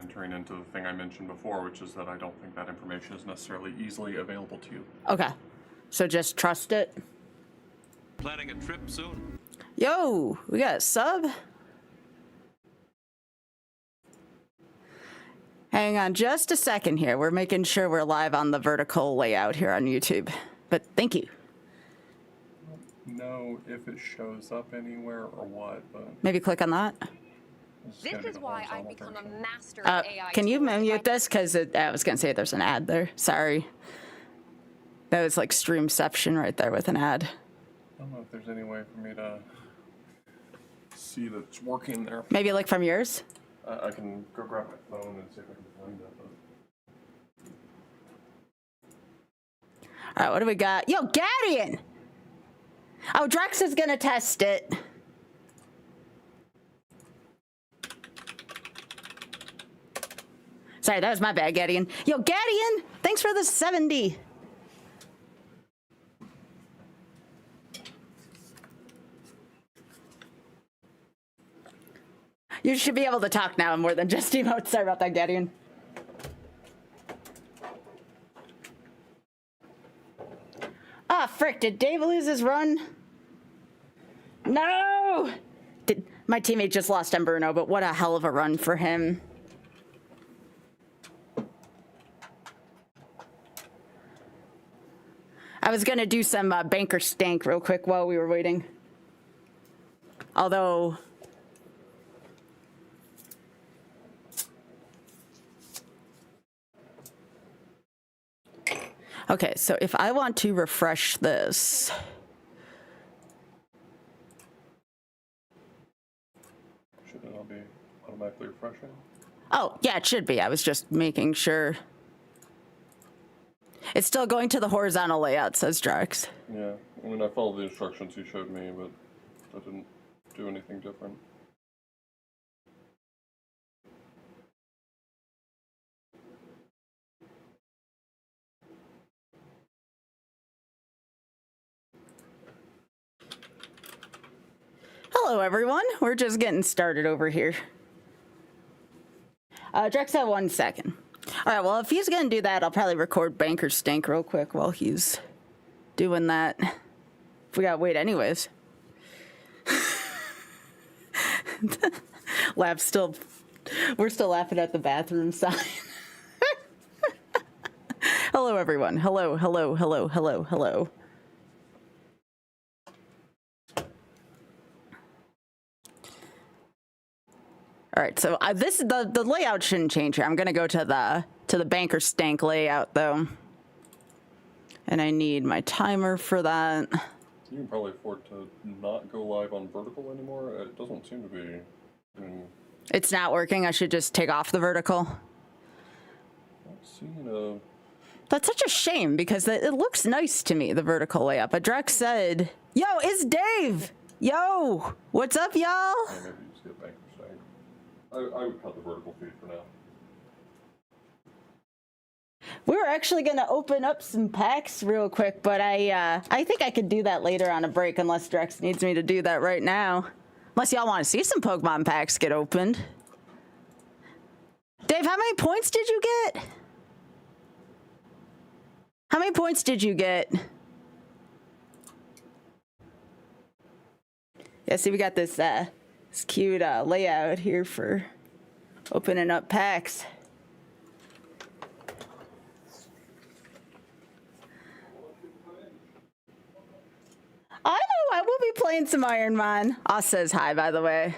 entering into the thing I mentioned before, which is that I don't think that information is necessarily easily available to you. Okay. So just trust it. Planning a trip soon. Yo, we got a sub. Hang on just a second here. We're making sure we're live on the vertical layout here on YouTube. But thank you. Know if it shows up anywhere or what, but Maybe click on that. This is why I've become a master of AI. Can you mute this? Because I was going to say there's an ad there. Sorry. That was like Streamception right there with an ad. I don't know if there's any way for me to see that it's working there. Maybe like from yours? I can go grab my phone and see if I can find it. All right, what do we got? Yo, Gadian! Oh, Drex is going to test it. Sorry, that was my bad, Gadian. Yo, Gadian, thanks for the 70. You should be able to talk now more than just emotes. Sorry about that, Gadian. Ah, frick, did Dave lose his run? No! My teammate just lost on Bruno, but what a hell of a run for him. I was going to do some banker stank real quick while we were waiting. Although... Okay, so if I want to refresh this... Should it all be automatically refreshing? Oh, yeah, it should be. I was just making sure. It's still going to the horizontal layout, says Drax. Yeah, I mean, I followed the instructions you showed me, but I didn't do anything different. Hello, everyone. We're just getting started over here. Drex, have 1 second. All right, well, if he's going to do that, I'll probably record Banker Stank real quick while he's doing that. If we got to wait anyways. We're still laughing at the bathroom sign. Hello, everyone. Hello, hello, hello, hello, hello. All right, so this the layout shouldn't change here. I'm gonna go to the banker stank layout though, and I need my timer for that. You can probably afford to not go live on vertical anymore. It doesn't seem to be. I mean, it's not working. I should just take off the vertical. Not seeing That's such a shame because it looks nice to me, the vertical layout. But Drex said, "Yo, it's Dave. Yo, what's up, y'all?" Yeah, maybe you just get banker stank. I would cut the vertical feed for now. We were actually going to open up some packs real quick, but I think I could do that later on a break unless Drex needs me to do that right now. Unless y'all want to see some Pokemon packs get opened. Dave, how many points did you get? How many points did you get? Yeah, see, we got this cute layout here for opening up packs. I know, I will be playing some Ironmon. Oz says hi, by the way.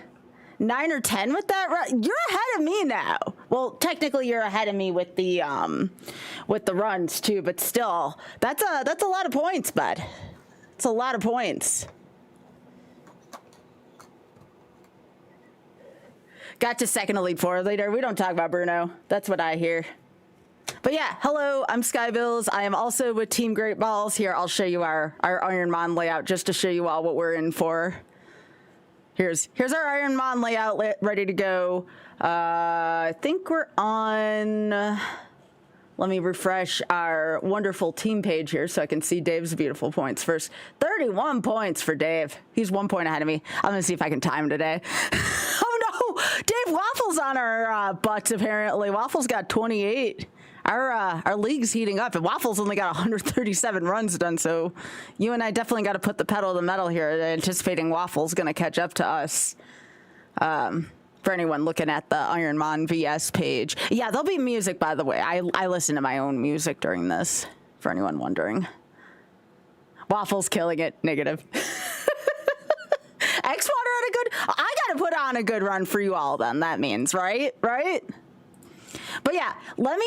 9 or 10 with that run? You're ahead of me now. Well, technically you're ahead of me with the runs too, but still, that's a lot of points, bud. It's a lot of points. Got to second Elite Four leader. We don't talk about Bruno. That's what I hear. But yeah, hello, I'm Skybilz. I am also with Team Great Balls. Here, I'll show you our Ironmon layout just to show you all what we're in for. Here's our Ironmon layout ready to go. I think we're on... let me refresh our wonderful team page here so I can see Dave's beautiful points first. 31 points for Dave. He's 1 point ahead of me. I'm going to see if I can time today. Oh no! Dave, leave Waffles on our butts, apparently. Waffles got 28. Our league's heating up, and Waffles only got 137 runs done, so you and I definitely got to put the pedal to the metal here, anticipating Waffles going to catch up to us. For anyone looking at the IronmonVS page. Yeah, there'll be music, by the way. I listen to my own music during this, for anyone wondering. Waffles killing it, negative. Xwater had a good... I got to put on a good run for you all then, that means, right? Right? But yeah, let me,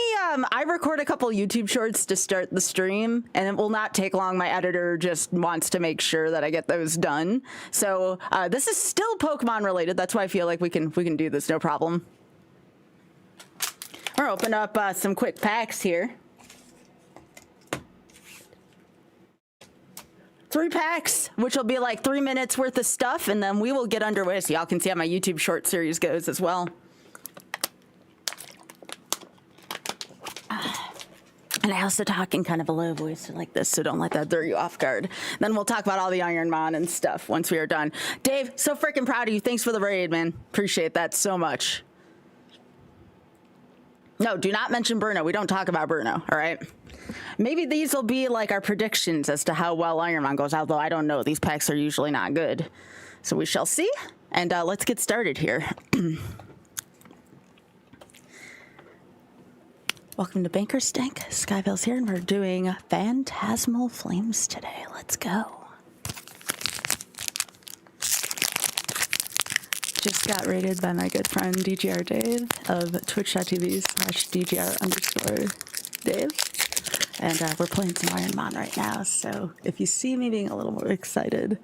I record a couple YouTube shorts to start the stream, and it will not take long. My editor just wants to make sure that I get those done. So this is still Pokemon related. That's why I feel like we can do this, no problem. We're open up some quick packs here. 3 packs, which will be like 3 minutes worth of stuff, and then we will get underway so y'all can see how my YouTube short series goes as well. And I also talk in kind of a low voice like this, so don't let that throw you off guard. Then we'll talk about all the Ironmon and stuff once we are done. Dave, so freaking proud of you. Thanks for the raid, man. Appreciate that so much. No, do not mention Bruno. We don't talk about Bruno, all right? Maybe these will be like our predictions as to how well Ironmon goes, although I don't know. These packs are usually not good. So we shall see. And let's get started here. Welcome to Banker Stank. Skybilz here, and we're doing Phantasmal Flames today. Let's go. Just got raided by my good friend DGR Dave of twitch.tv/DGR_Dave. And we're playing some Ironmon right now, so if you see me being a little more excited,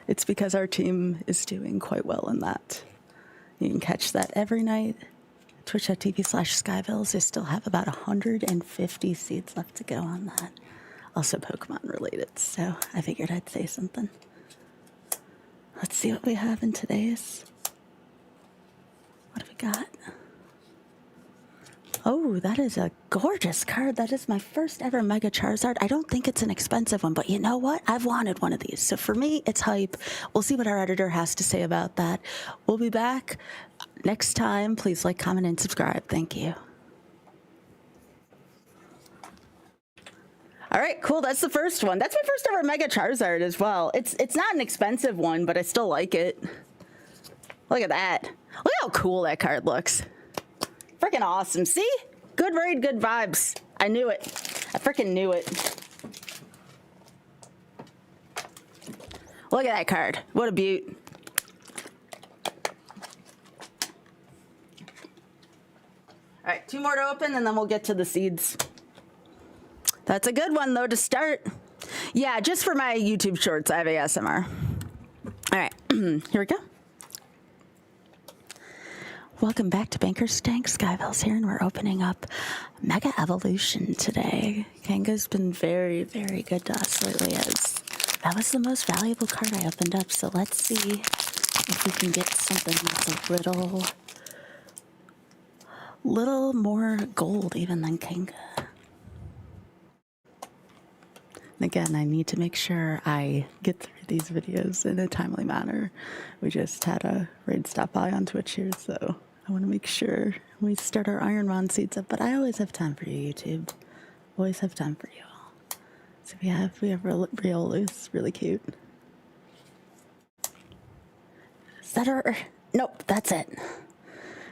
it's because our team is doing quite well in that. You can catch that every night. Twitch.tv/Skybilz. I still have about 150 seeds left to go on that. Also Pokemon related, so I figured I'd say something. Let's see what we have in today's. What do we got? Oh, that is a gorgeous card. That is my first ever Mega Charizard. I don't think it's an expensive one, but you know what? I've wanted one of these. So for me, it's hype. We'll see what our editor has to say about that. We'll be back next time. Please like, comment, and subscribe. Thank you. All right, cool. That's the first one. That's my first ever Mega Charizard as well. It's not an expensive one, but I still like it. Look at that. Look how cool that card looks. Freaking awesome. See? Good raid, good vibes. I knew it. I freaking knew it. Look at that card. What a beaut. All right, 2 more to open, and then we'll get to the seeds. That's a good one, though, to start. Yeah, just for my YouTube shorts, I have ASMR. All right, here we go. Welcome back to Banker Stank. Skybilz here, and we're opening up Mega Evolution today. Kanga's been very, very good to us lately, as that was the most valuable card I opened up, so let's see if we can get something that's a little more gold even than Kanga. Again, I need to make sure I get through these videos in a timely manner. We just had a raid stop by on Twitch here, so I want to make sure we start our Ironmon seeds up. But I always have time for you, YouTube. Always have time for you all. So we have Riolu's, really cute. Is that our... Nope, that's it.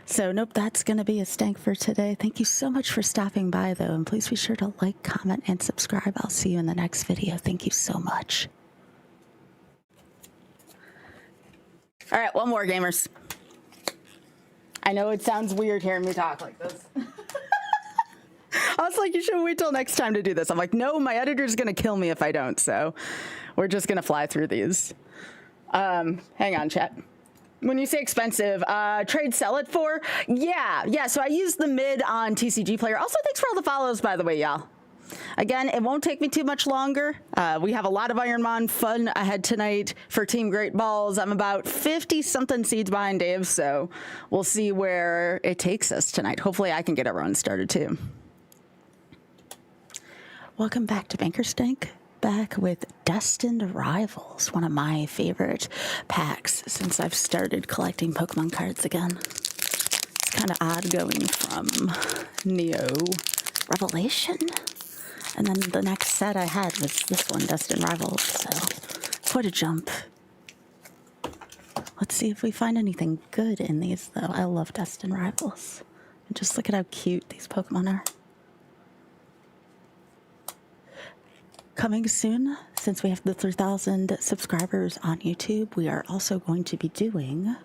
So, nope, that's going to be a stank for today. Thank you so much for stopping by, though. And please be sure to like, comment, and subscribe. I'll see you in the next video. Thank you so much. All right, one more, gamers. I know it sounds weird hearing me talk like this. I was like, you should wait till next time to do this. I'm like, no, my editor's going to kill me if I don't. So we're just going to fly through these. Hang on, chat. When you say expensive, trade sell it for? Yeah. So I used the mid on TCG Player. Also, thanks for all the follows, by the way, y'all. Again, it won't take me too much longer. We have a lot of Ironmon fun ahead tonight for Team Great Balls. I'm about 50-something seeds behind Dave, so we'll see where it takes us tonight. Hopefully I can get everyone started, too. Welcome back to Banker Stank. Back with Destined Rivals, one of my favorite packs since I've started collecting Pokemon cards again. kind of odd going from Neo Revelation, and then the next set I had was this one, Dust and Rivals, so quite a jump. Let's see if we find anything good in these, though. I love Dust and Rivals. And just look at how cute these Pokemon are. Coming soon, since we have the 3,000 subscribers on YouTube, we are also going to be doing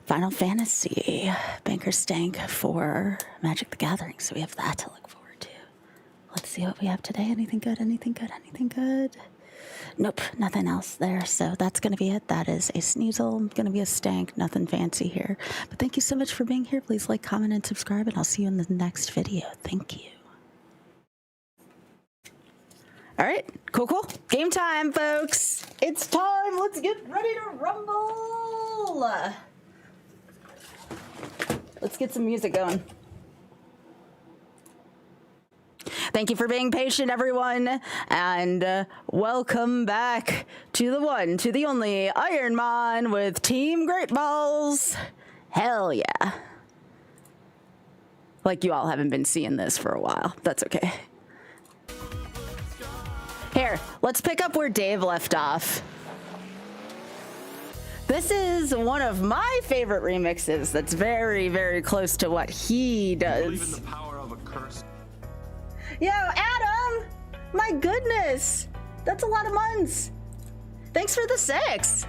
Final Fantasy Banker Stank for Magic the Gathering, so we have that to look forward to. Let's see what we have today. Anything good? Anything good? Anything good? Nope, nothing else there, so that's going to be it. That is a Sneasel, going to be a Stank, nothing fancy here. But thank you so much for being here. Please like, comment, and subscribe, and I'll see you in the next video. Thank you. All right, cool. Game time, folks. It's time. Let's get ready to rumble. Let's get some music going. Thank you for being patient, everyone, and welcome back to the one, to the only Ironmon with Team Great Balls. Hell yeah. Like you all haven't been seeing this for a while. That's okay. Here, let's pick up where Dave left off. This is one of my favorite remixes that's very, very close to what he does. Believe in the power of a curse. Yo, Adam! My goodness! That's a lot of months. Thanks for the 6.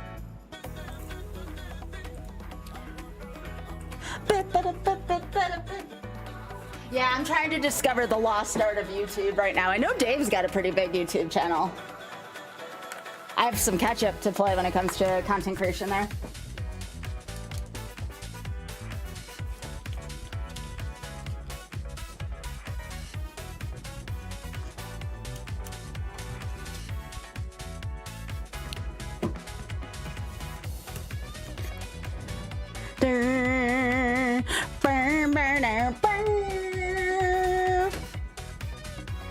Yeah, I'm trying to discover the lost art of YouTube right now. I know Dave's got a pretty big YouTube channel. I have some catch-up to play when it comes to content creation there.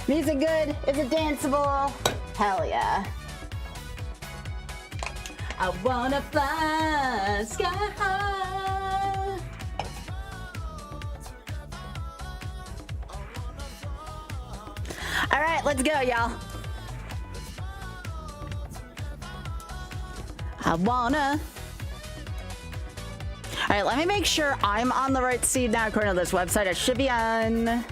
Music good? Is it danceable? Hell yeah. I wanna fly sky high. All right, let's go, y'all. I wanna. All right, let me make sure I'm on the right seed now. According to this website, I should be on.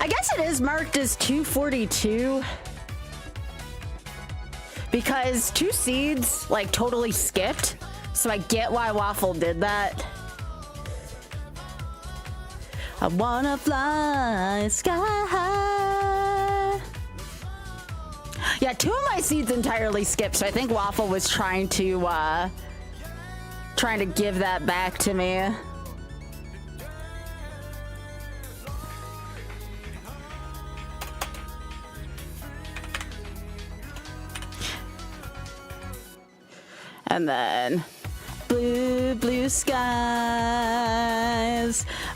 I guess it is marked as 242 because 2 seeds like totally skipped. So I get why Waffle did that. I wanna fly sky high. Yeah, 2 of my seeds entirely skipped. So I think Waffle was trying to give that back to me. And then blue skies,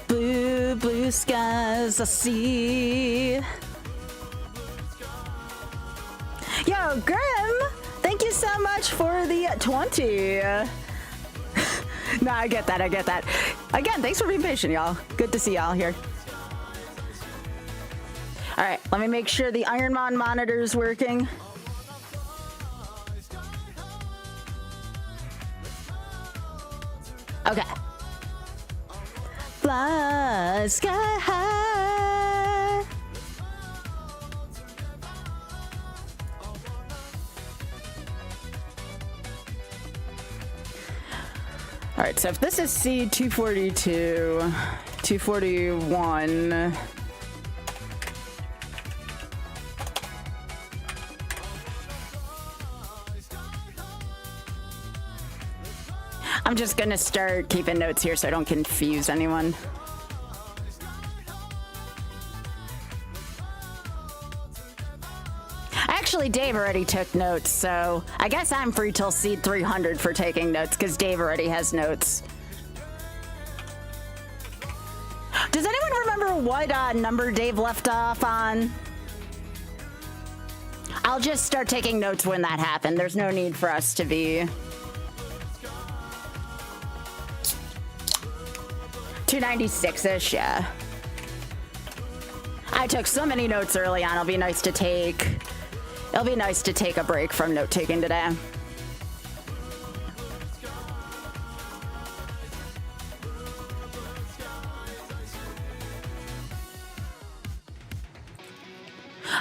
blue skies, I see. Yo, Grim, thank you so much for the 20. No, I get that. Again, thanks for being patient, y'all. Good to see y'all here. All right, let me make sure the Ironmon monitor is working. Okay. Fly sky high. All right, so if this is seed 242, 241. I'm just gonna start keeping notes here so I don't confuse anyone. Actually, Dave already took notes, so I guess I'm free till seed 300 for taking notes because Dave already has notes. Does anyone remember what number Dave left off on? I'll just start taking notes when that happened. There's no need for us to be... 296-ish, yeah. I took so many notes early on. It'll be nice to take a break from note taking today.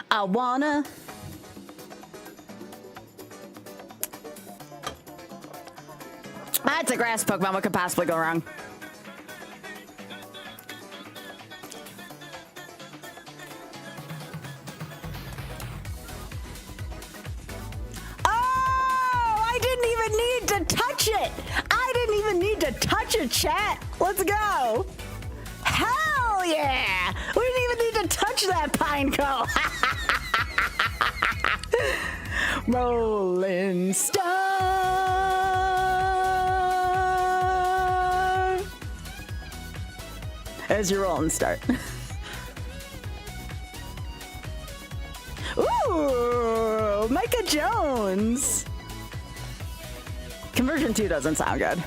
I wanna. It's a grass Pokemon. What could possibly go wrong? Oh, I didn't even need to touch it. I didn't even need to touch it, chat. Let's go. Hell yeah. We didn't even need to touch that Pineco. Rolling Star. There's your rolling start. Ooh, Micah Jones. Conversion 2 doesn't sound good.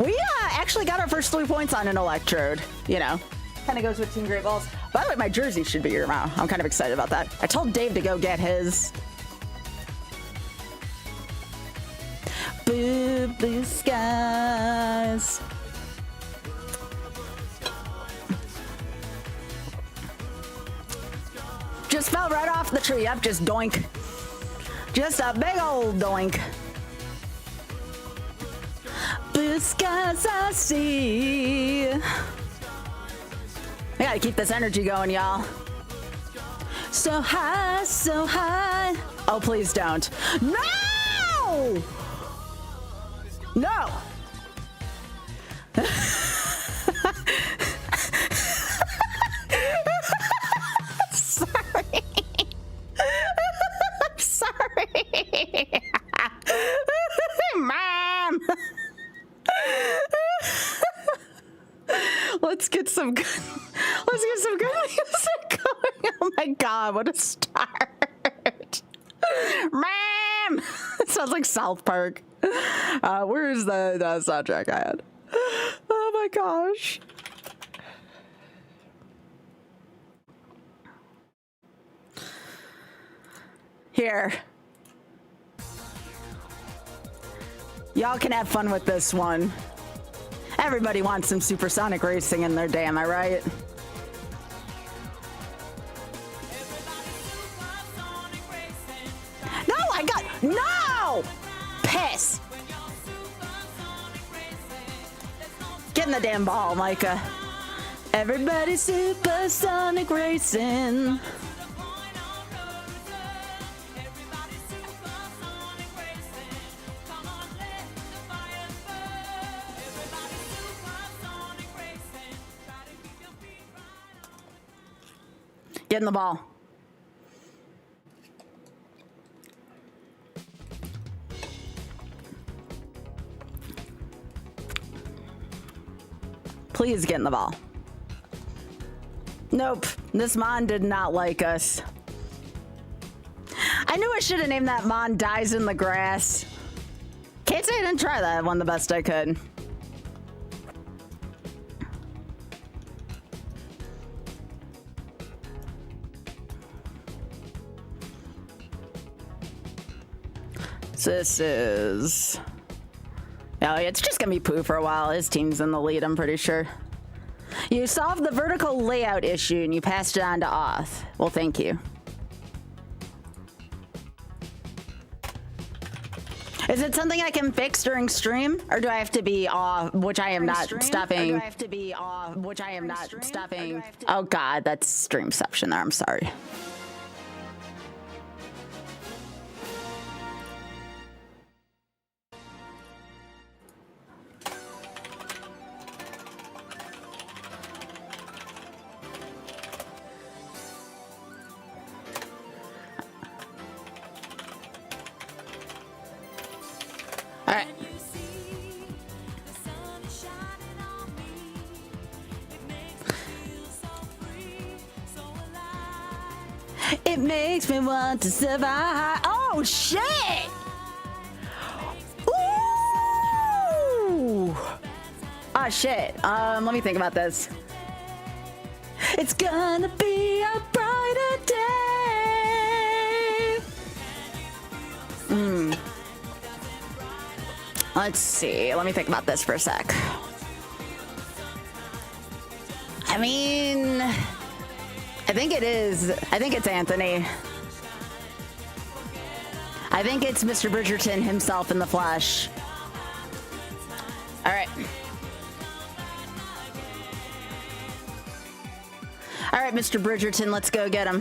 We actually got our first 3 points on an Electrode, you know. Kind of goes with Team Great Balls. By the way, my jersey should be here now. I'm kind of excited about that. I told Dave to go get his. Blue, blue skies. Just fell right off the tree. Yep, just doink. Just a big old doink. Blue skies I see. I gotta keep this energy going, y'all. So high, so high. Oh, please don't. No! No! Sorry. I'm sorry. Mom! Let's get some good music going. Oh my god, what a start. Mom! It sounds like South Park. Where's the soundtrack I had? Oh my gosh. Here. Y'all can have fun with this one. Everybody wants some supersonic racing in their day, am I right? No, no! Piss! Get in the damn ball, Micah. Everybody supersonic racing. Get in the ball. Please get in the ball. Nope, this Mon did not like us. I knew I should have named that Mon Dies in the Grass. Can't say I didn't try that one the best I could. This is... Oh, it's just gonna be Pooh for a while. His team's in the lead, I'm pretty sure. You solved the vertical layout issue and you passed it on to Oth. Well, thank you. Is it something I can fix during stream? Or do I have to be off, which I am not stopping? Or do I have to be off, which I am not stopping? Oh god, that's streamception there, I'm sorry. It makes me want to survive. Oh, shit! Ooh! Ah, shit. Let me think about this. It's gonna be a brighter day. Let's see. Let me think about this for a sec. I mean, I think it is. I think it's Anthony. I think it's Mr. Bridgerton himself in the flesh. All right. All right, Mr. Bridgerton, let's go get him.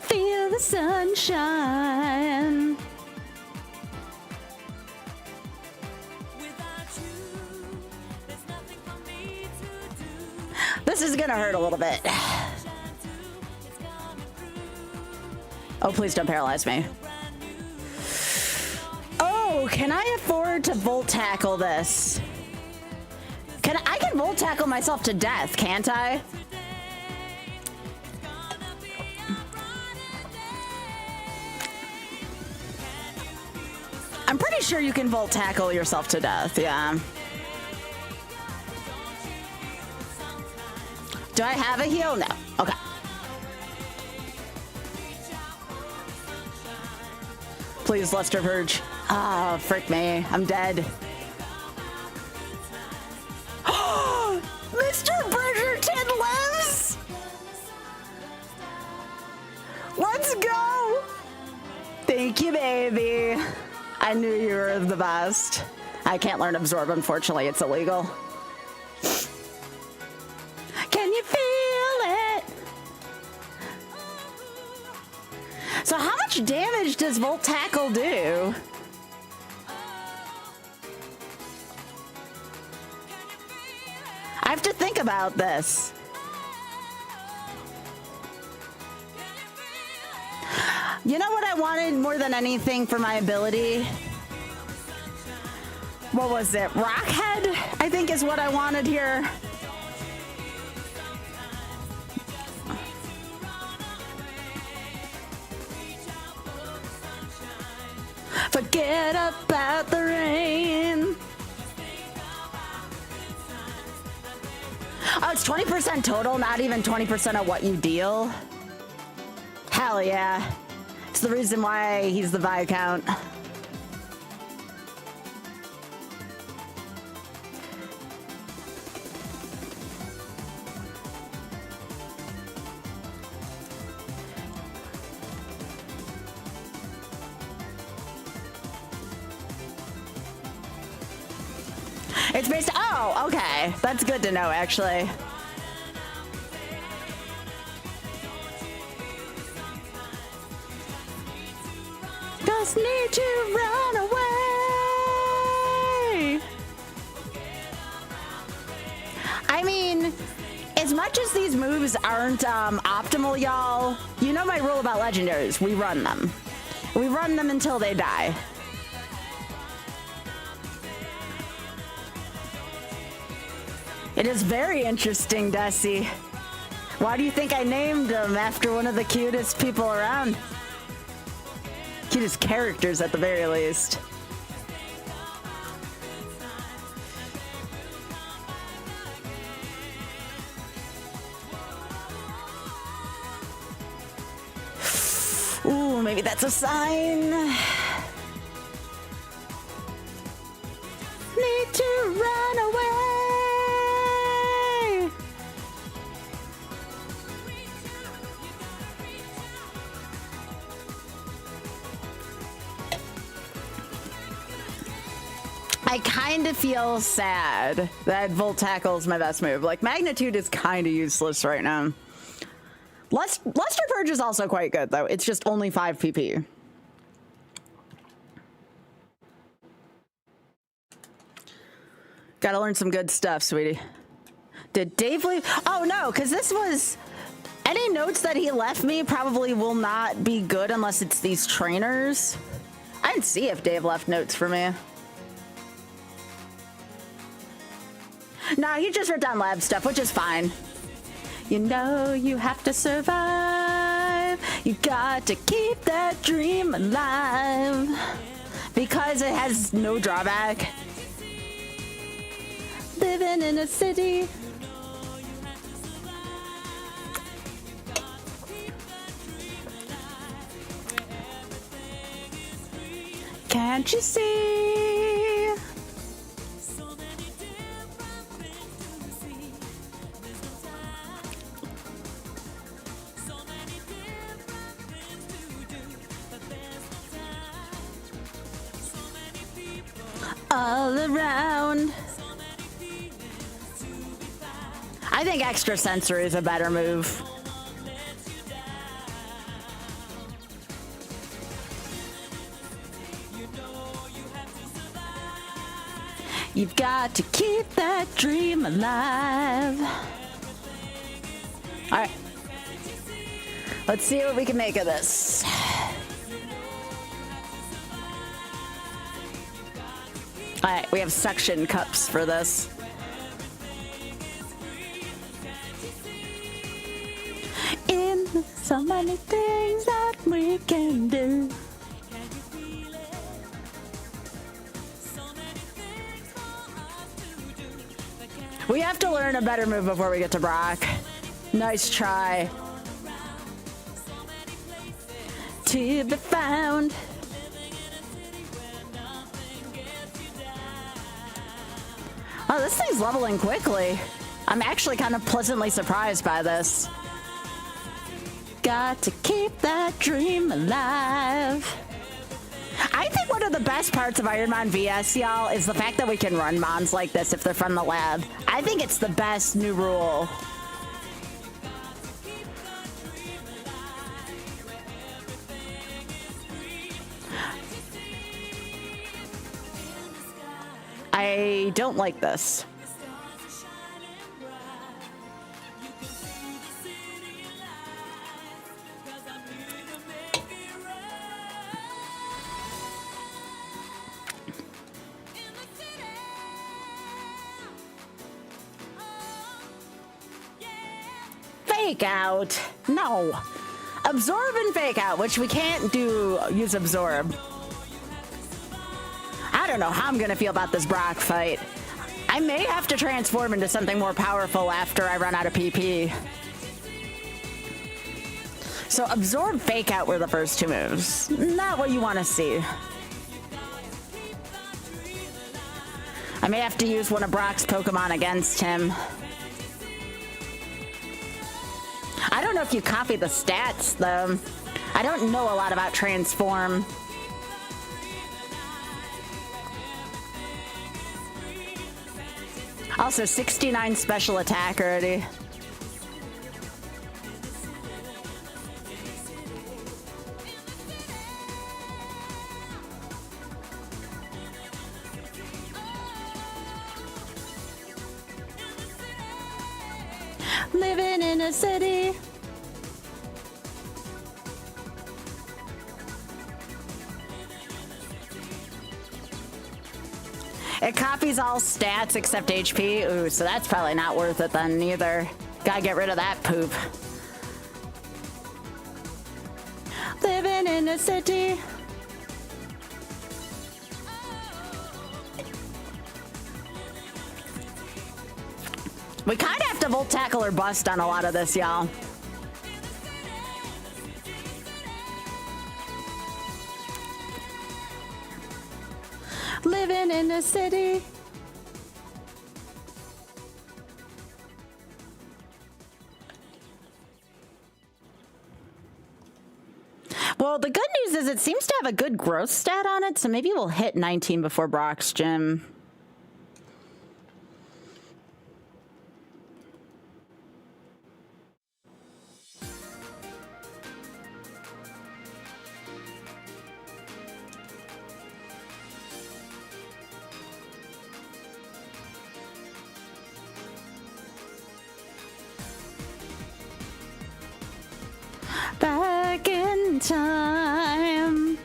Feel the sunshine. This is gonna hurt a little bit. Oh, please don't paralyze me. Oh, can I afford to volt tackle this? I can volt tackle myself to death, can't I? I'm pretty sure you can volt tackle yourself to death, yeah. Do I have a heal? No. Okay. Please, Lester Purge. Ah, frick me. I'm dead. Mr. Bridgerton lives! Let's go! Thank you, baby. I knew you were the best. I can't learn Absorb, unfortunately. It's illegal. Can you feel it? So how much damage does Volt Tackle do? I have to think about this. You know what I wanted more than anything for my ability? What was it? Rockhead, I think is what I wanted here. Forget about the rain. Oh, it's 20% total, not even 20% of what you deal. Hell yeah. It's the reason why he's the Viscount. It's based. Oh, okay. That's good to know, actually. Just need to run away. I mean, as much as these moves aren't optimal, y'all, you know my rule about legendaries. We run them. We run them until they die. It is very interesting, Desi. Why do you think I named him after one of the cutest people around? Cutest characters, at the very least. Ooh, maybe that's a sign. Need to run away. I kind of feel sad that Volt Tackle is my best move. Like, Magnitude is kind of useless right now. Lester Purge is also quite good, though. It's just only 5 PP. Gotta learn some good stuff, sweetie. Did Dave leave? Oh, no, because this was... Any notes that he left me probably will not be good unless it's these trainers. I didn't see if Dave left notes for me. Nah, he just wrote down lab stuff, which is fine. You know you have to survive. You got to keep that dream alive. Because it has no drawback. Living in a city. Can't you see? All around. I think extra sensory is a better move. You've got to keep that dream alive. All right. Let's see what we can make of this. All right, we have suction cups for this. In so many things that we can do. We have to learn a better move before we get to Brock. Nice try. To be found. Oh, this thing's leveling quickly. I'm actually kind of pleasantly surprised by this. Got to keep that dream alive. I think one of the best parts of IronmonVS, y'all, is the fact that we can run mons like this if they're from the lab. I think it's the best new rule. I don't like this. Fake out. No. Absorb and fake out, which we can't use absorb. I don't know how I'm gonna feel about this Brock fight. I may have to transform into something more powerful after I run out of PP. So absorb, fake out were the first two moves. Not what you want to see. I may have to use one of Brock's Pokemon against him. I don't know if you copy the stats, though. I don't know a lot about transform. Also, 69 special attack already. Living in a city. It copies all stats except HP. Ooh, so that's probably not worth it then either. Gotta get rid of that poop. Living in a city. We kind of have to volt tackle or bust on a lot of this, y'all. Living in the city. Well, the good news is it seems to have a good growth stat on it, so maybe we'll hit 19 before Brock's gym. Back in time.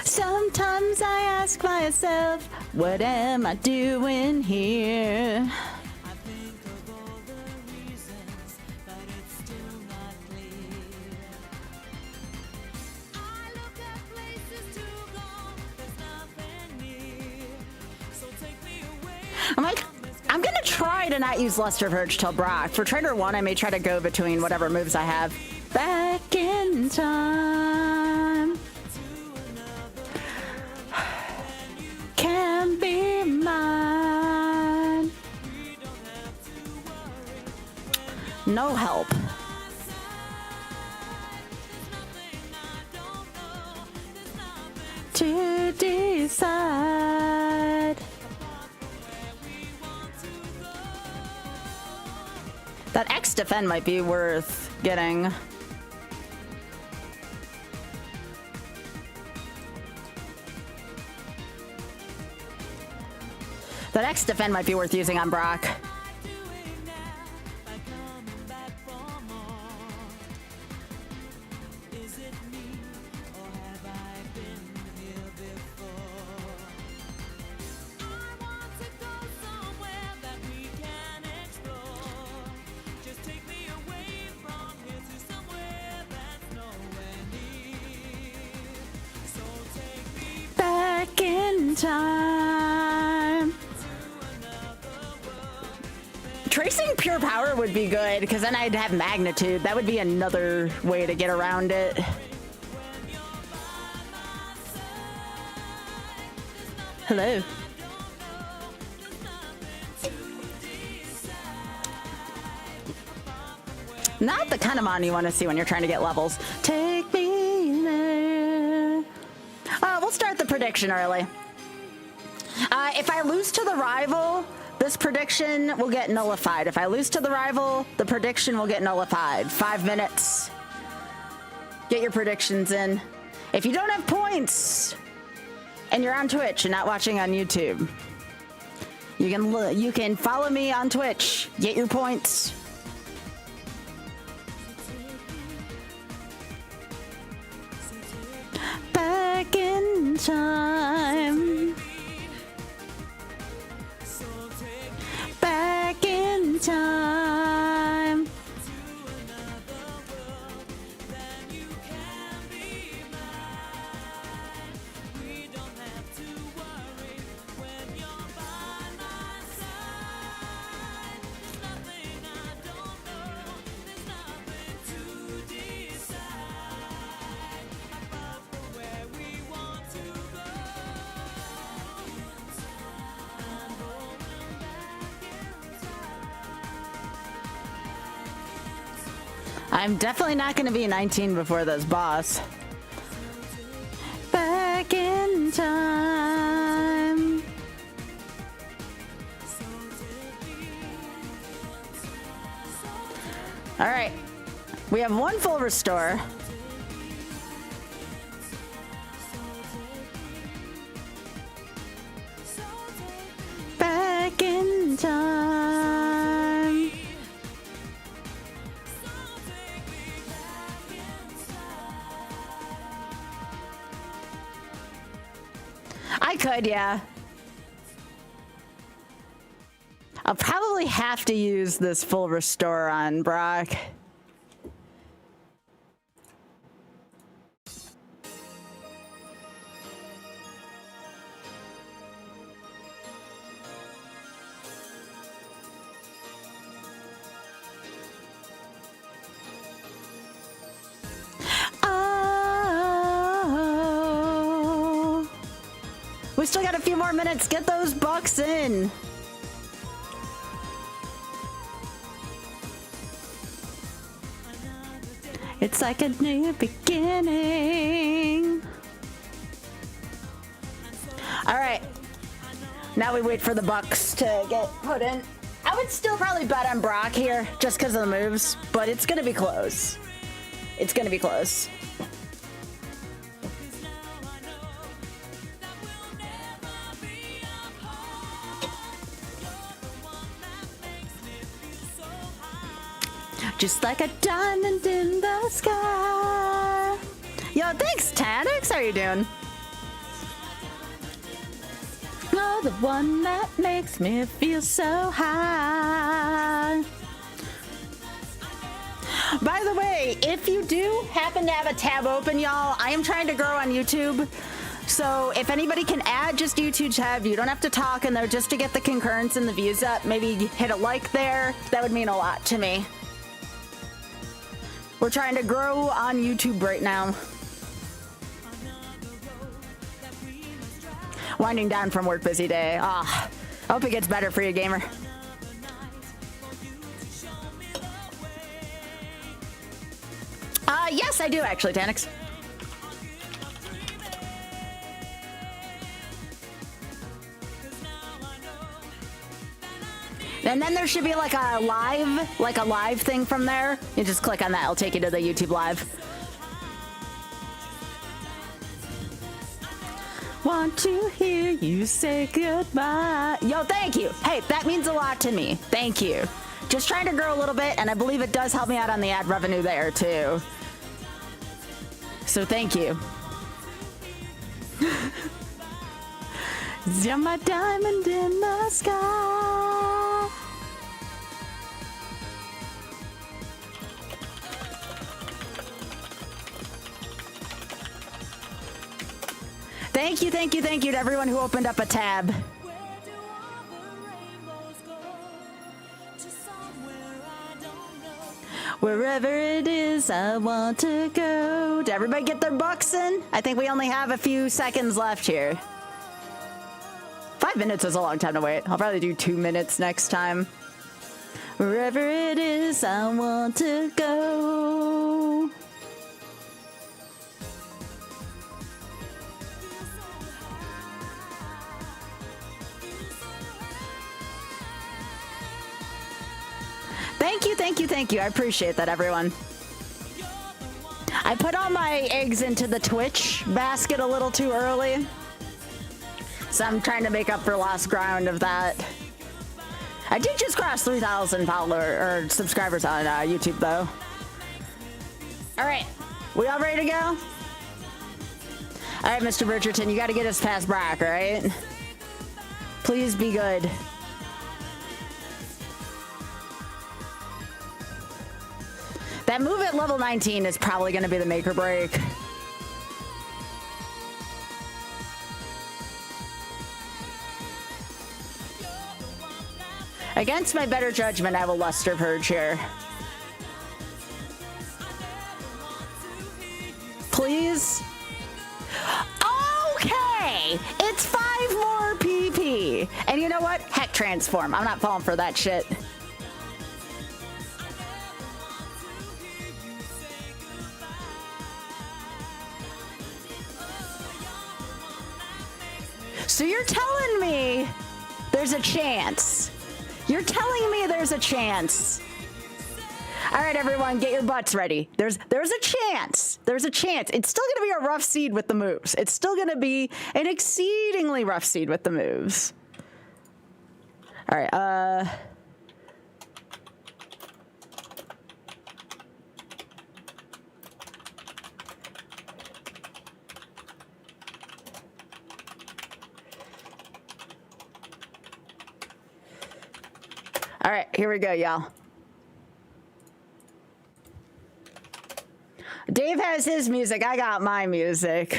Sometimes I ask myself, what am I doing here? I think of all the reasons, but it's still not clear. I look at I'm like, I'm gonna try to not use Luster Purge till Brock. For Trader 1, I may try to go between whatever moves I have. Back in time. Can be mine. No help. To decide. That X defend might be worth getting. That X defend might be worth using on Brock. Back in time. Tracing pure power would be good, because then I'd have magnitude. That would be another way to get around it. Hello. Not the kind of mon you want to see when you're trying to get levels. Take me there. We'll start the prediction early. If I lose to the rival, this prediction will get nullified. If I lose to the rival, the prediction will get nullified. 5 minutes. Get your predictions in. If you don't have points and you're on Twitch and not watching on YouTube, you can follow me on Twitch. Get your points. Back in time. Back in time. I'm definitely not going to be 19 before this boss. Back in time. All right. We have one full restore. Back in time. I could, yeah. I'll probably have to use this full restore on Brock. We still got a few more minutes. Get those bucks in. It's like a new beginning. All right. Now we wait for the bucks to get put in. I would still probably bet on Brock here just because of the moves, but it's going to be close. It's going to be close. Just like a diamond in the sky. Yo, thanks, Tadix. How are you doing? You're the one that makes me feel so high. By the way, if you do happen to have a tab open, y'all, I am trying to grow on YouTube. So if anybody can add just YouTube tab, you don't have to talk in there, just to get the concurrence and the views up. Maybe hit a like there. That would mean a lot to me. We're trying to grow on YouTube right now. Winding down from work, busy day. Ah, I hope it gets better for you, gamer. Yes, I do actually, Tanix. And then there should be like a live thing from there. You just click on that, it'll take you to the YouTube live. Want to hear you say goodbye. Yo, thank you. Hey, that means a lot to me. Thank you. Just trying to grow a little bit, and I believe it does help me out on the ad revenue there too. So thank you. You're my diamond in the sky. Thank you, thank you, thank you to everyone who opened up a tab. Wherever it is I want to go. Did everybody get their bucks in? I think we only have a few seconds left here. 5 minutes is a long time to wait. I'll probably do 2 minutes next time. Wherever it is I want to go. Thank you, thank you, thank you. I appreciate that, everyone. I put all my eggs into the Twitch basket a little too early, so I'm trying to make up for lost ground of that. I did just cross 3,000 subscribers on YouTube, though. All right, we all ready to go? All right, Mr. Bridgerton, you got to get us past Brock, all right? Please be good. That move at level 19 is probably going to be the make or break. Against my better judgment, I will Luster Purge here. Please? Okay! It's 5 more PP! And you know what? Heck transform. I'm not falling for that shit. So you're telling me there's a chance. You're telling me there's a chance. All right, everyone, get your butts ready. There's a chance. There's a chance. It's still going to be a rough seed with the moves. It's still going to be an exceedingly rough seed with the moves. All right, all right, here we go, y'all. Dave has his music. I got my music.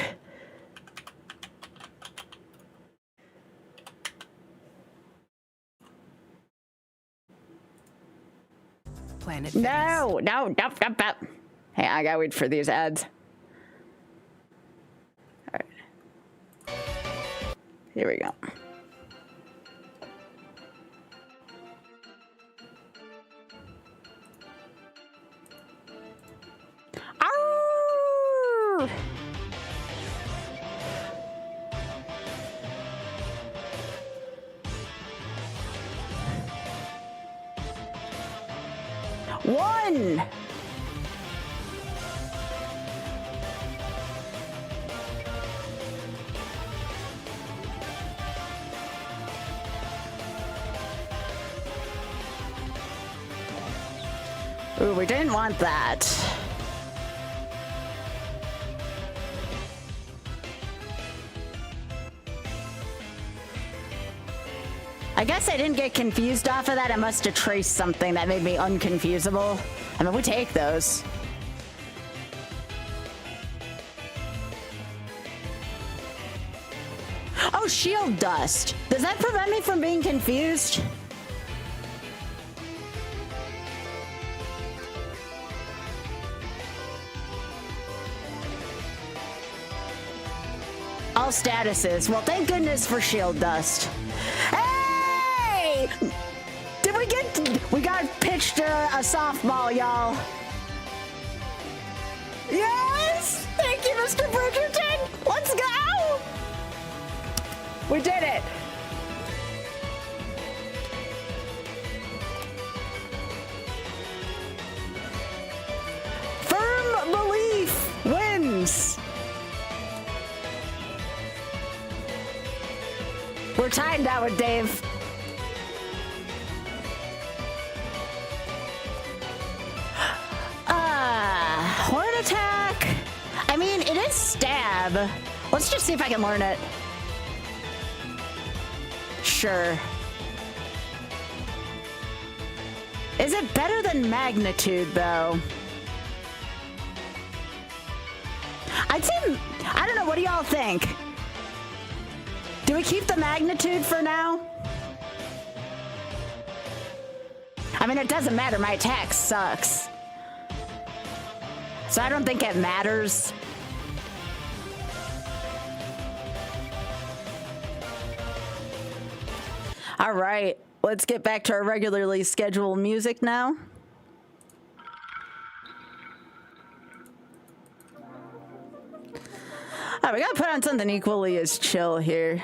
Planet No. Hey, I gotta wait for these ads. All right. Here we go. Arr! One! Ooh, we didn't want that. I guess I didn't get confused off of that. I must have traced something that made me unconfusable. I mean, we take those. shield dust. Does that prevent me from being confused? All statuses. Well, thank goodness for shield dust. Hey! We got pitched a softball, y'all. Yes! Thank you, Mr. Bridgerton! Let's go! We did it! Firm belief wins! We're tied now with Dave. Horn attack. I mean, it is stab. Let's just see if I can learn it. Sure. Is it better than magnitude, though? I'd say, I don't know, what do y'all think? Do we keep the magnitude for now? I mean, it doesn't matter, my attack sucks. So I don't think it matters. All right, let's get back to our regularly scheduled music now. All right, we gotta put on something equally as chill here.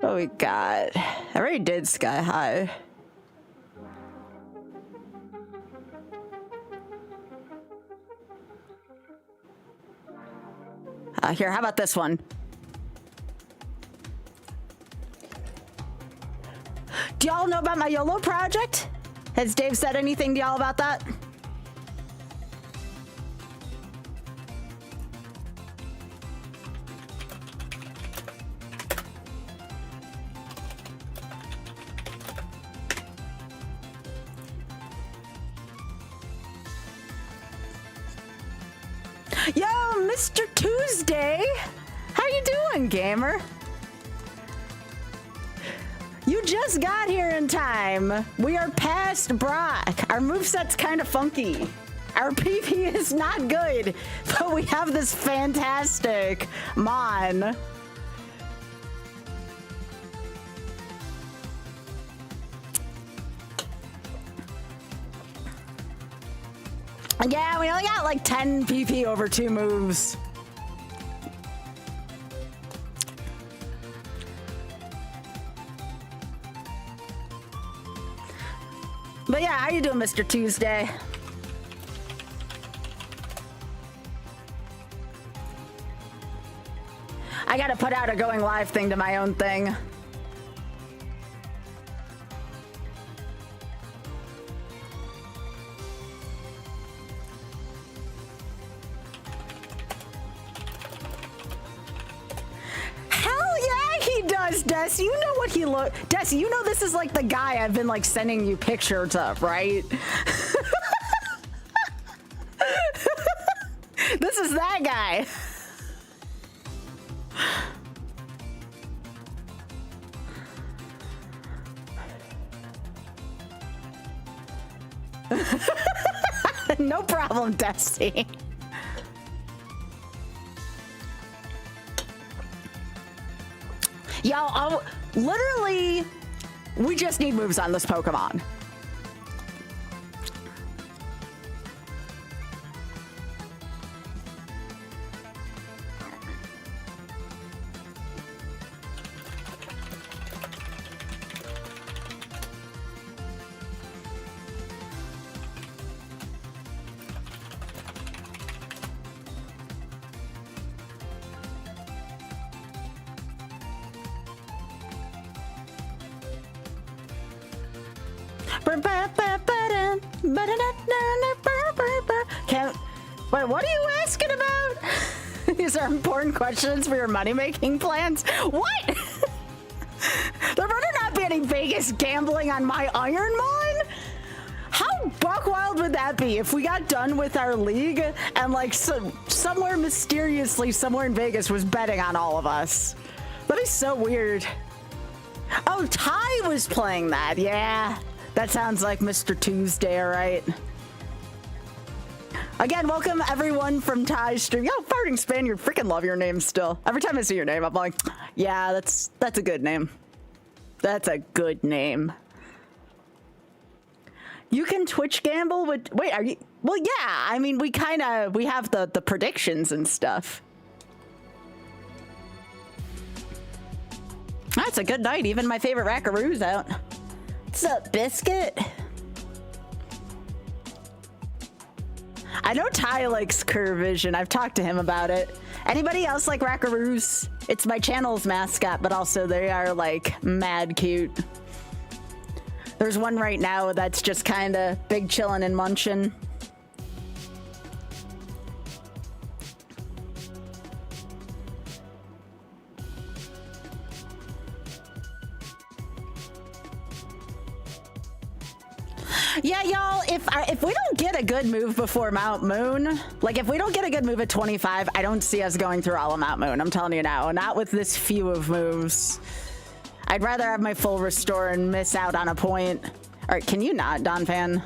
What we got? I already did Sky High. Here, how about this one? Do y'all know about my YOLO project? Has Dave said anything to y'all about that? Yo, Mr. Tuesday! How you doing, gamer? You just got here in time. We are past Brock. Our moveset's kind of funky. Our PP is not good, but we have this fantastic Mon. Yeah, we only got like 10 PP over 2 moves. But yeah, how you doing, Mr. Tuesday? I gotta put out a going live thing to my own thing. Des, you know what he look. Des, you know this is like the guy I've been like sending you pictures of, right? This is that guy. No problem, Dusty. Y'all, literally, we just need moves on this Pokemon. Wait, what are you asking about? These are important questions for your money-making plans. What? There better not be any Vegas gambling on my Ironmon? How buck wild would that be if we got done with our league and like somewhere mysteriously, somewhere in Vegas was betting on all of us. That is so weird. Oh, Ty was playing that. Yeah, that sounds like Mr. Tuesday, all right? Again, welcome everyone from Ty's stream. Yo, Farting Spaniard, freaking love your name still. Every time I see your name, I'm like, yeah, that's a good name. That's a good name. You can Twitch gamble with, wait, are you, well, yeah, I mean, we have the predictions and stuff. That's a good night. Even my favorite Rackaroo's out. What's up, Biscuit? I know Ty likes Curve Vision. I've talked to him about it. Anybody else like Rackaroos? It's my channel's mascot, but also they are like mad cute. There's one right now that's just kind of big chillin' and munchin'. Yeah, y'all, if we don't get a good move before Mount Moon, like if we don't get a good move at 25, I don't see us going through all of Mount Moon. I'm telling you now, not with this few of moves. I'd rather have my full restore and miss out on a point. All right, can you not, Don Fan?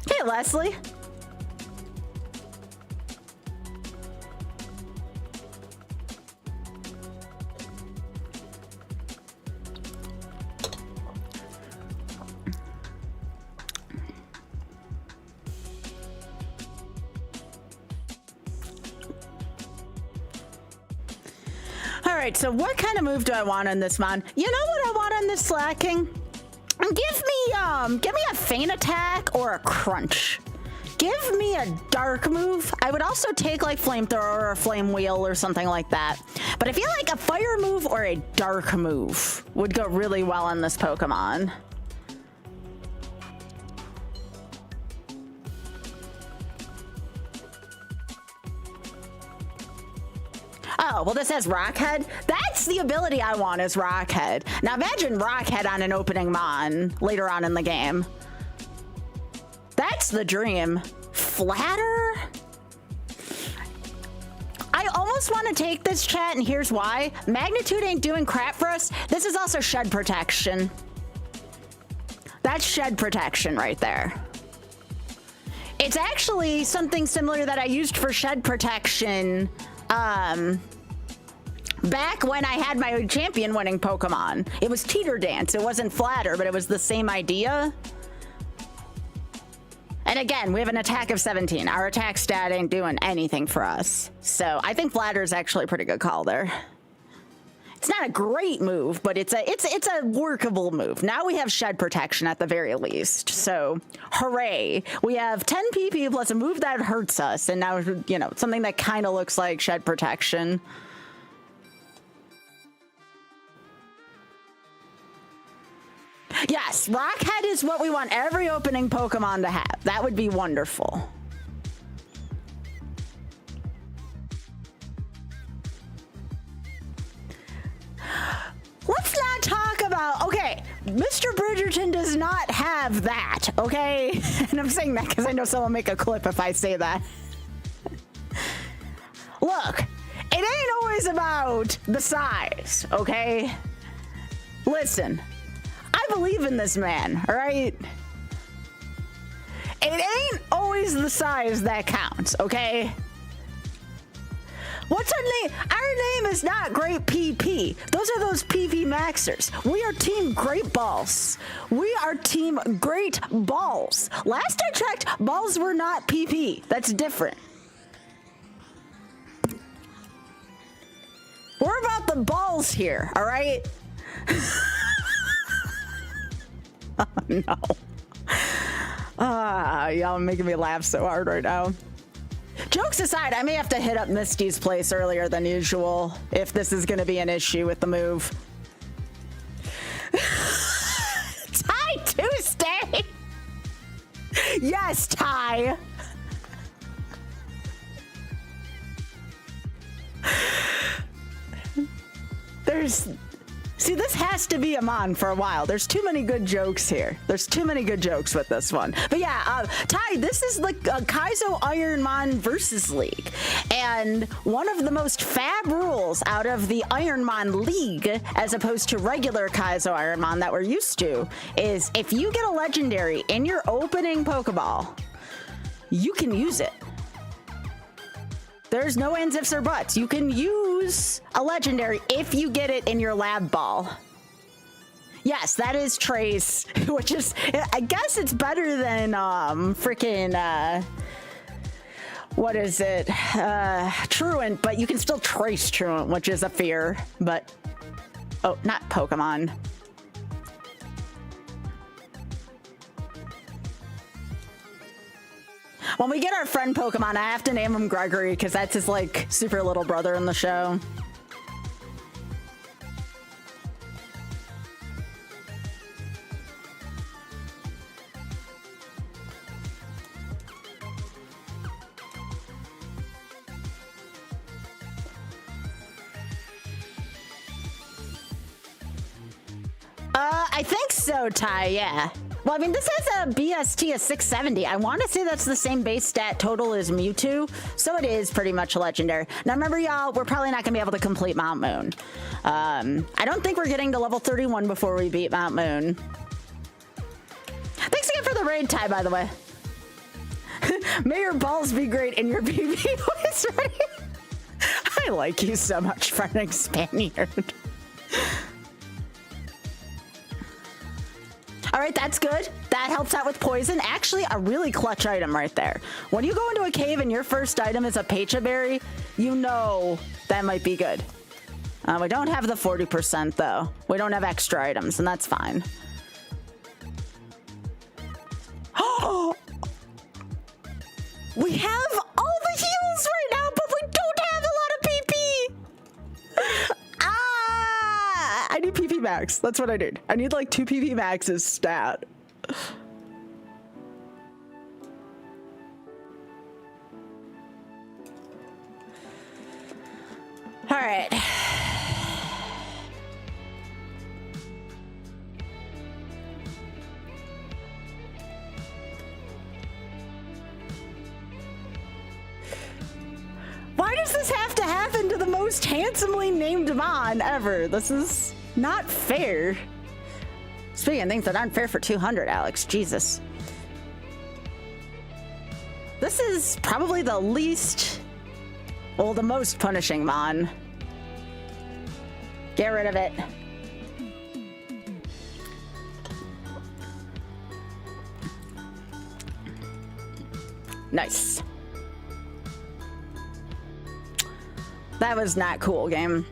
Hey, Leslie. All right, so what kind of move do I want on this mon? You know what I want on this Slacking? Give me a feint attack or a crunch. Give me a dark move. I would also take like flamethrower or flame wheel or something like that. But I feel like a fire move or a dark move would go really well on this Pokemon. Oh, well, this has Rockhead. That's the ability I want is Rockhead. Now imagine Rockhead on an opening mon later on in the game. That's the dream. Flatter? I almost want to take this, chat, and here's why. Magnitude ain't doing crap for us. This is also Shed Protection. That's Shed Protection right there. It's actually something similar that I used for Shed Protection back when I had my champion winning Pokemon. It was Teeter Dance. It wasn't Flatter, but it was the same idea. And again, we have an attack of 17. Our attack stat ain't doing anything for us. So I think Flatter is actually a pretty good call there. It's not a great move, but it's a workable move. Now we have Shed Protection at the very least. So hooray. We have 10 PP plus a move that hurts us. And now, you know, something that kind of looks like Shed Protection. Yes, Rockhead is what we want every opening Pokemon to have. That would be wonderful. Let's not talk about, okay, Mr. Bridgerton does not have that, okay? And I'm saying that because I know someone will make a clip if I say that. Look, it ain't always about the size, okay? Listen, I believe in this man, all right? It ain't always the size that counts, okay? What's our name? Our name is not Great PP. Those are those PP Maxers. We are Team Great Balls. We are Team Great Balls. Last I checked, balls were not PP. That's different. We're about the balls here, all right? Oh, no. Y'all are making me laugh so hard right now. Jokes aside, I may have to hit up Misty's place earlier than usual if this is going to be an issue with the move. Ty Tuesday! Yes, Ty! See, this has to be a mon for a while. There's too many good jokes here. There's too many good jokes with this one. But yeah, Ty, this is the Kaizo IronmonVS League. And one of the most fab rules out of the Ironmon League, as opposed to regular Kaizo Ironmon that we're used to, is if you get a legendary in your opening Pokeball, you can use it. There's no ands, ifs, or buts. You can use a legendary if you get it in your lab ball. Yes, that is Trace, which is, I guess it's better than freaking, what is it? Truant, but you can still Trace Truant, which is a fear, but, oh, not Pokemon. When we get our friend Pokemon, I have to name him Gregory because that's his, like, super little brother in the show. I think so, Ty, yeah. Well, I mean, this has a BST of 670. I want to say that's the same base stat total as Mewtwo, so it is pretty much a legendary. Now, remember, y'all, we're probably not going to be able to complete Mount Moon. I don't think we're getting to level 31 before we beat Mount Moon. Thanks again for the raid, Ty, by the way. May your balls be great and your BB was ready. I like you so much, friending Spaniard. All right, that's good. That helps out with poison. Actually, a really clutch item right there. When you go into a cave and your first item is a Pecha Berry, you know that might be good. We don't have the 40% though. We don't have extra items, and that's fine. Oh! We have all the heals right now, but we don't have a lot of PP. I need PP max. That's what I need. I need like 2 PP maxes stat. All right. Why does this have to happen to the most handsomely named Mon ever? This is not fair. Speaking of things that aren't fair for 200, Alex, Jesus. This is probably the least, well, the most punishing Mon. Get rid of it. Nice. That was not cool, game.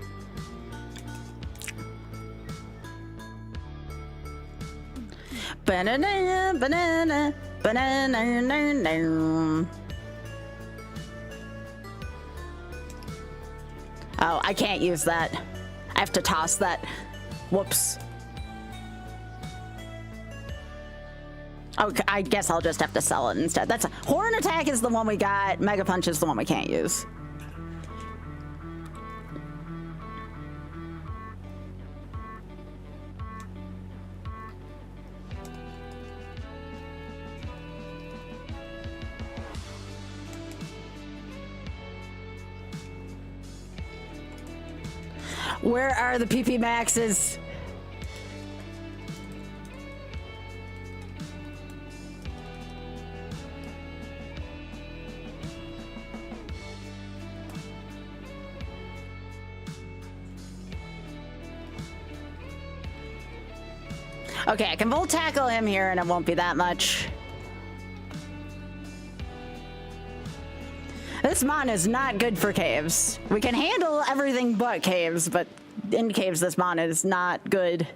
Banana, banana, banana. Oh, I can't use that. I have to toss that. Whoops. Oh, I guess I'll just have to sell it instead. That's Horn Attack is the one we got. Mega Punch is the one we can't use. Where are the PP maxes? Okay, I can Volt Tackle him here and it won't be that much. This Mon is not good for caves. We can handle everything but caves, but in caves this Mon is not good.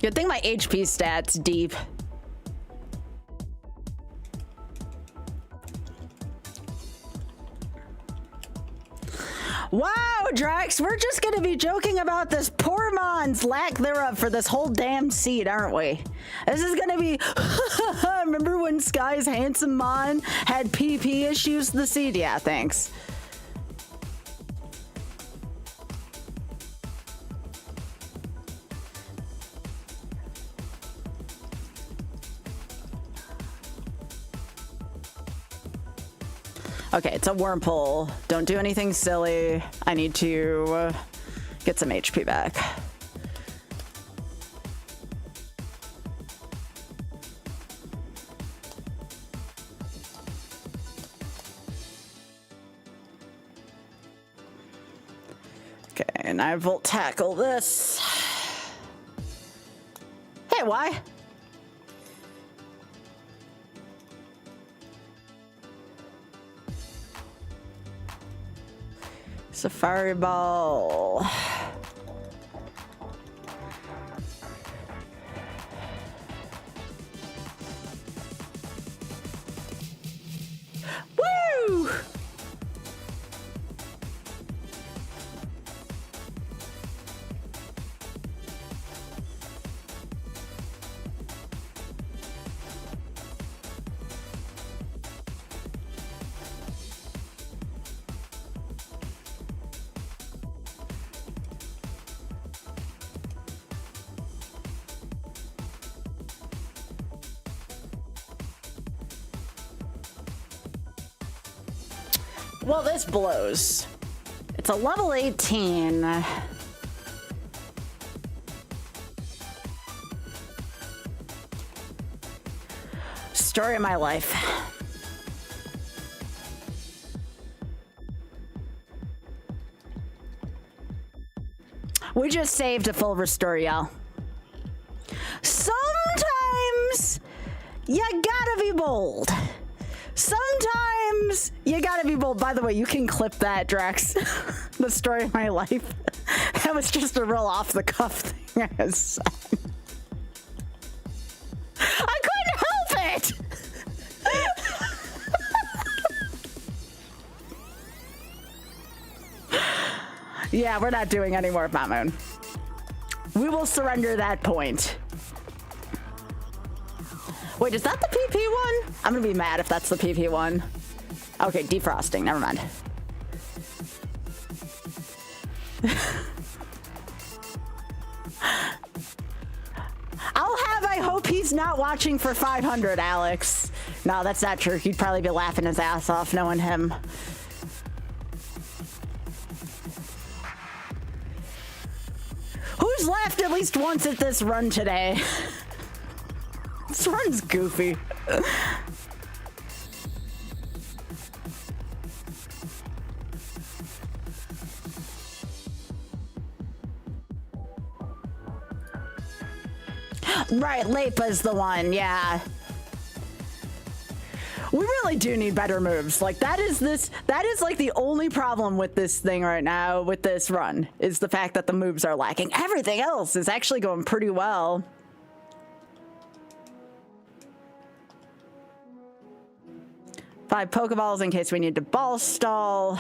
Good thing my HP stat's deep. Wow, Drax, we're just gonna be joking about this poor Mon's lack thereof for this whole damn seed, aren't we? This is gonna be, remember when Sky's handsome Mon had PP issues? The seed, yeah, thanks. Okay, it's a wormhole. Don't do anything silly. I need to get some HP back. Okay, and I will tackle this. Hey, why? Safari ball. Woo! Well, this blows. It's a level 18. Story of my life. We just saved a full restore, y'all. Sometimes you gotta be bold. Sometimes you gotta be bold. By the way, you can clip that, Drax. The story of my life. That was just a real off the cuff thing I said. I couldn't help it. Yeah, we're not doing any more Mount Moon. We will surrender that point. Wait, is that the PP one? I'm gonna be mad if that's the PP one. Okay, defrosting, never mind. I hope he's not watching for 500, Alex. No, that's not true. He'd probably be laughing his ass off knowing him. Who's laughed at least once at this run today? This run's goofy. Right, Lepa's the one, yeah. We really do need better moves. Like, that is like the only problem with this thing right now, with this run, is the fact that the moves are lacking. Everything else is actually going pretty well. Five Pokeballs in case we need to ball stall.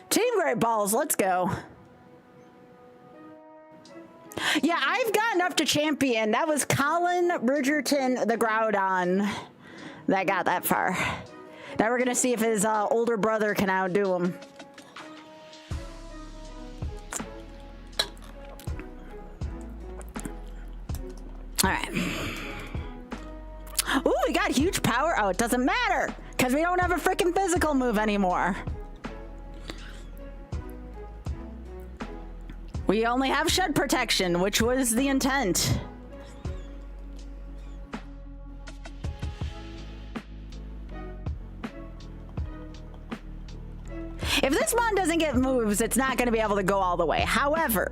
Team Great Balls, let's go. Yeah, I've gotten up to champion. That was Colin Bridgerton, the Groudon, that got that far. Now we're gonna see if his older brother can outdo him. All right. Ooh, we got huge power. Oh, it doesn't matter because we don't have a freaking physical move anymore. We only have shed protection, which was the intent. If this mon doesn't get moves, it's not going to be able to go all the way. However,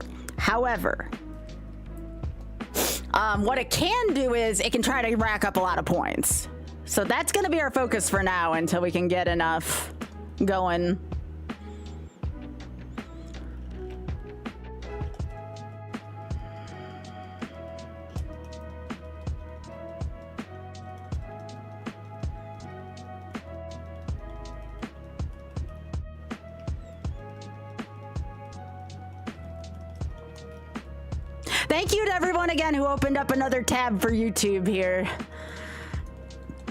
what it can do is it can try to rack up a lot of points. So that's going to be our focus for now until we can get enough going. Thank you to everyone again who opened up another tab for YouTube here.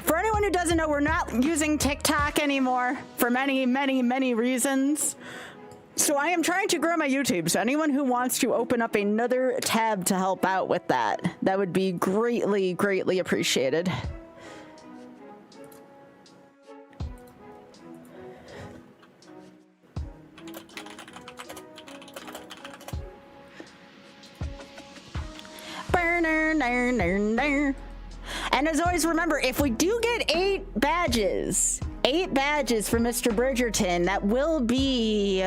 For anyone who doesn't know, we're not using TikTok anymore for many, many, many reasons. So I am trying to grow my YouTube. So anyone who wants to open up another tab to help out with that, that would be greatly, greatly appreciated. And as always, remember, if we do get 8 badges for Mr. Bridgerton, that will be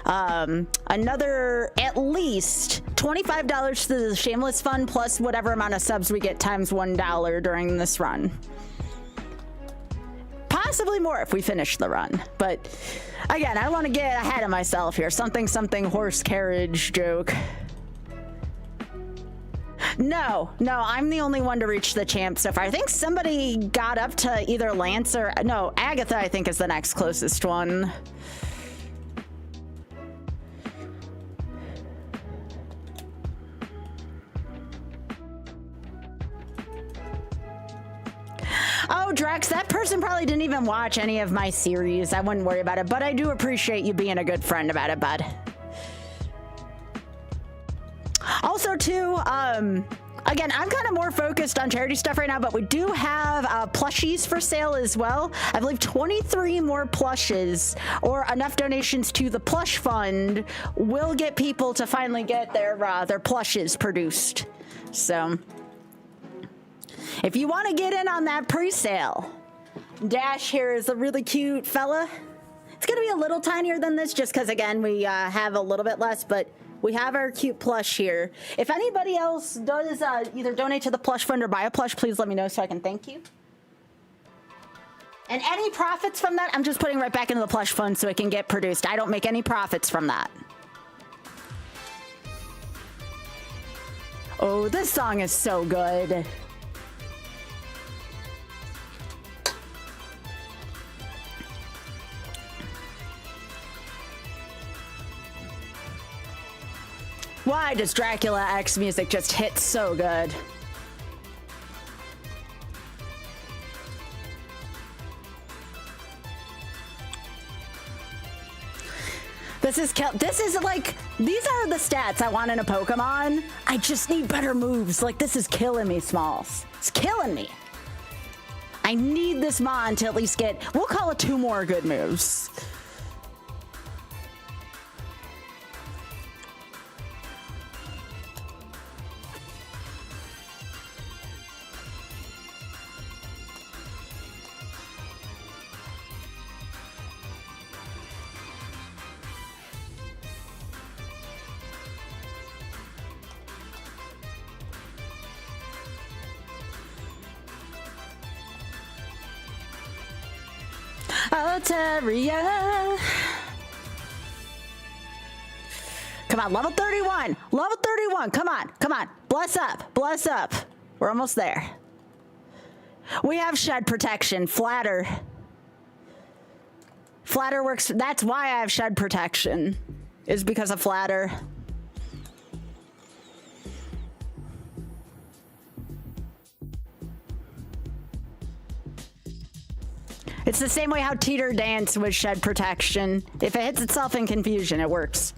another at least $25 to the Shameless Fund plus whatever amount of subs we get times $1 during this run. Possibly more if we finish the run. But again, I don't want to get ahead of myself here. Something horse carriage joke. No, I'm the only one to reach the champ so far. I think somebody got up to either Lance or... No, Agatha, I think, is the next closest one. Oh, Drex, that person probably didn't even watch any of my series. I wouldn't worry about it, but I do appreciate you being a good friend about it, bud. Also, too, again, I'm kind of more focused on charity stuff right now, but we do have plushies for sale as well. I believe 23 more plushes or enough donations to the plush fund will get people to finally get their plushes produced. So if you want to get in on that pre-sale, Dash here is a really cute fella. It's going to be a little tinier than this just because, again, we have a little bit less, but we have our cute plush here. If anybody else does either donate to the plush fund or buy a plush, please let me know so I can thank you. And any profits from that, I'm just putting right back into the plush fund so it can get produced. I don't make any profits from that. Oh, this song is so good. Why does Dracula X music just hit so good? This is like, these are the stats I want in a Pokemon. I just need better moves. Like, this is killing me, Smalls. It's killing me. I need this Mon to at least get, we'll call it 2 more good moves. Altaria. Come on, level 31. Level 31. Come on. Come on. Bless up. Bless up. We're almost there. We have shed protection. Flatter. Flatter works. That's why I have shed protection. Is because of Flatter. It's the same way how Teeter Dance was shed protection. If it hits itself in confusion, it works.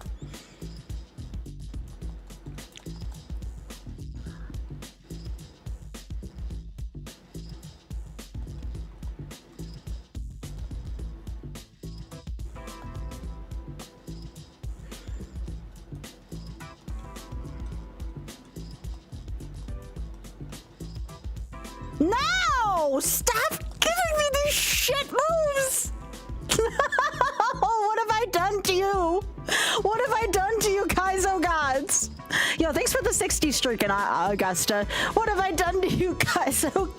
No! Stop giving me these shit moves! What have I done to you? What have I done to you, Kaizo gods? Yo, thanks for the 60 streak in Augusta. What have I done to you, Kaizo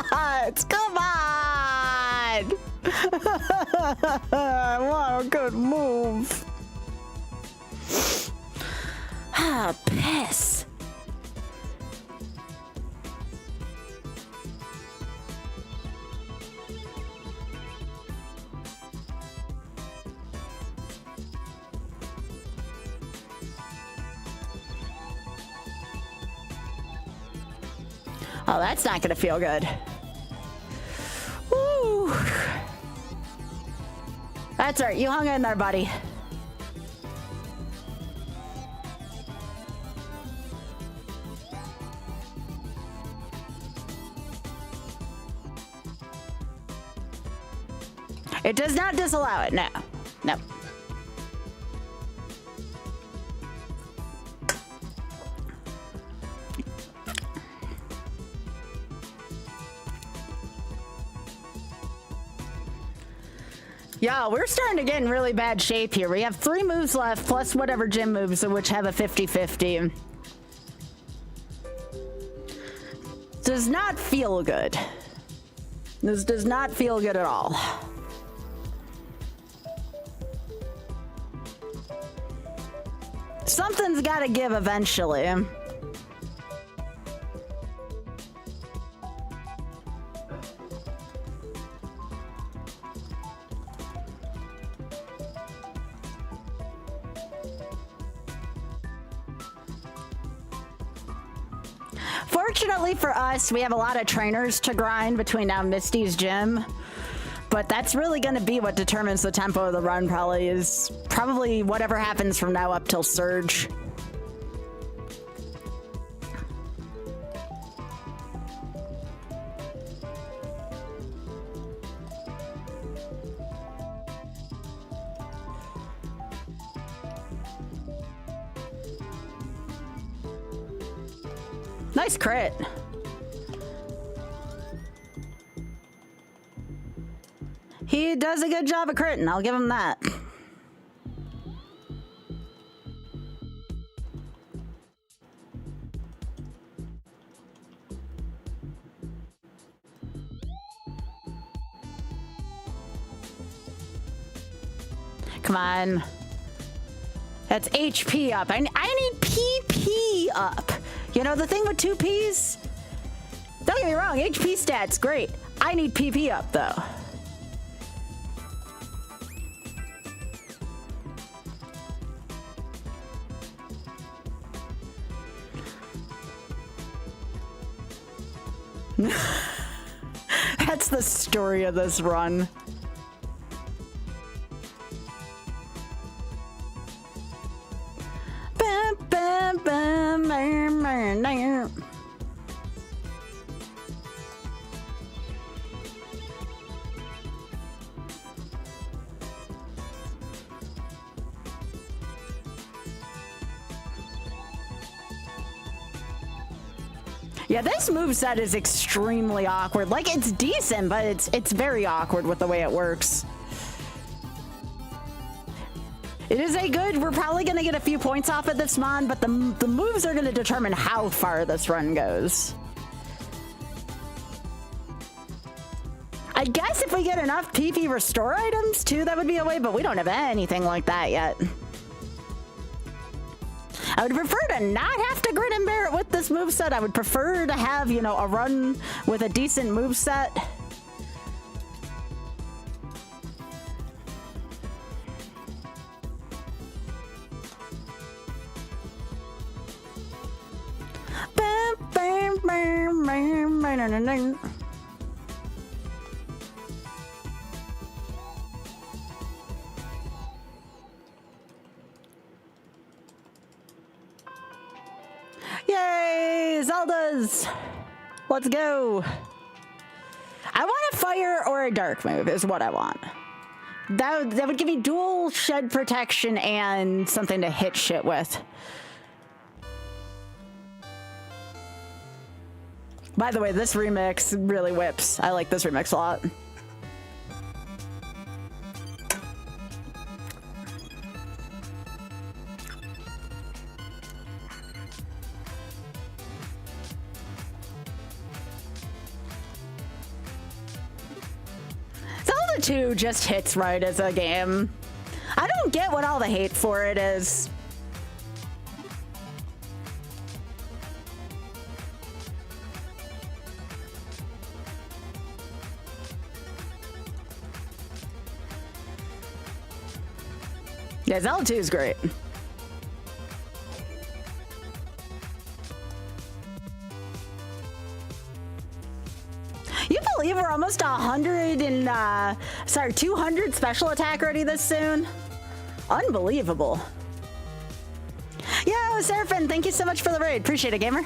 gods? Come on! What a good move. Ah, piss. Oh, that's not gonna feel good. Woo! That's right, you hung in there, buddy. It does not disallow it, no. No. Yeah, we're starting to get in really bad shape here. We have 3 moves left, plus whatever gym moves, which have a 50-50. Does not feel good. This does not feel good at all. Something's got to give eventually. Fortunately for us, we have a lot of trainers to grind between now and Misty's gym. But that's really going to be what determines the tempo of the run, probably whatever happens from now up till Surge. Nice crit. He does a good job of critting, I'll give him that. Come on. That's HP up. I need PP up. You know, the thing with 2 Ps? Don't get me wrong, HP stats, great. I need PP up, though. That's the story of this run. Yeah, this moveset is extremely awkward. Like, it's decent, but it's very awkward with the way it works. It is a good, we're probably going to get a few points off of this mon, but the moves are going to determine how far this run goes. I guess if we get enough PP restore items, too, that would be a way, but we don't have anything like that yet. I would prefer to not have to grit and bear it with this moveset. I would prefer to have, you know, a run with a decent moveset. Yay, Zeldas! Let's go. I want a fire or a dark move is what I want. That would give me dual shed protection and something to hit shit with. By the way, this remix really whips. I like this remix a lot. Zelda 2 just hits right as a game. I don't get what all the hate for it is. Yeah, Zelda 2 is great. close to 200 special attack ready this soon. Unbelievable. Yo, Seraphin, thank you so much for the raid. Appreciate it, gamer.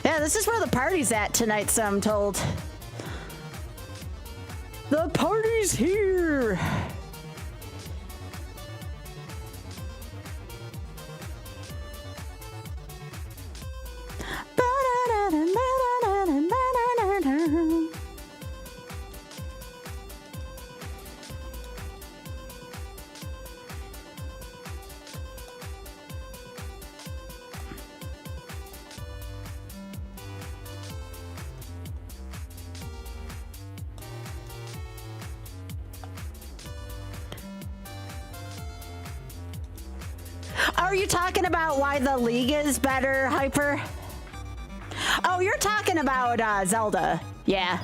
Yeah, this is where the party's at tonight, so I'm told. The party's here! Are you talking about why the league is better, Hyper? Oh, you're talking about Zelda. Yeah.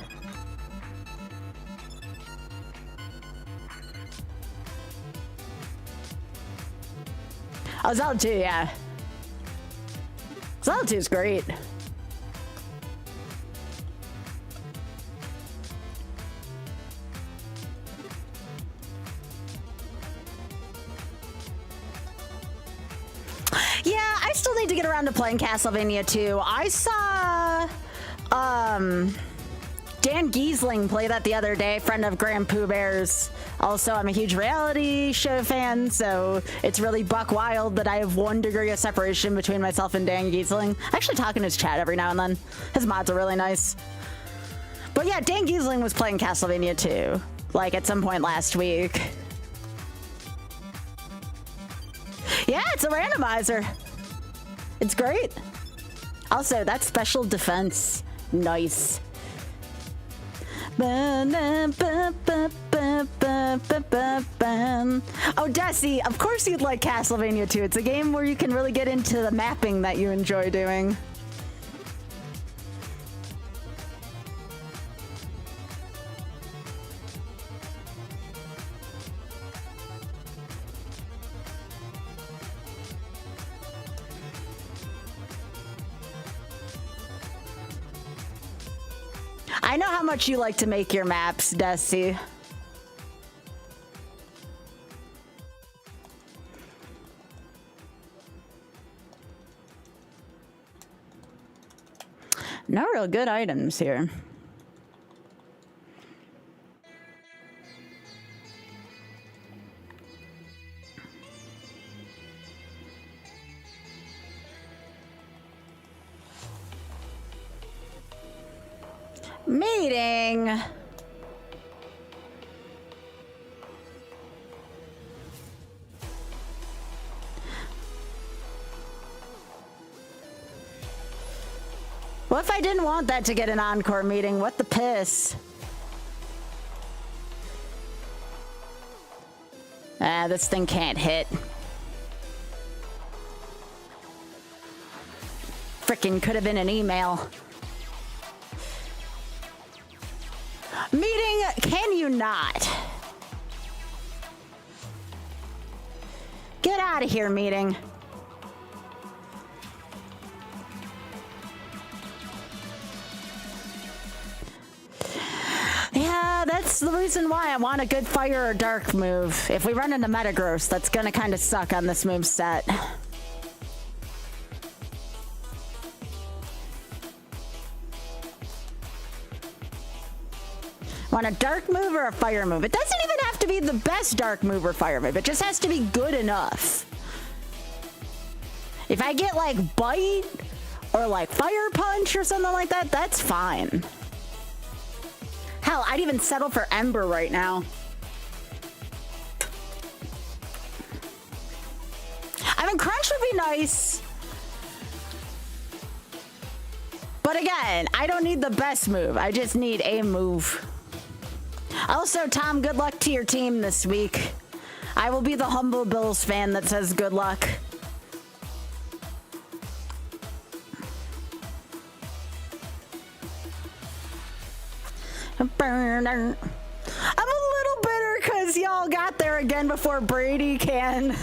Oh, Zelda 2, yeah. Zelda 2 is great. Yeah, I still need to get around to playing Castlevania 2. I saw Dan Giesling play that the other day, friend of Grand Pooh Bear's. Also, I'm a huge reality show fan, so it's really buck wild that I have 1 degree of separation between myself and Dan Giesling. I actually talk in his chat every now and then. His mods are really nice. But yeah, Dan Giesling was playing Castlevania 2, like at some point last week. Yeah, it's a randomizer. It's great. Also, that's special defense. Nice. Oh, Desi, of course you'd like Castlevania 2. It's a game where you can really get into the mapping that you enjoy doing. I know how much you like to make your maps, Desi. No real good items here. Meeting. What if I didn't want that to get an encore meeting? What the piss? Ah, this thing can't hit. Frickin' could have been an email. Meeting, can you not? Get out of here, meeting. Yeah, that's the reason why I want a good fire or dark move. If we run into Metagross, that's gonna kind of suck on this move set. Want a dark move or a fire move? It doesn't even have to be the best dark move or fire move. It just has to be good enough. If I get like bite or like fire punch or something like that, that's fine. Hell, I'd even settle for Ember right now. I mean, Crunch would be nice. But again, I don't need the best move. I just need a move. Also, Tom, good luck to your team this week. I will be the humble Bills fan that says good luck. I'm a little bitter because y'all got there again before Brady can.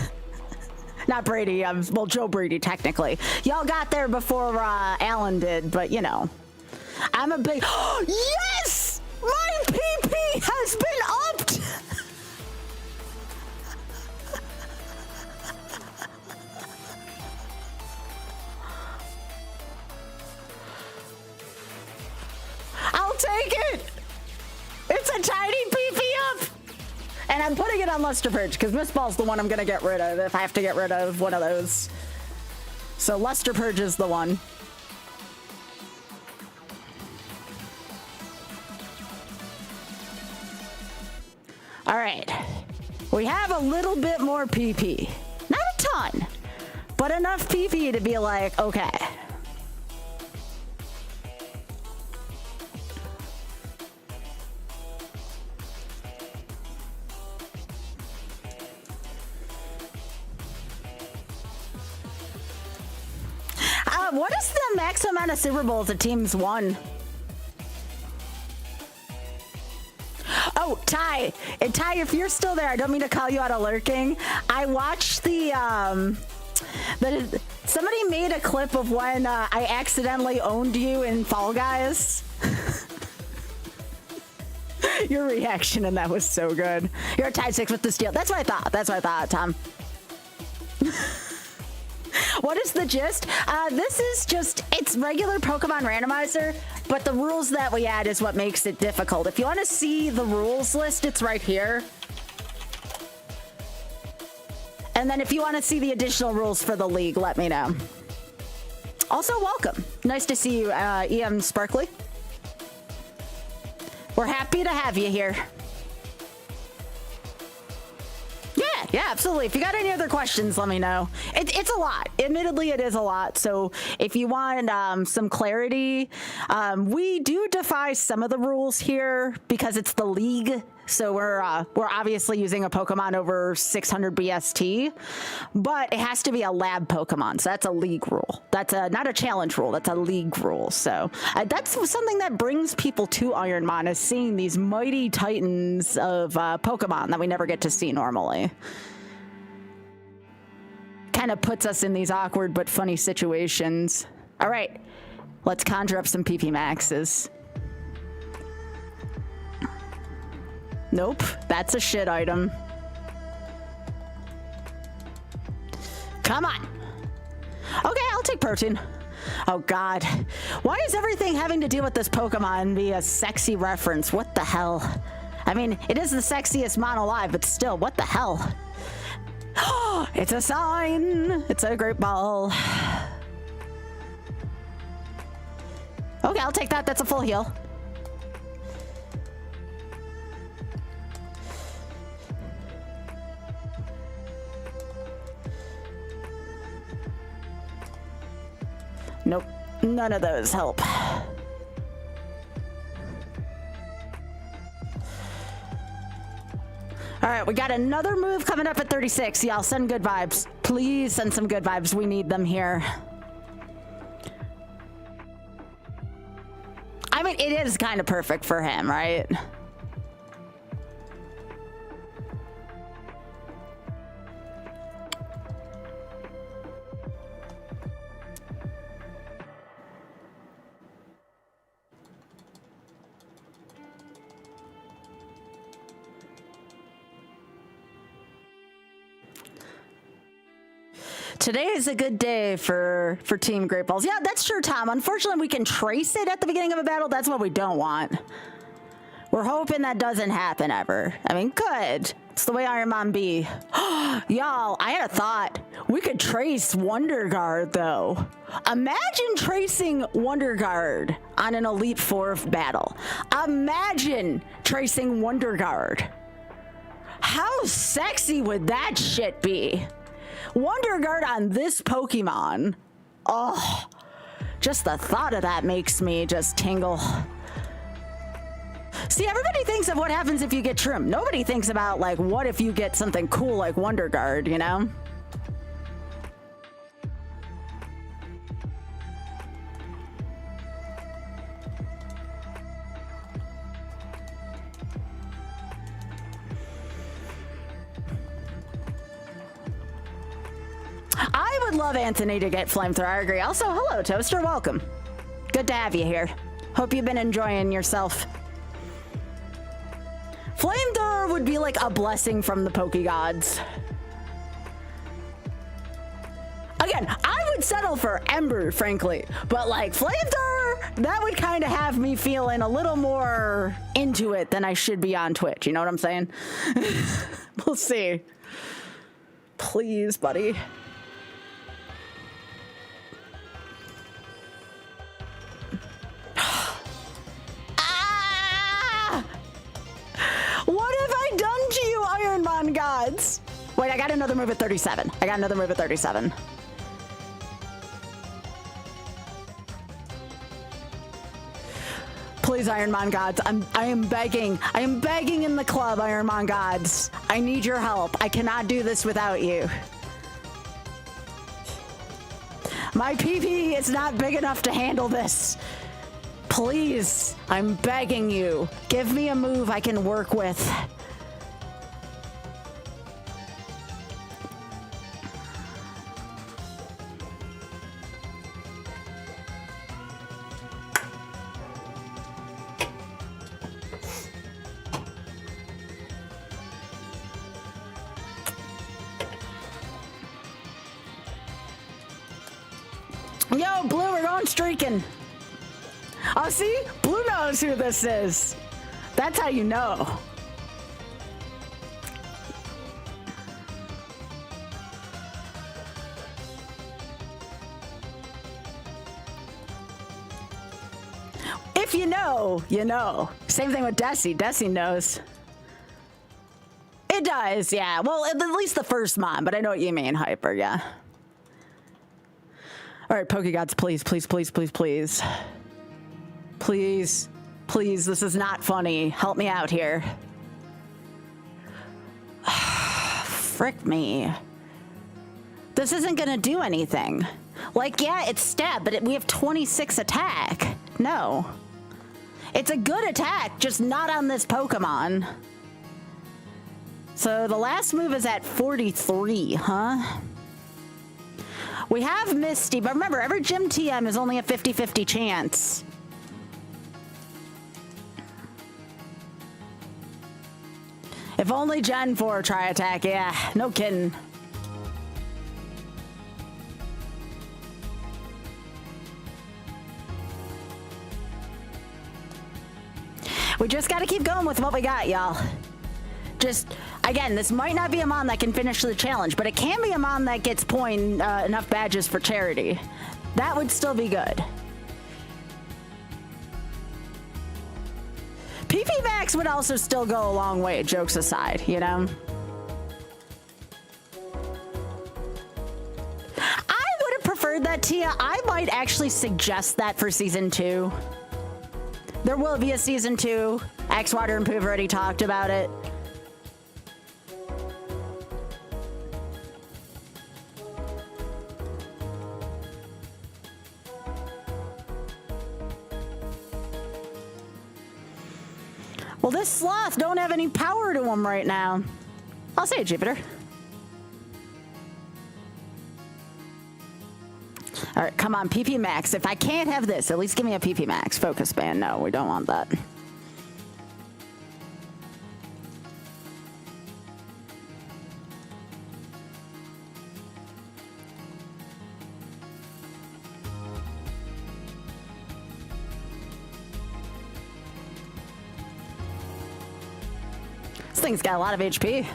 Not Brady, well, Joe Brady, technically. Y'all got there before Allen did, but you know. I'm a big. Yes! My PP has been upped! I'll take it! It's a tiny PP up! And I'm putting it on Luster Purge, because Miss Ball's the one I'm gonna get rid of if I have to get rid of one of those. So Luster Purge is the one. All right. We have a little bit more PP. Not a ton, but enough PP to be like, okay. What is the maximum amount of Super Bowls a team's won? Oh, Ty. And Ty, if you're still there, I don't mean to call you out of lurking. I watched somebody made a clip of when I accidentally owned you in Fall Guys. Your reaction in that was so good. You're a Ty 6 with the steal. That's what I thought. That's what I thought, Tom. What is the gist? This is just, it's regular Pokemon randomizer, but the rules that we add is what makes it difficult. If you want to see the rules list, it's right here. And then if you want to see the additional rules for the league, let me know. Also, welcome. Nice to see you, EM Sparkly. We're happy to have you here. Yeah, absolutely. If you got any other questions, let me know. It's a lot. Admittedly, it is a lot. So if you want some clarity, we do defy some of the rules here because it's the league. So we're obviously using a Pokemon over 600 BST, but it has to be a lab Pokemon. So that's a league rule. That's not a challenge rule. That's a league rule. So that's something that brings people to Ironmon, is seeing these mighty titans of Pokemon that we never get to see normally. Kind of puts us in these awkward but funny situations. All right, let's conjure up some PP Maxes. Nope, that's a shit item. Come on. Okay, I'll take protein. Oh God, why is everything having to do with this Pokemon be a sexy reference? What the hell? I mean, it is the sexiest mon alive, but still, what the hell? It's a sign. It's a great ball. Okay, I'll take that. That's a full heal. Nope, none of those help. All right, we got another move coming up at 36. Y'all send good vibes. Please send some good vibes. We need them here. I mean, it is kind of perfect for him, right? Today is a good day for Team Great Balls. Yeah, that's true, Tom. Unfortunately, we can trace it at the beginning of a battle. That's what we don't want. We're hoping that doesn't happen ever. I mean, good. It's the way Ironmon be. Y'all, I had a thought. We could trace Wonder Guard, though. Imagine tracing Wonder Guard on an Elite Four battle. Imagine tracing Wonder Guard. How sexy would that shit be? Wonder Guard on this Pokemon. Oh, just the thought of that makes me just tingle. See, everybody thinks of what happens if you get trimmed. Nobody thinks about, like, what if you get something cool like Wonder Guard, you know? I would love Anthony to get Flamethrower. I agree. Also, hello, Toaster. Welcome. Good to have you here. Hope you've been enjoying yourself. Flamethrower would be like a blessing from the Poke Gods. Again, I would settle for Ember, frankly. But like Flamethrower, that would kind of have me feeling a little more into it than I should be on Twitch. You know what I'm saying? We'll see. Please, buddy. What have I done to you, Ironmon gods? Wait, I got another move at 37. I got another move at 37. Please, Ironmon gods. I am begging. I am begging in the club, Ironmon gods. I need your help. I cannot do this without you. My PP is not big enough to handle this. Please, I'm begging you. Give me a move I can work with. Yo, Blue, we're going streaking. Oh, see? Blue knows who this is. That's how you know. If you know, you know. Same thing with Desi. Desi knows. It does, yeah. Well, at least the first mon, but I know what you mean, Hyper, yeah. All right, Pokegods, please, please, please, please, please. Please, please, this is not funny. Help me out here. Frick me. This isn't gonna do anything. Like, yeah, it's stab, but we have 26 attack. No. It's a good attack, just not on this Pokemon. So the last move is at 43, huh? We have Misty, but remember, every gym TM is only a 50-50 chance. If only Gen 4 try attack, yeah, no kidding. We just gotta keep going with what we got, y'all. Just, again, this might not be a mon that can finish the challenge, but it can be a mon that gets enough badges for charity. That would still be good. PP Max would also still go a long way, jokes aside, you know? I would have preferred that, Tia. I might actually suggest that for Season 2. There will be a Season 2. X-Water and Poov already talked about it. Well, this sloth don't have any power to him right now. I'll say it, Jupiter. All right, come on, PP Max. If I can't have this, at least give me a PP Max. Focus band. No, we don't want that. This thing's got a lot of HP.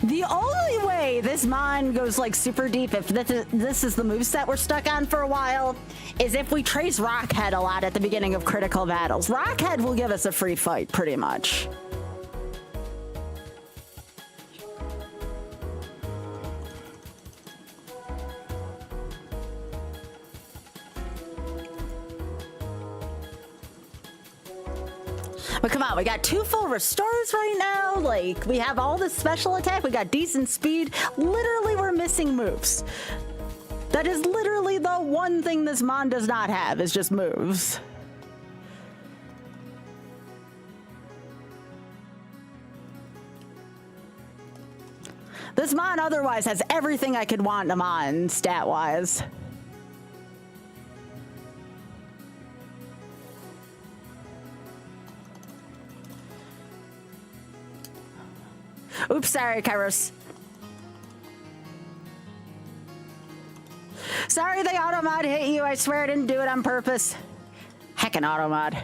The only way this mon goes like super deep, if this is the moveset we're stuck on for a while, is if we trace Rockhead a lot at the beginning of critical battles. Rockhead will give us a free fight, pretty much. But come on, we got 2 full restores right now. Like, we have all this special attack. We got decent speed. Literally, we're missing moves. That is literally the one thing this Mon does not have, is just moves. This Mon otherwise has everything I could want in a Mon, stat-wise. Oops, sorry, Kairos. Sorry the auto mod hit you. I swear I didn't do it on purpose. Heckin' auto mod.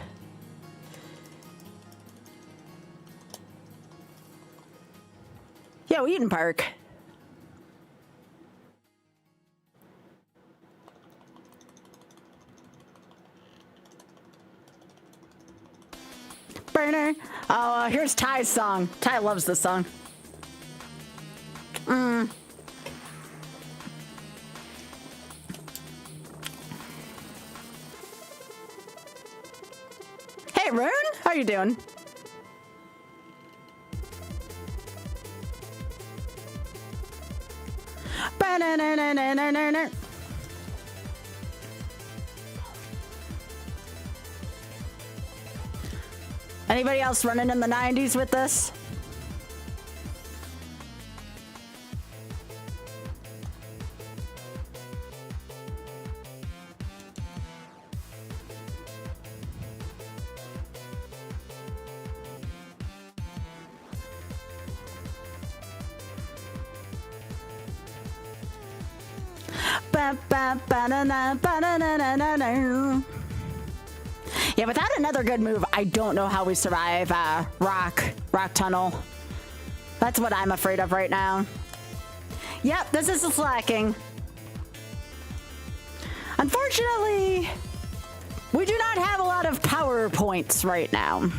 Yo, Eden Park. Burner. Oh, here's Ty's song. Ty loves this song. Hey, Rune, how you doing? Ba-na-na-na-na-na-na. Anybody else running in the 90s with this? Yeah, without another good move, I don't know how we survive rock tunnel. That's what I'm afraid of right now. Yep, this is the slacking. Unfortunately, we do not have a lot of power points right now.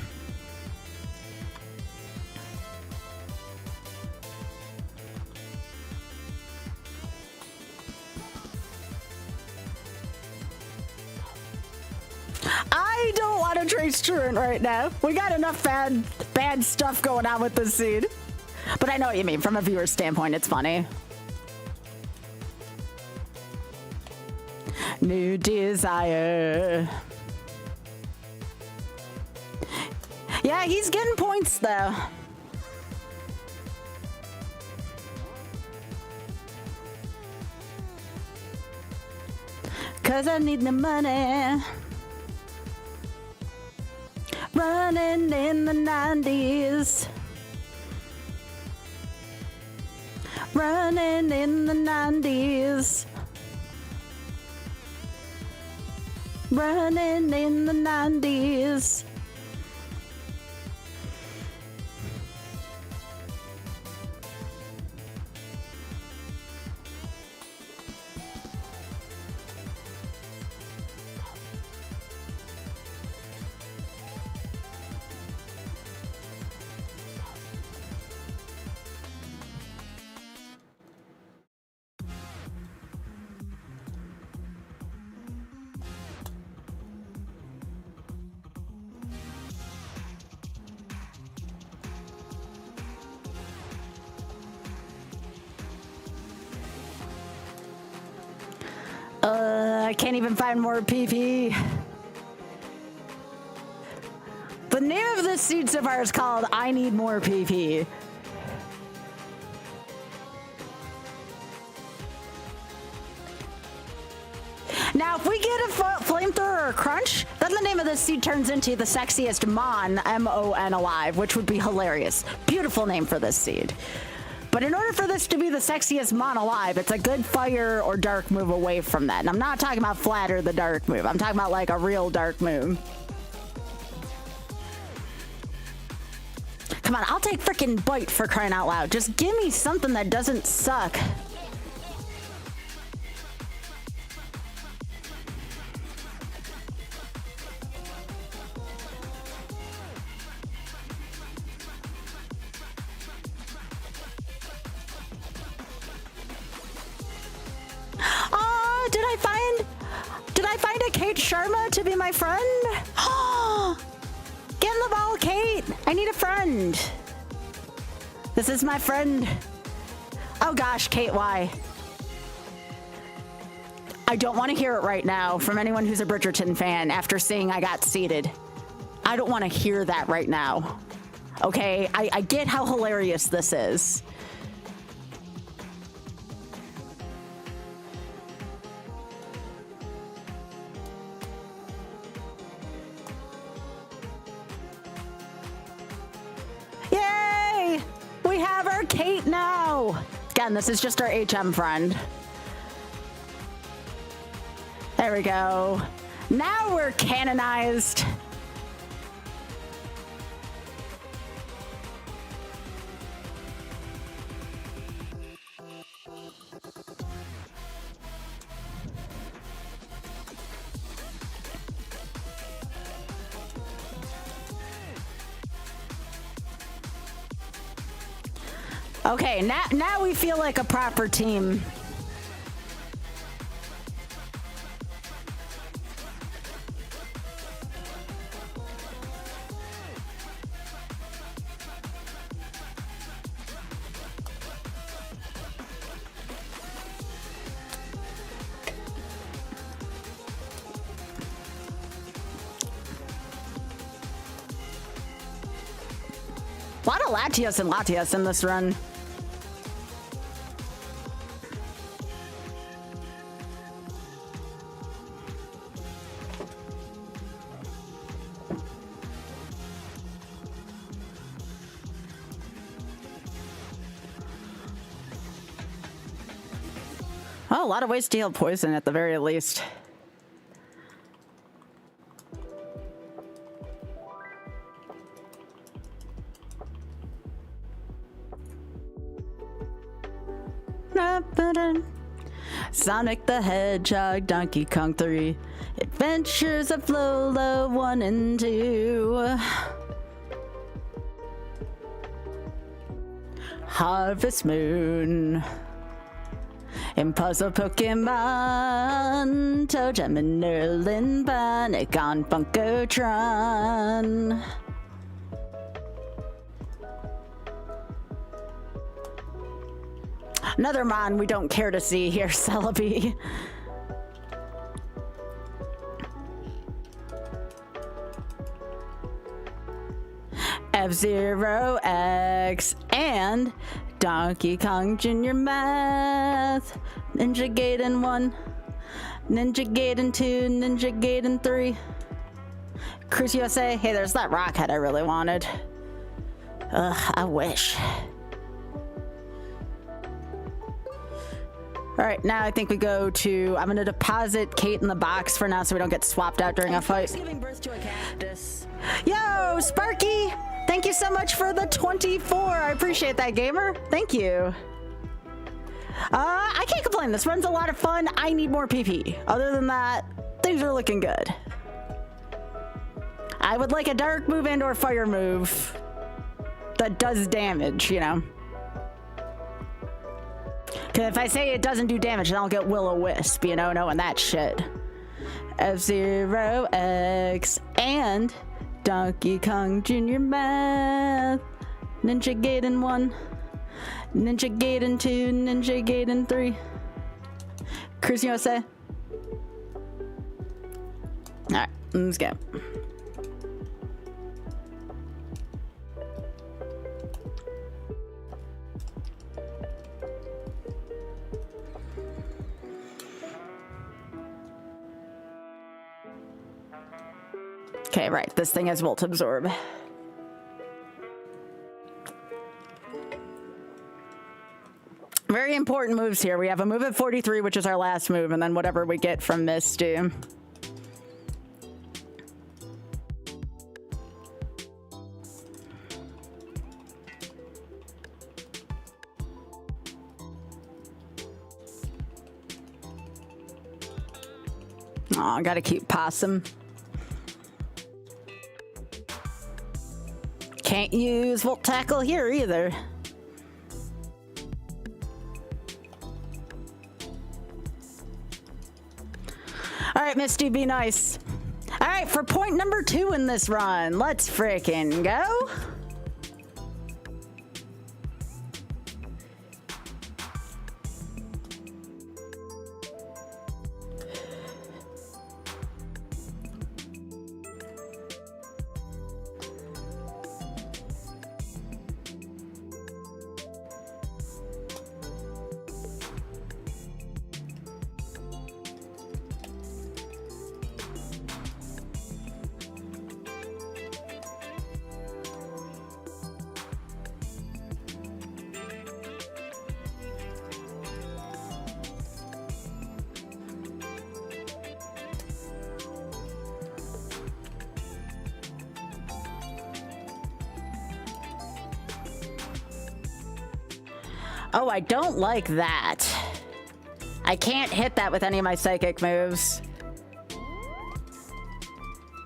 I don't want to trace Truant right now. We got enough bad stuff going on with this seed. But I know what you mean. From a viewer standpoint, it's funny. New desire. Yeah, he's getting points though. Cause I need the money. Running in the 90s. Running in the 90s. Running in the 90s. I can't even find more PP. The name of this seed so far is called I Need More PP. Now, if we get a flamethrower or a crunch, then the name of this seed turns into the sexiest Mon, M-O-N alive, which would be hilarious. Beautiful name for this seed. But in order for this to be the sexiest Mon alive, it's a good fire or dark move away from that. And I'm not talking about flat or the dark move. I'm talking about like a real dark move. Come on, I'll take frickin' bite for crying out loud. Just give me something that doesn't suck. Did I find a Kate Sharma to be my friend? Oh, getting the ball, Kate. I need a friend. This is my friend. Oh gosh, Kate, why? I don't want to hear it right now from anyone who's a Bridgerton fan after seeing I got seated. I don't want to hear that right now. Okay, I get how hilarious this is. Yay! We have our Kate now! Again, this is just our HM friend. There we go. Now we're canonized. Okay, now we feel like a proper team. A lot of Latios and Latias in this run. Oh, a lot of ways to heal poison at the very least. Sonic the Hedgehog, Donkey Kong 3, Adventures of Lola 1 and 2, Harvest Moon, Impossible Pokemon, Toe Jam and Nerlin, Panic on Funkotron. Another mon we don't care to see here, Celebi. F-Zero X and Donkey Kong Jr. Math, Ninja Gaiden 1, Ninja Gaiden 2, Ninja Gaiden 3, Cruise USA. Hey, there's that Rockhead I really wanted. Ugh, I wish. All right, now I think we go to, I'm gonna deposit Kate in the box for now so we don't get swapped out during a fight. Giving birth to a cactus. Yo, Sparky! Thank you so much for the 24. I appreciate that, gamer. Thank you. I can't complain. This run's a lot of fun. I need more PP. Other than that, things are looking good. I would like a dark move and or fire move that does damage, you know. Because if I say it doesn't do damage, then I'll get Will-O-Wisp, you know, knowing that shit. F-Zero X and Donkey Kong Jr. Math, Ninja Gaiden 1, Ninja Gaiden 2, Ninja Gaiden 3, Cruise USA. Alright, let's go. Okay, right. This thing has Volt Absorb. Very important moves here. We have a move at 43, which is our last move, and then whatever we get from Misty. Aw, gotta keep Possum. Can't use Volt Tackle here either. All right, Misty, be nice. All right, for point number 2 in this run, let's frickin' go. Oh, I don't like that. I can't hit that with any of my psychic moves.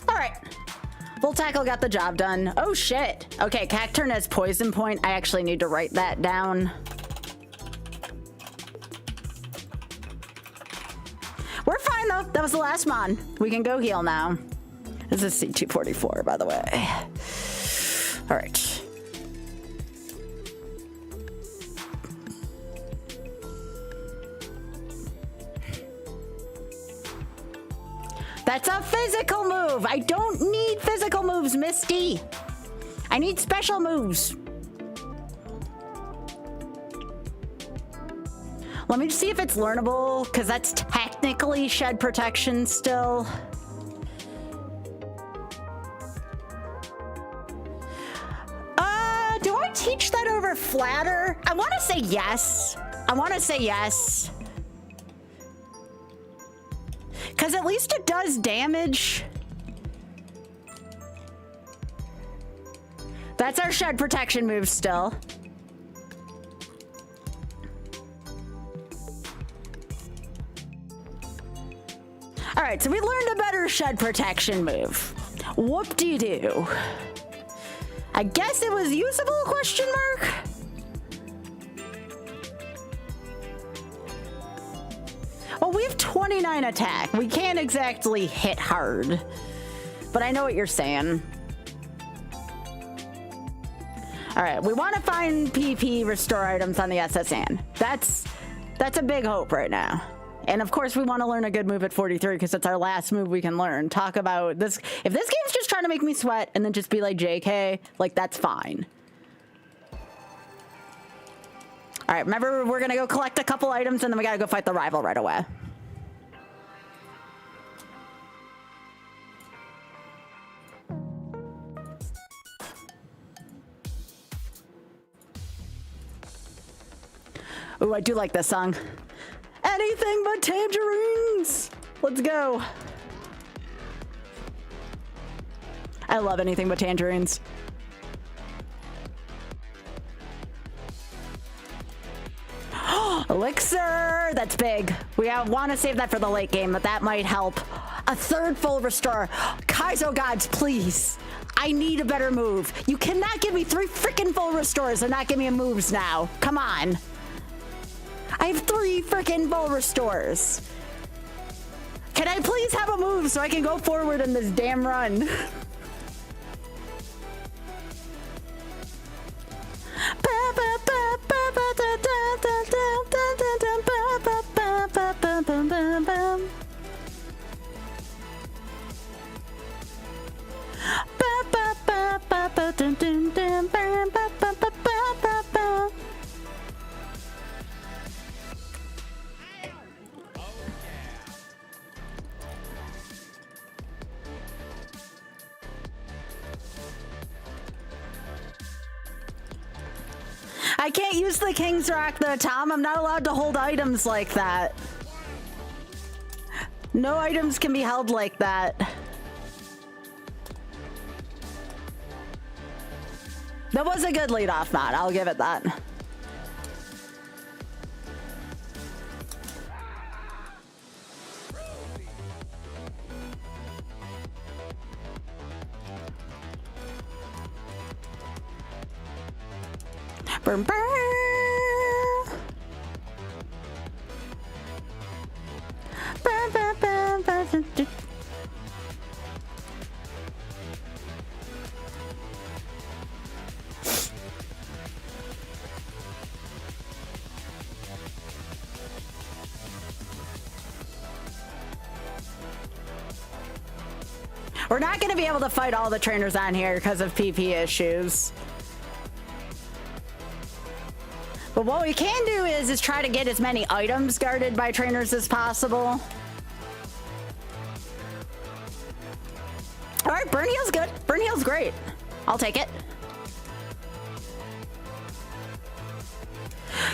All right. Full tackle got the job done. Oh, shit. Okay, Cacturn has poison point. I actually need to write that down. We're fine, though. That was the last mon. We can go heal now. This is C244, by the way. All right. That's a physical move. I don't need physical moves, Misty. I need special moves. Let me just see if it's learnable, because that's technically shed protection still. Do I teach that over flatter? I want to say yes. I want to say yes. Because at least it does damage. That's our shed protection move still. All right, so we learned a better shed protection move. Whoop-de-doo. I guess it was usable, question mark? Well, we have 29 attack. We can't exactly hit hard, but I know what you're saying. All right, we want to find PP restore items on the SSN. That's a big hope right now. And of course, we want to learn a good move at 43 because it's our last move we can learn. Talk about this. If this game's just trying to make me sweat and then just be like JK, like that's fine. All right, remember, we're going to go collect a couple items, and then we got to go fight the rival right away. Ooh, I do like this song. Anything but tangerines! Let's go. I love anything but tangerines. Elixir, that's big. We want to save that for the late game, but that might help. A third full restore. Kaizo gods, please. I need a better move. You cannot give me 3 freaking full restores and not give me moves now. Come on. I have 3 freaking full restores. Can I please have a move so I can go forward in this damn run? I can't use the King's Rock though, Tom. I'm not allowed to hold items like that. No items can be held like that. That was a good lead-off mod. I'll give it that. Burn, burn. Burn, burn, burn, burn, burn. We're not going to be able to fight all the trainers on here because of PP issues. But what we can do is try to get as many items guarded by trainers as possible. All right, Burn Heal's good. Burn Heal's great. I'll take it.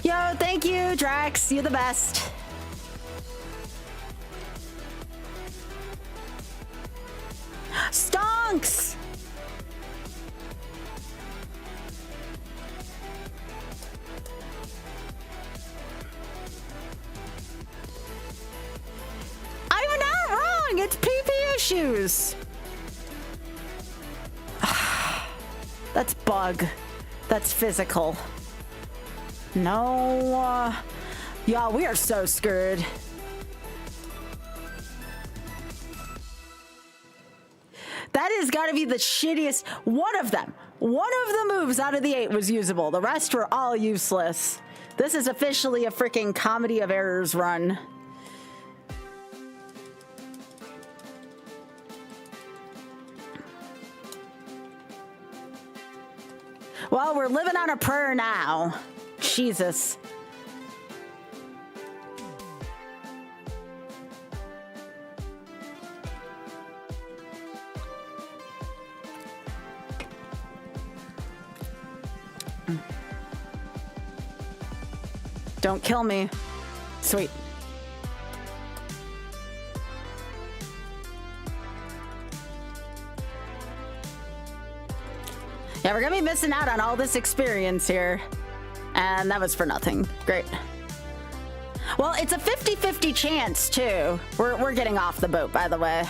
Yo, thank you, Drax. You're the best. Stonks! I'm not wrong. It's PP issues. That's bug. That's physical. No. Y'all, we are so screwed. That has got to be the shittiest. One of them. One of the moves out of the 8 was usable. The rest were all useless. This is officially a freaking comedy of errors run. Well, we're living on a prayer now. Jesus. Don't kill me. Sweet. Yeah, we're gonna be missing out on all this experience here. And that was for nothing. Great. Well, it's a 50-50 chance, too. We're getting off the boat, by the way.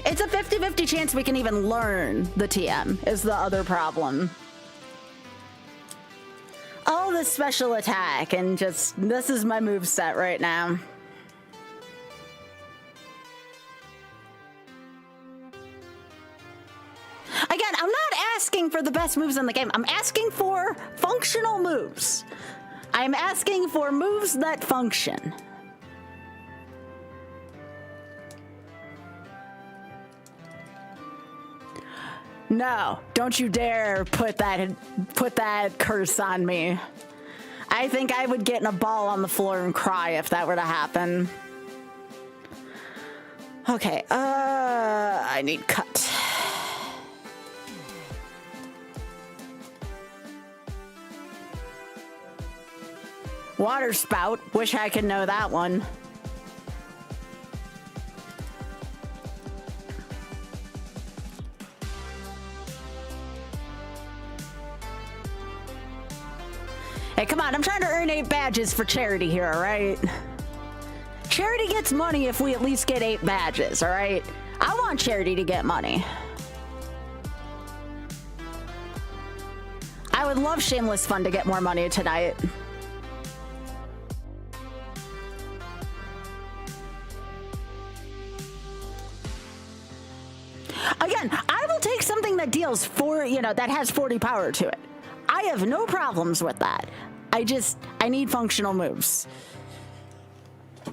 It's a 50-50 chance we can even learn the TM, is the other problem. All this special attack, and just, this is my moveset right now. Again, I'm not asking for the best moves in the game. I'm asking for functional moves. I'm asking for moves that function. No, don't you dare put that curse on me. I think I would get in a ball on the floor and cry if that were to happen. Okay, I need cut. Water spout. Wish I could know that one. Hey, come on. I'm trying to earn 8 badges for charity here, all right? Charity gets money if we at least get 8 badges, all right? I want charity to get money. I would love Shameless Fun to get more money tonight. Again, I will take something that deals that has 40 power to it. I have no problems with that. I need functional moves.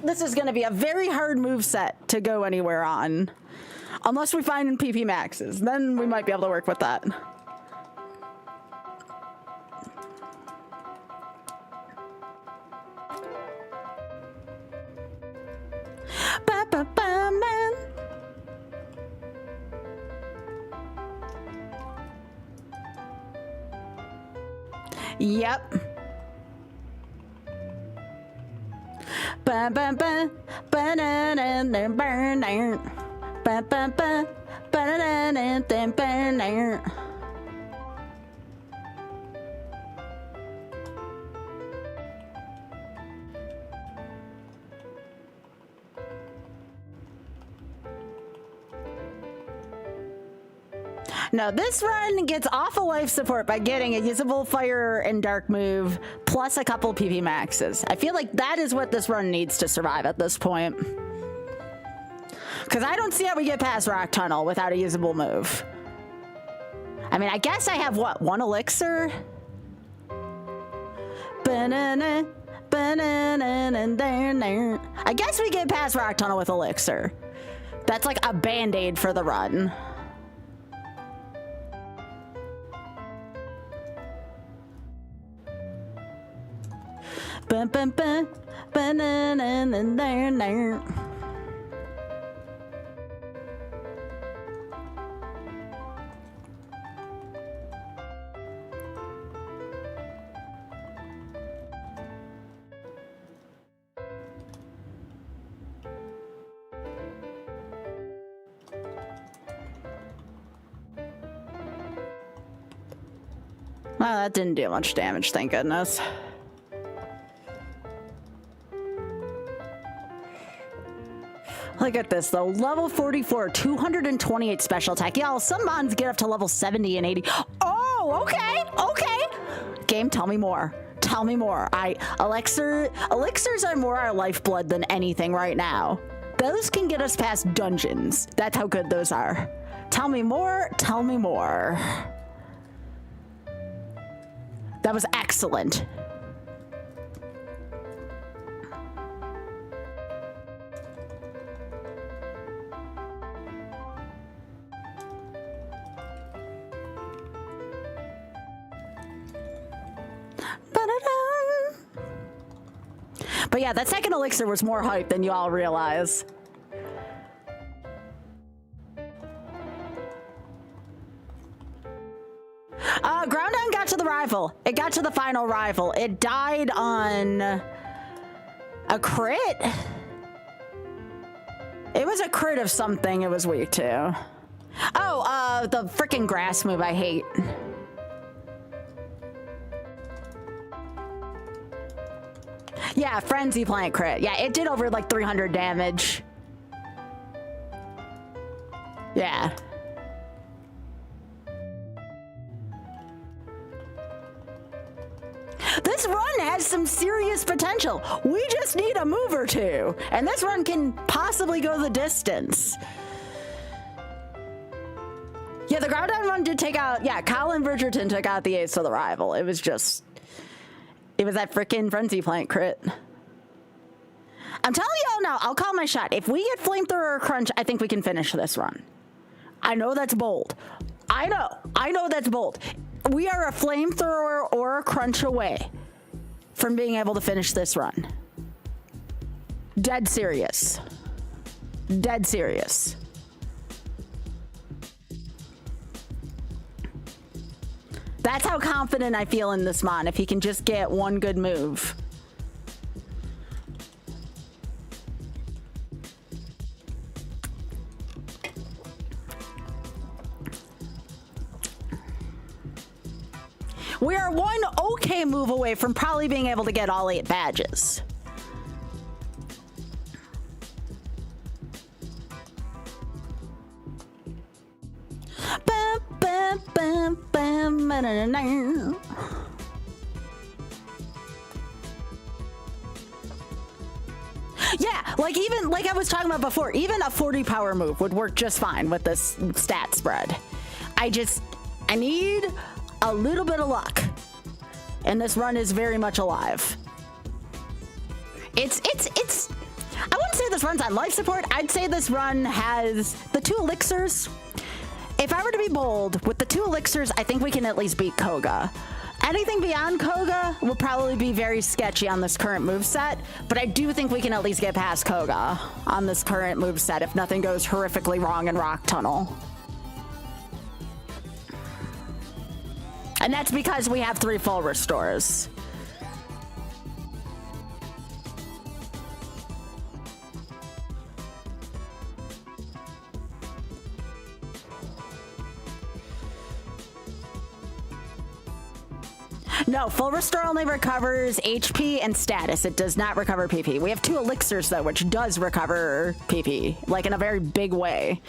This is going to be a very hard move set to go anywhere on. Unless we find PP maxes, then we might be able to work with that. Ba-ba-ba, man. Yep. Ba ba ba ba na na na ba na ba ba ba ba na na na ba na. No, this run gets off of life support by getting a usable fire and dark move, plus a couple PP maxes. I feel like that is what this run needs to survive at this point. Because I don't see how we get past Rock Tunnel without a usable move. I mean, I guess I have, what, 1 elixir? Banana, banana, I I guess we get past Rock Tunnel with Elixir. That's like a band-aid for the run. Bum, bum, bum, ba-na-na-na-na-na. Well, that didn't do much damage, thank goodness. Look at this though, level 44, 228 special attack. Y'all, some mons get up to level 70 and 80. Oh, okay, okay. Game, tell me more. Tell me more. Elixirs are more our lifeblood than anything right now. Those can get us past dungeons. That's how good those are. Tell me more, tell me more. That was excellent. But yeah, that second elixir was more hype than you all realize. Ground down got to the rival. It got to the final rival. It died on a crit. It was a crit of something it was weak to. Oh, the freaking grass move I hate. Yeah, Frenzy Plant crit. Yeah, it did over like 300 damage. Yeah. This run has some serious potential. We just need a move or two, and this run can possibly go the distance. Yeah, the ground down run did take out, yeah, Colin Bridgerton took out the ace of the rival. It was just, it was that frickin' Frenzy Plant crit. I'm telling y'all now, I'll call my shot. If we get Flamethrower or Crunch, I think we can finish this run. I know that's bold. I know that's bold. We are a Flamethrower or a Crunch away from being able to finish this run. Dead serious. Dead serious. That's how confident I feel in this mon, if he can just get one good move. We are one okay move away from probably being able to get all 8 badges. Yeah, like even like I was talking about before, even a 40 power move would work just fine with this stat spread. I need a little bit of luck, and this run is very much alive. It's I wouldn't say this run's on life support. I'd say this run has the 2 elixirs. If I were to be bold, with the 2 elixirs, I think we can at least beat Koga. Anything beyond Koga will probably be very sketchy on this current moveset, but I do think we can at least get past Koga on this current moveset if nothing goes horrifically wrong in Rock Tunnel. And that's because we have 3 full restores. No, full restore only recovers HP and status. It does not recover PP. We have 2 elixirs though, which does recover PP, like in a very big way.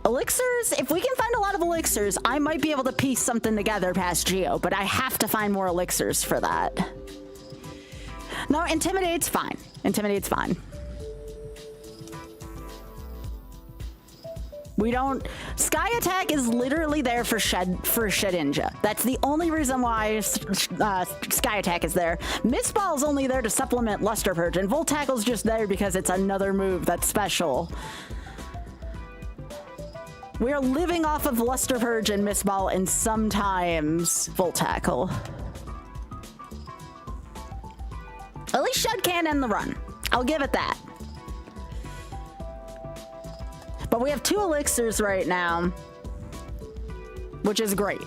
Elixirs, if we can find a lot of elixirs, I might be able to piece something together past Geo, but I have to find more elixirs for that. No, Intimidate's fine. Intimidate's fine. We don't. Sky Attack is literally there for Shedinja. That's the only reason why Sky Attack is there. Mist Ball is only there to supplement Luster Purge, and Volt Tackle's just there because it's another move that's special. We are living off of Luster Purge and Mist Ball, and sometimes Volt Tackle. At least Shed can end the run. I'll give it that. But we have 2 elixirs right now, which is great.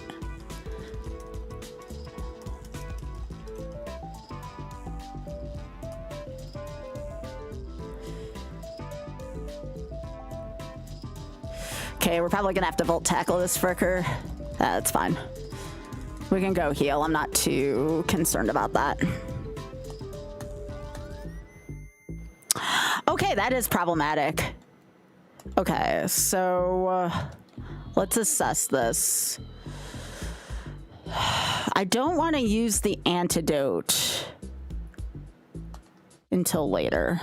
Okay, we're probably gonna have to Volt Tackle this fricker. That's fine. We can go heal. I'm not too concerned about that. Okay, that is problematic. Okay, so let's assess this. I don't want to use the antidote until later.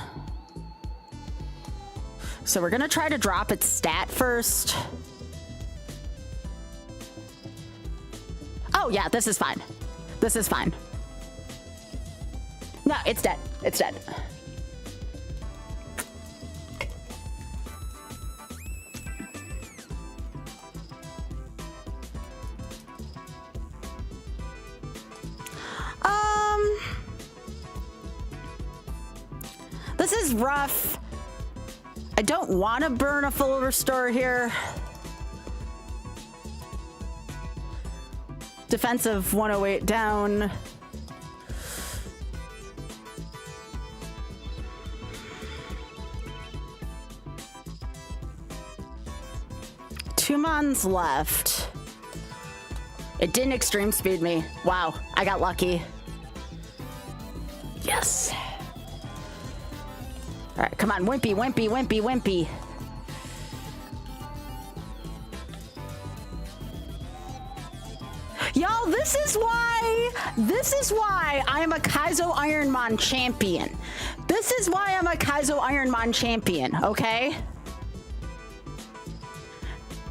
So we're going to try to drop its stat first. Oh, yeah, this is fine. This is fine. No, it's dead. It's dead. This is rough. I don't want to burn a full restore here. Defensive 108 down. Two mons left. It didn't extreme speed me. Wow, I got lucky. Yes. All right, come on, Wimpy, Wimpy, Wimpy, Wimpy. Y'all, this is why I'm a Kaizo Ironmon champion. This is why I'm a Kaizo Ironmon champion, okay?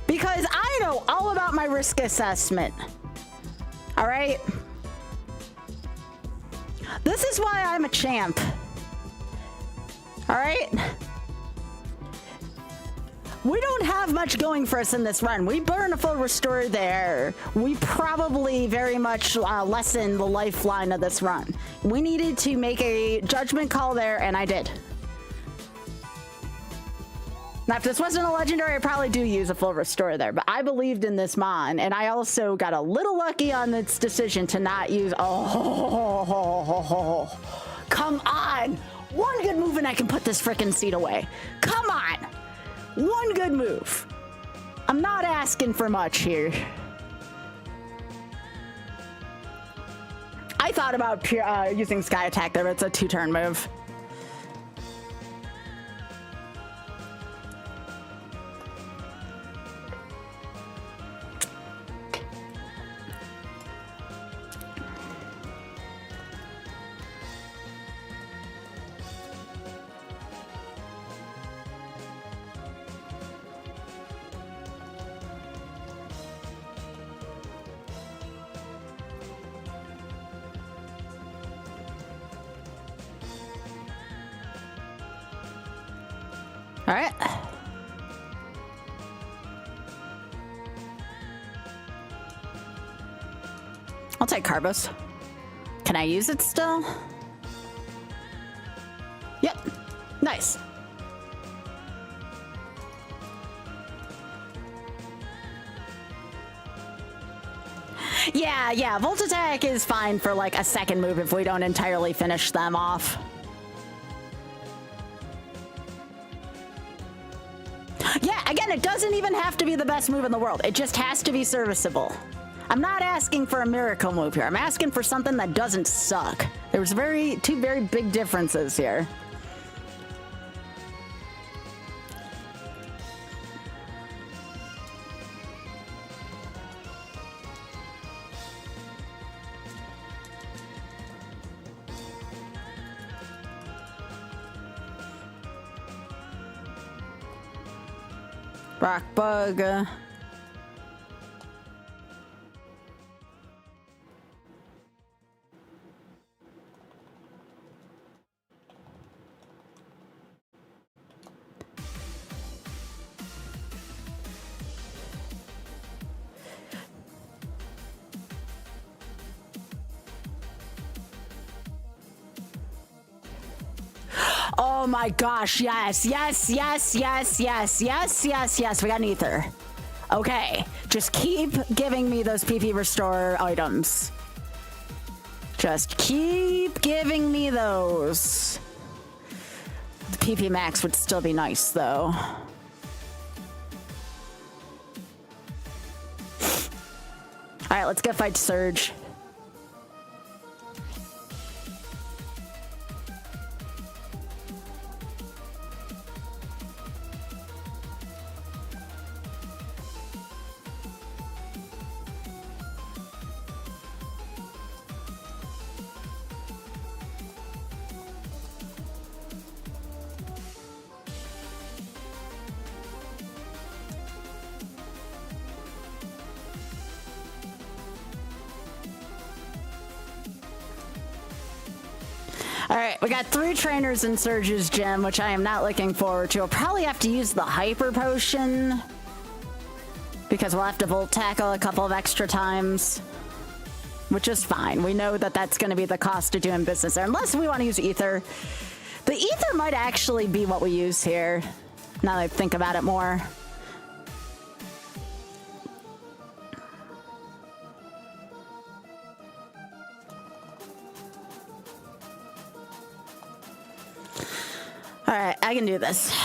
Because I know all about my risk assessment. All right? This is why I'm a champ. All right? We don't have much going for us in this run. We burn a full restore there. We probably very much lessen the lifeline of this run. We needed to make a judgment call there, and I did. Now, if this wasn't a legendary, I probably do use a full restore there, but I believed in this mon, and I also got a little lucky on its decision to not use... Oh, come on! One good move and I can put this frickin' seat away. Come on! One good move. I'm not asking for much here. I thought about using Sky Attack there, but it's a 2-turn move. All right. I'll take Carbos. Can I use it still? Yep. Nice. Yeah, Volt Attack is fine for like a second move if we don't entirely finish them off. Yeah, again, it doesn't even have to be the best move in the world. It just has to be serviceable. I'm not asking for a miracle move here. I'm asking for something that doesn't suck. There's two very big differences here. Rock bug. Oh my gosh, yes, yes, yes, yes, yes, yes, yes, yes, we got an ether. Okay, just keep giving me those PP restore items. Just keep giving me those. The PP max would still be nice though. All right, let's go fight Surge. All right, we got 3 trainers in Surge's gym, which I am not looking forward to. I'll probably have to use the hyper potion because we'll have to volt tackle a couple of extra times, which is fine. We know that that's going to be the cost of doing business there, unless we want to use ether. The ether might actually be what we use here, now that I think about it more. All right, I can do this.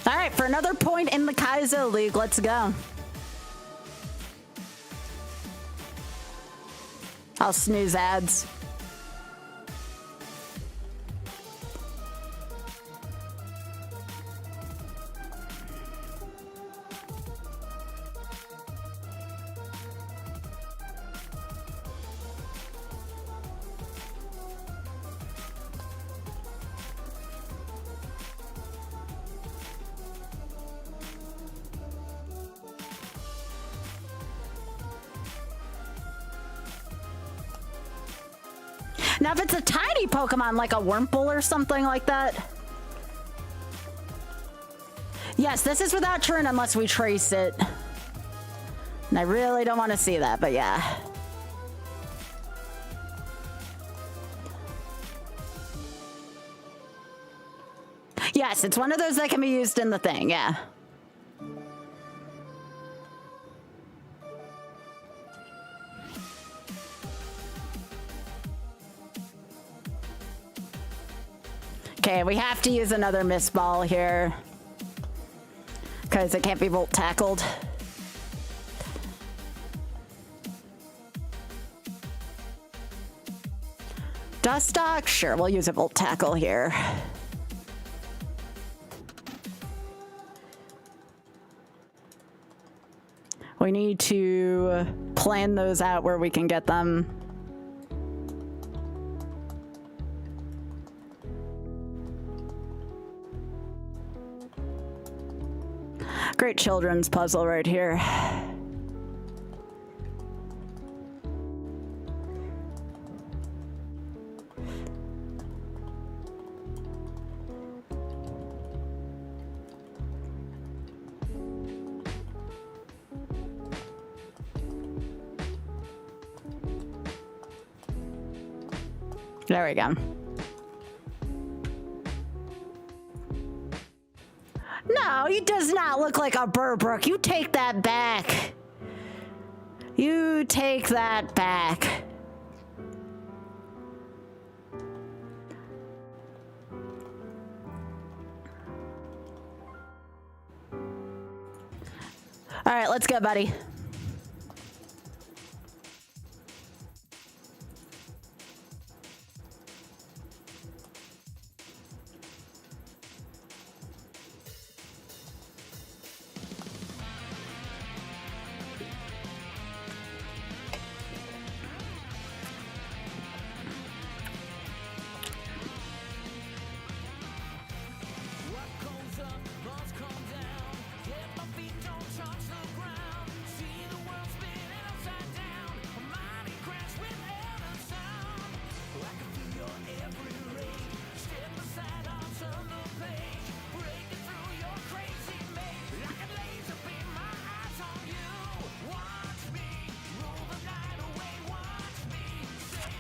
All right, for another point in the Kaizo League, let's go. I'll snooze ads. Now, if it's a tiny Pokemon, like a Wurmple or something like that. Yes, this is without turn unless we trace it. And I really don't want to see that, but yeah. Yes, it's one of those that can be used in the thing, yeah. Okay, we have to use another Mist Ball here because it can't be volt tackled. Dustock? Sure, we'll use a volt tackle here. We need to plan those out where we can get them. Great children's puzzle right here. There we go. No, he does not look like a Burbrook. You take that back. You take that back. All right, let's go, buddy.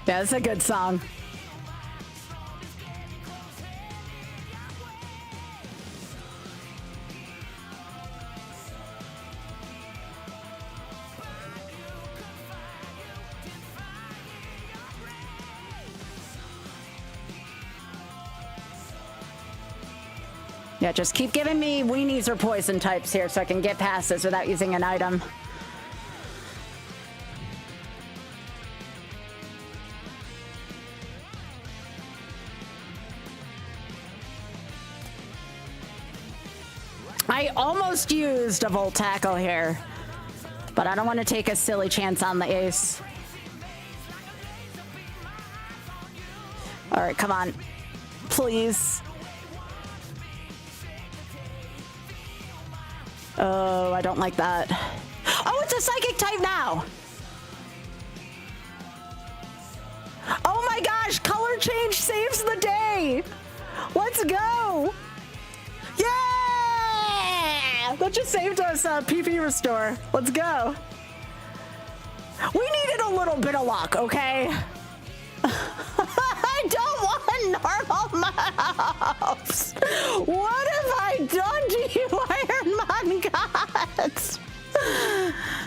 Yeah, it's a good song. Yeah, just keep giving me weenies or poison types here so I can get past this without using an item. I almost used a Volt Tackle here, but I don't want to take a silly chance on the ace. All right, come on. Please. Oh, I don't like that. Oh, it's a psychic type now. Oh my gosh, color change saves the day. Let's go. Yeah! That just saved us PP restore. Let's go. We needed a little bit of luck, okay? I don't want normal mouse. What have I done to you, Ironmon gods?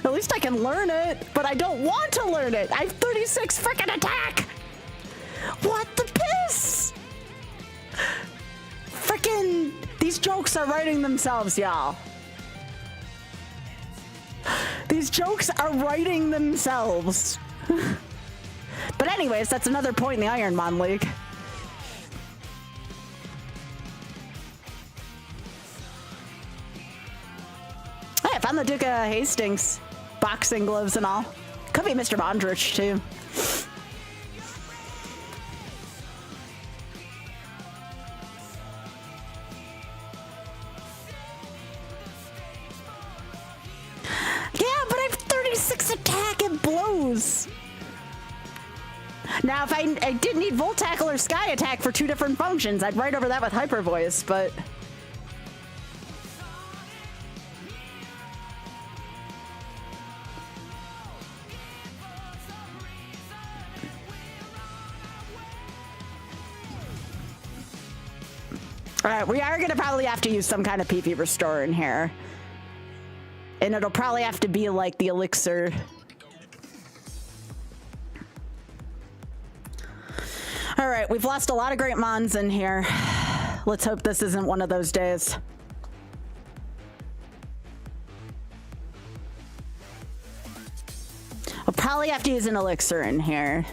At least I can learn it, but I don't want to learn it. I have 36 freaking attack. What the piss? Freaking, these jokes are writing themselves, y'all. These jokes are writing themselves. But anyways, that's another point in the Ironmon League. Hey, I found the Duke of Hastings boxing gloves and all. Could be Mr. Bondrich too. Yeah, but I have 36 attack and blows. Now, if I didn't need Volt Tackle or Sky Attack for two different functions, I'd write over that with Hyper Voice, but... Alright, we are going to probably have to use some kind of PP Restore in here. And it'll probably have to be like the Elixir... All right, we've lost a lot of great mons in here. Let's hope this isn't one of those days. I'll probably have to use an elixir in here.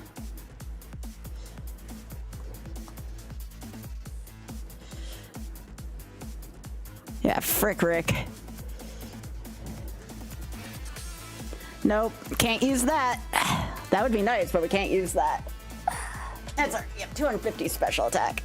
Yeah, frick Rick. Nope, can't use that. That would be nice, but we can't use that. That's our, yep, 250 special attack.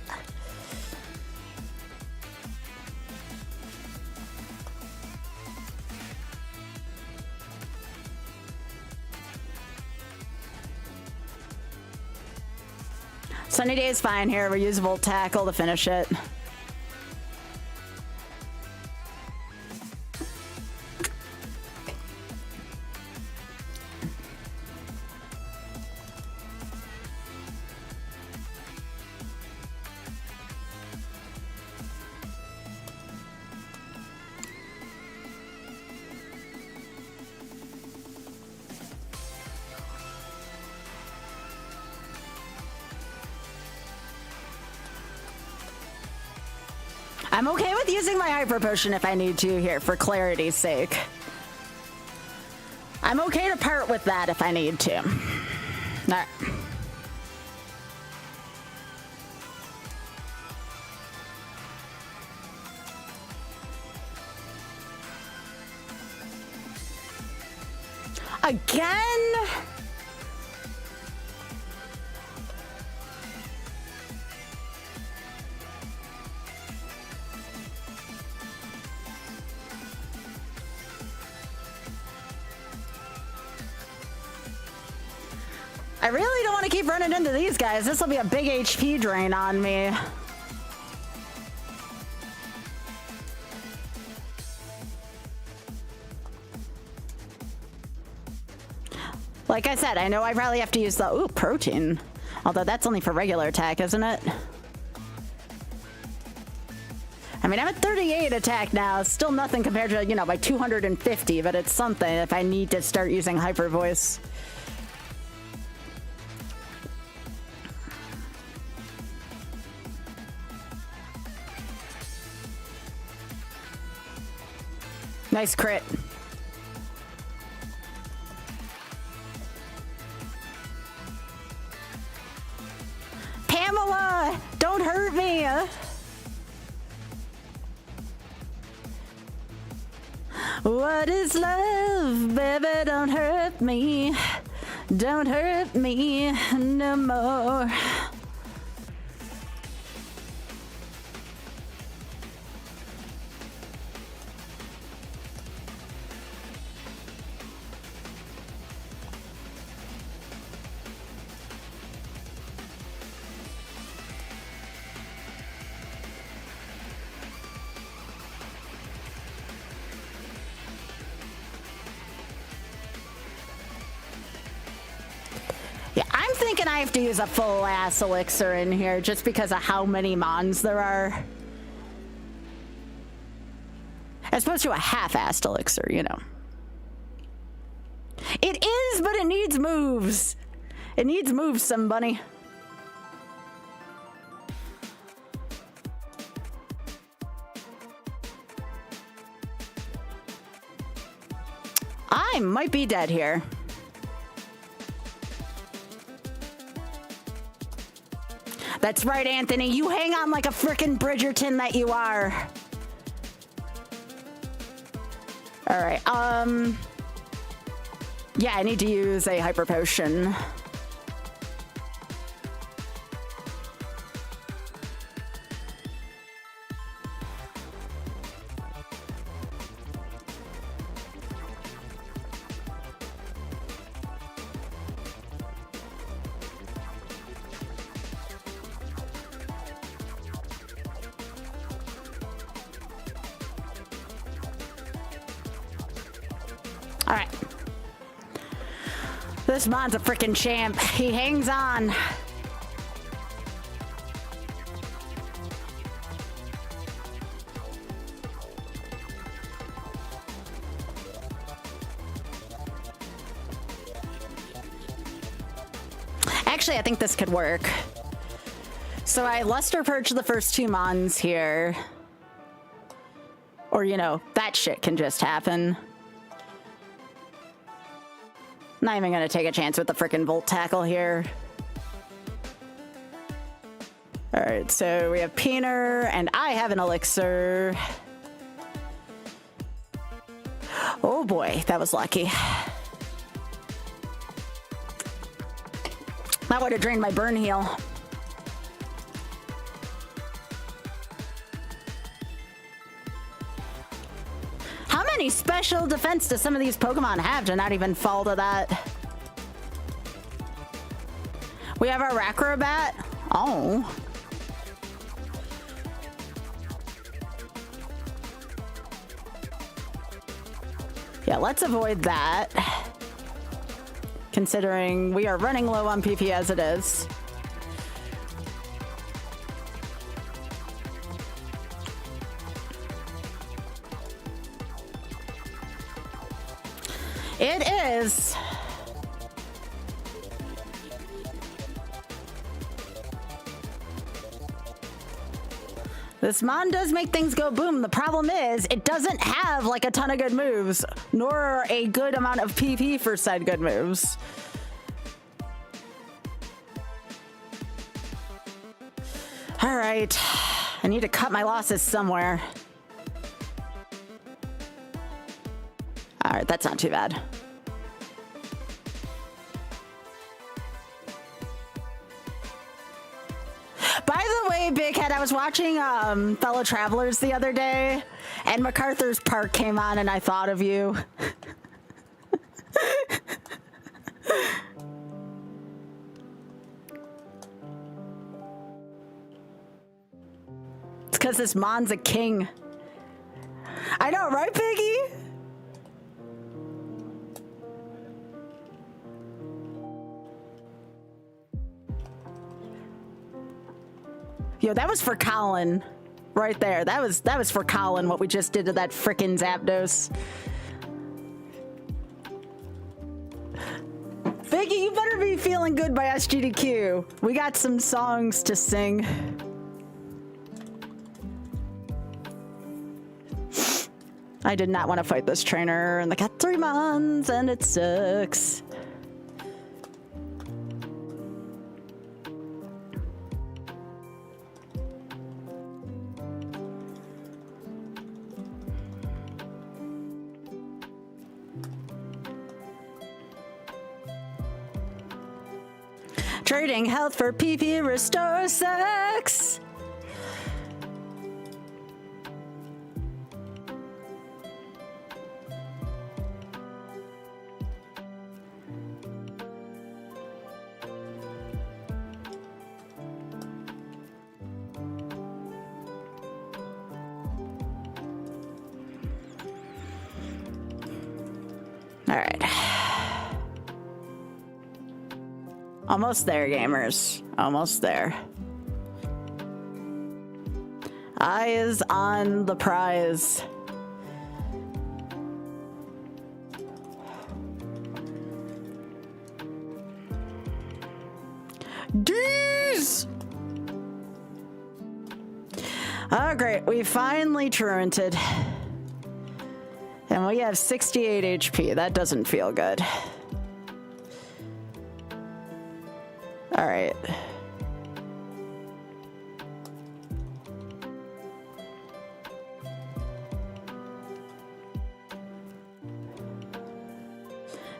Sunny Day is fine here. We use Volt Tackle to finish it. I'm okay with using my Hyper Potion if I need to here for clarity's sake. I'm okay to part with that if I need to. All right. Again? I really don't want to keep running into these guys. This will be a big HP drain on me. Like I said, I know I probably have to use the, ooh, protein. Although that's only for regular attack, isn't it? I mean, I'm at 38 attack now. It's still nothing compared to, you know, my 250, but it's something if I need to start using hyper voice. Nice crit. Pamela, don't hurt me. What is love, baby? Don't hurt me. Don't hurt me no more. I'm thinking I have to use a full ass elixir in here just because of how many mons there are. As opposed to a half-assed elixir, you know. It is, but it needs moves. It needs moves, somebody. I might be dead here. That's right, Anthony. You hang on like a frickin' Bridgerton that you are. All right. Yeah, I need to use a hyper potion. All right. This mon's a freaking champ. He hangs on. Actually, I think this could work. So I luster purge the first two mons here. Or, you know, that shit can just happen. Not even gonna take a chance with the frickin' Volt Tackle here. Alright, so we have Peener, and I have an elixir. Oh boy, that was lucky. That would have drained my burn heal. How many special defense does some of these Pokemon have to not even fall to that? We have our Rakrobat. Oh. Yeah, let's avoid that. Considering we are running low on PP as it is. It is. This mon does make things go boom. The problem is it doesn't have like a ton of good moves, nor a good amount of PP for said good moves. All right, I need to cut my losses somewhere. All right, that's not too bad. By the way, Big Head, I was watching Fellow Travelers the other day, and MacArthur's Park came on, and I thought of you. It's because this mon's a king. I know, right, Piggy? Yo, that was for Colin. Right there. That was for Colin, what we just did to that frickin' Zapdos. Vicky, you better be feeling good by SGDQ. We got some songs to sing. I did not want to fight this trainer, and they got 3 months, and it sucks. Trading health for PP restore sucks. All right. Almost there, gamers. Almost there. Eyes on the prize. D's! Oh, great. We finally truanted. And we have 68 HP. That doesn't feel good. All right.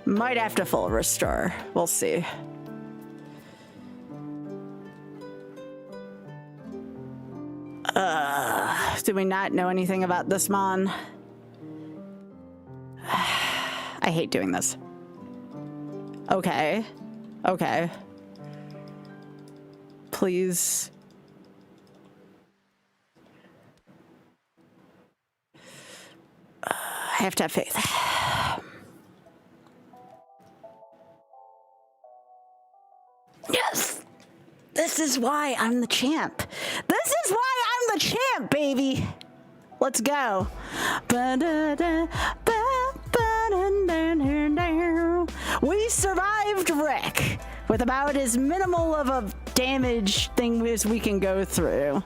Might have to full restore. We'll see. Do we not know anything about this Mon? I hate doing this. Okay. Okay. Please. I have to have faith. Yes! This is why I'm the champ. This is why I'm the champ, baby! Let's go. We survived Rick with about as minimal of a damage thing as we can go through.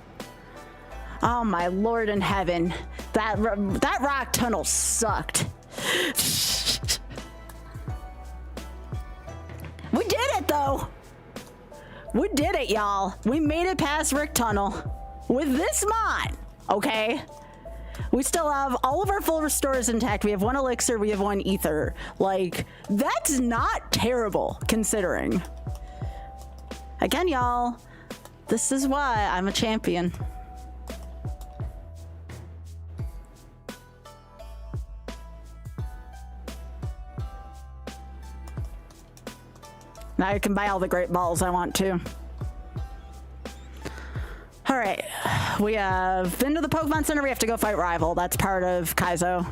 Oh my lord in heaven. That rock tunnel sucked. We did it though. We did it, y'all. We made it past Rick Tunnel with this Mon, okay? We still have all of our full restores intact. We have 1 elixir, we have 1 ether. Like, that's not terrible considering. Again, y'all, this is why I'm a champion. Now I can buy all the great balls I want to. All right, we have been to the Pokemon Center. We have to go fight Rival. That's part of Kaizo.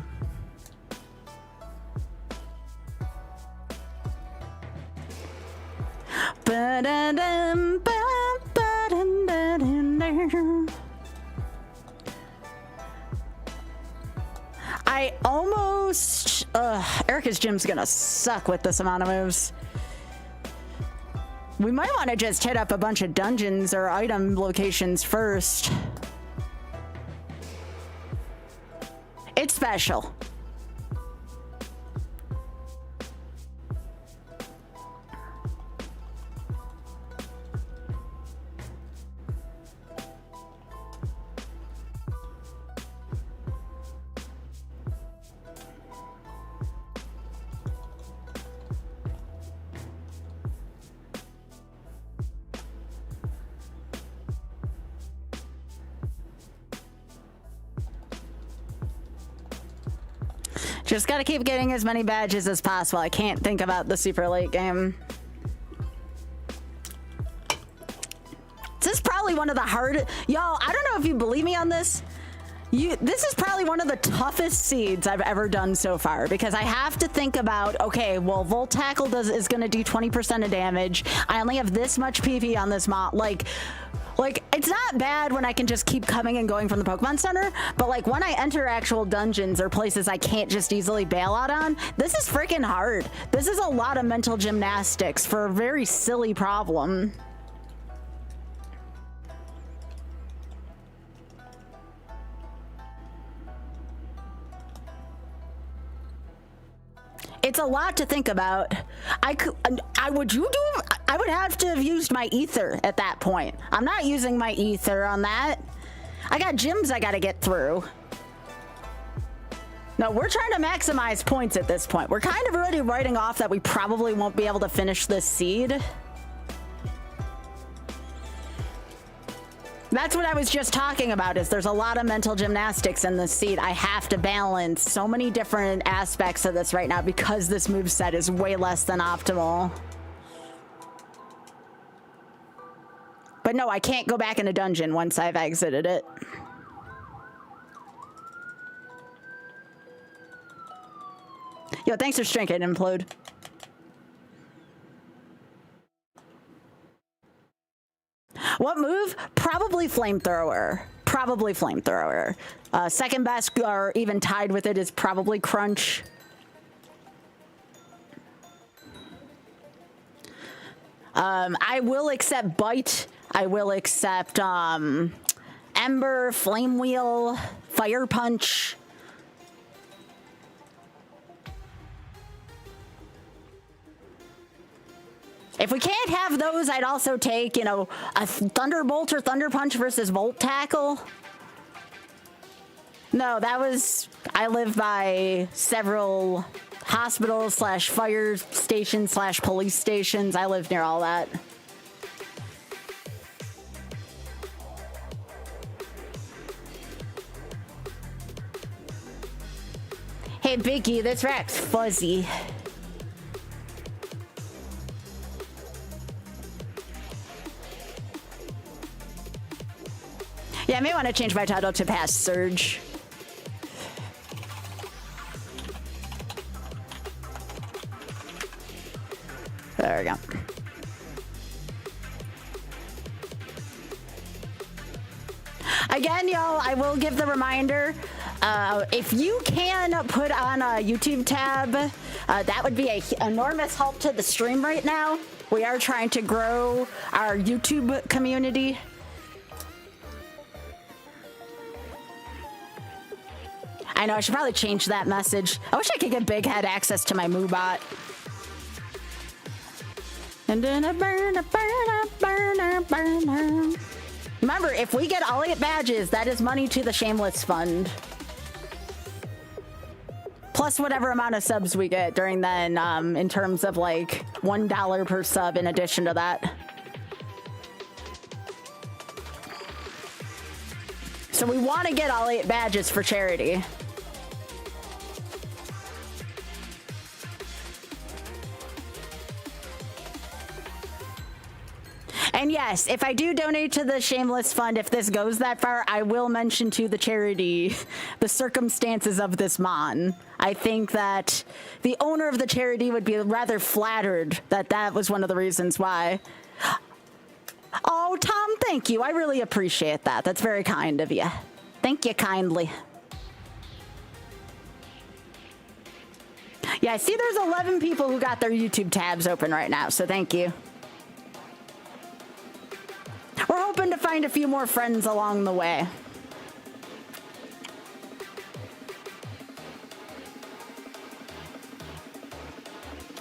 I almost... Erica's gym's gonna suck with this amount of moves. We might want to just hit up a bunch of dungeons or item locations first. It's special. Just gotta keep getting as many badges as possible. I can't think about the super late game. This is probably one of the hardest... Y'all, I don't know if you believe me on this. This is probably one of the toughest seeds I've ever done so far, because I have to think about, okay, well, Volt Tackle is gonna do 20% of damage. I only have this much PP on this mod. Like, Like, it's not bad when I can just keep coming and going from the Pokemon Center, but like when I enter actual dungeons or places I can't just easily bail out on, this is freaking hard. This is a lot of mental gymnastics for a very silly problem. It's a lot to think about. I would have to have used my ether at that point. I'm not using my ether on that. I got gyms I gotta get through. No, we're trying to maximize points at this point. We're kind of already writing off that we probably won't be able to finish this seed. That's what I was just talking about, is there's a lot of mental gymnastics in this seed. I have to balance so many different aspects of this right now because this moveset is way less than optimal. But no, I can't go back in a dungeon once I've exited it. Yo, thanks for drinking, Implode. What move? Probably Flamethrower. Probably Flamethrower. Second best, or even tied with it, is probably Crunch. I will accept Bite. I will accept Ember, Flame Wheel, Fire Punch. If we can't have those, I'd also take, you know, a Thunderbolt or Thunder Punch versus Volt Tackle. No, that was... I live by several hospitals slash fire stations slash police stations. I live near all that. Hey, Biggie, this rack's fuzzy. Yeah, I may want to change my title to Past Surge. There we go. Again, y'all, I will give the reminder. If you can put on a YouTube tab, that would be an enormous help to the stream right now. We are trying to grow our YouTube community. I know, I should probably change that message. I wish I could get Big Head access to my Moobot. And then a burn. Remember, if we get Elliot badges, that is money to the Shameless Fund. Plus whatever amount of subs we get during then, in terms of like $1 per sub in addition to that. So we want to get Elliot badges for charity. And yes, if I do donate to the Shameless Fund, if this goes that far, I will mention to the charity the circumstances of this mon. I think that the owner of the charity would be rather flattered that that was one of the reasons why. Oh, Tom, thank you. I really appreciate that. That's very kind of you. Thank you kindly. Yeah, I see there's 11 people who got their YouTube tabs open right now, so thank you. We're hoping to find a few more friends along the way.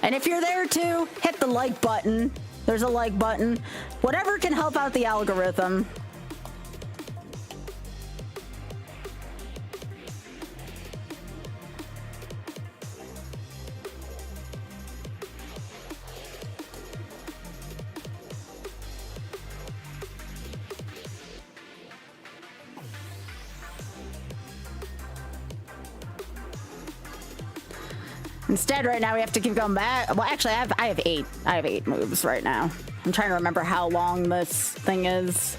And if you're there too, hit the like button. There's a like button. Whatever can help out the algorithm. Instead, right now we have to keep going back. Well, actually, I have 8. I have 8 moves right now. I'm trying to remember how long this thing is.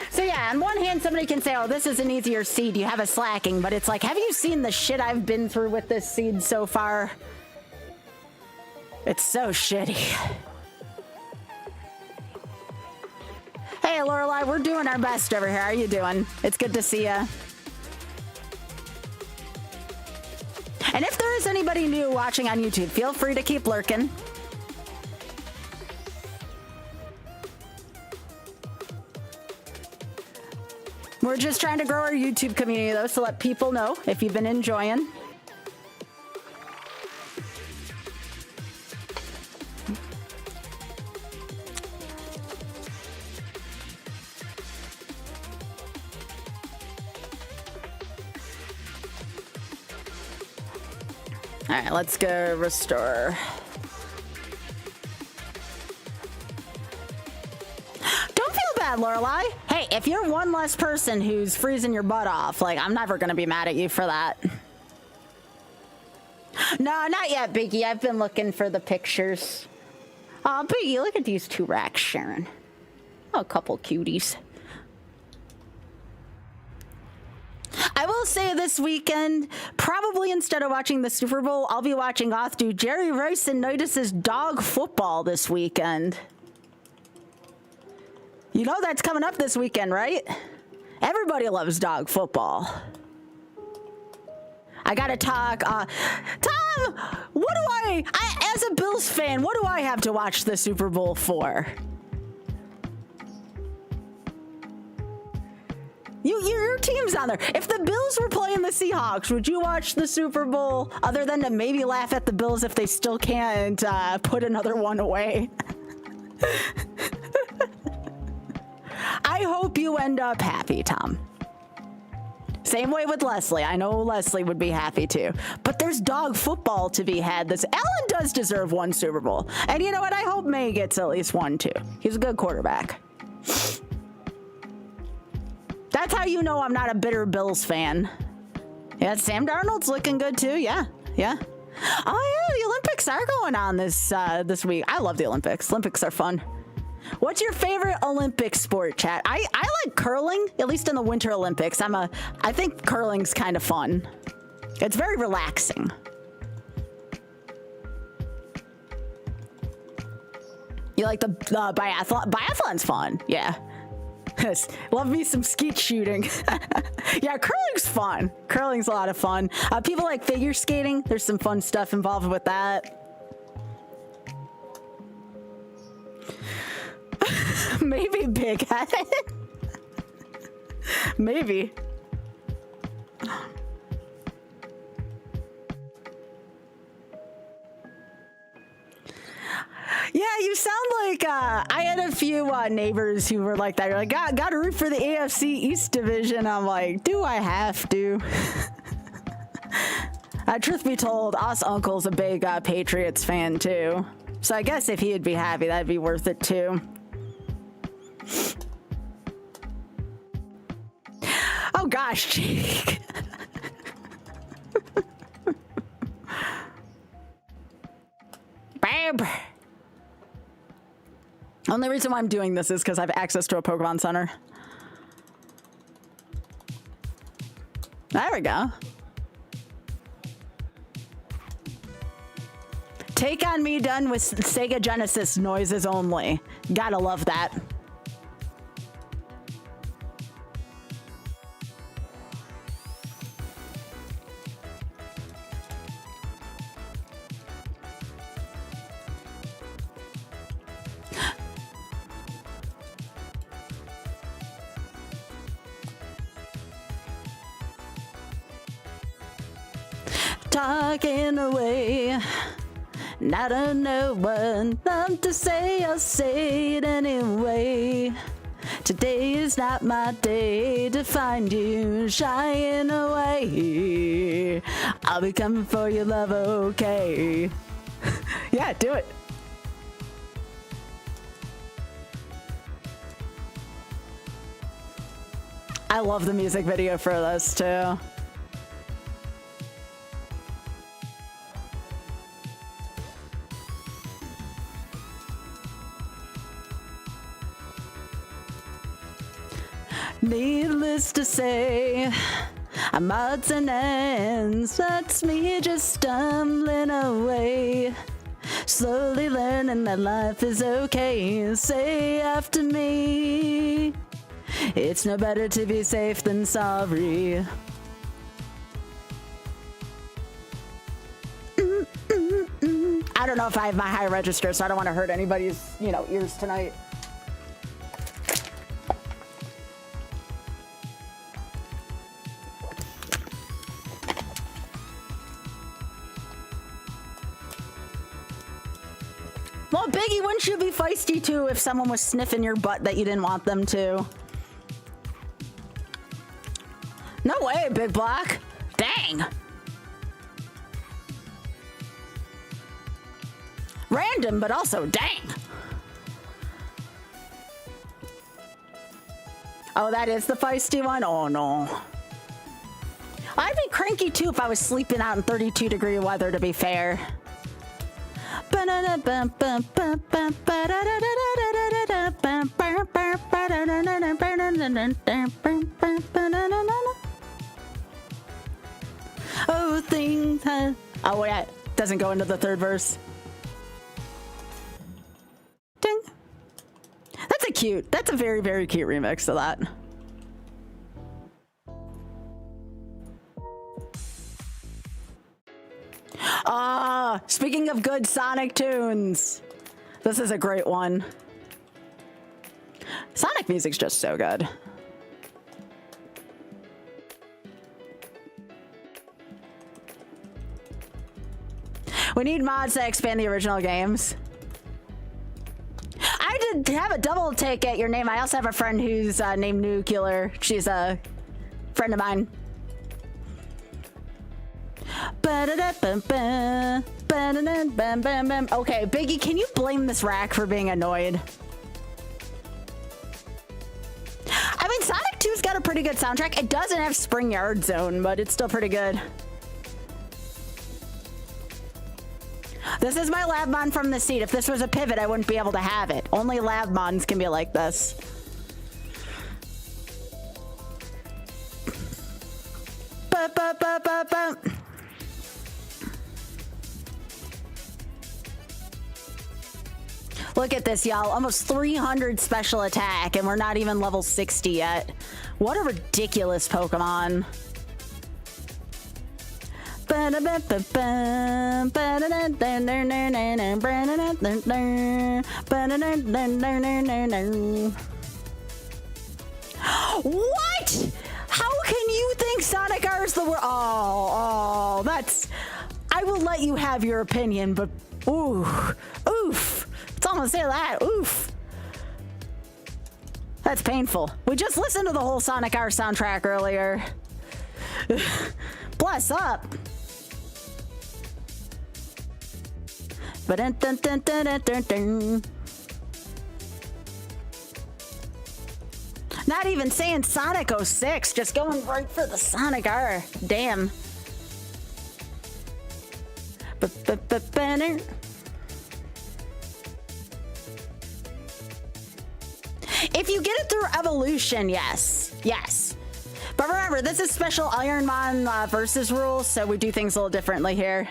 So yeah, on one hand, somebody can say, "Oh, this is an easier seed. You have a slacking," but it's like, have you seen the shit I've been through with this seed so far? It's so shitty. Hey, Lorelai, we're doing our best over here. How are you doing? It's good to see ya. And if there is anybody new watching on YouTube, feel free to keep lurking. We're just trying to grow our YouTube community, though, so let people know if you've been enjoying. All right, let's go restore. Don't feel bad, Lorelai. Hey, if you're one less person who's freezing your butt off, like, I'm never gonna be mad at you for that. No, not yet, Biggie. I've been looking for the pictures. Oh, Biggie, look at these two racks, Sharon. Oh, a couple cuties. I will say this weekend, probably instead of watching the Super Bowl, I'll be watching Othdu Jerry Rice and Notice's dog football this weekend. You know that's coming up this weekend, right? Everybody loves dog football. I gotta talk. Tom, what do I, as a Bills fan, what do I have to watch the Super Bowl for? Your team's on there. If the Bills were playing the Seahawks, would you watch the Super Bowl other than to maybe laugh at the Bills if they still can't put another one away? I hope you end up happy, Tom. Same way with Leslie. I know Leslie would be happy too. But there's dog football to be had. Allen does deserve one Super Bowl. And you know what? I hope May gets at least one too. He's a good quarterback. That's how you know I'm not a bitter Bills fan. Yeah, Sam Darnold's looking good too. Yeah. Oh yeah, the Olympics are going on this week. I love the Olympics. Olympics are fun. What's your favorite Olympic sport, chat? I like curling, at least in the Winter Olympics. I think curling's kind of fun. It's very relaxing. You like the biathlon? Biathlon's fun. Yeah. Love me some skeet shooting. Yeah, curling's fun. Curling's a lot of fun. People like figure skating. There's some fun stuff involved with that. Maybe big headed. Maybe. Yeah, you sound like I had a few neighbors who were like that. You're like, gotta root for the AFC East division. I'm like, do I have to? Truth be told, us uncle's a big Patriots fan too. So I guess if he'd be happy, that'd be worth it too. Oh gosh, Jake. Babe. Only reason why I'm doing this is because I have access to a Pokemon Center. There we go. Take on Me done with Sega Genesis noises only. Gotta love that. Talking away, and I don't know what to say, I'll say it anyway. Today is not my day to find you shying away. I'll be coming for your love, okay? Yeah, do it. I love the music video for this too. Needless to say, I'm odds and ends. That's me just stumbling away. Slowly learning that life is okay. Say after me. It's no better to be safe than sorry. I don't know if I have my high register, so I don't want to hurt anybody's, you know, ears tonight. Well, Biggie, wouldn't you be feisty too if someone was sniffing your butt that you didn't want them to? No way, Big Block. Dang. Random, but also dang. Oh, that is the feisty one? Oh, no. I'd be cranky, too, if I was sleeping out in 32-degree weather, to be fair. Oh, things. Oh, wait. Doesn't go into the third verse. Ding. That's a very, very cute remix of that. Speaking of good Sonic tunes, this is a great one. Sonic music's just so good. We need mods to expand the original games. I did have a double take at your name. I also have a friend who's named Nuclear. She's a friend of mine. Okay, Biggie, can you blame this rack for being annoyed? I mean, Sonic 2's got a pretty good soundtrack. It doesn't have Spring Yard Zone, but it's still pretty good. This is my lab mon from the seat. If this was a pivot, I wouldn't be able to have it. Only lab mons can be like this. Look at this, y'all. Almost 300 special attack, and we're not even level 60 yet. What a ridiculous Pokemon. What? How can you think Sonic R is the worst? Oh, that's... I will let you have your opinion, but oof. It's almost say that. Oof. That's painful. We just listened to the whole Sonic R soundtrack earlier. Bless up. Not even saying Sonic 06, just going right for the Sonic R. Damn. If you get it through evolution, yes. But remember, this is special Ironmon versus rules, so we do things a little differently here.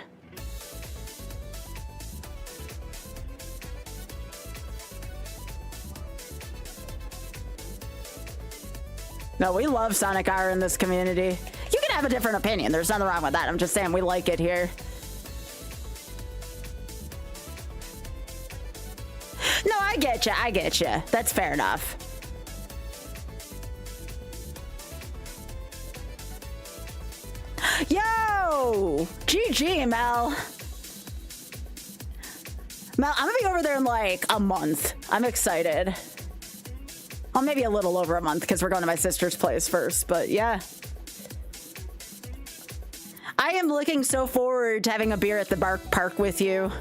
No, we love Sonic R in this community. You can have a different opinion. There's nothing wrong with that. I'm just saying we like it here. No, I get you. That's fair enough. Yo! GG, Mel. Mel, I'm gonna be over there in like a month. I'm excited. Well, maybe a little over a month because we're going to my sister's place first, but yeah. I am looking so forward to having a beer at the park with you.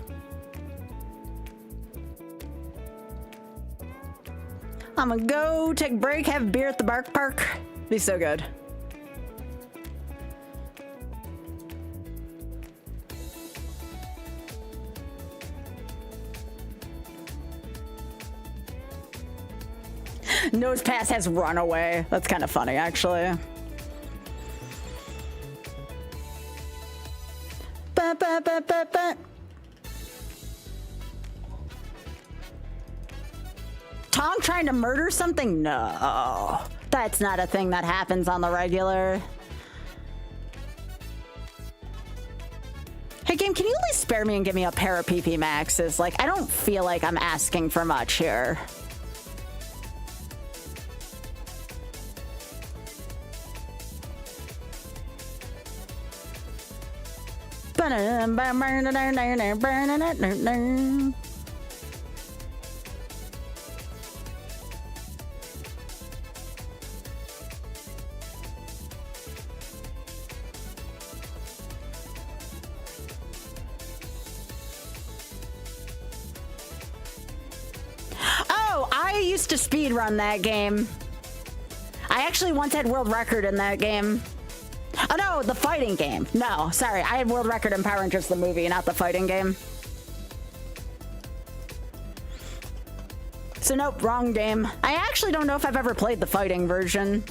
I'm gonna go take a break, have a beer at the park. Be so good. Nosepass has run away. That's kind of funny, actually. Tong trying to murder something? No. That's not a thing that happens on the regular. Hey, game, can you at least spare me and give me a pair of PP Maxes? Like, I don't feel like I'm asking for much here. I used to speedrun that game. I actually once had world record in that game. Oh no, the fighting game. No, sorry, I had world record in Power Rangers the movie, not the fighting game. So nope, wrong game. I actually don't know if I've ever played the fighting version.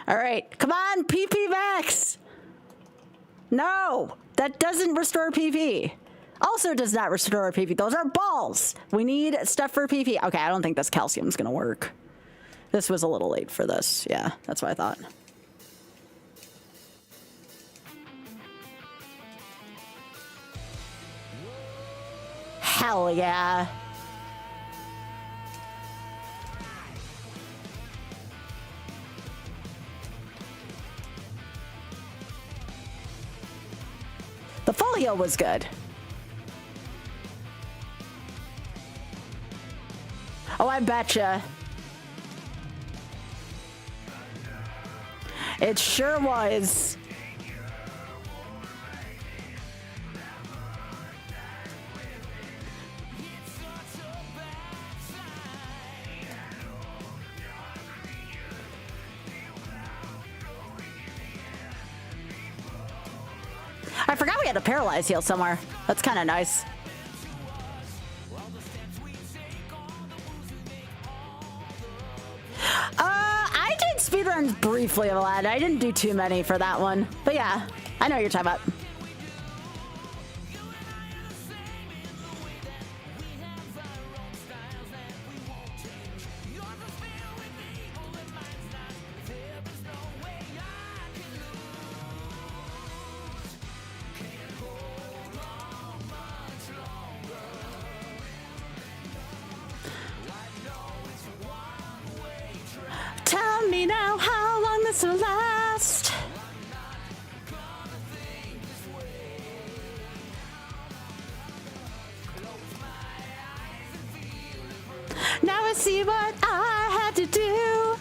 All right, come on, PP Max. No, that doesn't restore PP. Also does not restore PP. Those are balls. We need stuff for PP. Okay, I don't think this calcium's gonna work. This was a little late for this. Yeah, that's what I thought. Hell yeah. The full heal was good. Oh, I betcha. It sure was. I forgot we had a paralyze heal somewhere. That's kind of nice. I did speedruns briefly of a lot. I didn't do too many for that one. But yeah, I know what you're talking about. Tell me now how long this will last. Now I see what I had to do.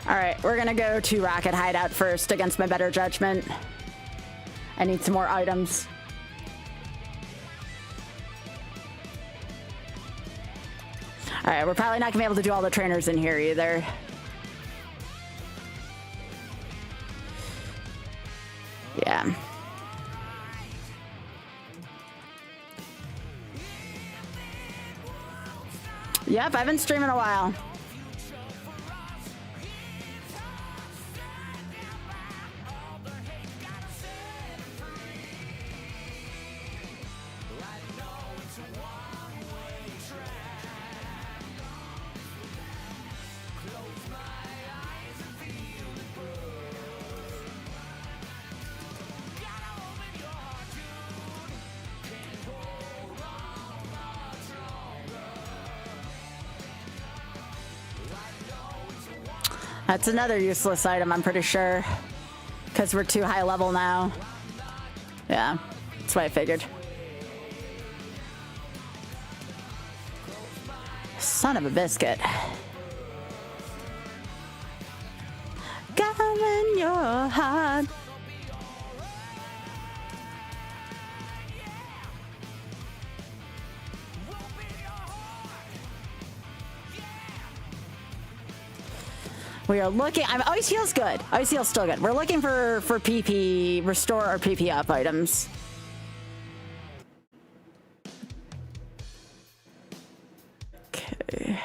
All right, we're gonna go to Rocket Hideout first against my better judgment. I need some more items. All right, we're probably not gonna be able to do all the trainers in here either. Yeah. Yep, I've been streaming a while. That's another useless item, I'm pretty sure. Because we're too high level now. Yeah, that's what I figured. Son of a biscuit. Gun in your heart. We are looking. Ice heal's good. Ice heal's still good. We're looking for PP, restore our PP up items. Okay,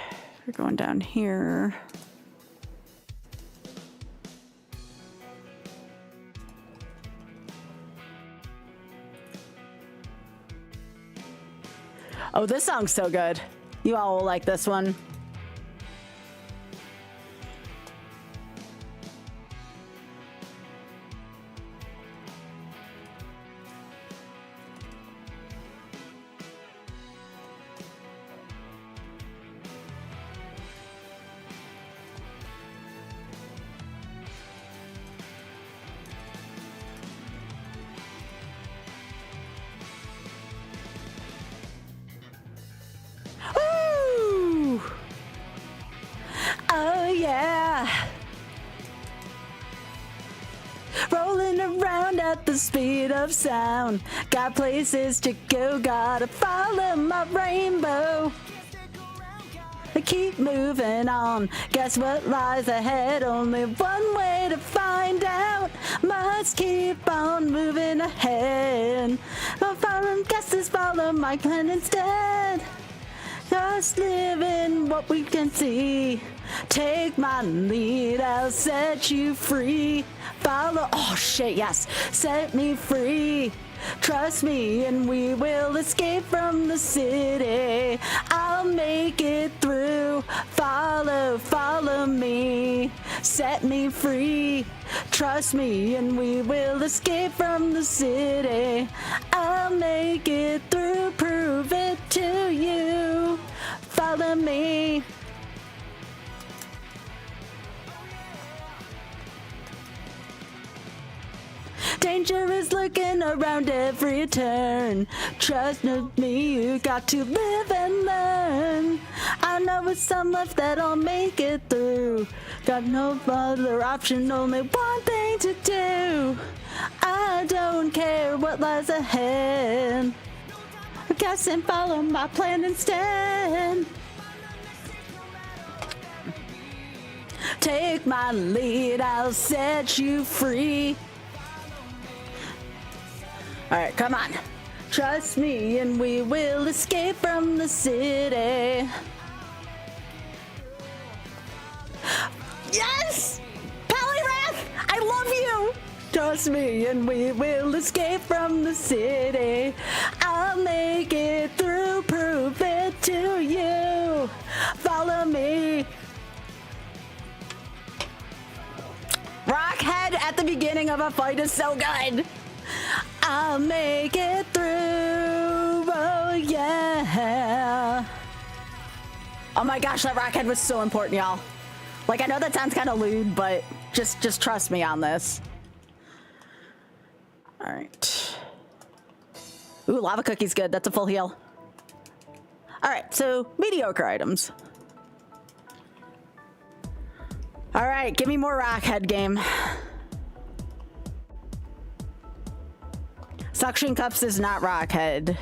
we're going down here. Oh, this song's so good. You all will like this one. Oh yeah, rolling around at the speed of sound. Got places to go, gotta follow my rainbow. I keep moving on. Guess what lies ahead? Only one way to find out. Must keep on moving ahead. My foreign guesses follow my plan instead. Just live in what we can see. Take my lead, I'll set you free. Follow, oh shit, yes. Set me free. Trust me and we will escape from the city. I'll make it through. Follow me. Set me free. Trust me and we will escape from the city. I'll make it through. Prove it to you. Follow me. Danger is lurking around every turn. Trust me, you got to live and learn. I know with some left that I'll make it through. Got no other option, only one thing to do. I don't care what lies ahead. I guess and follow my plan instead. Take my lead, I'll set you free. Alright, come on. Trust me and we will escape from the city. Yes! Pallyrath! I love you! Trust me and we will escape from the city. I'll make it through, prove it to you. Follow me. Rockhead at the beginning of a fight is so good. I'll make it through, oh yeah. Oh my gosh, that Rockhead was so important, y'all. Like, I know that sounds kind of lewd, but just trust me on this. All right. Ooh, lava cookie's good. That's a full heal. All right, so mediocre items. All right, give me more Rockhead game. Suction cups is not Rockhead.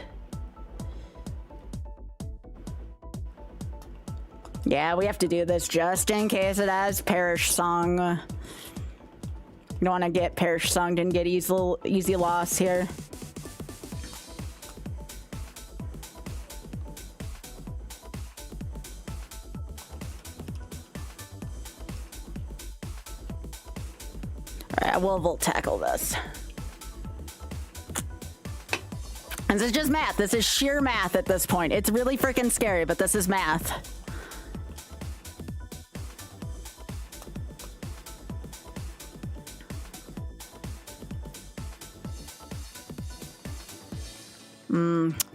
Yeah, we have to do this just in case it has Perish Song. You don't want to get Perish Song, didn't get easy loss here. All right, we'll tackle this. And this is just math. This is sheer math at this point. It's really freaking scary, but this is math.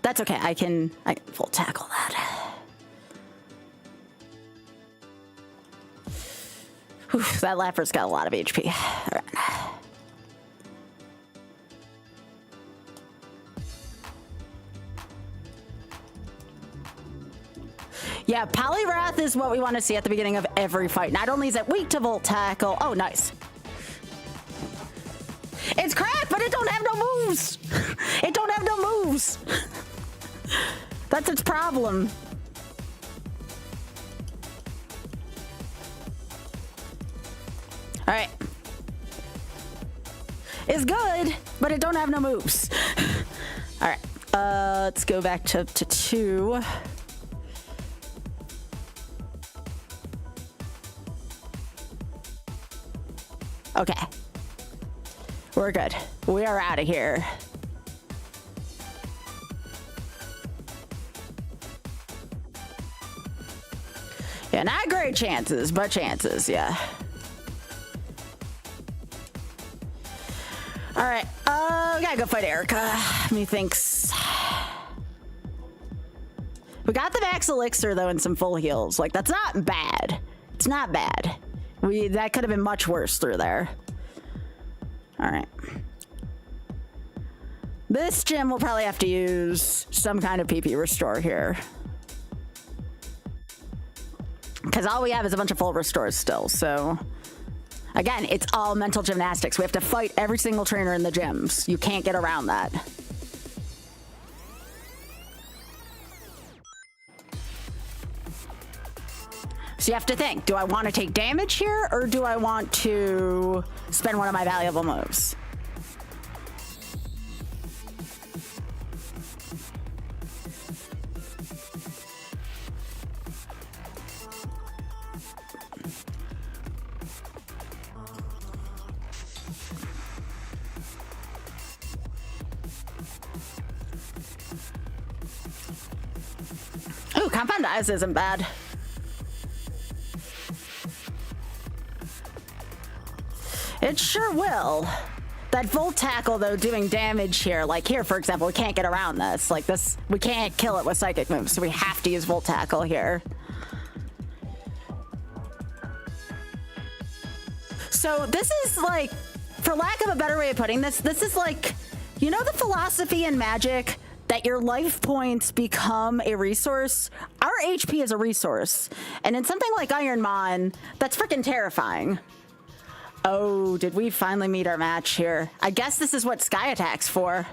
That's okay. I can full tackle that. Whew, that Lapper's got a lot of HP. All right. Yeah, Poliwrath is what we want to see at the beginning of every fight. Not only is it weak to Volt Tackle. Oh, nice. It's cracked, but it don't have no moves. It don't have no moves. That's its problem. All right. It's good, but it don't have no moves. All right. Let's go back to 2. Okay. We're good. We are out of here. Yeah, not great chances, but chances, yeah. All right, we gotta go fight Erica. Methinks. We got the max elixir though and some full heals. Like, that's not bad. It's not bad. That could have been much worse through there. All right. This gym will probably have to use some kind of PP restore here. Because all we have is a bunch of full restores still, so... Again, it's all mental gymnastics. We have to fight every single trainer in the gyms. You can't get around that. So you have to think, do I want to take damage here, or do I want to spend one of my valuable moves? Ooh, Compound Eyes isn't bad. It sure will. That Volt Tackle, though, doing damage here. Like here, for example, we can't get around this. Like this, we can't kill it with Psychic moves, so we have to use Volt Tackle here. So this is like, for lack of a better way of putting this, this is like, you know the philosophy in Magic that your life points become a resource? Our HP is a resource. And in something like Ironmon, that's freaking terrifying. Oh, did we finally meet our match here? I guess this is what Sky Attack's for.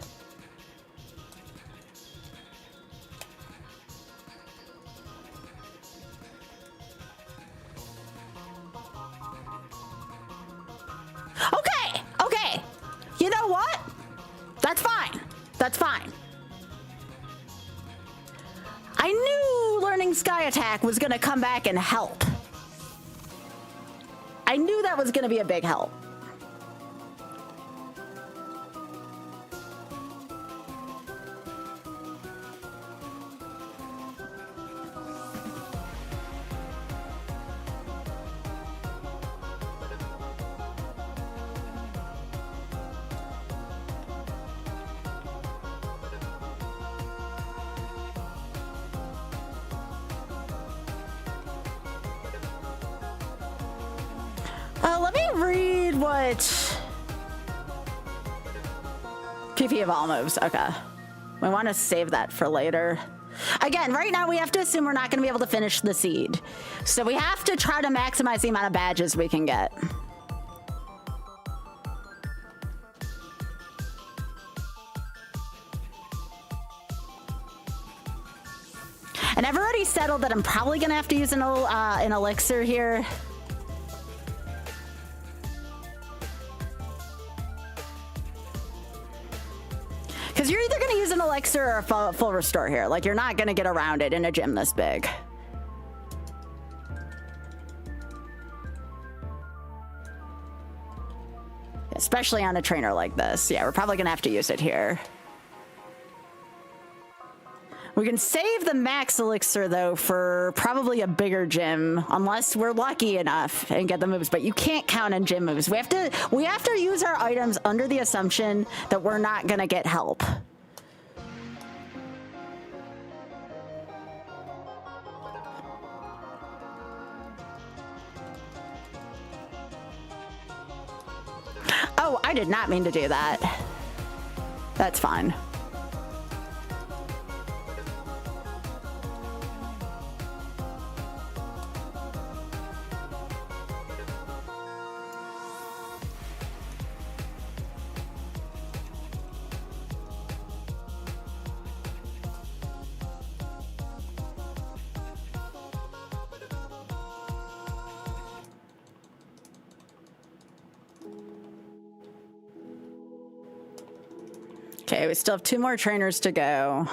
Okay, okay. You know what? That's fine. That's fine. I knew learning Sky Attack was going to come back and help. I knew that was going to be a big help. Let me read what PP of all moves. Okay. We want to save that for later. Again, right now we have to assume we're not going to be able to finish the seed. So we have to try to maximize the amount of badges we can get. And I've already settled that I'm probably going to have to use an elixir here. Because you're either going to use an elixir or a full restore here. Like, you're not going to get around it in a gym this big. Especially on a trainer like this. Yeah, we're probably going to have to use it here. We can save the max elixir, though, for probably a bigger gym, unless we're lucky enough and get the moves. But you can't count on gym moves. We have to use our items under the assumption that we're not going to get help. Oh, I did not mean to do that. That's fine. Okay, we still have 2 more trainers to go.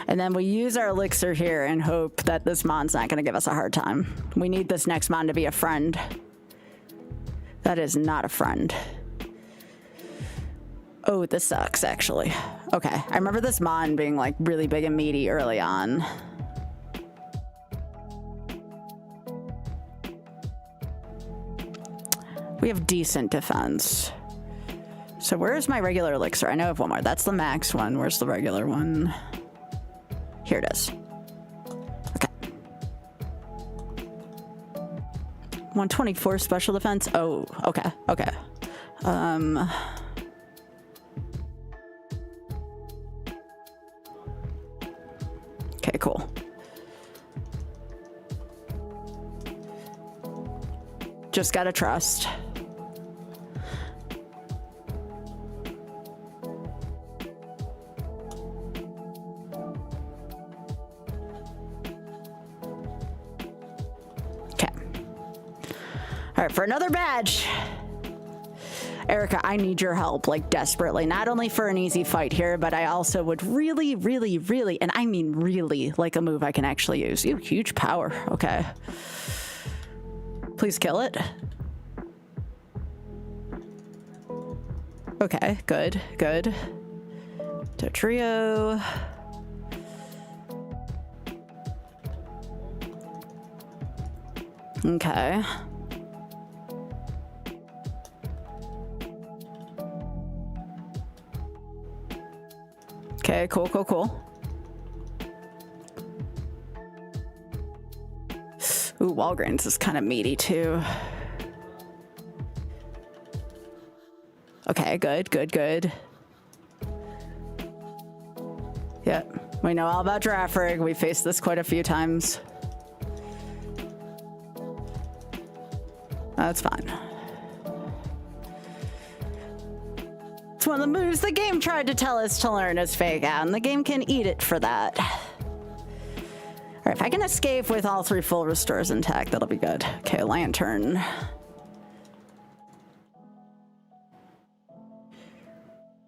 And then we use our elixir here and hope that this mon's not going to give us a hard time. We need this next mon to be a friend. That is not a friend. Oh, this sucks, actually. Okay, I remember this mon being like really big and meaty early on. We have decent defense. So where's my regular elixir? I know I have one more. That's the max one. Where's the regular one? Here it is. Okay. 124 special defense. Oh, okay, okay. Okay, cool. Just gotta trust. All right, for another badge. Erica, I need your help, like, desperately. Not only for an easy fight here, but I also would really, really, really, and I mean really, like a move I can actually use. You huge power. Okay. Please kill it. Okay, good, good. To trio. Okay. Okay, cool, cool, cool. Ooh, Walgreens is kind of meaty too. Okay, good, good, good. Yep, we know all about draft rig. We faced this quite a few times. That's fine. It's one of the moves the game tried to tell us to learn is fake out, and the game can eat it for that. All right, if I can escape with all 3 full restores intact, that'll be good. Okay, lantern.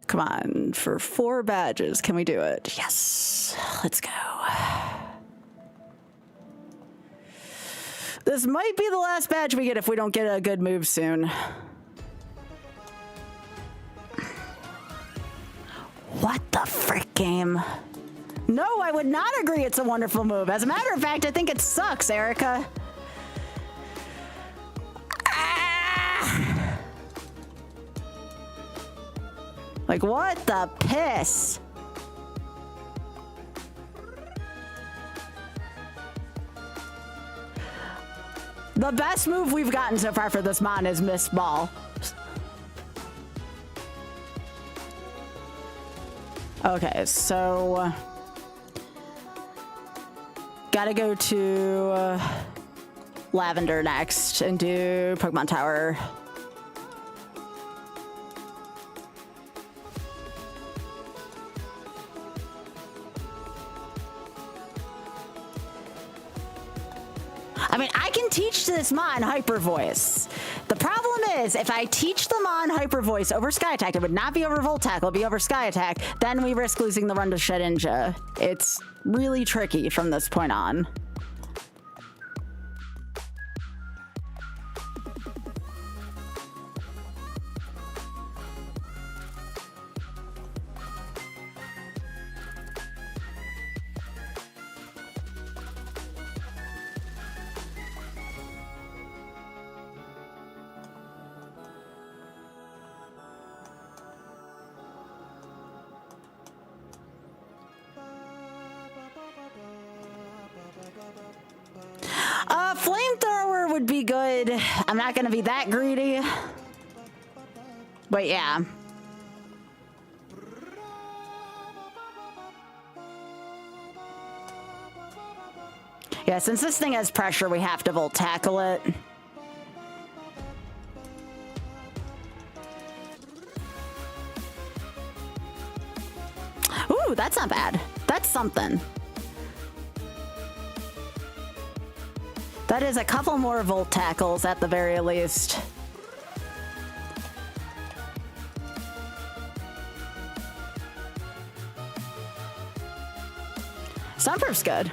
Come on, for 4 badges, can we do it? Yes, let's go. This might be the last badge we get if we don't get a good move soon. What the frick, game? No, I would not agree it's a wonderful move. As a matter of fact, I think it sucks, Erica. Ah! Like, what the piss? The best move we've gotten so far for this mon is missed ball. Okay, so gotta go to Lavender next and do Pokemon Tower. I mean, I can teach this mon Hyper Voice. The problem is, if I teach the mon Hyper Voice over Sky Attack, it would not be over Volt Tackle, it would be over Sky Attack, then we risk losing the run to Shedinja. It's really tricky from this point on. Flamethrower would be good. I'm not gonna be that greedy. But yeah. Yeah, since this thing has pressure, we have to Volt Tackle it. Ooh, that's not bad. That's something. That is a couple more volt tackles at the very least. Sunproof's good.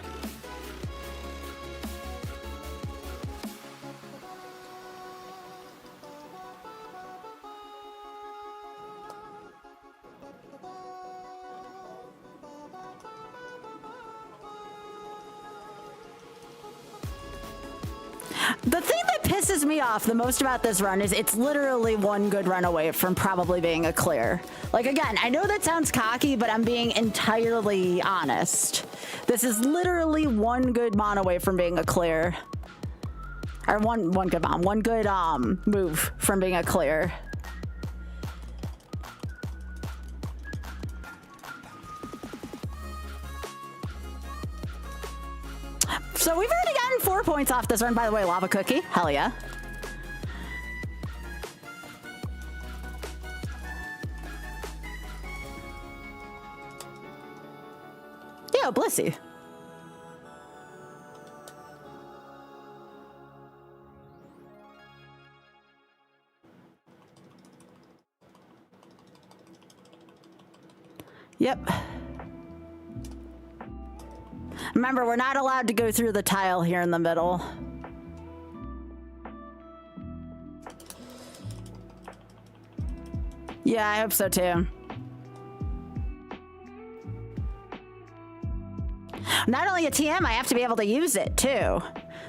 The thing that pisses me off the most about this run is it's literally one good run away from probably being a clear. Like, again, I know that sounds cocky, but I'm being entirely honest. This is literally one good mon away from being a clear. Or one good mon, one good move from being a clear. So we've already gotten 4 points off this run, by the way. Lava cookie, hell yeah. Yo, Blissy. Yep. Remember, we're not allowed to go through the tile here in the middle. Yeah, I hope so too. Not only a TM, I have to be able to use it too.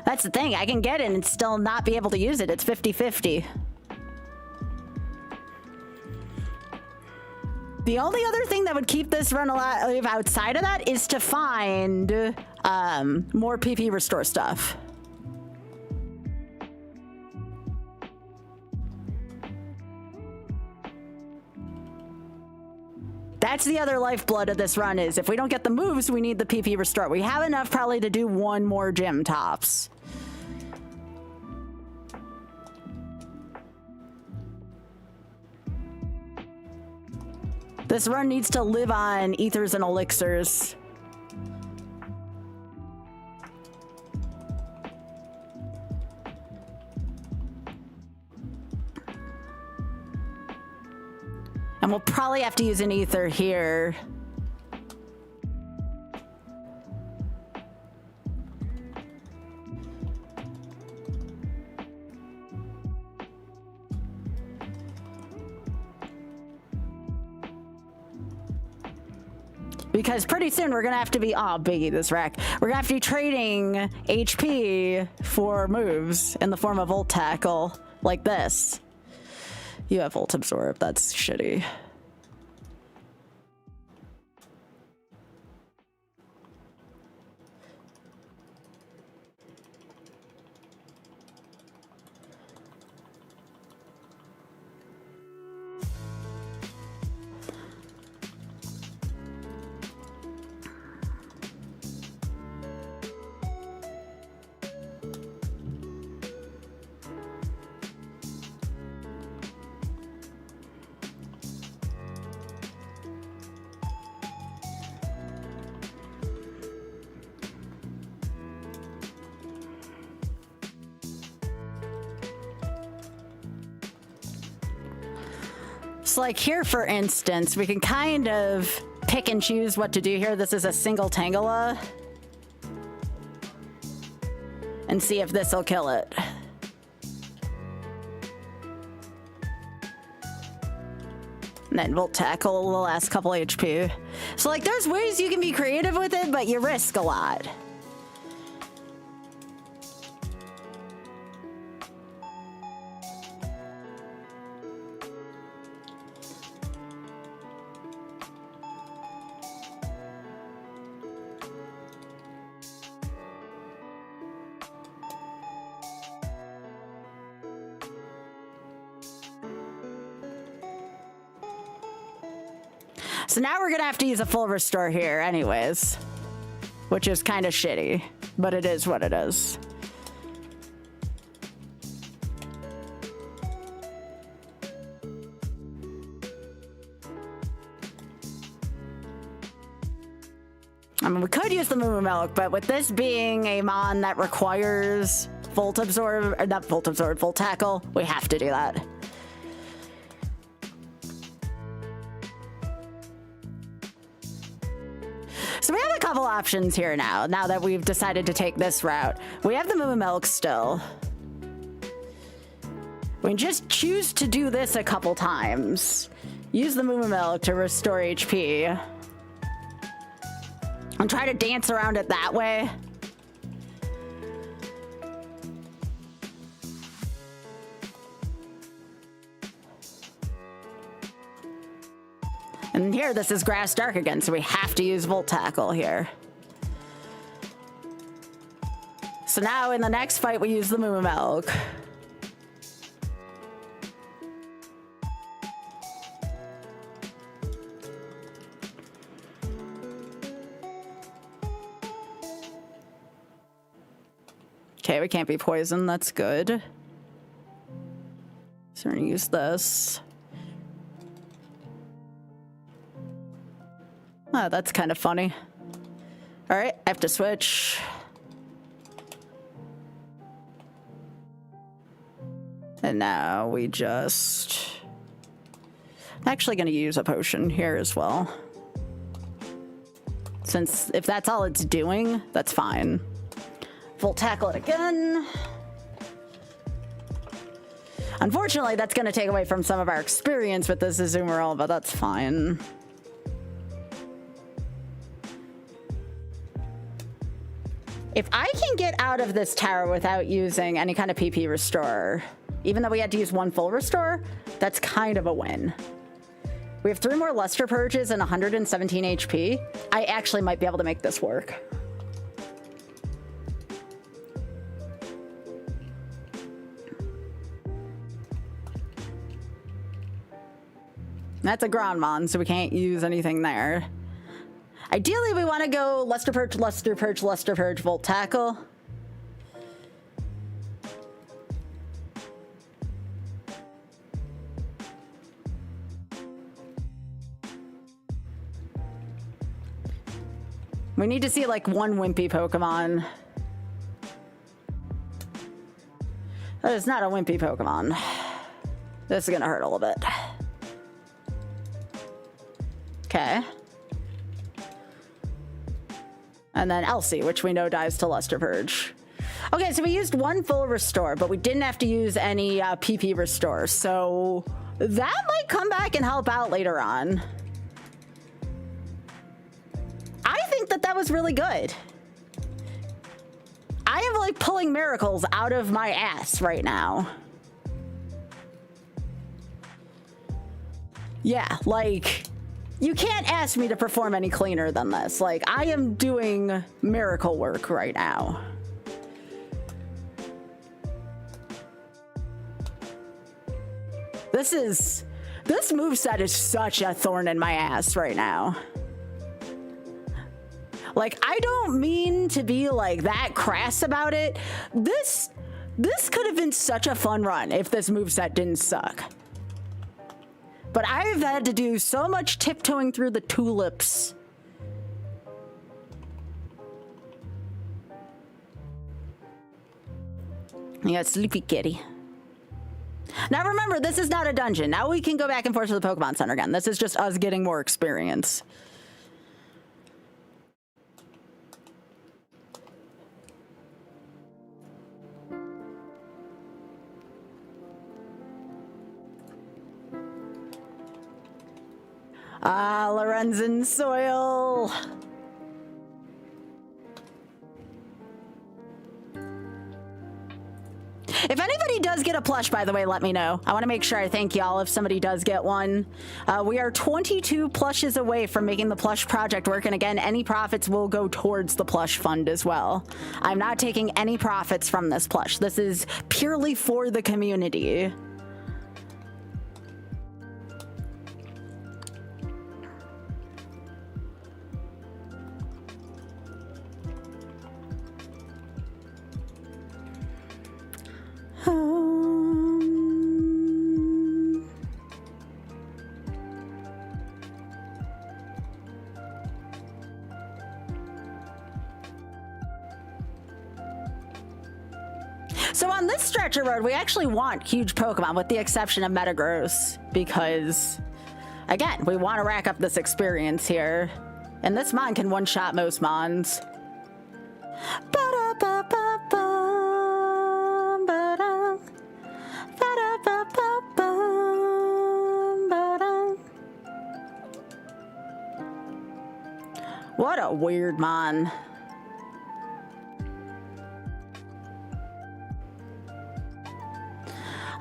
That's the thing, I can get it and still not be able to use it. It's 50-50. The only other thing that would keep this run alive outside of that is to find more PP restore stuff. That's the other lifeblood of this run is if we don't get the moves, we need the PP restore. We have enough probably to do one more gym tops. This run needs to live on ethers and elixirs. And we'll probably have to use an ether here. Because pretty soon we're gonna have to be, oh, biggie, this rack. We're gonna have to be trading HP for moves in the form of Volt Tackle, like this. You have Volt Absorb, that's shitty. So like here, for instance, we can kind of pick and choose what to do here. This is a single Tangela. And see if this will kill it. And then we'll tackle the last couple HP. So like there's ways you can be creative with it, but you risk a lot. So now we're gonna have to use a full restore here anyways, which is kind of shitty, but it is what it is. I mean, we could use the Moo Milk, but with this being a mon that requires Volt Absorb, or not Volt Absorb, Volt Tackle. We have to do that. So we have a couple options here now that we've decided to take this route. We have the Moo Milk still. We can just choose to do this a couple times. Use the Moo Milk to restore HP. And try to dance around it that way. And here, this is Grass Dark again, so we have to use Volt Tackle here. So now in the next fight, we use the Moo Milk. Okay, we can't be poisoned. That's good. So we're gonna use this. Oh, that's kind of funny. All right, I have to switch. And now we just... I'm actually going to use a potion here as well. Since if that's all it's doing, that's fine. Volt Tackle it again. Unfortunately, that's going to take away from some of our experience with this Azumarill, but that's fine. If I can get out of this tower without using any kind of PP restore, even though we had to use one full restore, that's kind of a win. We have 3 more Luster Purges and 117 HP. I actually might be able to make this work. That's a Grandmon, so we can't use anything there. Ideally, we want to go Luster Purge, Luster Purge, Luster Purge, Volt Tackle. We need to see like one wimpy Pokemon. That is not a wimpy Pokemon. This is gonna hurt a little bit. Okay. And then Elsie, which we know dies to Luster Purge. Okay, so we used one full restore, but we didn't have to use any PP restore. So that might come back and help out later on. I think that that was really good. I am like pulling miracles out of my ass right now. Yeah, like... You can't ask me to perform any cleaner than this. Like, I am doing miracle work right now. This moveset is such a thorn in my ass right now. Like, I don't mean to be like that crass about it. This could have been such a fun run if this moveset didn't suck. But I've had to do so much tiptoeing through the tulips. You got Sleepy Kitty. Now remember, this is not a dungeon. Now we can go back and forth to the Pokemon Center again. This is just us getting more experience. Ah, Lorenzen Soil. If anybody does get a plush, by the way, let me know. I want to make sure I thank y'all if somebody does get one. We are 22 plushes away from making the plush project work. And again, any profits will go towards the plush fund as well. I'm not taking any profits from this plush. This is purely for the community. So on this stretch of road, we actually want huge Pokemon, with the exception of Metagross, because, again, we want to rack up this experience here. And this Mon can one-shot most Mons. What a weird Mon.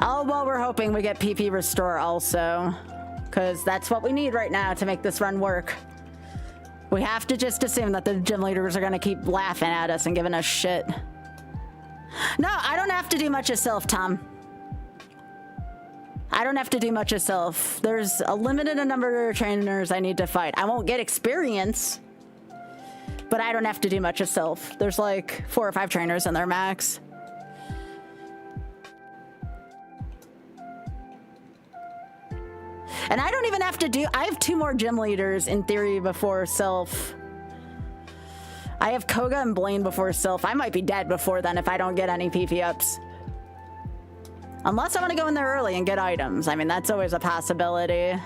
Oh, well, we're hoping we get PP Restore also, because that's what we need right now to make this run work. We have to just assume that the gym leaders are going to keep laughing at us and giving us shit. No, I don't have to do much of self, Tom. I don't have to do much of self. There's a limited number of trainers I need to fight. I won't get experience, but I don't have to do much of self. There's like 4 or 5 trainers in there max. And I don't even have to do, I have 2 more gym leaders in theory before self. I have Koga and Blaine before self. I might be dead before then if I don't get any PP ups. Unless I want to go in there early and get items. I mean, that's always a possibility.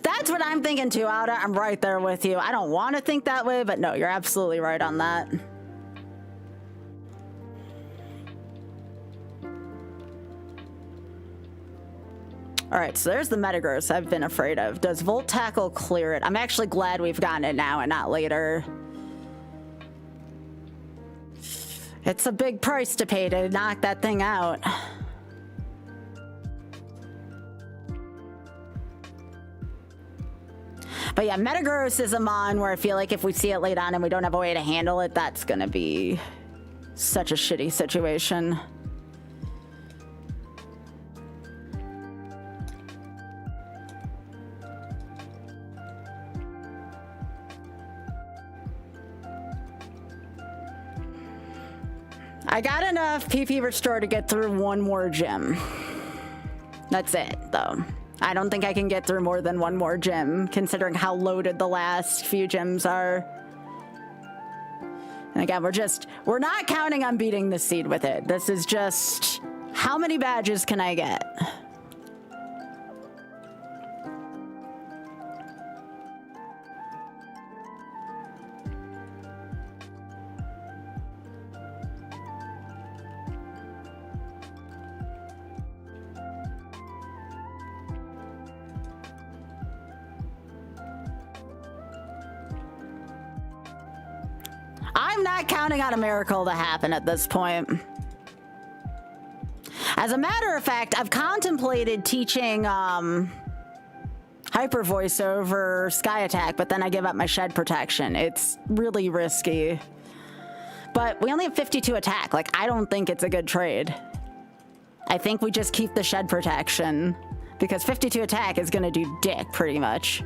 That's what I'm thinking too, Ada. I'm right there with you. I don't want to think that way, but no, you're absolutely right on that. All right, so there's the Metagross I've been afraid of. Does Volt Tackle clear it? I'm actually glad we've gotten it now and not later. It's a big price to pay to knock that thing out. But yeah, Metagross is a Mon where I feel like if we see it late on and we don't have a way to handle it, that's gonna be such a shitty situation. I got enough PP Restore to get through 1 more gym. That's it, though. I don't think I can get through more than 1 more gym, considering how loaded the last few gyms are. And again, we're not counting on beating the seed with it. This is just, how many badges can I get? I'm not counting on a miracle to happen at this point. As a matter of fact, I've contemplated teaching Hyper Voice over Sky Attack, but then I give up my Shed Protection. It's really risky. But we only have 52 attack. Like, I don't think it's a good trade. I think we just keep the Shed Protection, because 52 attack is going to do dick, pretty much.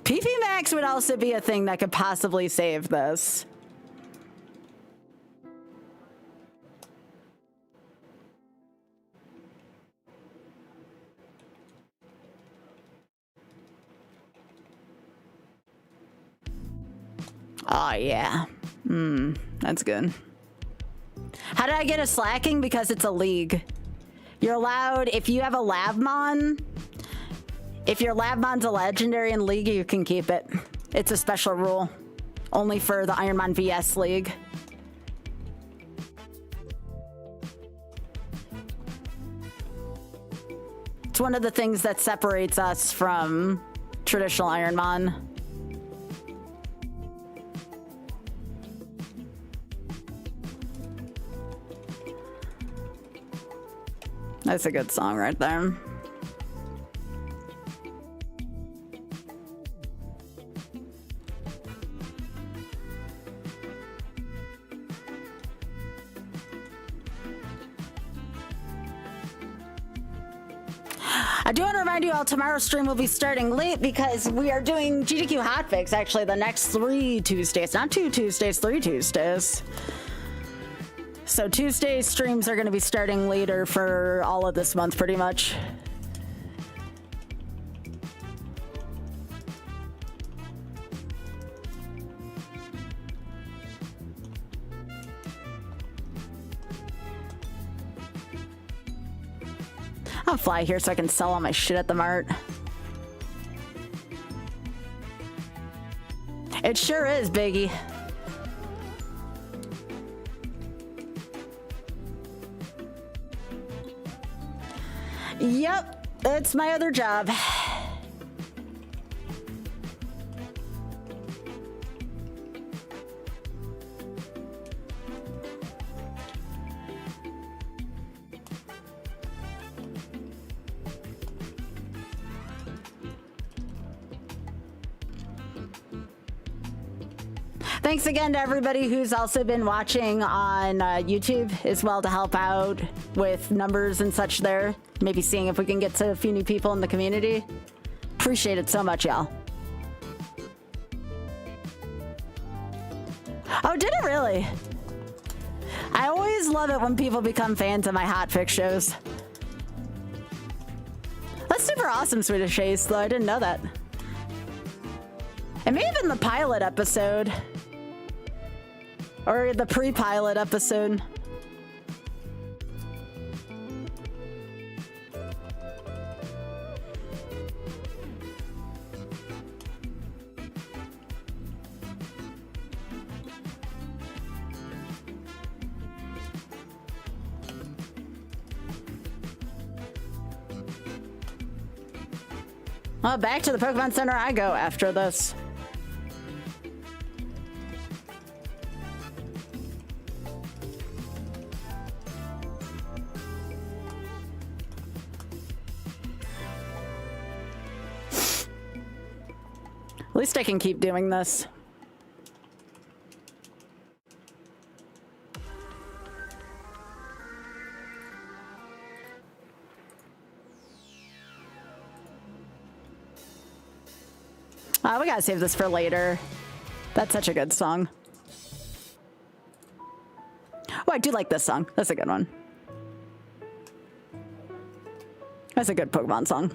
PP Max would also be a thing that could possibly save this. Oh, yeah. That's good. How did I get a slacking? Because it's a league. You're allowed, if you have a Labmon, if your Labmon's a legendary in League, you can keep it. It's a special rule. Only for the IronmonVS League. It's one of the things that separates us from traditional Ironmon. That's a good song right there. I do want to remind you all tomorrow's stream will be starting late because we are doing GDQ hotfix actually the next 3 Tuesdays. Not 2 Tuesdays, 3 Tuesdays. So Tuesday streams are going to be starting later for all of this month pretty much. I'll fly here so I can sell all my shit at the mart. It sure is, Biggie. Yep, it's my other job. Thanks again to everybody who's also been watching on YouTube as well to help out with numbers and such there. Maybe seeing if we can get to a few new people in the community. Appreciate it so much, y'all. Oh, did it really? I always love it when people become fans of my hotfix shows. That's super awesome, Swedish Ace, though. I didn't know that. It may have been the pilot episode. Or the pre-pilot episode. Well, back to the Pokemon Center I go after this. At least I can keep doing this. We gotta save this for later. That's such a good song. Oh, I do like this song. That's a good one. That's a good Pokemon song.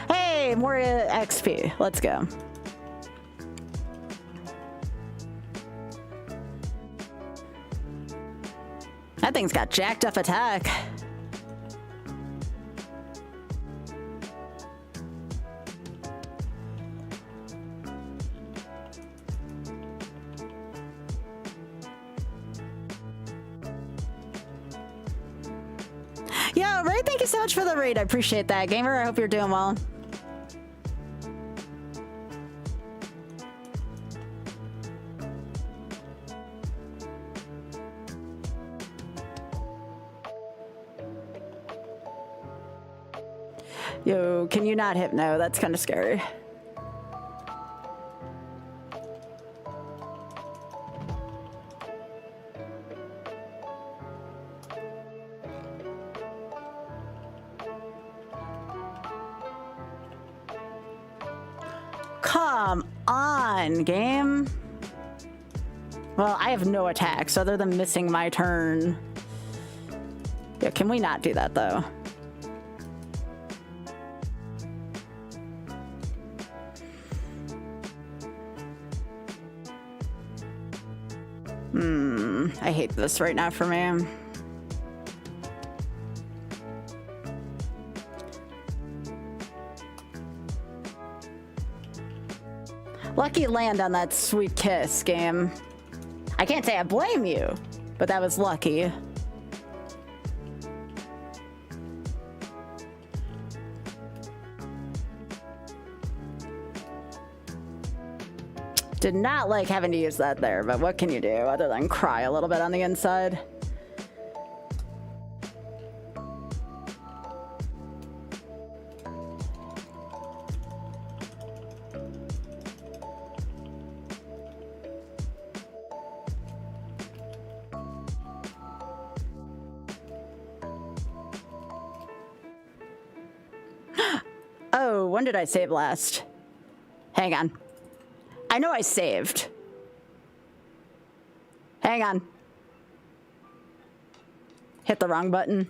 Hey, more XP. Let's go. That thing's got jacked up attack. Yo, Ray, thank you so much for the raid. I appreciate that. Gamer, I hope you're doing well. Yo, can you not hypno? That's kind of scary. Come on, game. Well, I have no attacks other than missing my turn. Yeah, can we not do that though? I hate this right now for me. Lucky land on that sweet kiss, game. I can't say I blame you, but that was lucky. Did not like having to use that there, but what can you do other than cry a little bit on the inside? when did I save last? Hang on. I know I saved. Hang on. Hit the wrong button.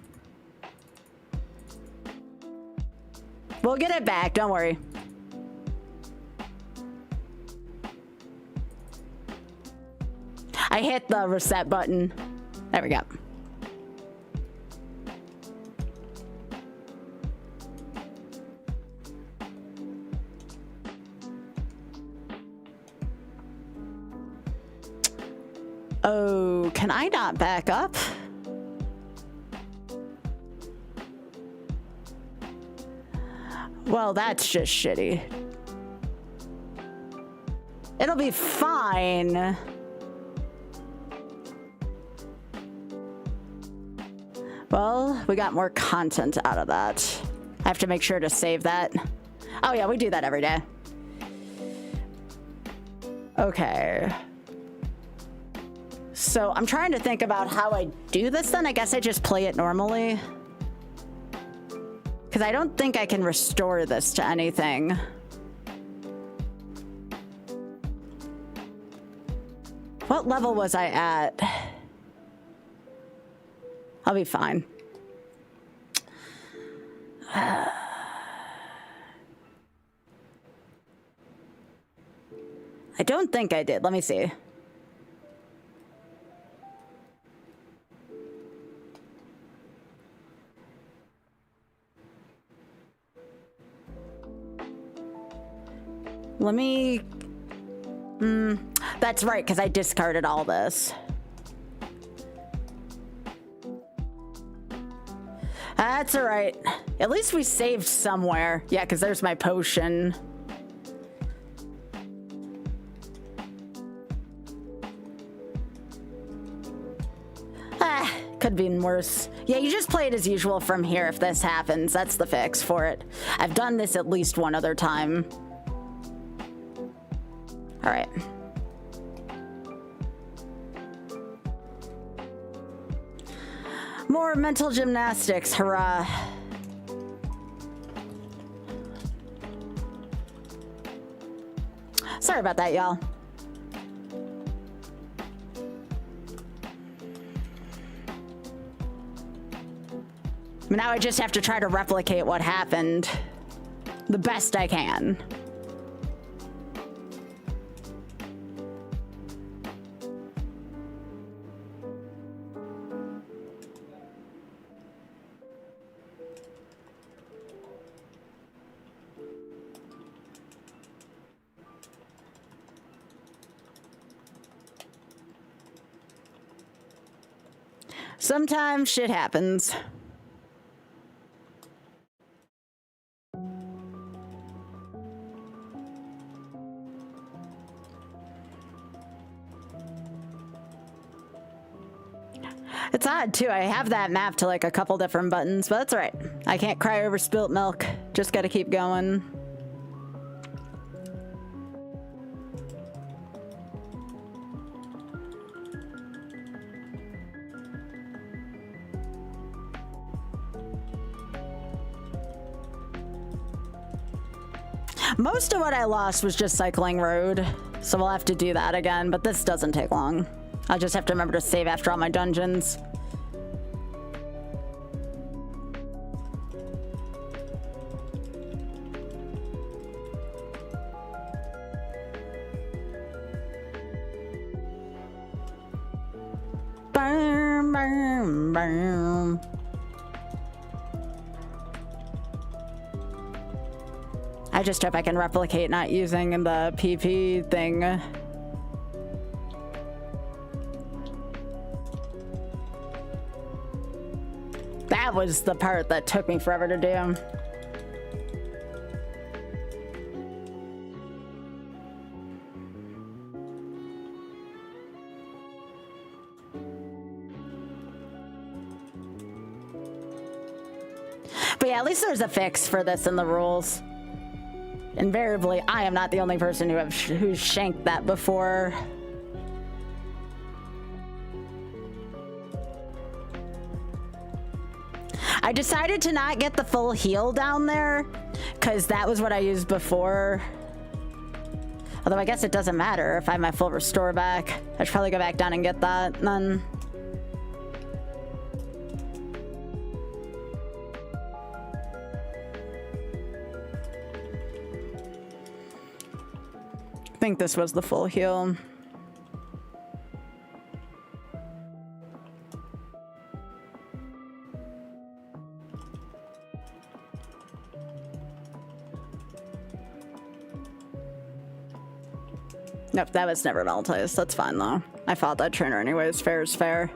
We'll get it back, don't worry. I hit the reset button. There we go. Oh, can I not back up? Well, that's just shitty. It'll be fine. Well, we got more content out of that. I have to make sure to save that. Oh yeah, we do that every day. Okay. So I'm trying to think about how I do this then. I guess I just play it normally. Because I don't think I can restore this to anything. What level was I at? I'll be fine. I don't think I did. Let me see. Let me... that's right, because I discarded all this. That's all right. At least we saved somewhere. Yeah, because there's my potion. Could have been worse. Yeah, you just play it as usual from here if this happens. That's the fix for it. I've done this at least one other time. All right. More mental gymnastics, hurrah. Sorry about that, y'all. Now I just have to try to replicate what happened the best I can. Sometimes shit happens. It's odd too. I have that map to like a couple different buttons, but that's all right. I can't cry over spilt milk. Just gotta keep going. Most of what I lost was just cycling road, so we'll have to do that again, but this doesn't take long. I'll just have to remember to save after all my dungeons. Boom, boom, boom. I just hope I can replicate not using the PP thing. That was the part that took me forever to do. But yeah, at least there's a fix for this in the rules. Invariably, I am not the only person who's shanked that before. I decided to not get the full heal down there because that was what I used before. Although I guess it doesn't matter if I have my full restore back. I should probably go back down and get that then. I think this was the full heal. Nope, that was never Maltese. That's fine though. I fought that trainer anyways. Fair is fair.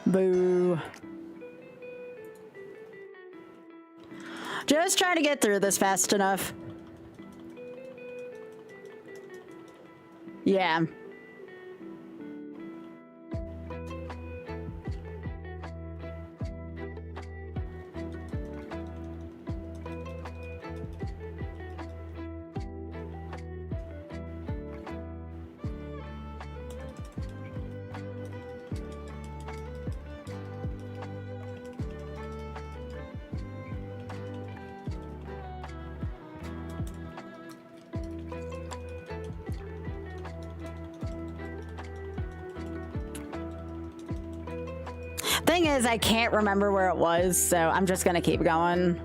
Boo. Just trying to get through this fast enough. Yeah. Thing is, I can't remember where it was, so I'm just gonna keep going.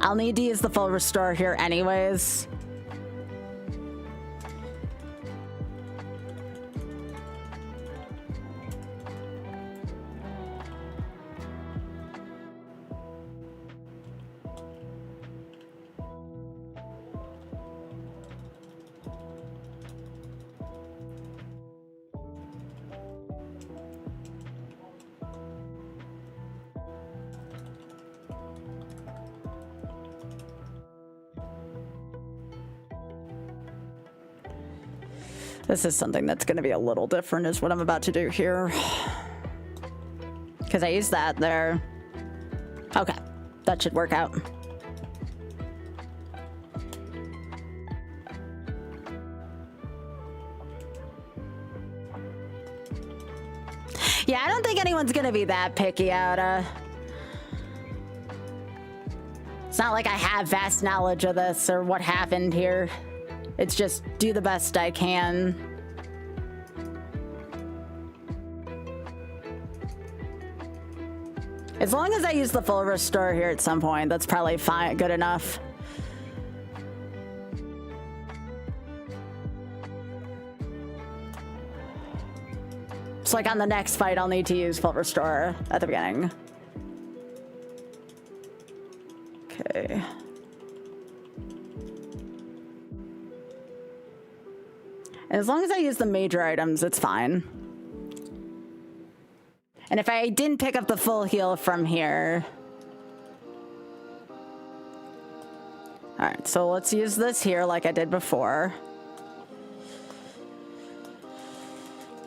I'll need to use the full restore here anyways. This is something that's going to be a little different is what I'm about to do here. Because I used that there. Okay, that should work out. Yeah, I don't think anyone's going to be that picky out. It's not like I have vast knowledge of this or what happened here. It's just do the best I can. As long as I use the full restore here at some point, that's probably fine, good enough. So like on the next fight, I'll need to use full restore at the beginning. Okay. And as long as I use the major items, it's fine. And if I didn't pick up the full heal from here... Alright, so let's use this here like I did before.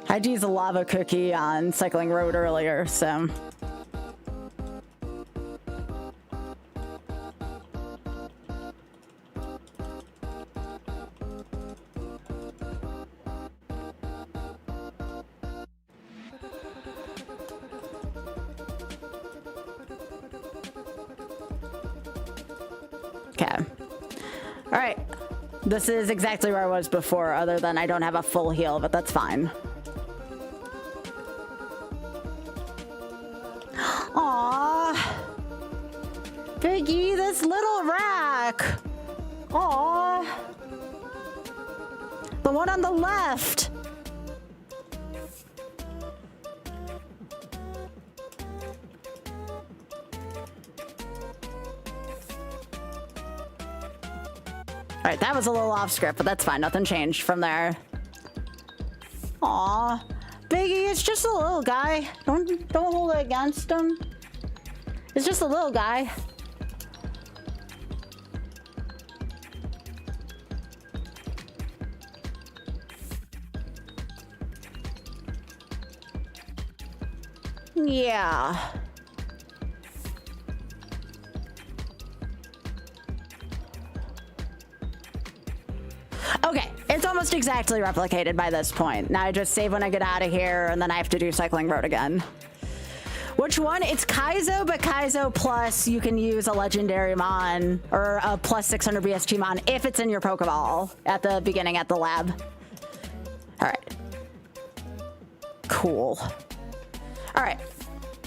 I had to use a lava cookie on Cycling Road earlier, so... Okay. Alright. This is exactly where I was before, other than I don't have a full heal, but that's fine. Aww. Piggy, this little rack. Aww. The one on the left. All right, that was a little off script, but that's fine. Nothing changed from there. Aw, Biggie, it's just a little guy. Don't hold it against him. It's just a little guy. Yeah. Okay, it's almost exactly replicated by this point. Now I just save when I get out of here, and then I have to do Cycling Road again. Which one? It's Kaizo, but Kaizo plus you can use a legendary mon or a plus 600 BSG mon if it's in your Pokeball at the beginning at the lab. All right. Cool. All right.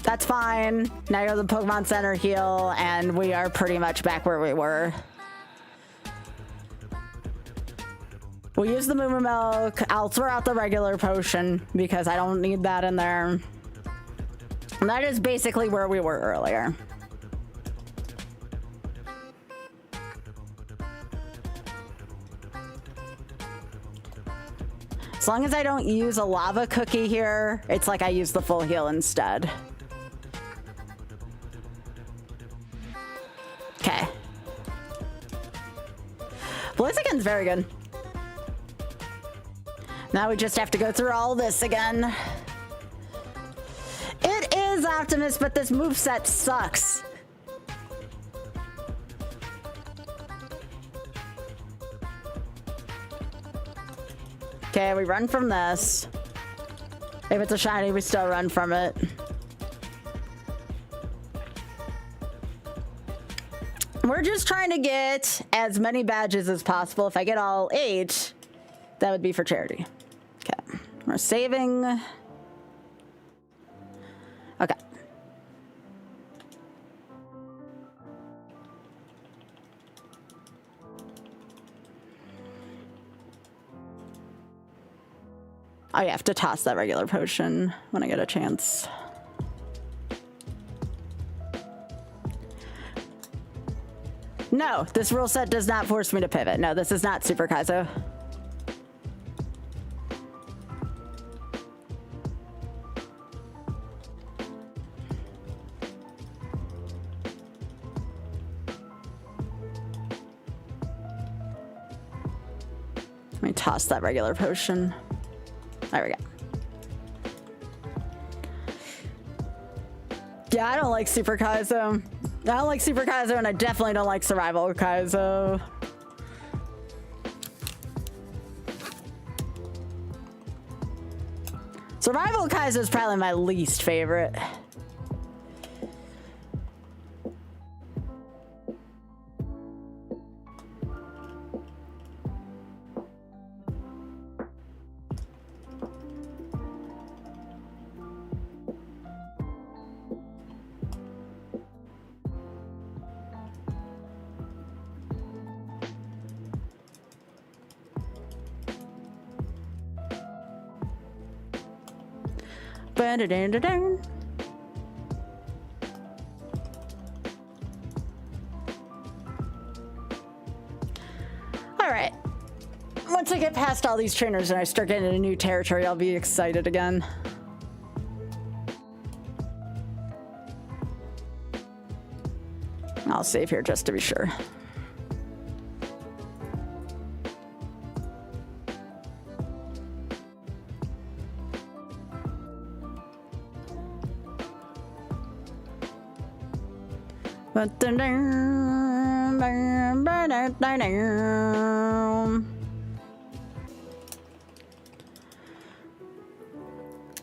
That's fine. Now you're the Pokemon Center heal, and we are pretty much back where we were. We'll use the Moo Milk. I'll throw out the regular potion because I don't need that in there. And that is basically where we were earlier. As long as I don't use a lava cookie here, it's like I use the full heal instead. Okay. Blaziken's very good. Now we just have to go through all this again. It is Optimus, but this moveset sucks. Okay, we run from this. If it's a shiny, we still run from it. We're just trying to get as many badges as possible. If I get all 8, that would be for charity. Okay, we're saving. Okay. I have to toss that regular potion when I get a chance. No, this rule set does not force me to pivot. No, this is not Super Kaizo. Let me toss that regular potion. There we go. Yeah, I don't like Super Kaizo. I don't like Super Kaizo, and I definitely don't like Survival Kaizo. Survival Kaizo is probably my least favorite. Ba-da-dun-dun-dun. All right. Once I get past all these trainers and I start getting into new territory, I'll be excited again. I'll save here just to be sure.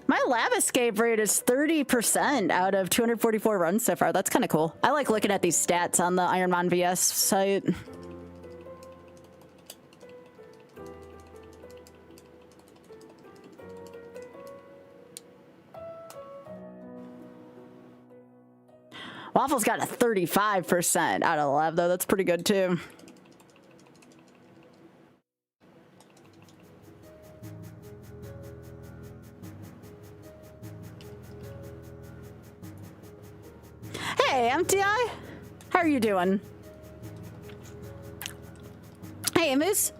My lab escape rate is 30% out of 244 runs so far. That's kind of cool. I like looking at these stats on the IronmonVS site. Waffle's got a 35% out of the lab, though. That's pretty good, too. Hey, MTI. How are you doing? Hey, Moose.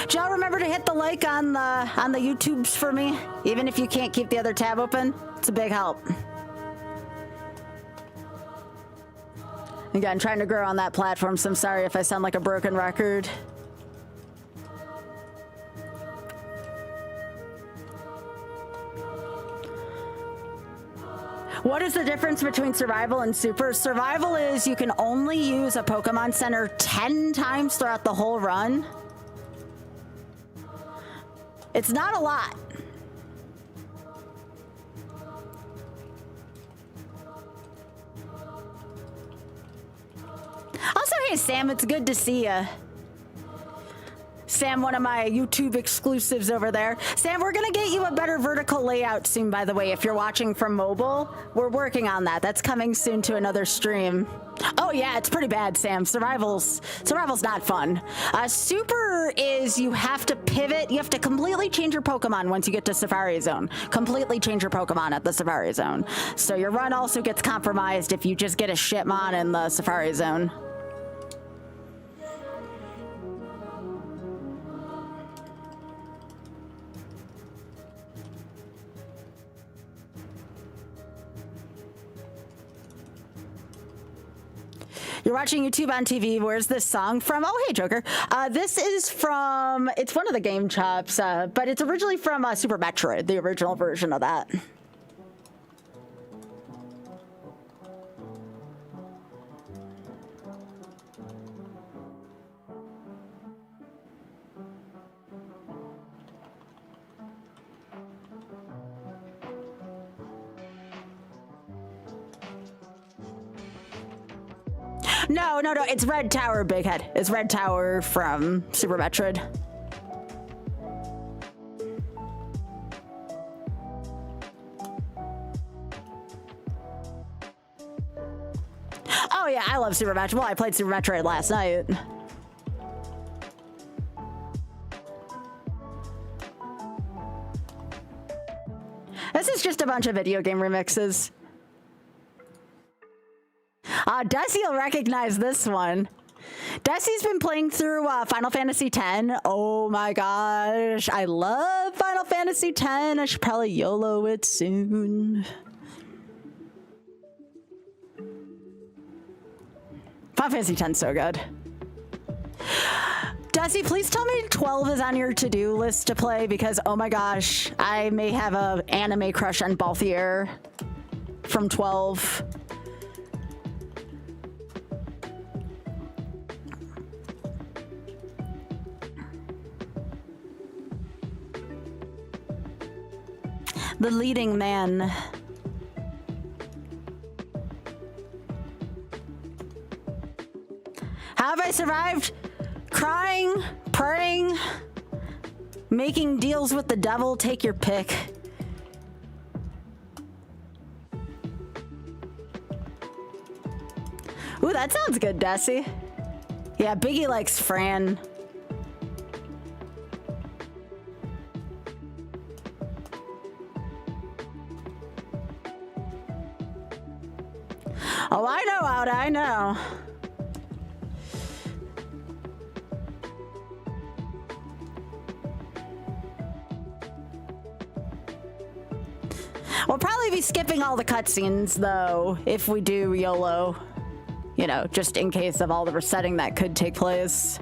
Do y'all remember to hit the like on the YouTubes for me? Even if you can't keep the other tab open, it's a big help. Again, trying to grow on that platform, so I'm sorry if I sound like a broken record. What is the difference between survival and super? Survival is you can only use a Pokemon Center 10 times throughout the whole run. It's not a lot. Also, hey Sam, it's good to see ya. Sam, one of my YouTube exclusives over there. Sam, we're gonna get you a better vertical layout soon, by the way, if you're watching from mobile. We're working on that. That's coming soon to another stream. Oh yeah, it's pretty bad, Sam. Survival's not fun. Super is you have to pivot. You have to completely change your Pokemon once you get to Safari Zone. Completely change your Pokemon at the Safari Zone. So your run also gets compromised if you just get a Shitmon in the Safari Zone. You're watching YouTube on TV. Where's this song from? Oh, hey, Joker. This is from, it's one of the Game Chops, but it's originally from Super Metroid, the original version of that. No, it's Red Tower Big Head. It's Red Tower from Super Metroid. Oh yeah, I love Super Metroid. Well, I played Super Metroid last night. This is just a bunch of video game remixes. Desi will recognize this one. Desi's been playing through Final Fantasy X. Oh my gosh, I love Final Fantasy X. I should probably YOLO it soon. Final Fantasy X is so good. Desi, please tell me 12 is on your to-do list to play because, oh my gosh, I may have an anime crush on Balthier from 12. The leading man. How have I survived? Crying, praying, making deals with the devil, take your pick. Ooh, that sounds good, Desi. Yeah, Biggie likes Fran. Oh, I know, Outa, I know. We'll probably be skipping all the cutscenes, though, if we do YOLO. You know, just in case of all the resetting that could take place.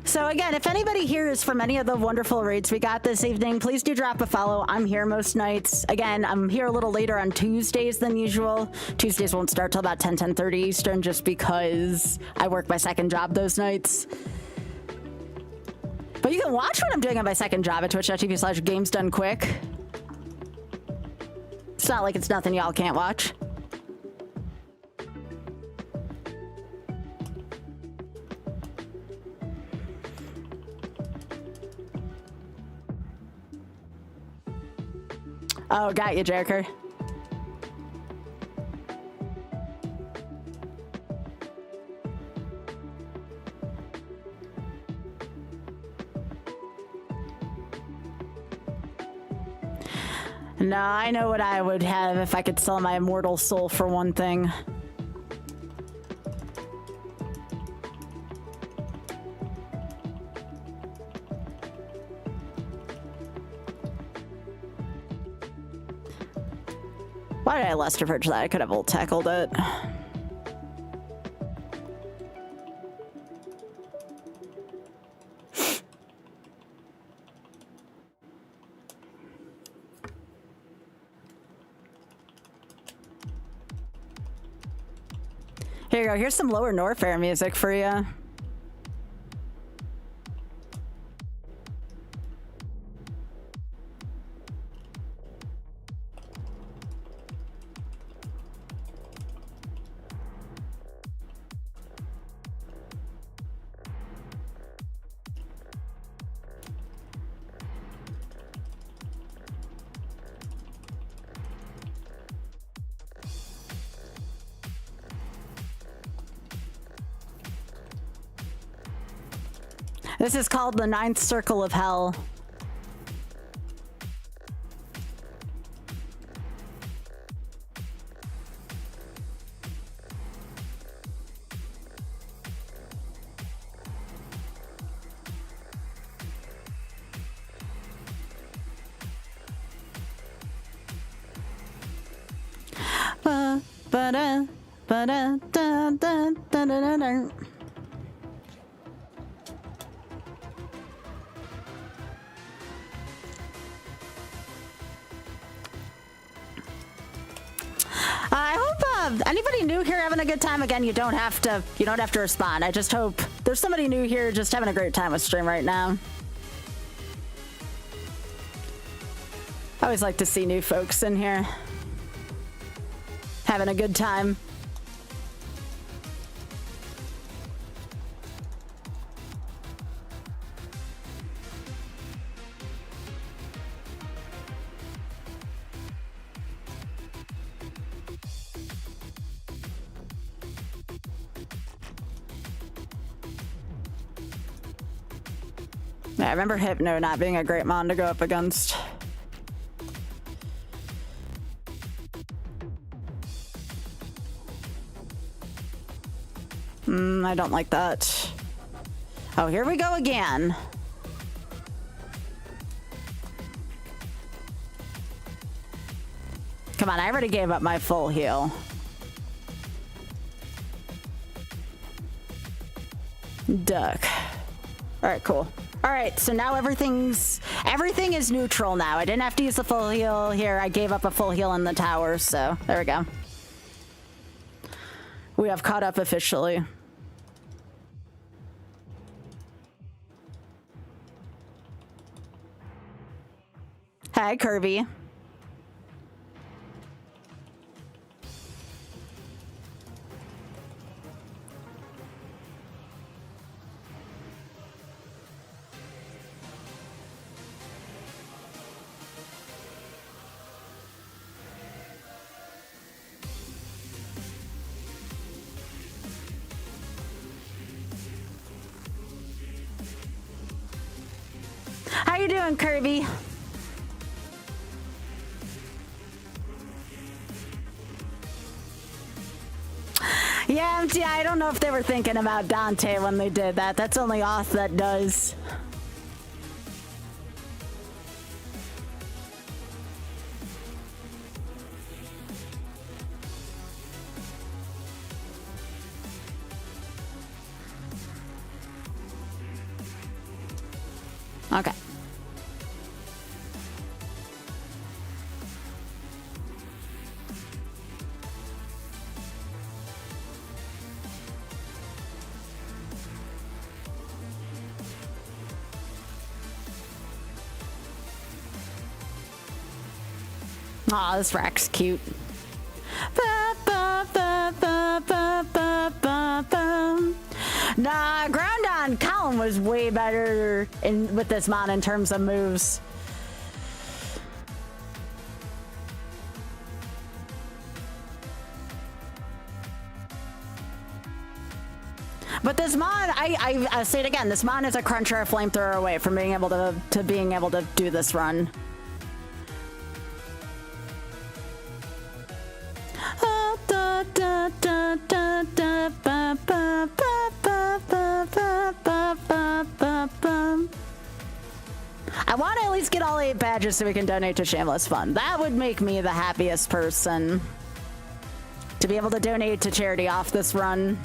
So again, if anybody here is from any of the wonderful raids we got this evening, please do drop a follow. I'm here most nights. Again, I'm here a little later on Tuesdays than usual. Tuesdays won't start till about 10:30 Eastern just because I work my second job those nights. But you can watch what I'm doing on my second job at twitch.tv/gamesdonequick. It's not like it's nothing y'all can't watch. Oh, got you, Joker. No, I know what I would have if I could sell my immortal soul for one thing. Why did I Lester Bridge that? I could have ult tackled it. Here you go. Here's some Lower Norfair music for you. This is called the Ninth Circle of Hell. Anybody new here having a good time? Again, you don't have to respond. I just hope there's somebody new here just having a great time with stream right now. I always like to see new folks in here having a good time. I remember Hypno not being a great mon to go up against. I don't like that. Oh, here we go again. Come on, I already gave up my full heal. Duck. All right, cool. All right, so now everything is neutral now. I didn't have to use the full heal here. I gave up a full heal in the tower, so there we go. We have caught up officially. Hi, Kirby. How you doing, Kirby? Yeah, I don't know if they were thinking about Dante when they did that. That's only Oth that does. Okay. Aw, this rack's cute. Nah, ground on Colin was way better with this mon in terms of moves. But this mon, I say it again, this mon is a cruncher, a flamethrower away from being able to do this run. I want to at least get all 8 badges so we can donate to Shameless Fun. That would make me the happiest person. To be able to donate to charity off this run.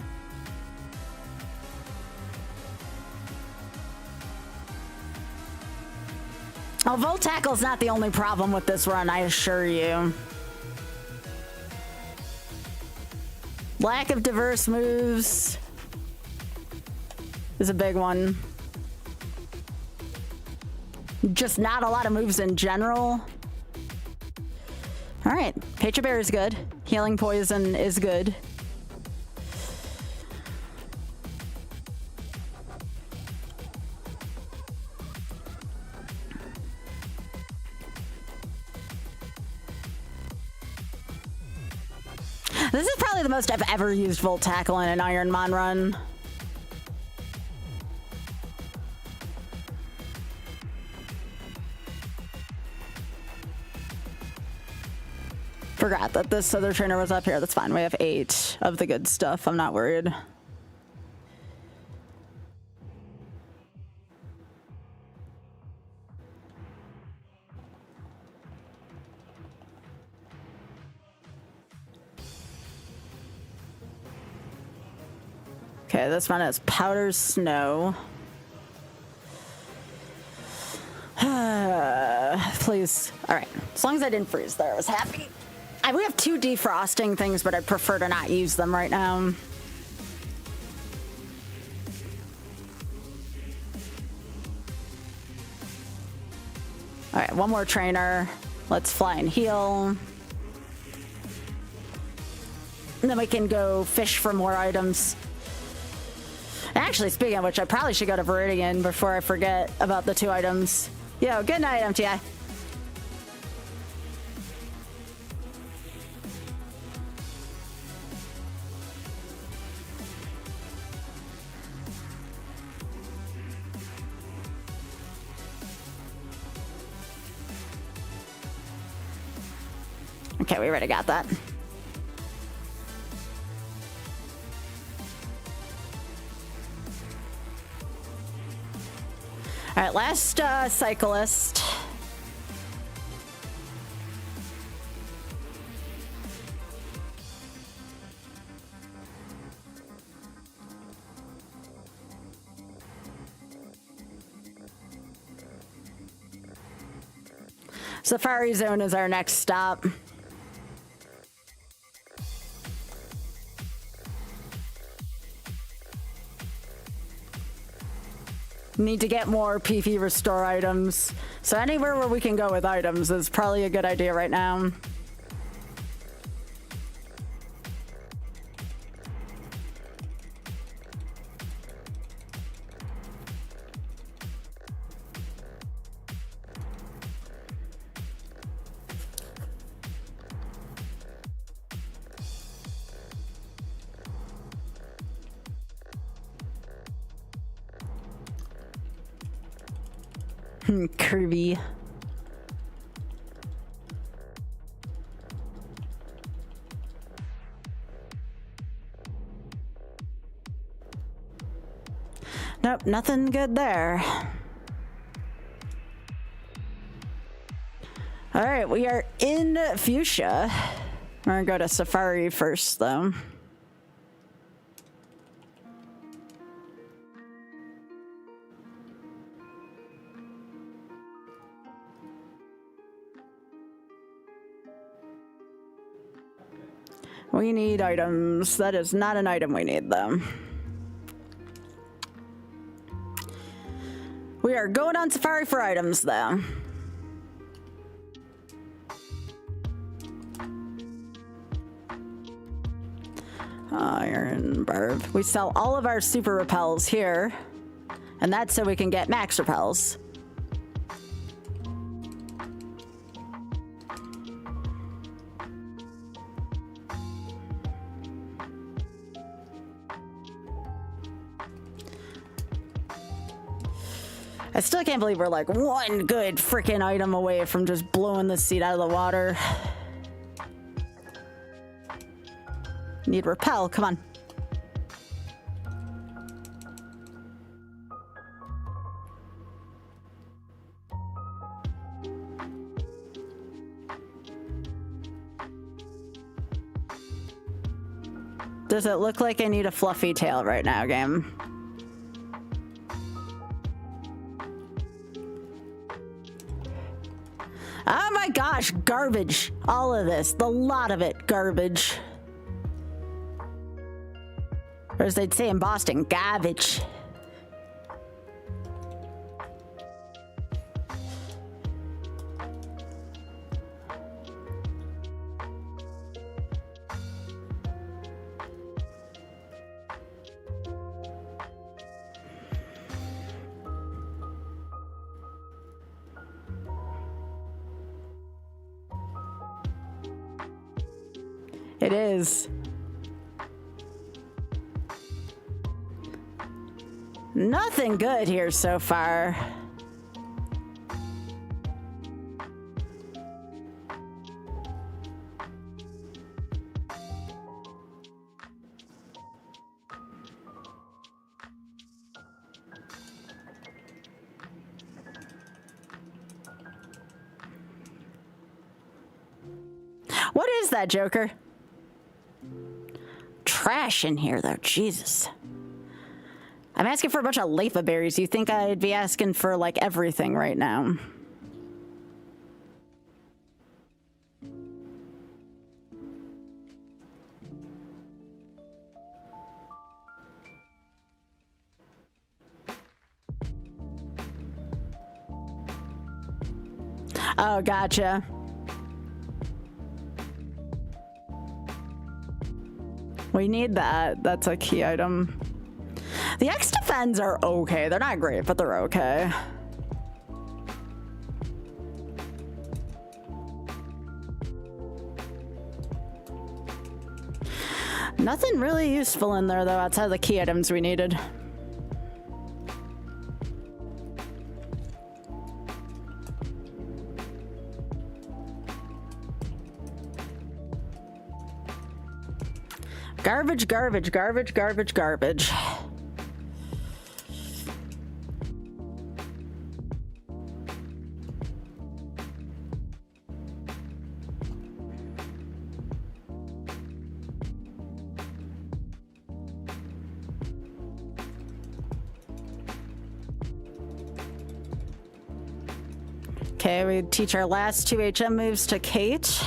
Oh, Volt Tackle's not the only problem with this run, I assure you. Lack of diverse moves is a big one. Just not a lot of moves in general. All right, Patriot Bear is good. Healing Poison is good. This is probably the most I've ever used Volt Tackle in an Ironmon run. Forgot that this other trainer was up here. That's fine. We have 8 of the good stuff. I'm not worried. Okay, this one is Powder Snow. Please. All right. As long as I didn't freeze there, I was happy. We have 2 defrosting things, but I'd prefer to not use them right now. All right, one more trainer. Let's fly and heal. And then we can go fish for more items. Actually, speaking of which, I probably should go to Viridian before I forget about the 2 items. Yo, good night, MTI. Okay, we already got that. All right, last cyclist. Safari Zone is our next stop. Need to get more PP restore items. So anywhere where we can go with items is probably a good idea right now. Kirby. Nope, nothing good there. All right, we are in Fuchsia. We're gonna go to Safari first, though. We need items. That is not an item we need, though. We are going on Safari for items, though. Iron Barb. We sell all of our super repels here, and that's so we can get max repels. I still can't believe we're like one good freaking item away from just blowing the seat out of the water. Need repel, come on. Does it look like I need a fluffy tail right now, game? Oh my gosh, garbage. All of this, the lot of it, garbage. Or as they'd say in Boston, garbage. It is. Nothing good here so far. What is that, Joker? Trash in here, though. Jesus. I'm asking for a bunch of lefa berries. You think I'd be asking for, like, everything right now? Oh, gotcha. We need that. That's a key item. The X defends are okay. They're not great, but they're okay. Nothing really useful in there, though, outside of the key items we needed. Garbage, garbage, garbage, garbage, garbage. Okay, we teach our last 2 HM moves to Kate.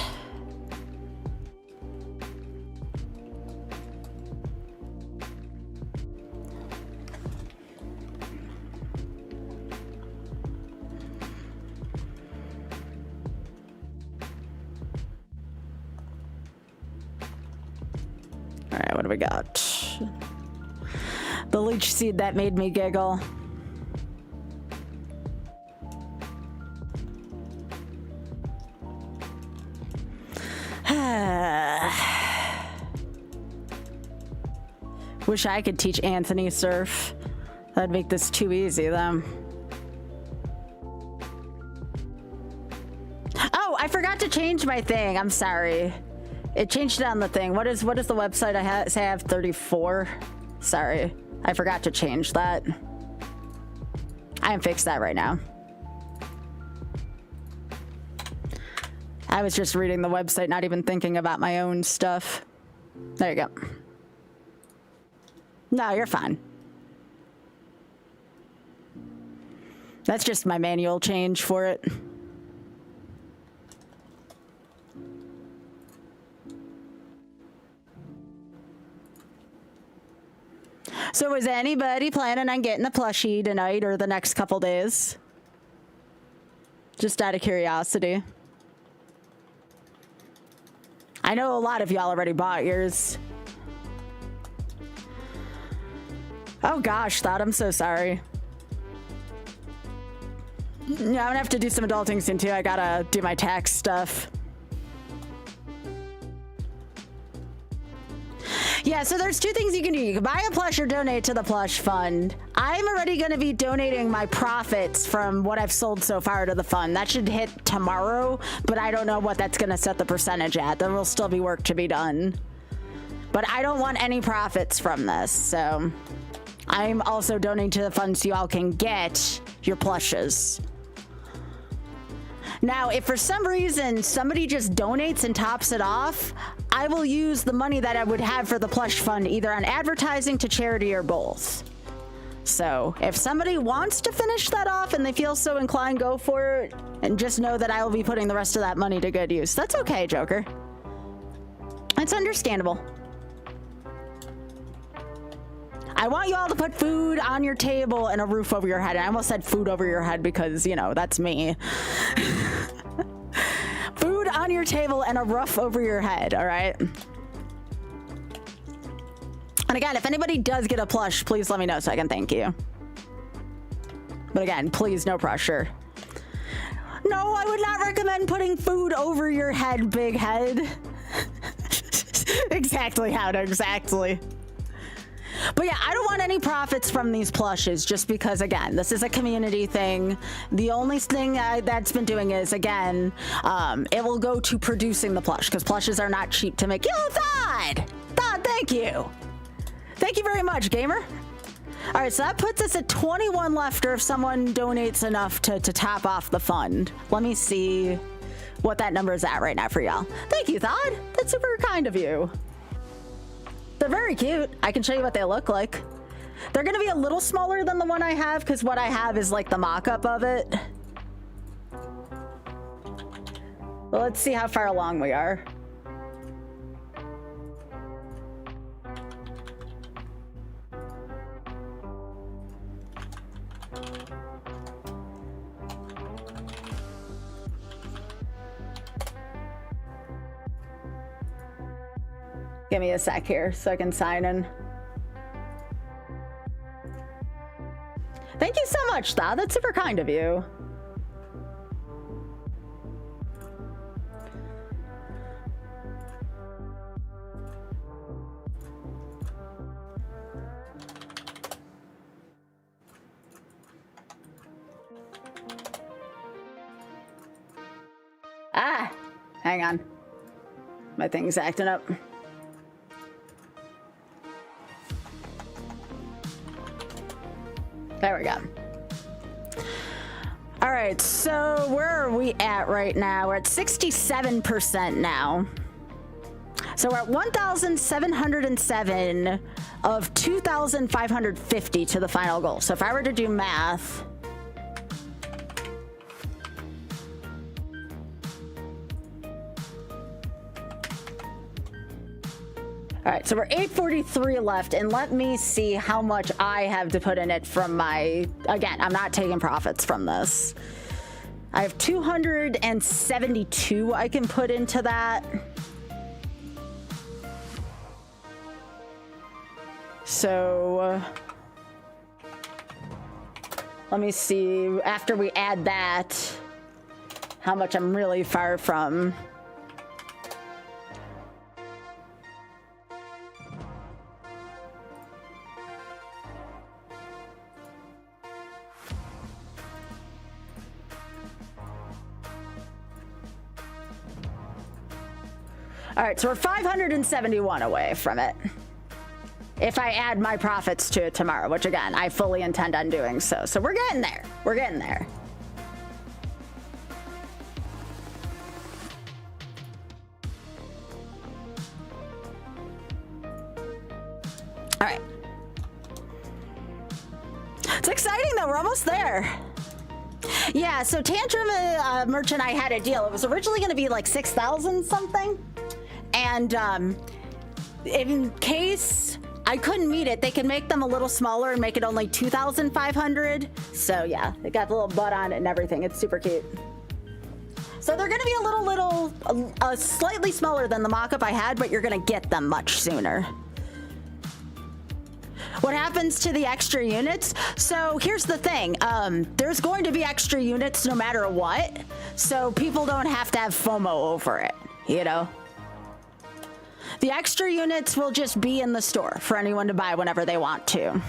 Alright, what do we got? The leech seed that made me giggle. Wish I could teach Anthony surf. That'd make this too easy, though. Oh, I forgot to change my thing. I'm sorry. It changed it on the thing. What is the website I say I have 34? Sorry. I forgot to change that. I can fix that right now. I was just reading the website, not even thinking about my own stuff. There you go. No, you're fine. That's just my manual change for it. So is anybody planning on getting a plushie tonight or the next couple days? Just out of curiosity. I know a lot of y'all already bought yours. Oh gosh, Thought, I'm so sorry. Yeah, I'm gonna have to do some adulting soon too. I gotta do my tax stuff. Yeah, so there's 2 things you can do. You can buy a plush or donate to the plush fund. I'm already going to be donating my profits from what I've sold so far to the fund. That should hit tomorrow, but I don't know what that's going to set the percentage at. There will still be work to be done. But I don't want any profits from this, so I'm also donating to the fund so you all can get your plushes. Now, if for some reason somebody just donates and tops it off, I will use the money that I would have for the plush fund either on advertising, to charity, or both. So if somebody wants to finish that off and they feel so inclined, go for it. And just know that I will be putting the rest of that money to good use. That's okay, Joker. It's understandable. I want you all to put food on your table and a roof over your head. And I almost said food over your head because, you know, that's me. Food on your table and a roof over your head, all right? And again, if anybody does get a plush, please let me know so I can thank you. But again, please, no pressure. No, I would not recommend putting food over your head, big head. Exactly, Howard, exactly. But yeah, I don't want any profits from these plushes just because, again, this is a community thing. The only thing that's been doing is, again, it will go to producing the plush because plushes are not cheap to make. Yo, Thad! Thad, thank you. Thank you very much, gamer. All right, so that puts us at 21 left, or if someone donates enough to top off the fund. Let me see what that number is at right now for y'all. Thank you, Thad. That's super kind of you. They're very cute. I can show you what they look like. They're going to be a little smaller than the one I have because what I have is like the mock-up of it. Well, let's see how far along we are. Give me a sec here so I can sign in. Thank you so much, Thad. That's super kind of you. Ah, hang on. My thing's acting up. There we go. All right, so where are we at right now? We're at 67% now. So we're at 1,707 of 2,550 to the final goal. So if I were to do math, all right, so we're 843 left, and let me see how much I have to put in it from my, again, I'm not taking profits from this. I have 272 I can put into that. So, let me see, after we add that, how much I'm really far from. All right, so we're 571 away from it. If I add my profits to it tomorrow, which again, I fully intend on doing so. So we're getting there. We're getting there. All right. It's exciting though, we're almost there. Yeah, so Tantrum Merchant, I had a deal. It was originally gonna be like 6,000 something. And in case I couldn't meet it, they can make them a little smaller and make it only 2,500. So yeah, they got the little butt on it and everything. It's super cute. So they're gonna be a slightly smaller than the mock-up I had, but you're gonna get them much sooner. What happens to the extra units? So here's the thing. There's going to be extra units no matter what. So people don't have to have FOMO over it, you know? The extra units will just be in the store for anyone to buy whenever they want to.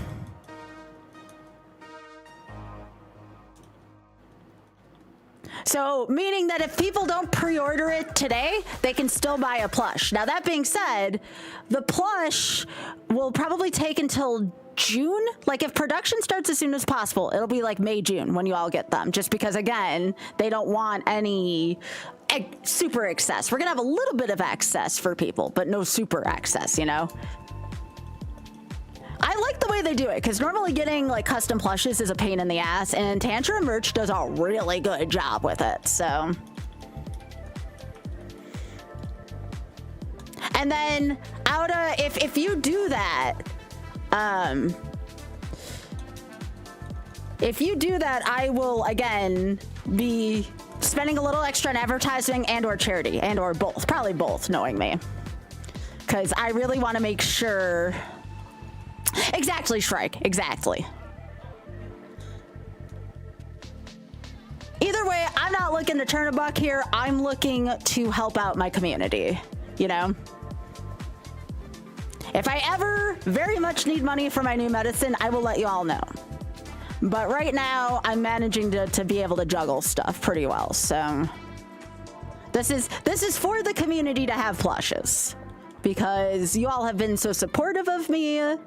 So, meaning that if people don't pre-order it today, they can still buy a plush. Now, that being said, the plush will probably take until June. Like, if production starts as soon as possible, it'll be like May, June when you all get them. Just because, again, they don't want any super excess. We're going to have a little bit of excess for people, but no super excess, you know? I like the way they do it, because normally getting like custom plushes is a pain in the ass, and Tantrum Merch does a really good job with it, so. And then if you do that, I will again be spending a little extra on advertising and or charity and or both, probably both, knowing me, because I really want to make sure. Exactly, Shrike. Exactly. Either way, I'm not looking to turn a buck here. I'm looking to help out my community, you know? If I ever very much need money for my new medicine, I will let you all know. But right now, I'm managing to be able to juggle stuff pretty well, so. This is for the community to have plushes, because you all have been so supportive of me.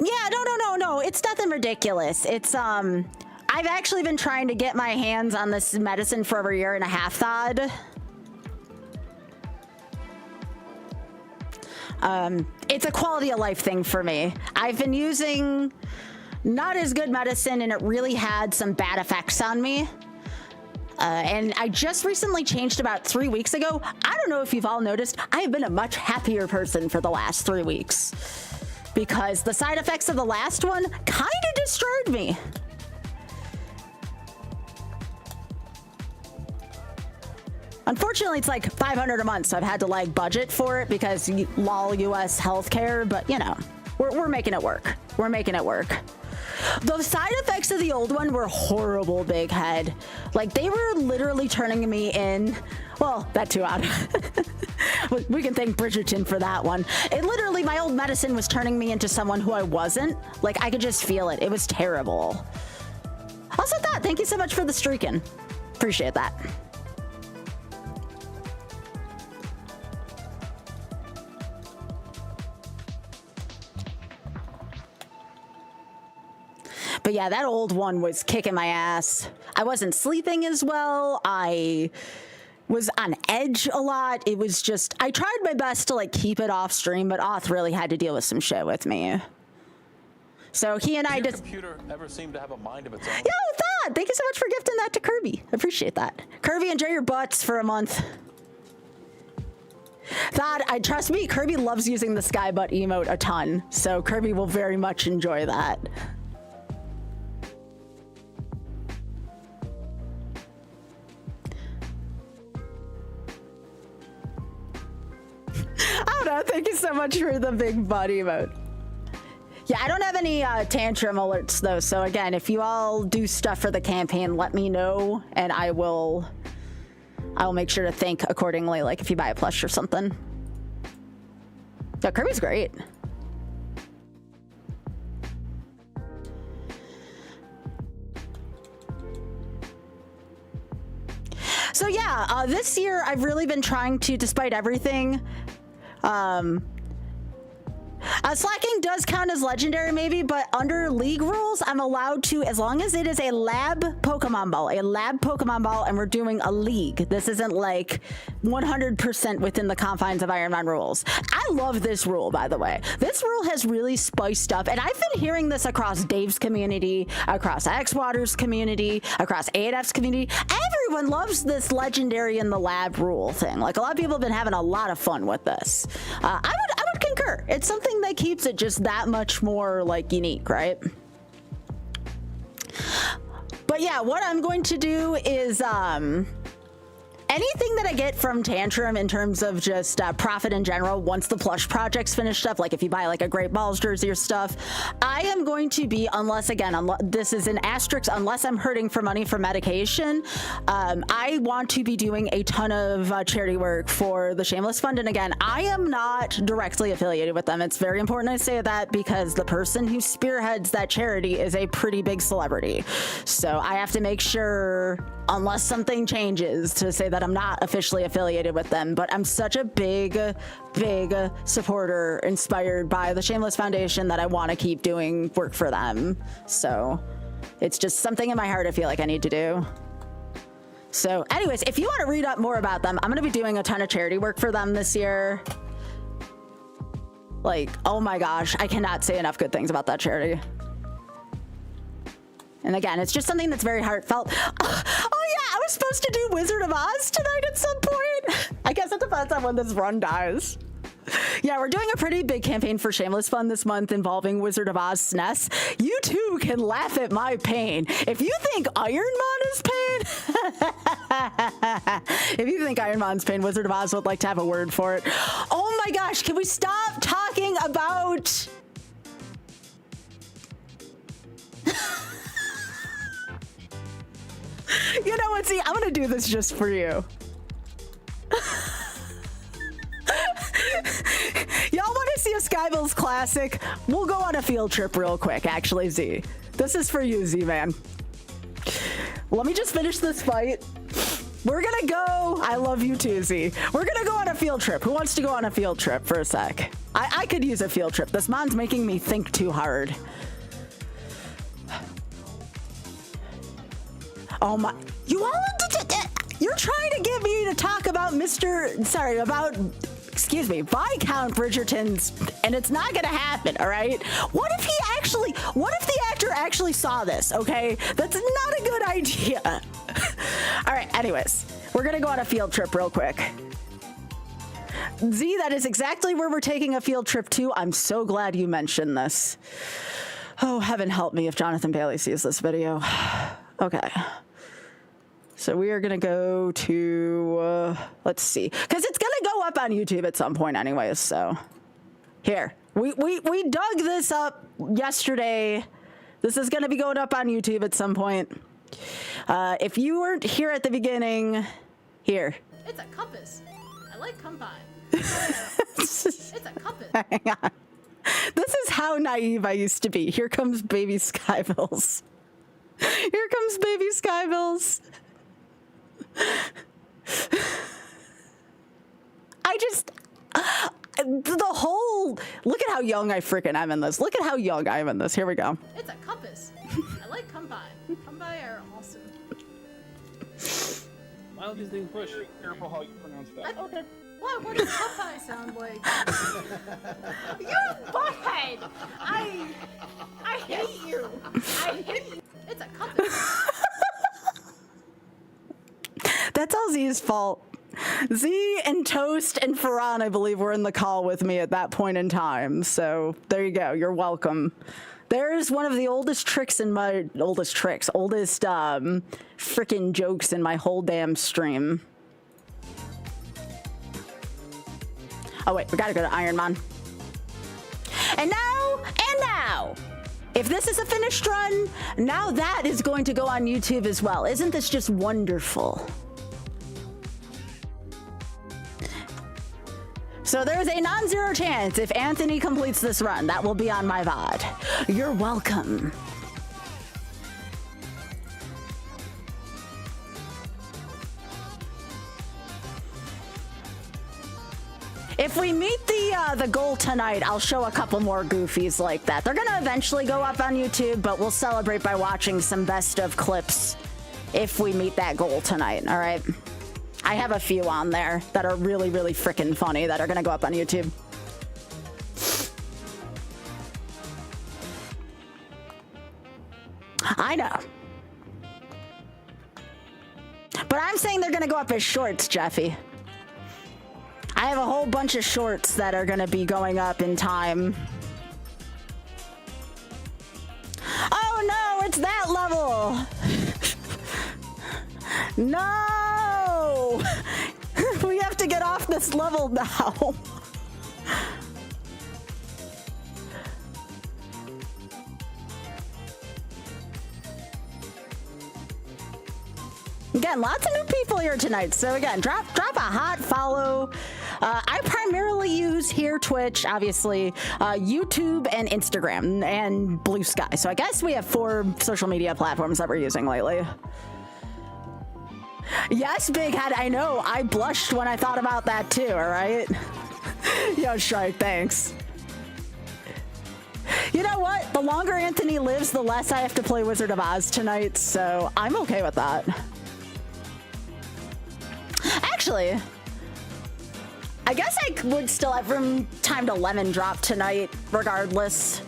Yeah, no. It's nothing ridiculous. It's, I've actually been trying to get my hands on this medicine for over a year and a half, Thad. It's a quality of life thing for me. I've been using not as good medicine, and it really had some bad effects on me. And I just recently changed about 3 weeks ago. I don't know if you've all noticed, I have been a much happier person for the last 3 weeks, because the side effects of the last one kind of destroyed me. Unfortunately, it's like $500 a month, so I've had to like budget for it because lol US healthcare, but you know, we're making it work. We're making it work. The side effects of the old one were horrible, Big Head. Like, they were literally turning me in. Well, that too out. We can thank Bridgerton for that one. It literally, my old medicine was turning me into someone who I wasn't. Like, I could just feel it. It was terrible. Also, that, thank you so much for the streaking. Appreciate that. But yeah, that old one was kicking my ass. I wasn't sleeping as well. I was on edge a lot. It was just, I tried my best to like keep it off stream, but Oth really had to deal with some shit with me. So he and I just. Does your computer ever seem to have a mind of its own? Yo, Thad, thank you so much for gifting that to Kirby. I appreciate that. Kirby, enjoy your butts for a month. Thad, trust me, Kirby loves using the sky butt emote a ton. So Kirby will very much enjoy that. Oh no, thank you so much for the big butt emote. Yeah, I don't have any tantrum alerts though, so again, if you all do stuff for the campaign, let me know, and I'll make sure to think accordingly, like if you buy a plush or something. Yeah, Kirby's great. So yeah, this year I've really been trying to, despite everything, slacking does count as legendary maybe, but under league rules, I'm allowed to, as long as it is a lab Pokemon ball, and we're doing a league. This isn't like 100% within the confines of Ironman rules. I love this rule, by the way. This rule has really spiced up, and I've been hearing this across Dave's community, across Xwater's community, across A&F's community. Everyone loves this legendary in the lab rule thing. Like, a lot of people have been having a lot of fun with this. I would concur. It's something that keeps it just that much more like unique, right? But yeah, what I'm going to do is and anything that I get from Tantrum in terms of just profit in general, once the plush project's finished up, like if you buy like a Great Balls jersey or stuff, I am going to be, unless this is an asterisk, unless I'm hurting for money for medication, I want to be doing a ton of charity work for the Shameless Fund. And again, I am not directly affiliated with them. It's very important I say that because the person who spearheads that charity is a pretty big celebrity. So I have to make sure, unless something changes, to say that I'm not officially affiliated with them. But I'm such a big supporter, inspired by the Shameless Foundation, that I want to keep doing work for them. So it's just something in my heart I feel like I need to do. So anyways, if you want to read up more about them, I'm going to be doing a ton of charity work for them this year. Like, oh my gosh, I cannot say enough good things about that charity. And again, it's just something that's very heartfelt. Oh yeah, I was supposed to do Wizard of Oz tonight at some point. I guess it depends on when this run dies. Yeah, we're doing a pretty big campaign for Shameless Fund this month involving Wizard of Oz SNES. You too can laugh at my pain. If you think Ironmon is pain, if you think Ironmon's pain, Wizard of Oz would like to have a word for it. Oh my gosh, can we stop talking about... You know what, see, I'm gonna do this just for you. Y'all want to see a Skybilz classic? We'll go on a field trip real quick, actually, Z. This is for you, Z, man. Let me just finish this fight. We're gonna go. I love you too, Z. We're gonna go on a field trip. Who wants to go on a field trip for a sec? I could use a field trip. This mon's making me think too hard. Oh my, you all, you're trying to get me to talk about excuse me, Viscount Bridgerton's, and it's not gonna happen, all right? What if the actor actually saw this, okay? That's not a good idea. All right, anyways, we're gonna go on a field trip real quick. Z, that is exactly where we're taking a field trip to. I'm so glad you mentioned this. Oh, heaven help me if Jonathan Bailey sees this video. Okay. So we are going to go to, let's see, because it's going to go up on YouTube at some point anyways. So here, we dug this up yesterday. This is going to be going up on YouTube at some point. If you weren't here at the beginning, here. It's a compass. I like combine. It's a compass. Hang on. This is how naive I used to be. Here comes baby Skybilz. Here comes baby Skybilz. Look at how young I freaking am in this. Look at how young I am in this. Here we go. It's a compass. I like combine. Combine are awesome. Mild is being pushed. Be careful how you pronounce that. Okay. What does combine sound like? You're a butthead! I hate you. I hate you. It's a compass. That's all Z's fault. Z and Toast and Farhan, I believe, were in the call with me at that point in time. So there you go. You're welcome. There's one of the oldest freaking jokes in my whole damn stream. Oh wait, we gotta go to Ironmon. And now, if this is a finished run, now that is going to go on YouTube as well. Isn't this just wonderful? So there's a non-zero chance if Anthony completes this run, that will be on my VOD. You're welcome. If we meet the goal tonight, I'll show a couple more goofies like that. They're gonna eventually go up on YouTube, but we'll celebrate by watching some best of clips if we meet that goal tonight, all right? I have a few on there that are really, really freaking funny that are gonna go up on YouTube. I know. But I'm saying they're gonna go up as shorts, Jeffy. I have a whole bunch of shorts that are gonna be going up in time. Oh no, it's that level! No! to get off this level now. Again, lots of new people here tonight. So again, drop a hot follow. I primarily use here Twitch, obviously, YouTube and Instagram and Blue Sky. So I guess we have 4 social media platforms that we're using lately. Yes, Big Head, I know. I blushed when I thought about that too, all right? Yo, Shrike, thanks. You know what? The longer Anthony lives, the less I have to play Wizard of Oz tonight, so I'm okay with that. Actually, I guess I would still have room time to lemon drop tonight, regardless.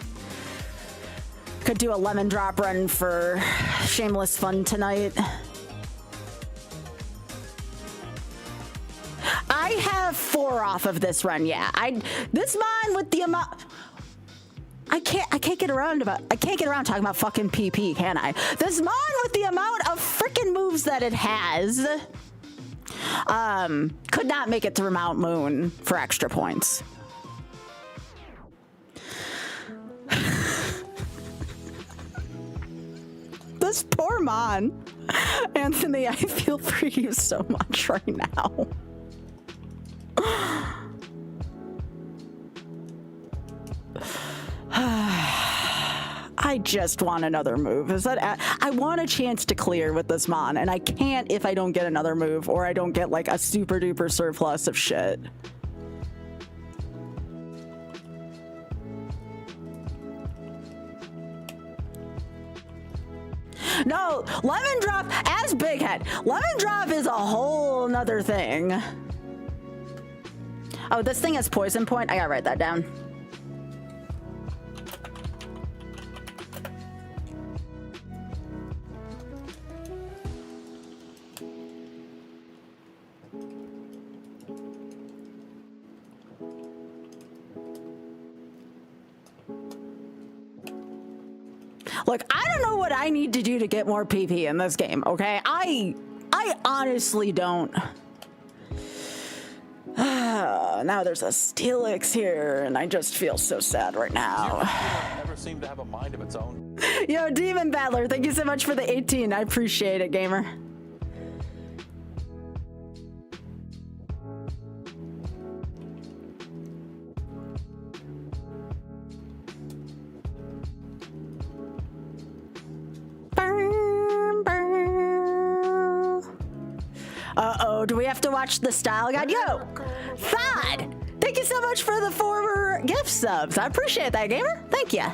Could do a lemon drop run for shameless fun tonight. I have 4 off of this run, yeah. This mine with the amount. I can't get around talking about fucking PP, can I? This mine with the amount of freaking moves that it has. Could not make it through Mount Moon for extra points. This poor Mon. Anthony, I feel for you so much right now. I just want another move. I want a chance to clear with this Mon, and I can't if I don't get another move or I don't get like a super duper surplus of shit. No, Lemon Drop as Big Head. Lemon Drop is a whole nother thing. Oh, this thing has poison point. I gotta write that down. Look, I don't know what I need to do to get more PP in this game, okay? I honestly don't. Now there's a Steelix here, and I just feel so sad right now. Never seemed to have a mind of its own. Yo, Demon Battler, thank you so much for the 18. I appreciate it, gamer. Uh-oh, do we have to watch the Style Guide? Yo, Thad, thank you so much for the 4 gift subs. I appreciate that, gamer. Thank you.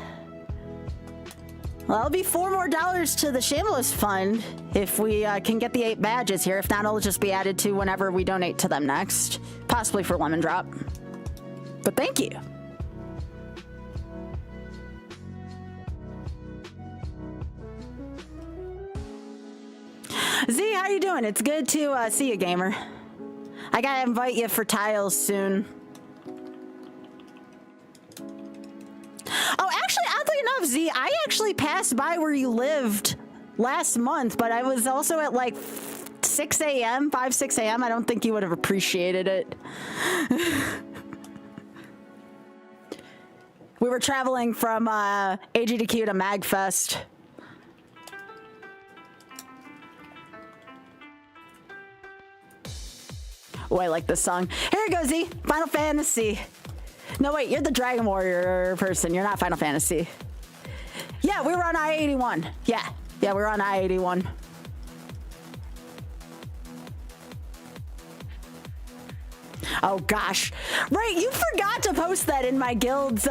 Well, that'll be $4 more to the Shameless Fund if we can get the 8 badges here. If not, it'll just be added to whenever we donate to them next. Possibly for Lemon Drop. But thank you. Z, how you doing? It's good to see you, gamer. I gotta invite you for tiles soon. Oh, actually, oddly enough, Z, I actually passed by where you lived last month, but I was also at like 6 a.m., 5, 6 a.m. I don't think you would have appreciated it. We were traveling from AGDQ to MagFest. Oh, I like this song. Here it goes, Z. Final Fantasy. No, wait, you're the Dragon Warrior person. You're not Final Fantasy. Yeah, we were on I-81. Yeah, we were on I-81. Oh, gosh. Right, you forgot to post that in my guild's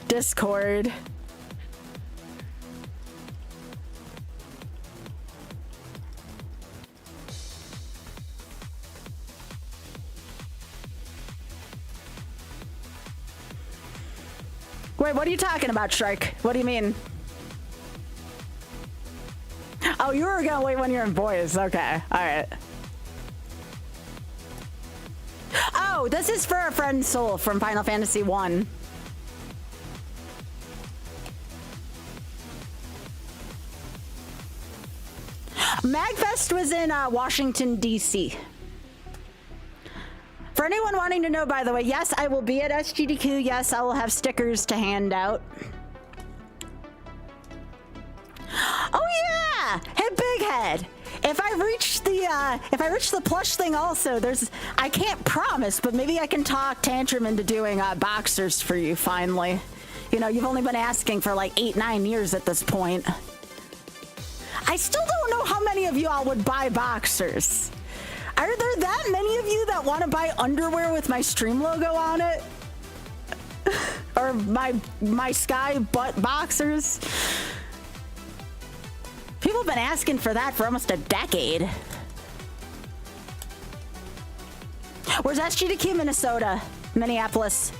Discord. Wait, what are you talking about, Shrike? What do you mean? Oh, you were gonna wait when you're in boys. Okay, all right. Oh, this is for our friend Soul from Final Fantasy 1. Magfest was in Washington, D.C. For anyone wanting to know, by the way, yes, I will be at SGDQ. Yes, I will have stickers to hand out. Oh yeah! Hey, Big Head. If I reach the plush thing also, I can't promise, but maybe I can talk Tantrum into doing boxers for you finally. You know, you've only been asking for like 8-9 years at this point. I still don't know how many of you all would buy boxers. Are there that many of you that want to buy underwear with my stream logo on it? Or my Sky butt boxers? People have been asking for that for almost a decade. Where's SGDQ, Minnesota? Minneapolis.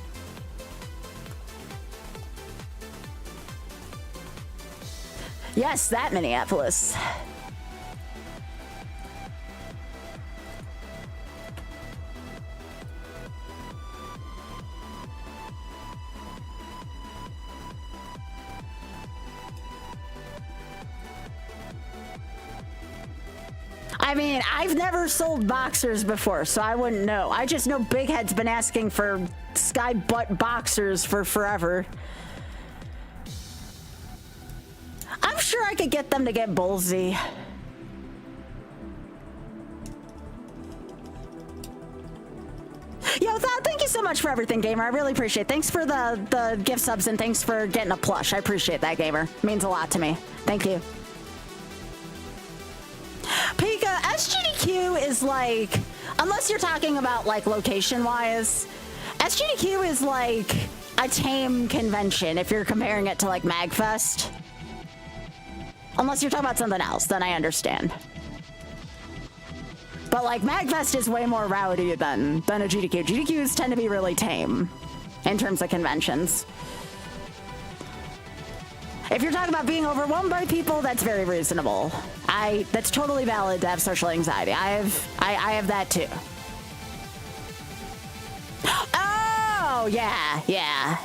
Yes, that Minneapolis. I mean, I've never sold boxers before, so I wouldn't know. I just know Big Head's been asking for Sky butt boxers for forever. I'm sure I could get them to get Bullsy. Yo, thank you so much for everything, Gamer. I really appreciate it. Thanks for the gift subs and thanks for getting a plush. I appreciate that, Gamer. It means a lot to me. Thank you. Pika, SGDQ is like, unless you're talking about like location-wise, SGDQ is like a tame convention if you're comparing it to like MagFest. Unless you're talking about something else, then I understand. But like MagFest is way more rowdy than a GDQ. GDQs tend to be really tame in terms of conventions. If you're talking about being overwhelmed by people, that's very reasonable. That's totally valid to have social anxiety. I have that too. Oh, yeah.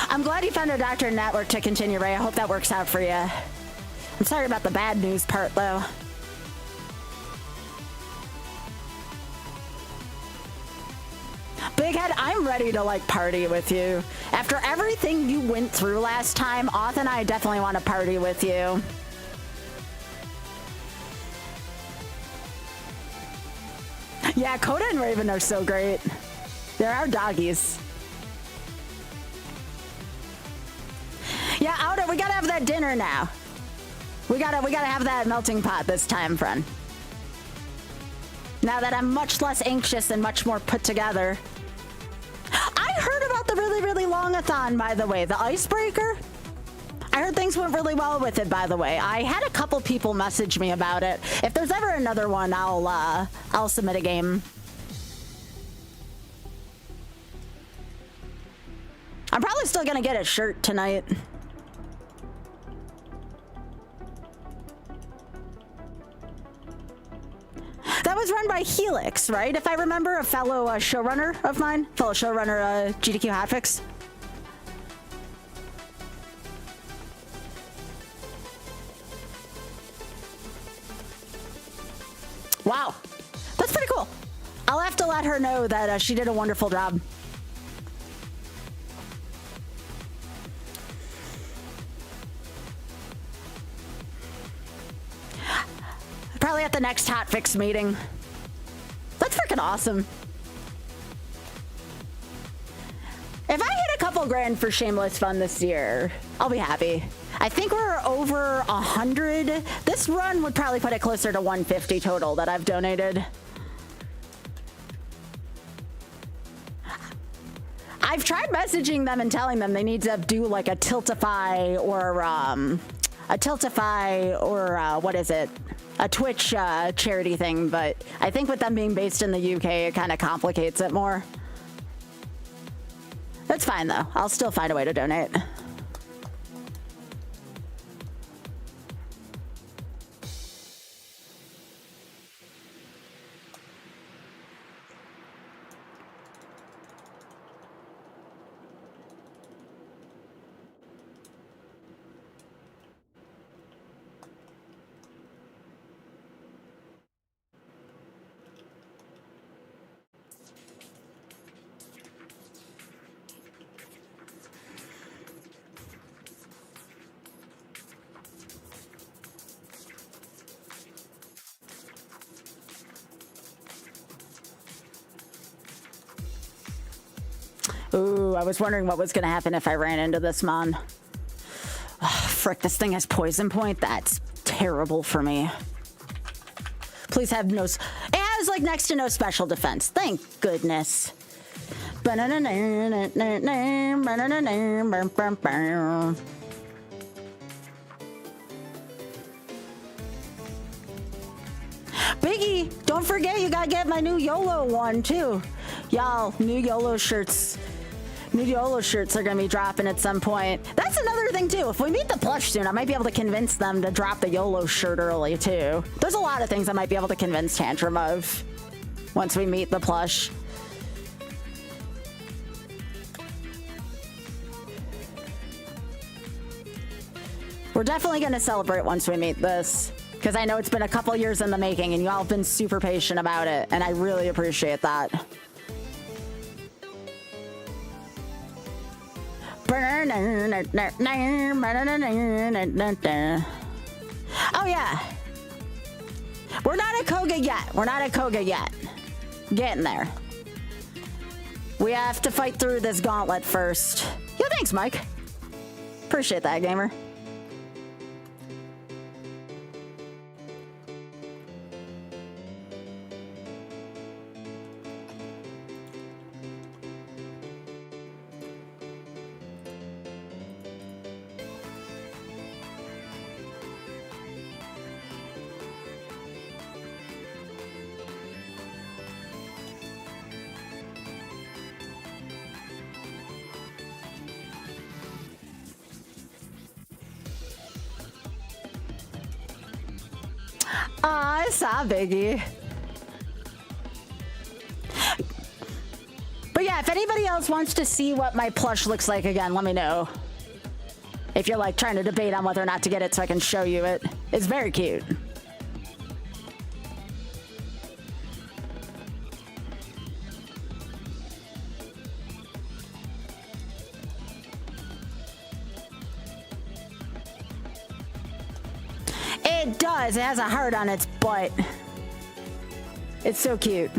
I'm glad you found a doctor and network to continue, Ray. I hope that works out for you. I'm sorry about the bad news part, though. Big Head, I'm ready to, like, party with you. After everything you went through last time, Auth and I definitely want to party with you. Yeah, Coda and Raven are so great. They're our doggies. Yeah, Outa, we gotta have that dinner now. We gotta have that melting pot this time, friend. Now that I'm much less anxious and much more put together. I heard about the really, really long-a-thon, by the way. The icebreaker? I heard things went really well with it, by the way. I had a couple people message me about it. If there's ever another one, I'll submit a game. I'm probably still gonna get a shirt tonight. That was run by Helix, right? If I remember, a fellow showrunner of mine, GDQ Hotfix. Wow, that's pretty cool. I'll have to let her know that she did a wonderful job. Probably at the next Hotfix meeting. That's freaking awesome. If I hit a couple grand for Shameless Fun this year, I'll be happy. I think we're over 100. This run would probably put it closer to 150 total that I've donated. I've tried messaging them and telling them they need to do like a Tiltify or what is it? A Twitch charity thing, but I think with them being based in the UK, it kind of complicates it more. That's fine though. I'll still find a way to donate. Ooh, I was wondering what was going to happen if I ran into this mon. Oh, frick, this thing has poison point. That's terrible for me. Please have no... It has, like, next to no special defense. Thank goodness. Biggie, don't forget you gotta get my new YOLO one too. Y'all, new YOLO shirts. New YOLO shirts are gonna be dropping at some point. That's another thing too. If we meet the plush soon, I might be able to convince them to drop the YOLO shirt early too. There's a lot of things I might be able to convince Tantrum of once we meet the plush. We're definitely gonna celebrate once we meet this, because I know it's been a couple years in the making and y'all have been super patient about it, and I really appreciate that. Oh yeah. We're not at Koga yet. We're not at Koga yet. Getting there. We have to fight through this gauntlet first. Yeah, thanks, Mike. Appreciate that, gamer. I saw Biggie. But yeah, if anybody else wants to see what my plush looks like again, let me know. If you're like trying to debate on whether or not to get it so I can show you it. It's very cute. It does. It has a heart on its butt. It's so cute.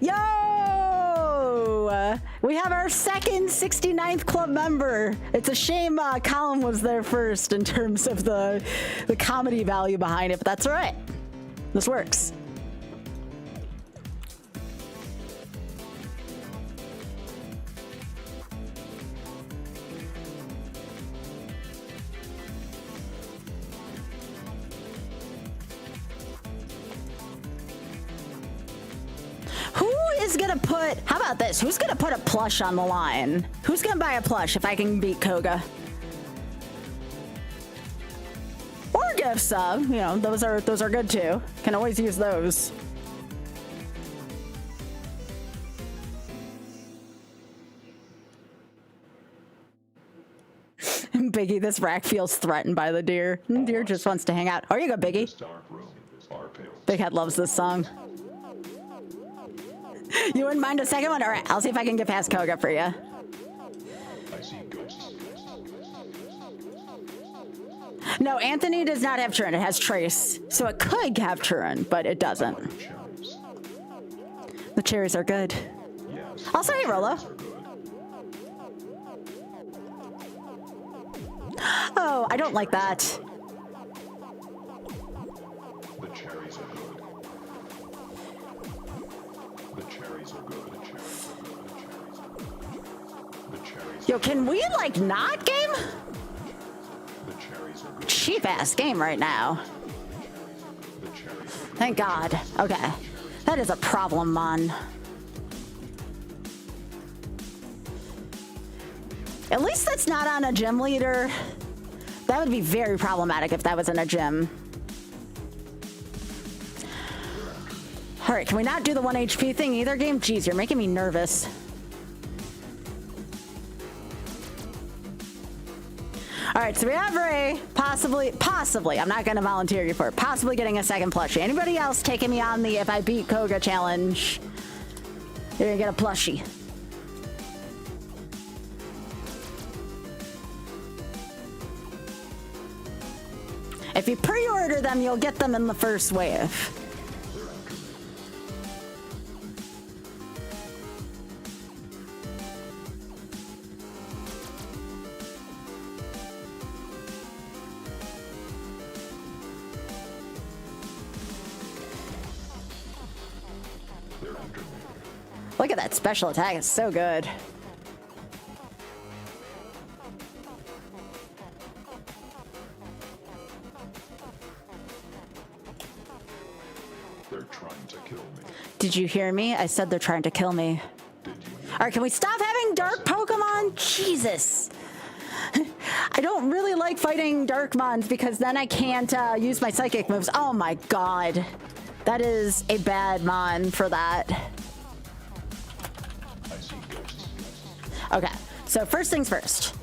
Yo! We have our second 69th club member. It's a shame Colin was there first in terms of the comedy value behind it, but that's all right. This works. How about this? Who's gonna put a plush on the line? Who's gonna buy a plush if I can beat Koga? Or gift sub, you know, those are good too. Can always use those. Biggie, this rack feels threatened by the deer. Deer just wants to hang out. Oh, you go, Biggie. Big Head loves this song. You wouldn't mind a second one? All right, I'll see if I can get past Koga for you. I see ghosts. No, Anthony does not have Turin. It has Trace. So it could have Turin, but it doesn't. The cherries are good. Yes. Also, hey, Rolo. Oh, I don't like that. The cherries are good. The cherries are good. The cherries. Yo, can we, like, not game? The cherries are good. Cheap ass game right now. The cherries are good. Thank God. Okay. That is a problem, man. At least that's not on a gym leader. That would be very problematic if that was in a gym. All right, can we not do the 1 HP thing either game? Jeez, you're making me nervous. All right, so we have Ray, possibly, I'm not going to volunteer you for it, possibly getting a second plushie. Anybody else taking me on the if I beat Koga challenge, you're going to get a plushie. If you pre-order them, you'll get them in the first wave. Look at that special attack, it's so good. They're trying to kill me. Did you hear me? I said they're trying to kill me. Did you? All right, can we stop having dark Pokemon? Jesus. I don't really like fighting dark mons because then I can't use my psychic moves. Oh my god. That is a bad mon for that. I see ghosts. Okay, so first things first.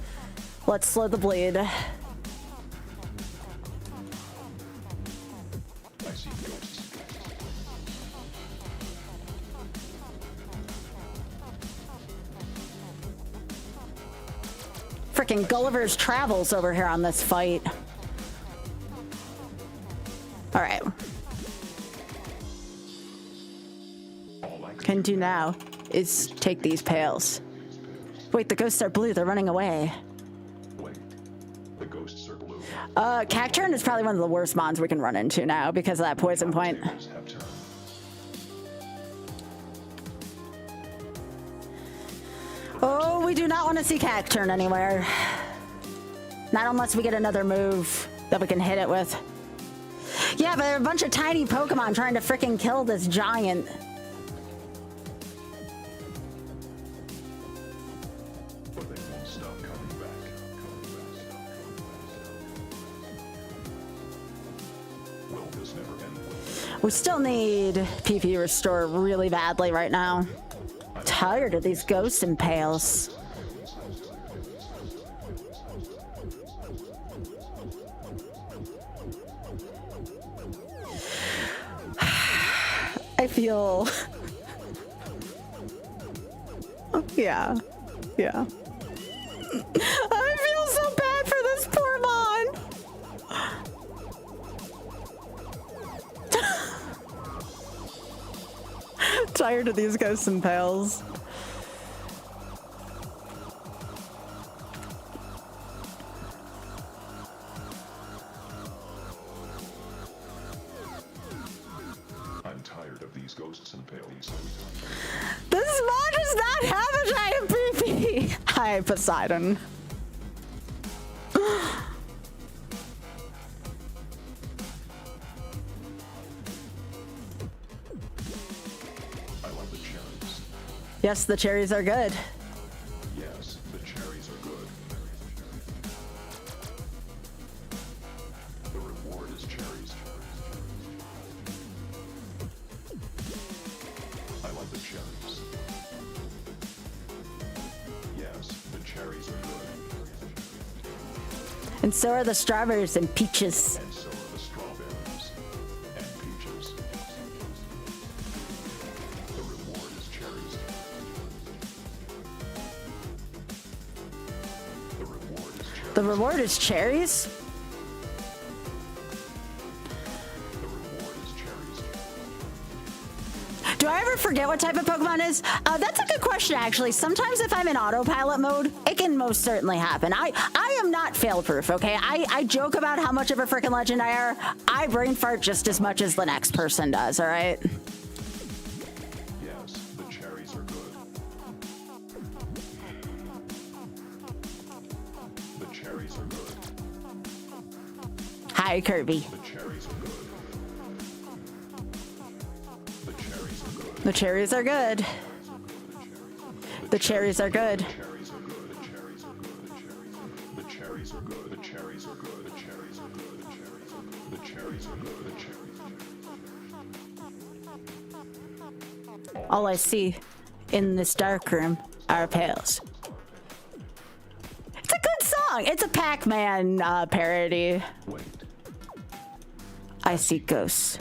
Let's slow the bleed. I see ghosts. Freaking Gulliver's Travels over here on this fight. All right. All I Can do now is take these pails. Wait, the ghosts are blue. They're running away. wait. The ghosts are blue. Cacturn is probably one of the worst mons we can run into now because of that poison point. Tables have turned. Oh, we do not want to see Cacturn anywhere. Not unless we get another move that we can hit it with. Yeah, but there are a bunch of tiny Pokemon trying to freaking kill this giant. But they won't stop coming back. Will this never end? We still need PP Restore really badly right now. Tired of these ghost impales. I feel... yeah. Yeah. I feel so bad for this poor mon. Tired of these ghosts and pals. I'm tired of these ghosts and paleys. This mod does not have a giant PP. Hi, Poseidon. I love the cherries. Yes, the cherries are good. Yes, the cherries are good. The reward is cherries. I love the cherries. Yes, the cherries are good. And so are the strawberries and peaches. And so are the strawberries and peaches. The reward is cherries. The reward is cherries. The reward is cherries? The reward is cherries. Do I ever forget what type of Pokemon is? That's a good question, actually. Sometimes if I'm in autopilot mode, it can most certainly happen. I am not fail-proof, okay? I joke about how much of a freaking legend I are. I brain fart just as much as the next person does, all right? Yes, the cherries are good. The cherries are good. Hi, Kirby. The cherries are good. The cherries are good. The cherries are good. The cherries are good. Cherries are good. The cherries are good. The cherries are good. The cherries are good. The cherries are good. The cherries are good. All I see in this dark room are pails. It's a good song. It's a Pac-Man parody. Wait. I see ghosts.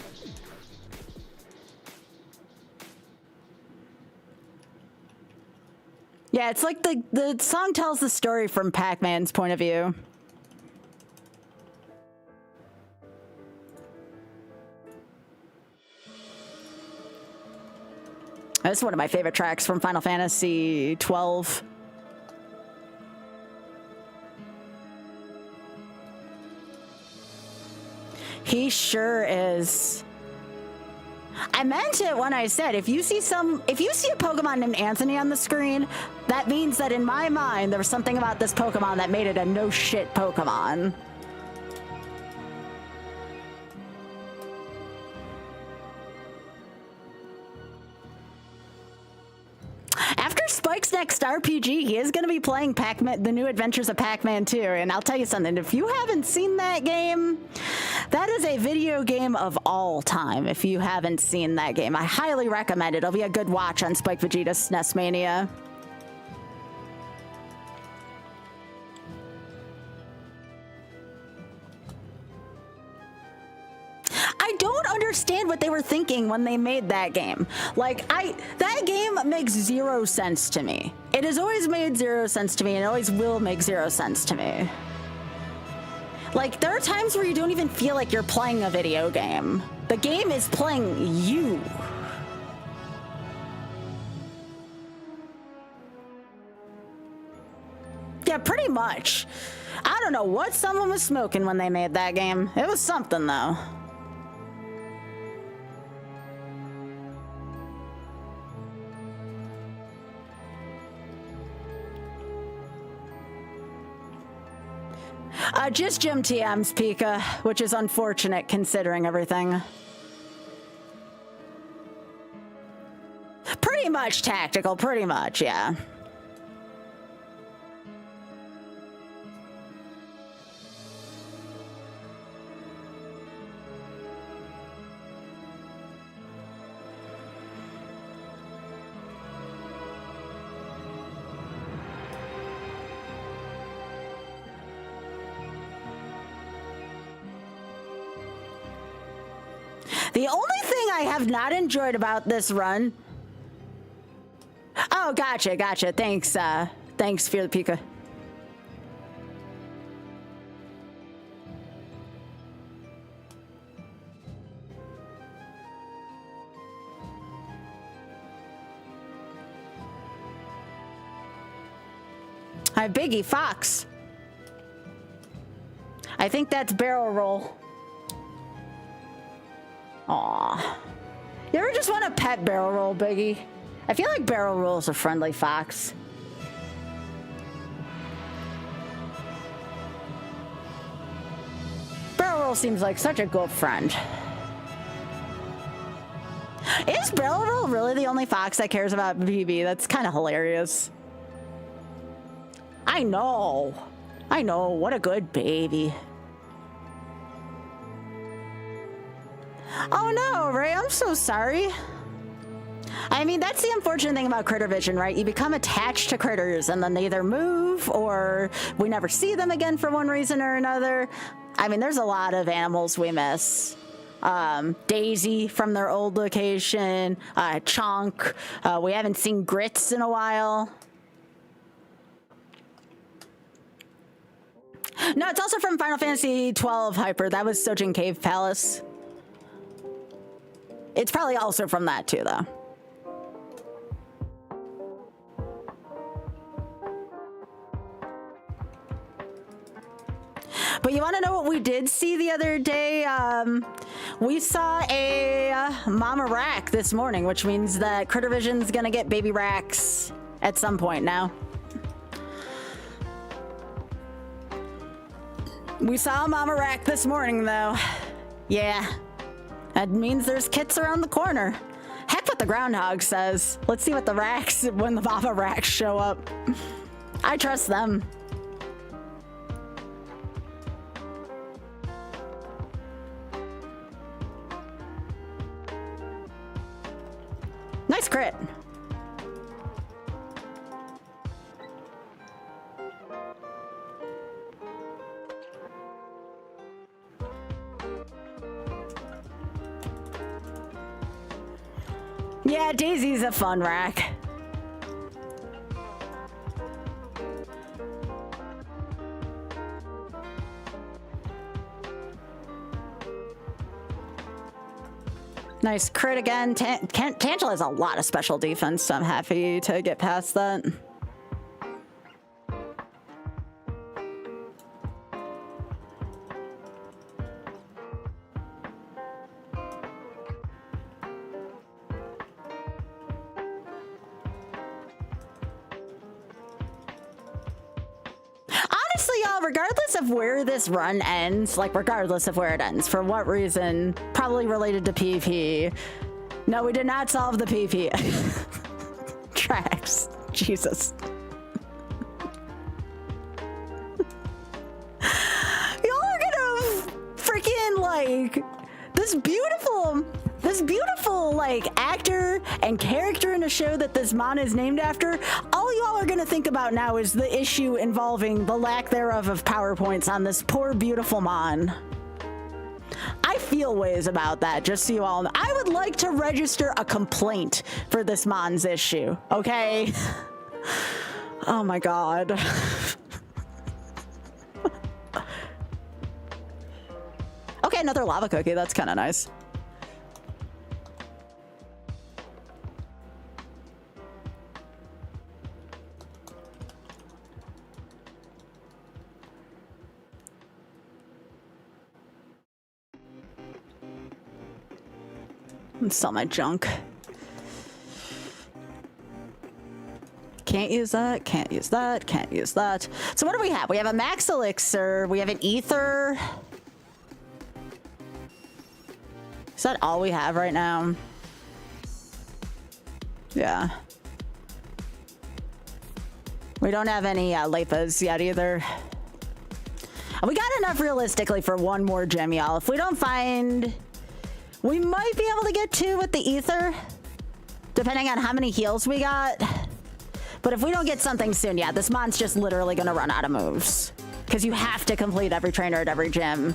Yeah, it's like the song tells the story from Pac-Man's point of view. That's one of my favorite tracks from Final Fantasy 12. He sure is. I meant it when I said if you see a Pokemon named Anthony on the screen, that means that in my mind there was something about this Pokemon that made it a no shit Pokemon. After Spike's next RPG, he is going to be playing Pac-Man, The New Adventures of Pac-Man 2, and I'll tell you something, if you haven't seen that game, that is a video game of all time. If you haven't seen that game, I highly recommend it. It'll be a good watch on Spike Vegeta's SNES Mania. I don't understand what they were thinking when they made that game. Like, that game makes zero sense to me. It has always made zero sense to me, and it always will make zero sense to me. Like, there are times where you don't even feel like you're playing a video game. The game is playing you. Yeah, pretty much. I don't know what someone was smoking when they made that game. It was something, though. Just Jim TM's Pika, which is unfortunate considering everything. Pretty much tactical, pretty much, yeah. The only thing I have not enjoyed about this run... Oh, gotcha. Thanks, Fear the Pika. Hi, Biggie Fox. I think that's barrel roll. Aw. You ever just want to pet barrel roll, Biggie? I feel like barrel roll is a friendly fox. Barrel roll seems like such a good friend. Is barrel roll really the only fox that cares about PB? That's kind of hilarious. I know. What a good baby. Oh no, Ray, I'm so sorry. I mean, that's the unfortunate thing about critter vision, right? You become attached to critters and then they either move or we never see them again for one reason or another. I mean, there's a lot of animals we miss. Daisy from their old location, Chonk. We haven't seen Grits in a while. No, it's also from Final Fantasy 12 Hyper. That was Sojin Cave Palace. It's probably also from that too, though. But you want to know what we did see the other day? We saw a mama rack this morning, which means that Critter Vision's gonna get baby racks at some point now. We saw a mama rack this morning, though. Yeah. That means there's kits around the corner. Heck what the groundhog says. Let's see what the racks, when the mama racks show up. I trust them. Nice crit. Yeah, Daisy's a fun rack. Nice crit again. Tangela has a lot of special defense, so I'm happy to get past that. Honestly, y'all, regardless of where this run ends, like regardless of where it ends, for what reason, probably related to PP. No, we did not solve the PP. Tracks. Jesus. Y'all are gonna freaking like this beautiful like actor and character in a show that this mon is named after. All y'all are gonna think about now is the issue involving the lack thereof of PowerPoints on this poor beautiful mon. I feel ways about that, just so you all know. I would like to register a complaint for this mon's issue, okay? Oh my god. Okay, another lava cookie. That's kind of nice. And sell my junk. Can't use that, can't use that, can't use that. So what do we have? We have a max elixir, we have an ether. Is that all we have right now? Yeah. We don't have any Lepas yet either. We got enough realistically for one more gem, y'all. If we don't find... We might be able to get 2 with the ether, depending on how many heals we got. But if we don't get something soon, yeah, this mon's just literally gonna run out of moves. Because you have to complete every trainer at every gym.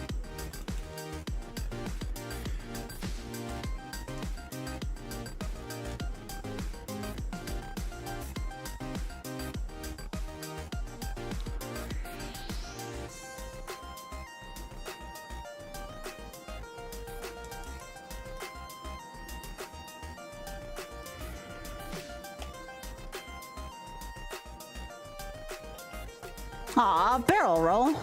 Aw, barrel roll.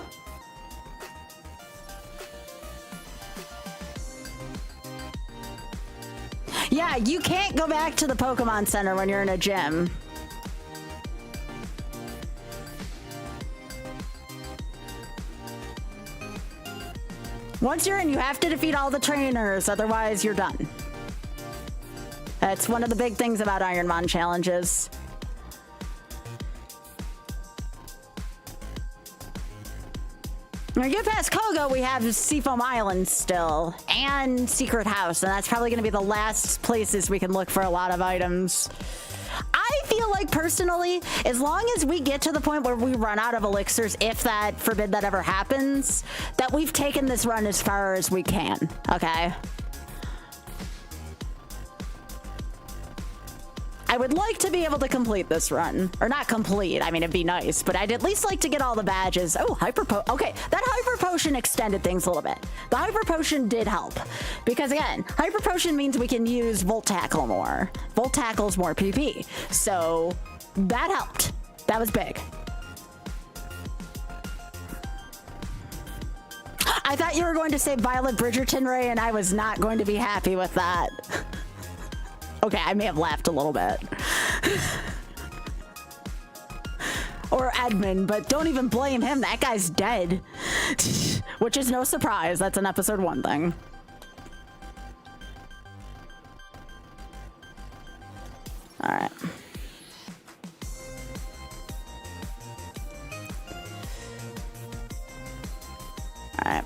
Yeah, you can't go back to the Pokemon Center when you're in a gym. Once you're in, you have to defeat all the trainers, otherwise you're done. That's one of the big things about Ironmon challenges. When we get past Koga, we have Seafoam Island still, and Secret House, and that's probably going to be the last places we can look for a lot of items. I feel like, personally, as long as we get to the point where we run out of elixirs, if that, forbid that ever happens, that we've taken this run as far as we can, okay? I would like to be able to complete this run. Or not complete, I mean, it'd be nice, but I'd at least like to get all the badges. Oh, okay, that Hyper Potion extended things a little bit. The Hyper Potion did help. Because again, Hyper Potion means we can use Volt Tackle more. Volt Tackle's more PP. So, that helped. That was big. I thought you were going to say Violet Bridgerton, Ray, and I was not going to be happy with that. Okay, I may have laughed a little bit. Or Edmund, but don't even blame him. That guy's dead. Which is no surprise. That's an episode 1 thing. All right. All right.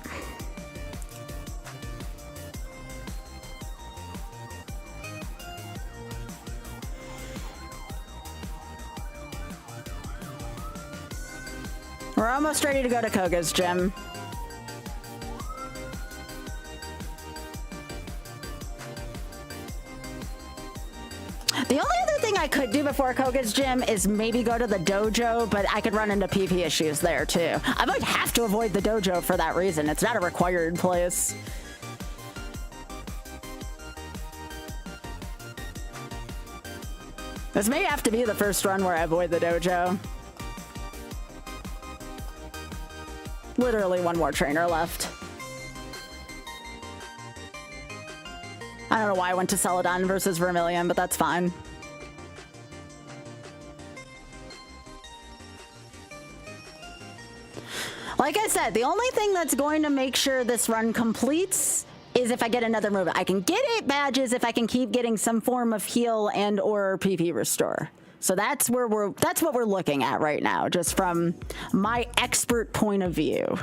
We're almost ready to go to Koga's gym. The only other thing I could do before Koga's gym is maybe go to the dojo, but I could run into PP issues there too. I might have to avoid the dojo for that reason. It's not a required place. This may have to be the first run where I avoid the dojo. Literally one more trainer left. I don't know why I went to Celadon versus Vermilion, but that's fine. Like I said, the only thing that's going to make sure this run completes is if I get another move. I can get 8 badges if I can keep getting some form of heal and or PP restore. So that's what we're looking at right now, just from my expert point of view.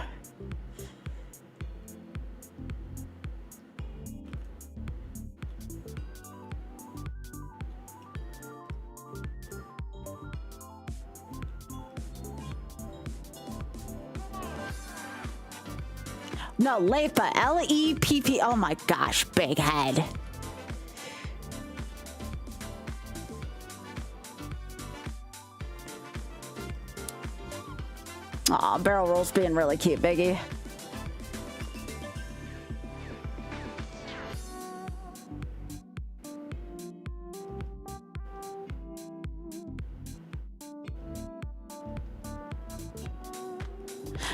No, Lepa, L-E-P-P. Oh my gosh, big head. Aw, barrel roll's being really cute, Biggie.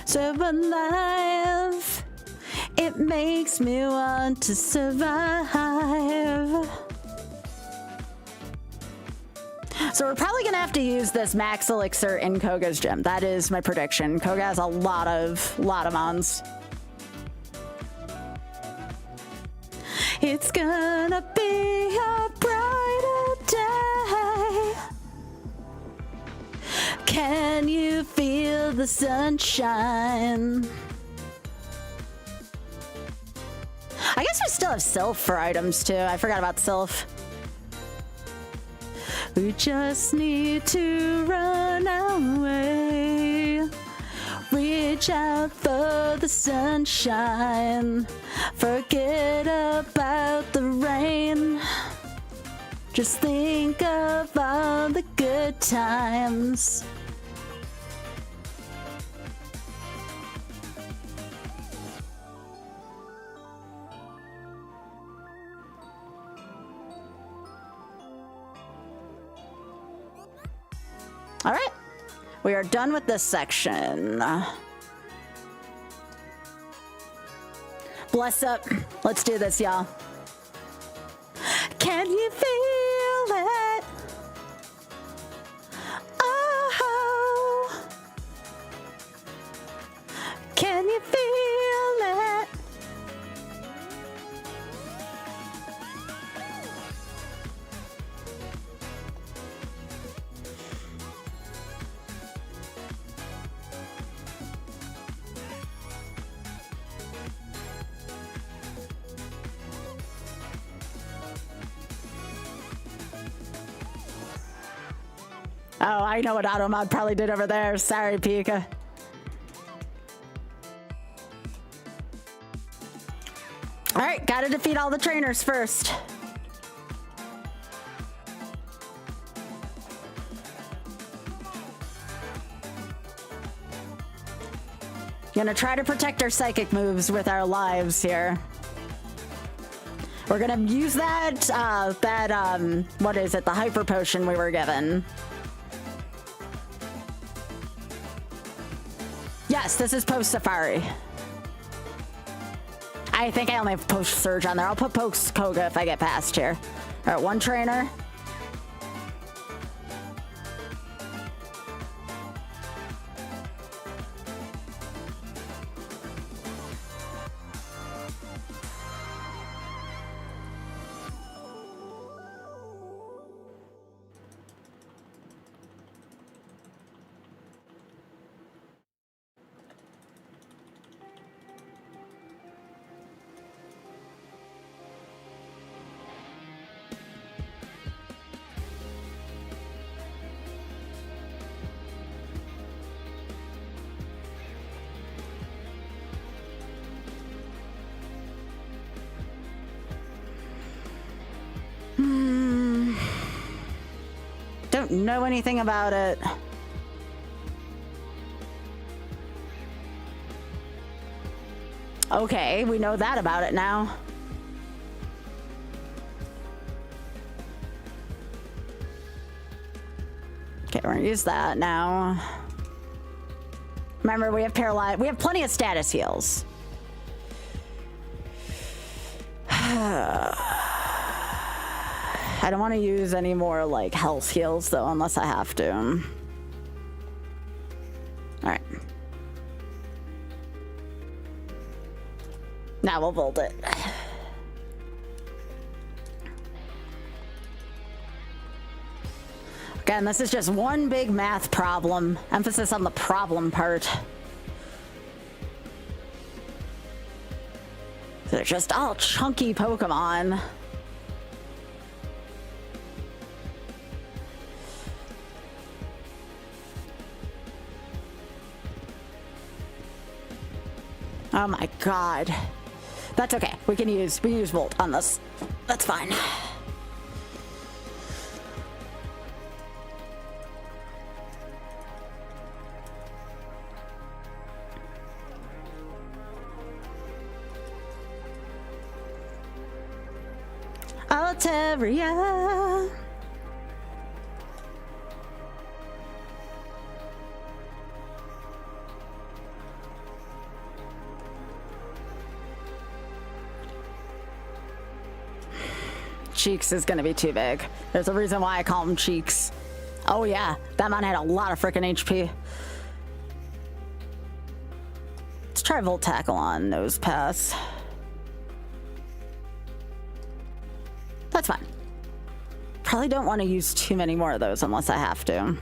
So alive, it makes me want to survive. So we're probably gonna have to use this max elixir in Koga's gym. That is my prediction. Koga has a lot of mons. It's gonna be a brighter day. Can you feel the sunshine? I guess we still have Sylph for items too. I forgot about Sylph. We just need to run away. Reach out for the sunshine. Forget about the rain. Just think of all the good times. All right, we are done with this section. Bless up. Let's do this, y'all. Can you feel it? Oh, can you feel it? Oh, I know what Automod probably did over there. Sorry, Pika. All right, gotta defeat all the trainers first. Gonna try to protect our psychic moves with our lives here. We're gonna use that, what is it, the hyper potion we were given. Yes, this is post Safari. I think I only have post Surge on there. I'll put post Koga if I get past here. All right, one trainer. Don't know anything about it. Okay, we know that about it now. Can't use that now. Remember, we have paralyzed. We have plenty of status heals. I don't want to use any more like health heals though, unless I have to. All right. Now we'll volt it. Again, this is just one big math problem. Emphasis on the problem part. They're just all chunky Pokemon. Oh my god. That's okay. We use Volt on this. That's fine. Altaria. Cheeks is gonna be too big. There's a reason why I call him Cheeks. Oh yeah, that man had a lot of freaking HP. Let's try Volt Tackle on Nose Pass. That's fine. Probably don't want to use too many more of those unless I have to.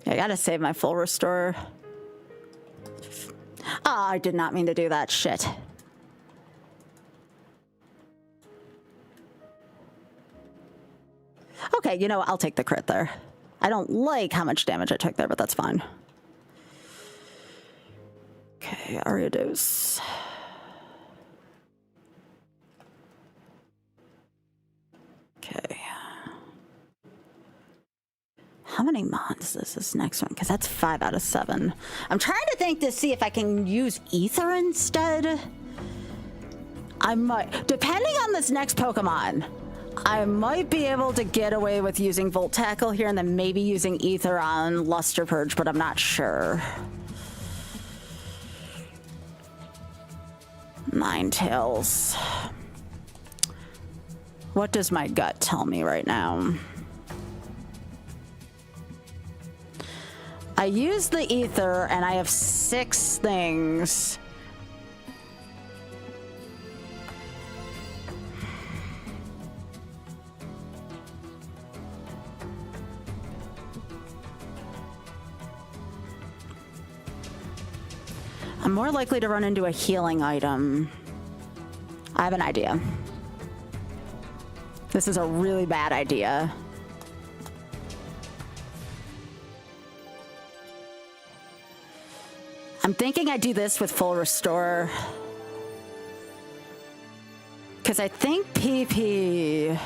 I gotta save my full restore. Oh, I did not mean to do that. Shit. Okay, you know what? I'll take the crit there. I don't like how much damage I took there, but that's fine. Okay, Ariados. Okay. How many Mons is this next one? Because that's 5 out of 7. I'm trying to think to see if I can use Ether instead. I might. Depending on this next Pokemon, I might be able to get away with using Volt Tackle here and then maybe using Ether on Luster Purge, but I'm not sure. Ninetales. What does my gut tell me right now? I use the Ether and I have 6 things. I'm more likely to run into a healing item. I have an idea. This is a really bad idea. I'm thinking I do this with full restore. Because I think PP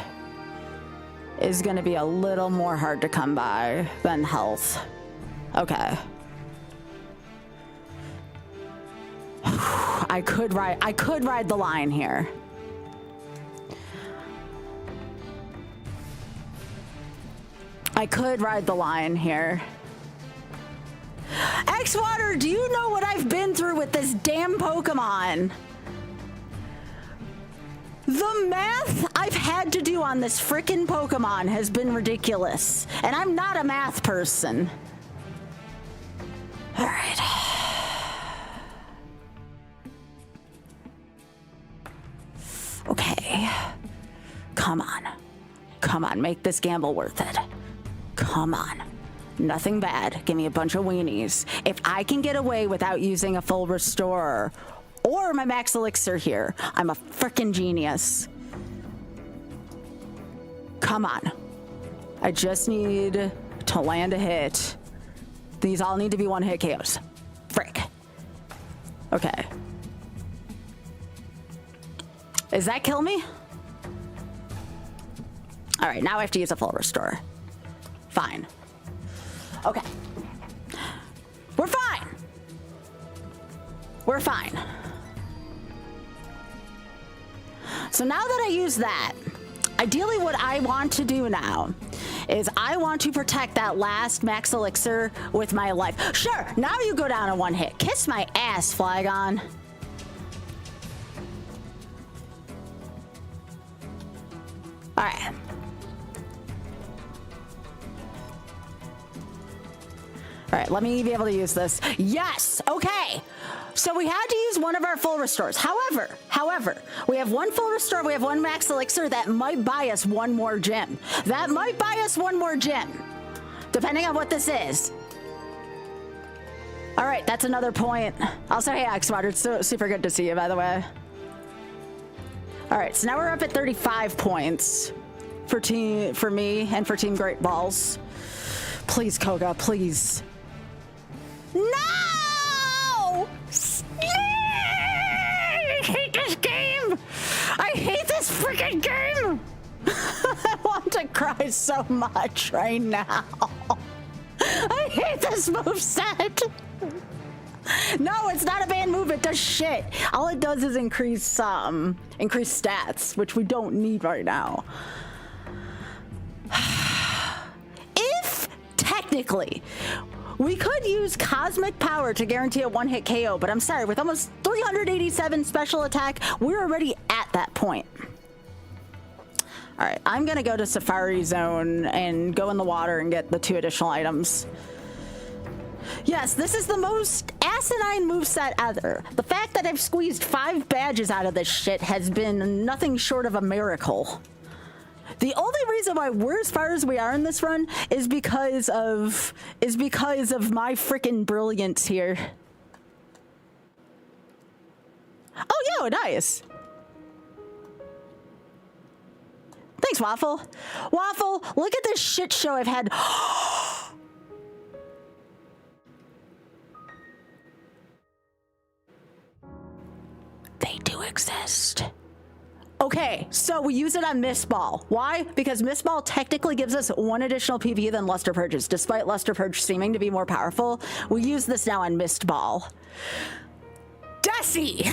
is going to be a little more hard to come by than health. Okay. I could ride the line here. I could ride the line here. X-Water, do you know what I've been through with this damn Pokemon? The math I've had to do on this frickin' Pokemon has been ridiculous. And I'm not a math person. All right. Okay. Come on. Come on, make this gamble worth it. Come on. Nothing bad. Give me a bunch of weenies. If I can get away without using a full restore or my max elixir here, I'm a freaking genius. Come on. I just need to land a hit. These all need to be one-hit KOs. Frick. Okay. Does that kill me? All right, now I have to use a full restore. Fine. Okay. We're fine. We're fine. So now that I use that, ideally what I want to do now is I want to protect that last max elixir with my life. Sure, now you go down in one hit. Kiss my ass, Flygon. All right. All right, let me be able to use this. Yes, okay. So we had to use one of our full restores. However, we have one full restore, we have one max elixir that might buy us one more gem. That might buy us one more gem, depending on what this is. All right, that's another point. Also, hey, Axwater, it's so super good to see you, by the way. All right, so now we're up at 35 points for me and for Team Great Balls. Please, Koga, please. No! I hate this game! I hate this freaking game! I want to cry so much right now. I hate this moveset! No, it's not a banned move, it does shit. All it does is increase stats, which we don't need right now. If, technically, we could use Cosmic Power to guarantee a one-hit KO, but I'm sorry, with almost 387 special attack, we're already at that point. All right, I'm gonna go to Safari Zone and go in the water and get the 2 additional items. Yes, this is the most asinine moveset ever. The fact that I've squeezed 5 badges out of this shit has been nothing short of a miracle. The only reason why we're as far as we are in this run is because of my freaking brilliance here. Oh, yo, nice. Thanks, Waffle. Waffle, look at this shit show I've had. They do exist. Okay, so we use it on Mist Ball. Why? Because Mist Ball technically gives us 1 additional PV than Luster Purges. Despite Luster Purge seeming to be more powerful, we use this now on Mist Ball. Desi!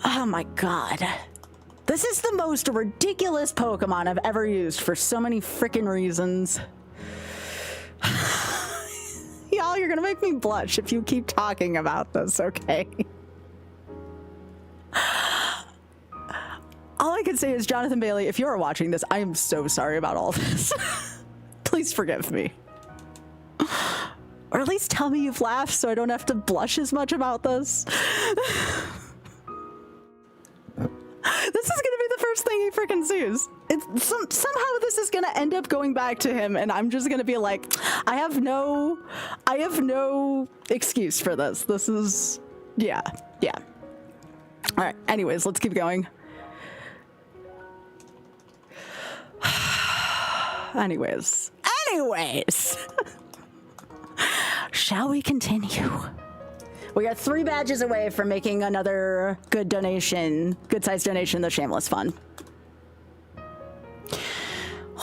Oh my god. This is the most ridiculous Pokemon I've ever used for so many freaking reasons. Y'all, you're gonna make me blush if you keep talking about this, okay? All I can say is, Jonathan Bailey, if you're watching this, I am so sorry about all this. Please forgive me. Or at least tell me you've laughed so I don't have to blush as much about this. This is gonna be the first thing he freaking sees. Somehow this is gonna end up going back to him, and I'm just gonna be like, I have no excuse for this. This is, yeah. All right, anyways, let's keep going. Anyways. Shall we continue? We are 3 badges away from making another good sized donation, the Shameless Fund.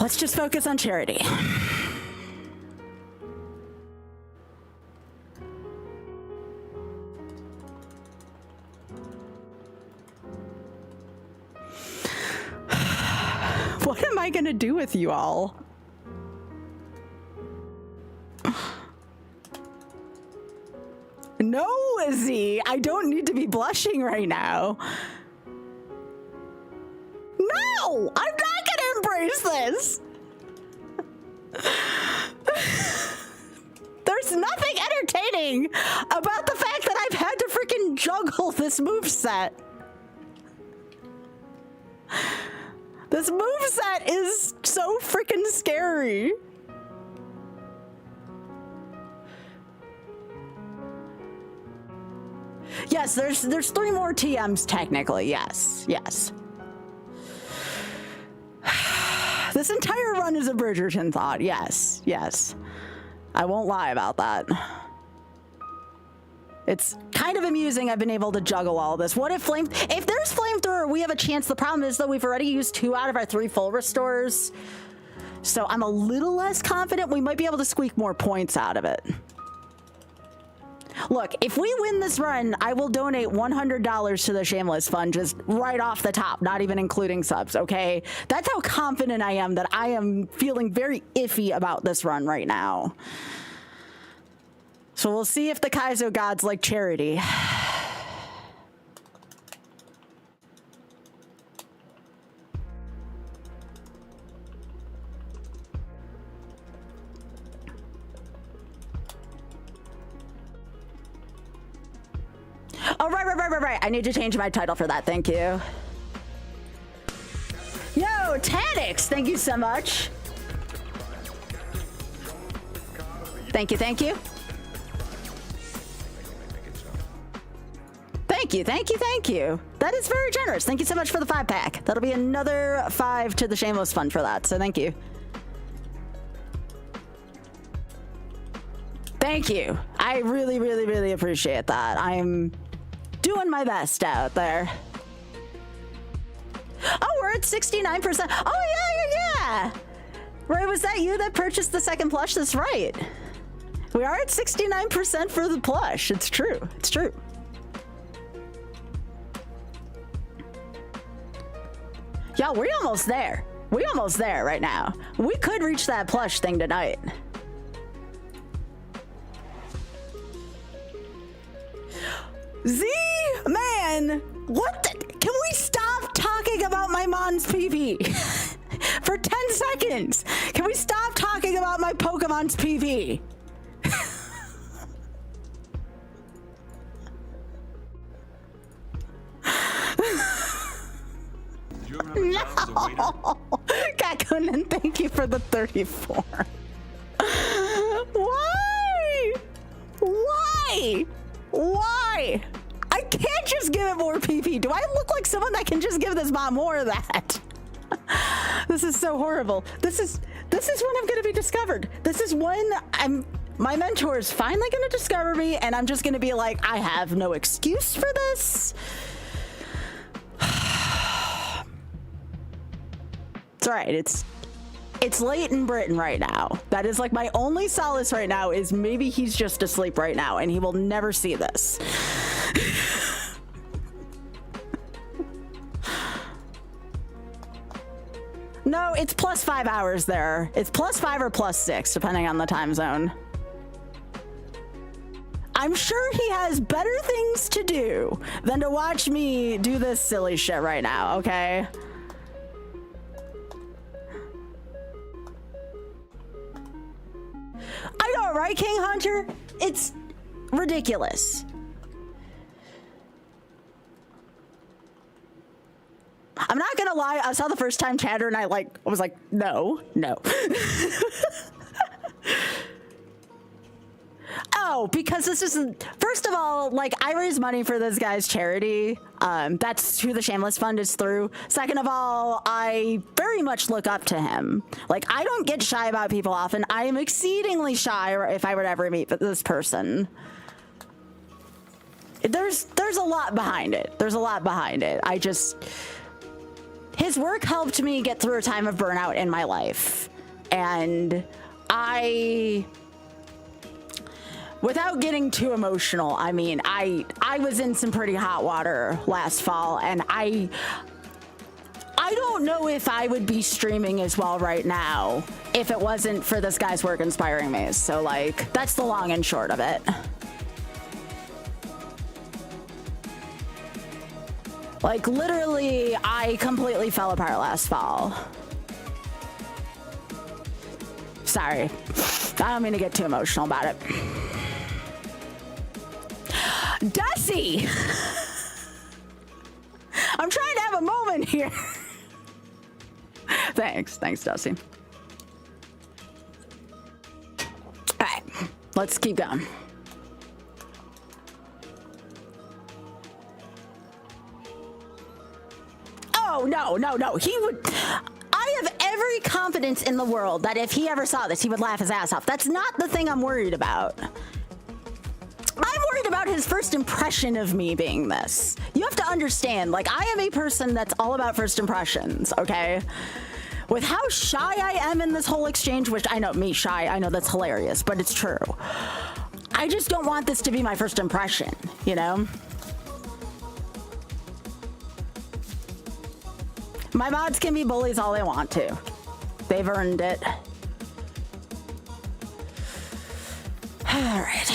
Let's just focus on charity. What am I gonna do with you all? No, Z, I don't need to be blushing right now. No, I'm not gonna embrace this. There's nothing entertaining about the fact that I've had to freaking juggle this moveset. This moveset is so freaking scary. Yes, there's 3 more TMs technically. Yes. This entire run is a Bridgerton thought. Yes. I won't lie about that. It's kind of amusing I've been able to juggle all this. What if if there's flamethrower, we have a chance. The problem is, though, we've already used 2 out of our 3 full restores. So I'm a little less confident we might be able to squeak more points out of it. Look, if we win this run, I will donate $100 to the Shameless Fund just right off the top, not even including subs, okay? That's how confident I am that I am feeling very iffy about this run right now. So we'll see if the Kaizo gods like charity. Oh, right. I need to change my title for that. Thank you. Yo, Tadix, thank you so much. Thank you. Thank you. That is very generous. Thank you so much for the 5-pack. That'll be another 5 to the Shameless Fund for that, so thank you. Thank you. I really appreciate that. I'm doing my best out there. Oh, we're at 69%. Oh, yeah. Right, was that you that purchased the second plush? That's right. We are at 69% for the plush. It's true. Y'all, we're almost there. We're almost there right now. We could reach that plush thing tonight. Z, man, what the? Can we stop talking about my Mon's PV for 10 seconds? Can we stop talking about my Pokemon's PV? No! Kakunin, thank you for the 34. Why? I can't just give it more PP. Do I look like someone that can just give this bot more of that? This is so horrible. This is when I'm gonna be discovered. This is when my mentor is finally gonna discover me, and I'm just gonna be like, I have no excuse for this. It's all right. It's late in Britain right now. That is like my only solace right now is maybe he's just asleep right now and he will never see this. No, it's plus 5 hours there. It's plus 5 or plus 6, depending on the time zone. I'm sure he has better things to do than to watch me do this silly shit right now, okay? I know, right, King Hunter? It's ridiculous. I'm not gonna lie, I saw the first time chatter and I was like, no. Oh, because this isn't, first of all, like, I raise money for this guy's charity. That's who the Shameless Fund is through. Second of all, I very much look up to him. Like, I don't get shy about people often. I am exceedingly shy if I would ever meet this person. There's a lot behind it. His work helped me get through a time of burnout in my life. And without getting too emotional, I mean, I was in some pretty hot water last fall, and I don't know if I would be streaming as well right now if it wasn't for this guy's work inspiring me. So, like, that's the long and short of it. Like, literally, I completely fell apart last fall. Sorry. I don't mean to get too emotional about it. Dusty! I'm trying to have a moment here. Thanks, Dusty. All right, let's keep going. Oh, no. He would... I have every confidence in the world that if he ever saw this, he would laugh his ass off. That's not the thing I'm worried about. I'm worried about about his first impression of me being this. You have to understand, like, I am a person that's all about first impressions, okay? With how shy I am in this whole exchange, which I know, me shy, I know that's hilarious, but it's true. I just don't want this to be my first impression, you know? My mods can be bullies all they want to. They've earned it. All right.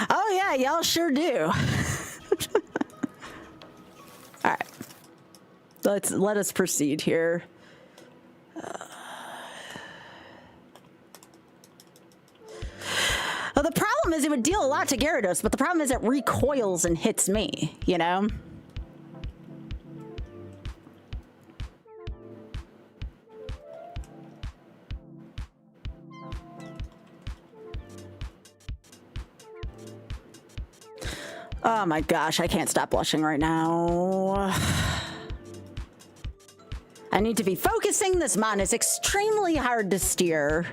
Oh yeah, y'all sure do. All right. Let us proceed here. Well, the problem is it would deal a lot to Gyarados, but the problem is it recoils and hits me, you know? Oh my gosh, I can't stop blushing right now. I need to be focusing. This mon is extremely hard to steer.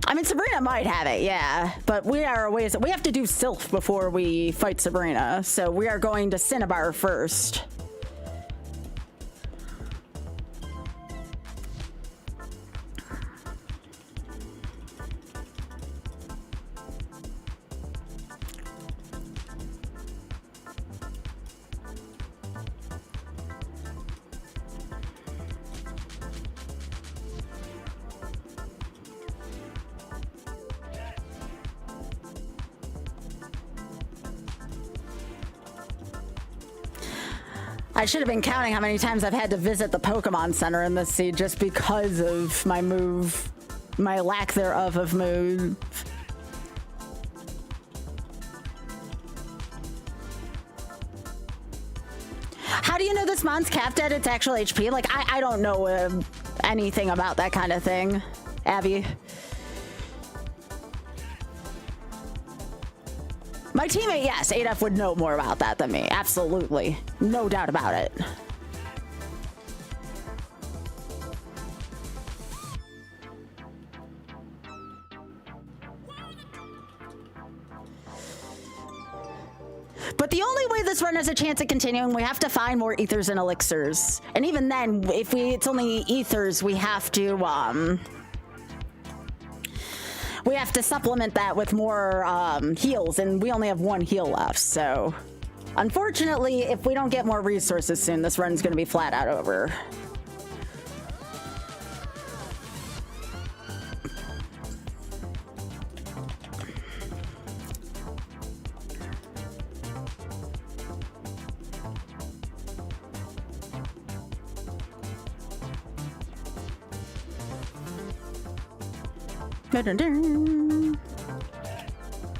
I mean, Sabrina might have it, yeah, but we are we have to do Sylph before we fight Sabrina, so we are going to Cinnabar first. I should have been counting how many times I've had to visit the Pokemon Center in this seed just because of my lack thereof of move. How do you know this mon's capped at its actual HP? Like, I don't know anything about that kind of thing, Abby. My teammate, yes, ADF would know more about that than me. Absolutely. No doubt about it. But the only way this run has a chance of continuing, we have to find more ethers and elixirs. And even then, if it's only ethers, we have to supplement that with more heals, and we only have one heal left, so unfortunately, if we don't get more resources soon, this run's gonna be flat out over.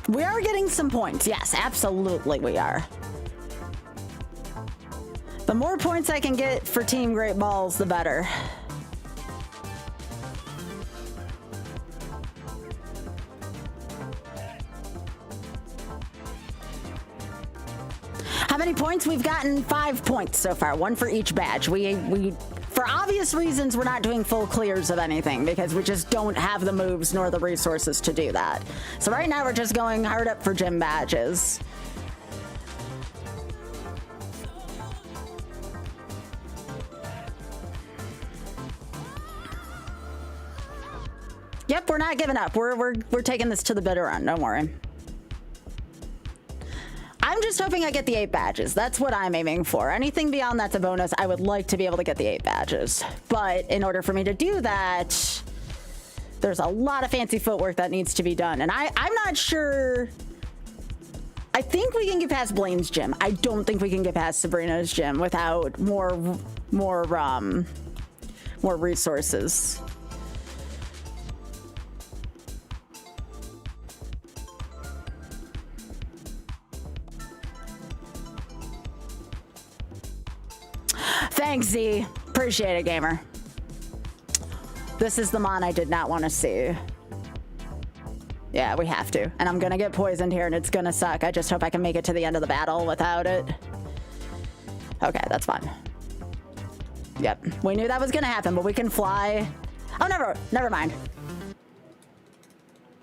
We are getting some points. Yes, absolutely we are. The more points I can get for Team Great Balls, the better. How many points? We've gotten 5 points so far, one for each badge. We for obvious reasons, we're not doing full clears of anything because we just don't have the moves nor the resources to do that. So right now we're just going hard up for gym badges. Yep, we're not giving up. We're taking this to the bitter end. Don't worry. I'm just hoping I get the 8 badges. That's what I'm aiming for. Anything beyond that's a bonus. I would like to be able to get the 8 badges. But in order for me to do that, there's a lot of fancy footwork that needs to be done. And I'm not sure. I think we can get past Blaine's gym. I don't think we can get past Sabrina's gym without more resources. Thanks, Z. Appreciate it, gamer. This is the mon I did not want to see. Yeah, we have to. And I'm gonna get poisoned here and it's gonna suck. I just hope I can make it to the end of the battle without it. Okay, that's fine. Yep, we knew that was gonna happen, but we can fly. Oh, never mind.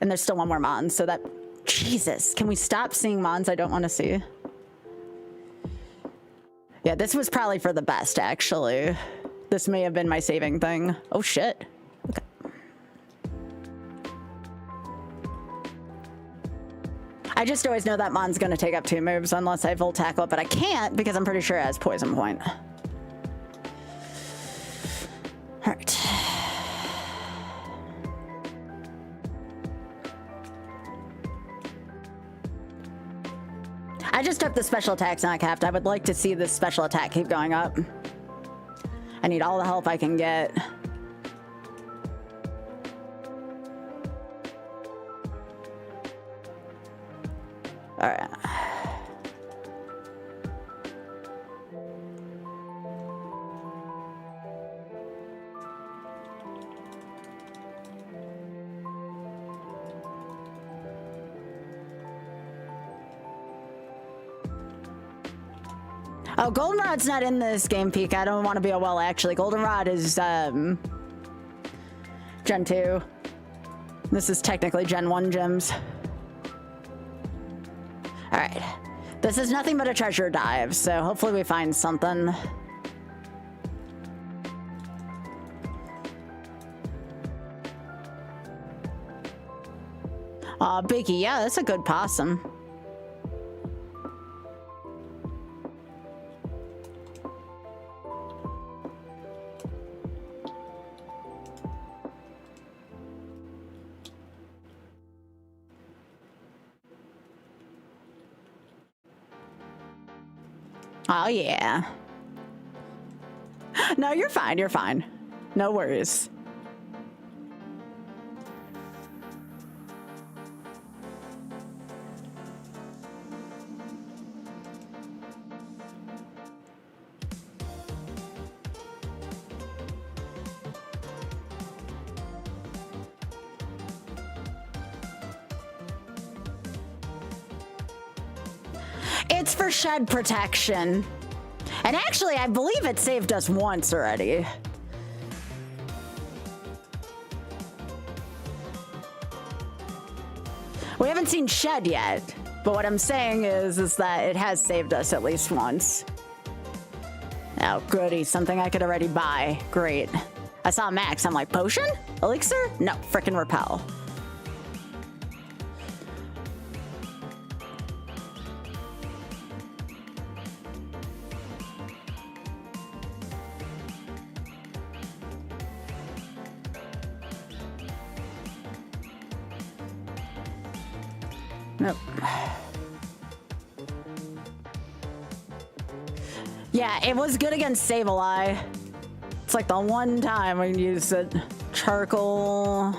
And there's still one more mon, so that... Jesus, can we stop seeing mons I don't want to see? Yeah, this was probably for the best, actually. This may have been my saving thing. Oh, shit. Okay. I just always know that mon's gonna take up 2 moves unless I full tackle it, but I can't because I'm pretty sure it has poison point. All right. I just hope the special attack's not capped. I would like to see this special attack keep going up. I need all the help I can get. All right. Oh, Goldenrod's not in this game peak. I don't want to be a well, actually. Goldenrod is, Gen 2. This is technically Gen 1 gems. All right. This is nothing but a treasure dive, so hopefully we find something. Aw, Biggie, yeah, that's a good possum. Oh, yeah. No, you're fine. You're fine. No worries. It's for shed protection. And actually, I believe it saved us once already. We haven't seen shed yet, but what I'm saying is that it has saved us at least once. Oh, goody, something I could already buy. Great. I saw Max, I'm like, potion? Elixir? No, frickin' repel. Nope. Yeah, it was good against Sableye. It's like the one time we used it. Charcoal.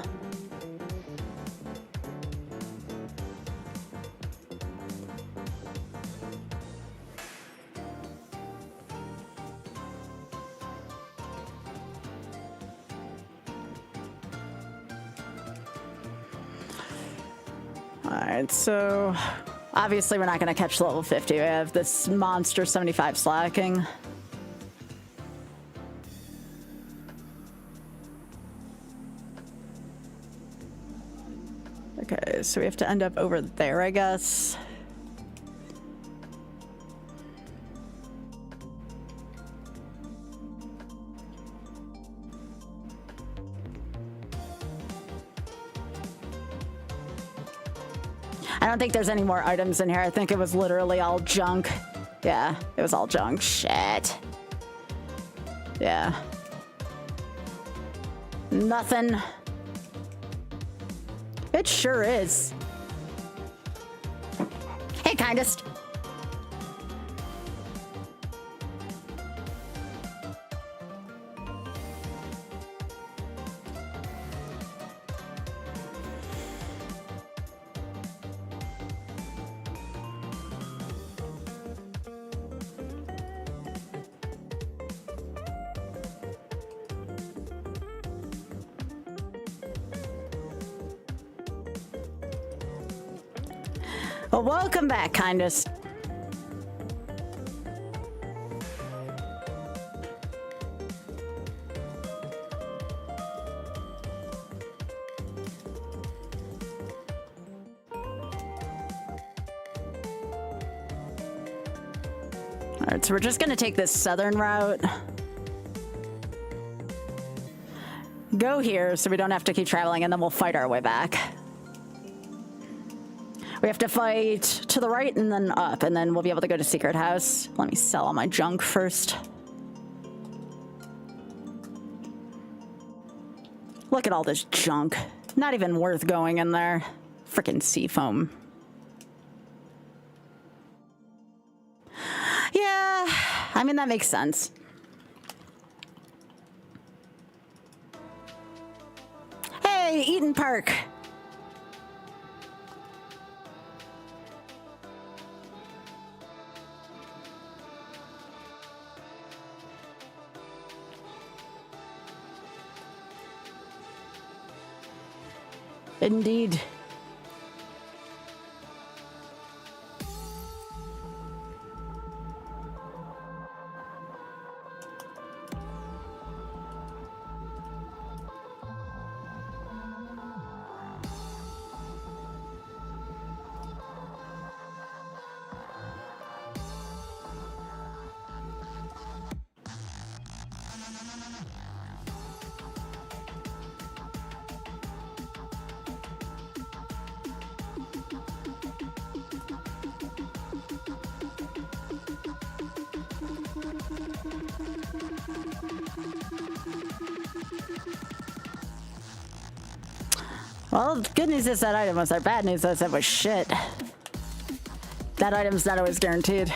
Alright, so obviously we're not going to catch level 50. We have this monster 75 slacking. Okay, so we have to end up over there, I guess. I don't think there's any more items in here. I think it was literally all junk. Yeah, it was all junk. Shit. Yeah. Nothing. It sure is. Hey, kindest. Well, welcome back, kindest. All right, so we're just gonna take this southern route. Go here so we don't have to keep traveling, and then we'll fight our way back. We have to fight to the right and then up, and then we'll be able to go to Secret House. Let me sell all my junk first. Look at all this junk. Not even worth going in there. Frickin' seafoam. Yeah, I mean, that makes sense. Hey, Eden Park. Indeed. Well, the good news is that item was our bad news is it was shit. That item's not always guaranteed.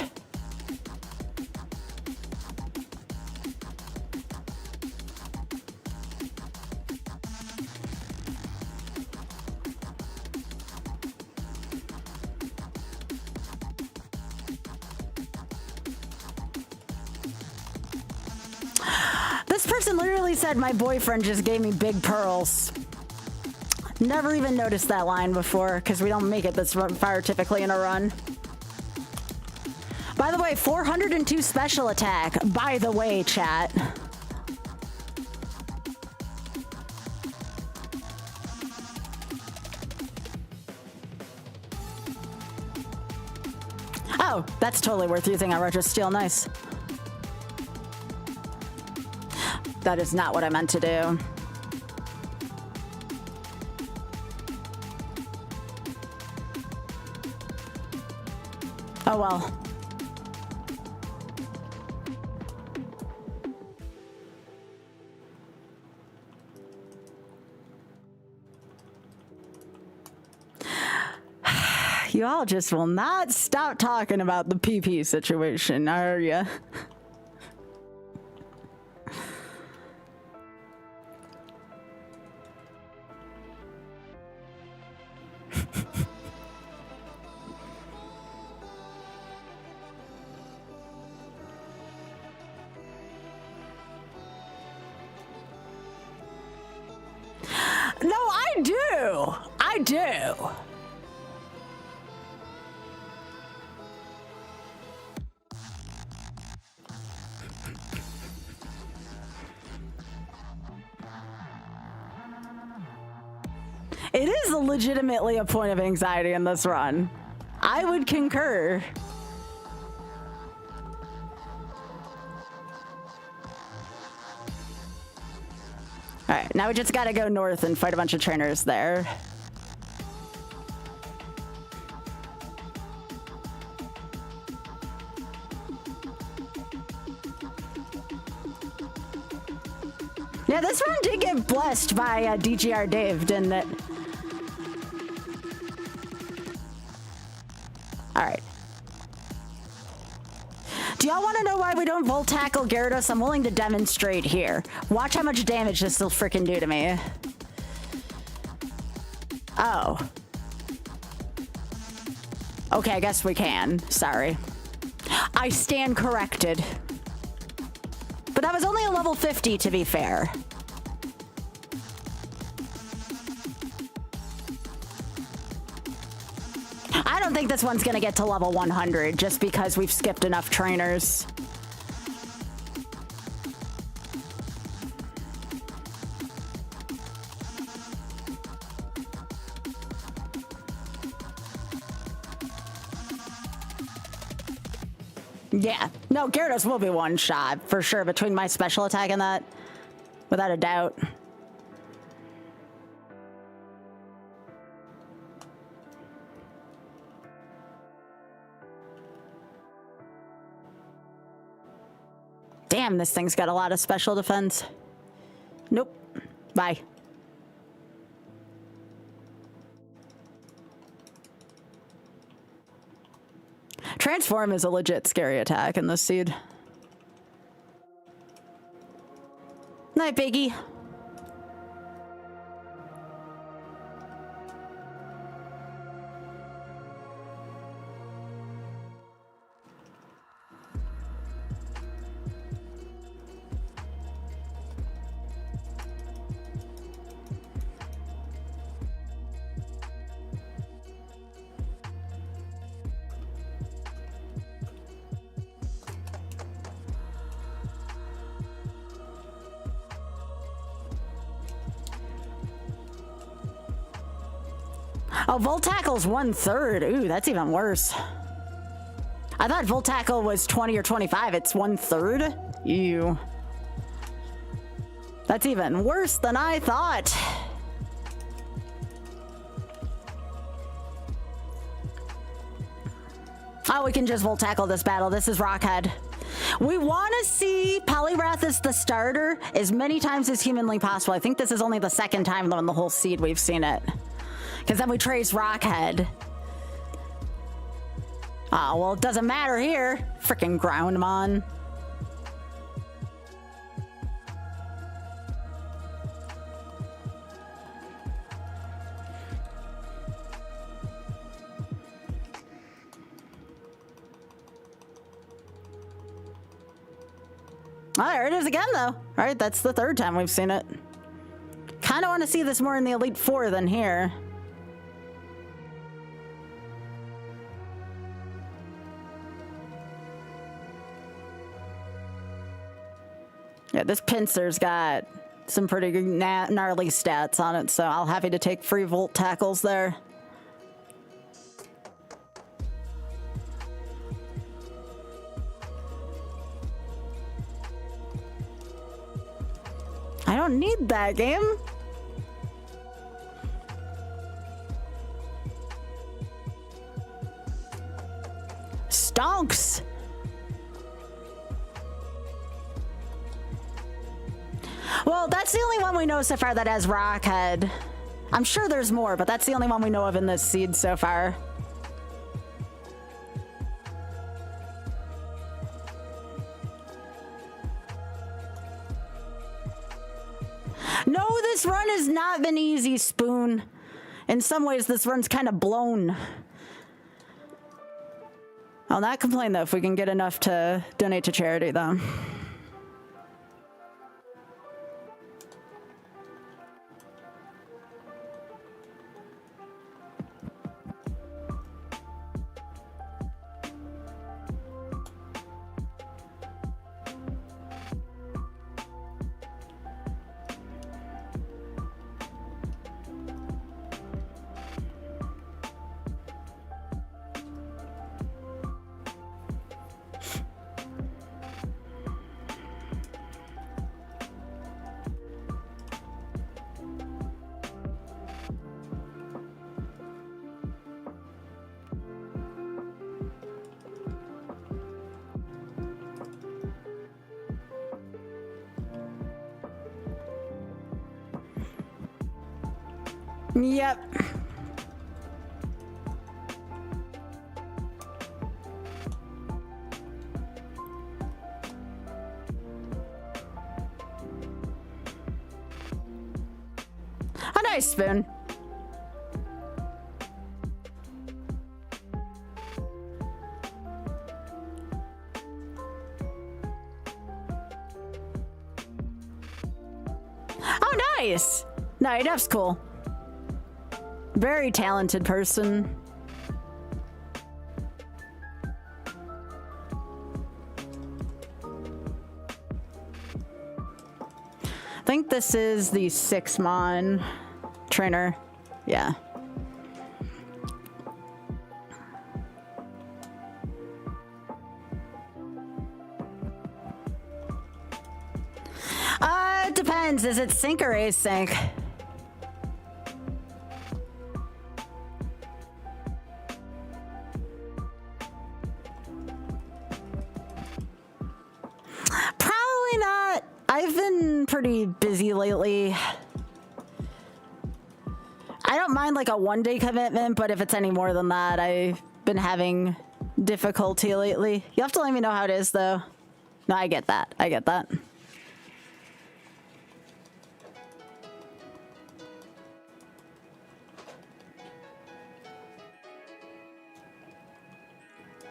This person literally said my boyfriend just gave me big pearls. Never even noticed that line before, because we don't make it this far typically in a run. By the way, 402 special attack. By the way, chat. Oh, that's totally worth using on Retro Steel. Nice. That is not what I meant to do. Oh well. You all just will not stop talking about the PP situation, are ya? No, I do. I do. It is legitimately a point of anxiety in this run. I would concur. All right, now we just gotta go north and fight a bunch of trainers there. Yeah, this run did get blessed by DGR Dave, didn't it? All right. Do y'all want to know why we don't Volt Tackle Gyarados? I'm willing to demonstrate here. Watch how much damage this will freaking do to me. Oh. Okay, I guess we can. Sorry. I stand corrected. But that was only a level 50, to be fair. I I don't think this one's gonna get to level 100 just because we've skipped enough trainers. Yeah, no, Gyarados will be one shot for sure between my special attack and that, without a doubt. Damn, this thing's got a lot of special defense. Nope. Bye. Transform is a legit scary attack in this seed. Night, Biggie. Oh, Volt Tackle's 1/3. Ooh, that's even worse. I thought Volt Tackle was 20 or 25. It's 1/3? Ew. That's even worse than I thought. Oh, we can just Volt Tackle this battle. This is Rockhead. We want to see Poliwrath as the starter as many times as humanly possible. I think this is only the second time though in the whole seed we've seen it. Because then we trace Rockhead. Oh, well, it doesn't matter here. Frickin' Groundmon. Oh, there it is again, though. All right, that's the third time we've seen it. Kind of want to see this more in the Elite Four than here. Yeah, this Pinsir's got some pretty good gnarly stats on it, so I'll happy to take free Volt Tackles there. I don't need that game. Stonks. Well, that's the only one we know so far that has Rockhead. I'm sure there's more, but that's the only one we know of in this seed so far. No, this run has not been easy, Spoon. In some ways, this run's kind of blown. I'll not complain, though, if we can get enough to donate to charity, though. Yep. A nice Spoon. Oh, nice. No, that's cool. Very talented person. think this is the 6-mon trainer. Yeah. It depends. Is it sync or async? Probably not. I've been pretty busy lately. I don't mind like a 1-day commitment, but if it's any more than that, I've been having difficulty lately. You have to let me know how it is, though. No, I get that. I get that.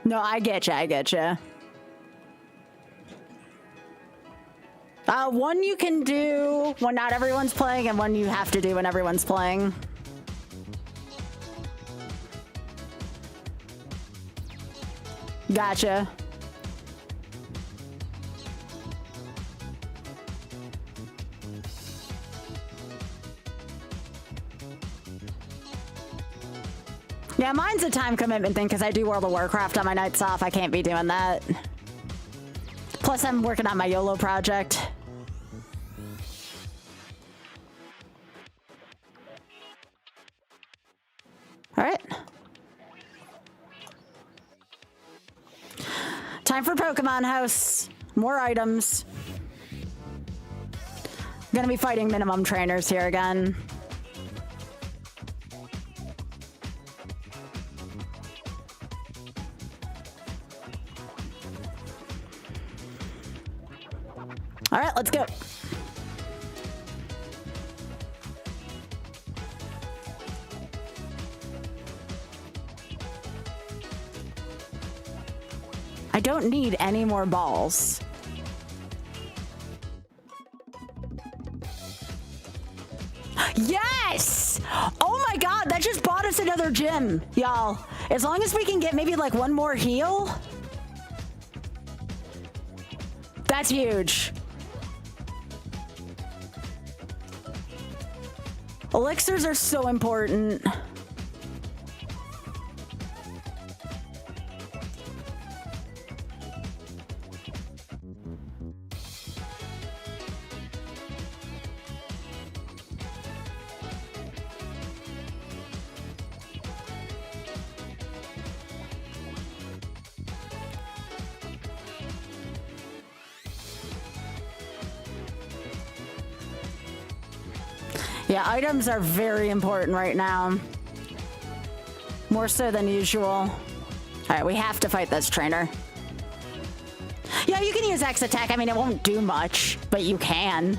No, I get you. I get you. One you can do when not everyone's playing, and one you have to do when everyone's playing. Gotcha. Yeah, mine's a time commitment thing because I do World of Warcraft on my nights off. I can't be doing that. Plus, I'm working on my YOLO project. All right. Time for Pokemon House. More items. I'm gonna be fighting minimum trainers here again. All right, let's go. I don't need any more balls. Yes! Oh my god, that just bought us another gym, y'all. As long as we can get maybe like one more heal. That's huge. Elixirs are so important. Yeah, items are very important right now. More so than usual. All right, we have to fight this trainer. Yeah, you can use X attack. I mean, it won't do much, but you can.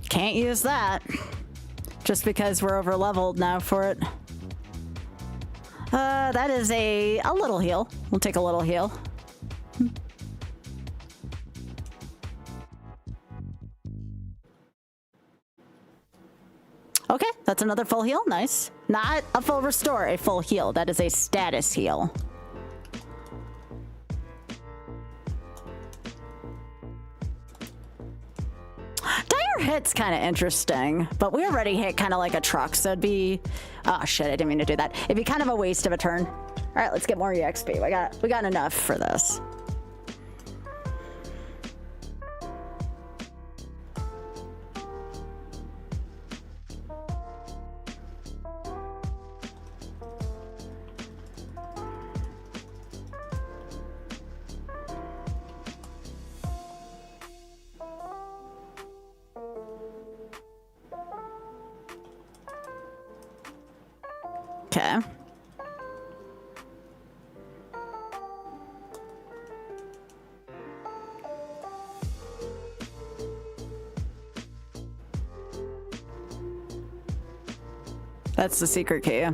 Can't use that. Just because we're over leveled now for it. That is a little heal. We'll take a little heal. Okay, that's another full heal. Nice. Not a full restore, a full heal. That is a status heal. Hit's kind of interesting, but we already hit kind of like a truck, so it'd be... Oh shit, I didn't mean to do that. It'd be kind of a waste of a turn. All right, let's get more EXP. We got enough for this. Okay. That's the secret key.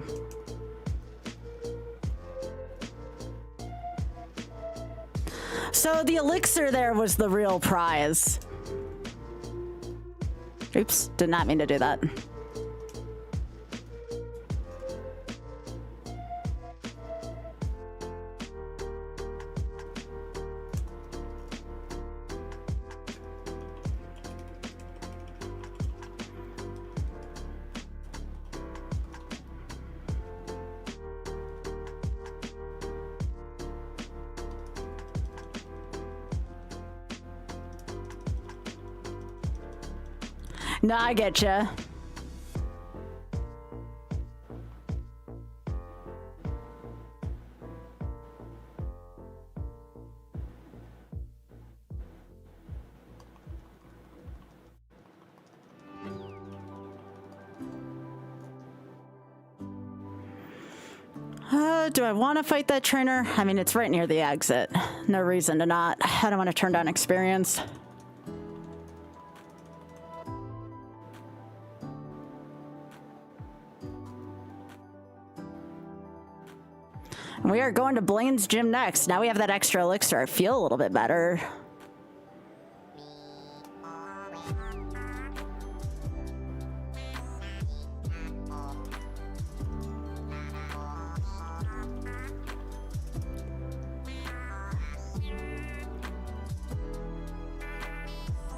So the elixir there was the real prize. Oops, did not mean to do that. No, I get you. Do I want to fight that trainer? I mean, it's right near the exit. No reason to not. I don't want to turn down experience. We are going to Blaine's gym next. Now we have that extra elixir. I feel a little bit better.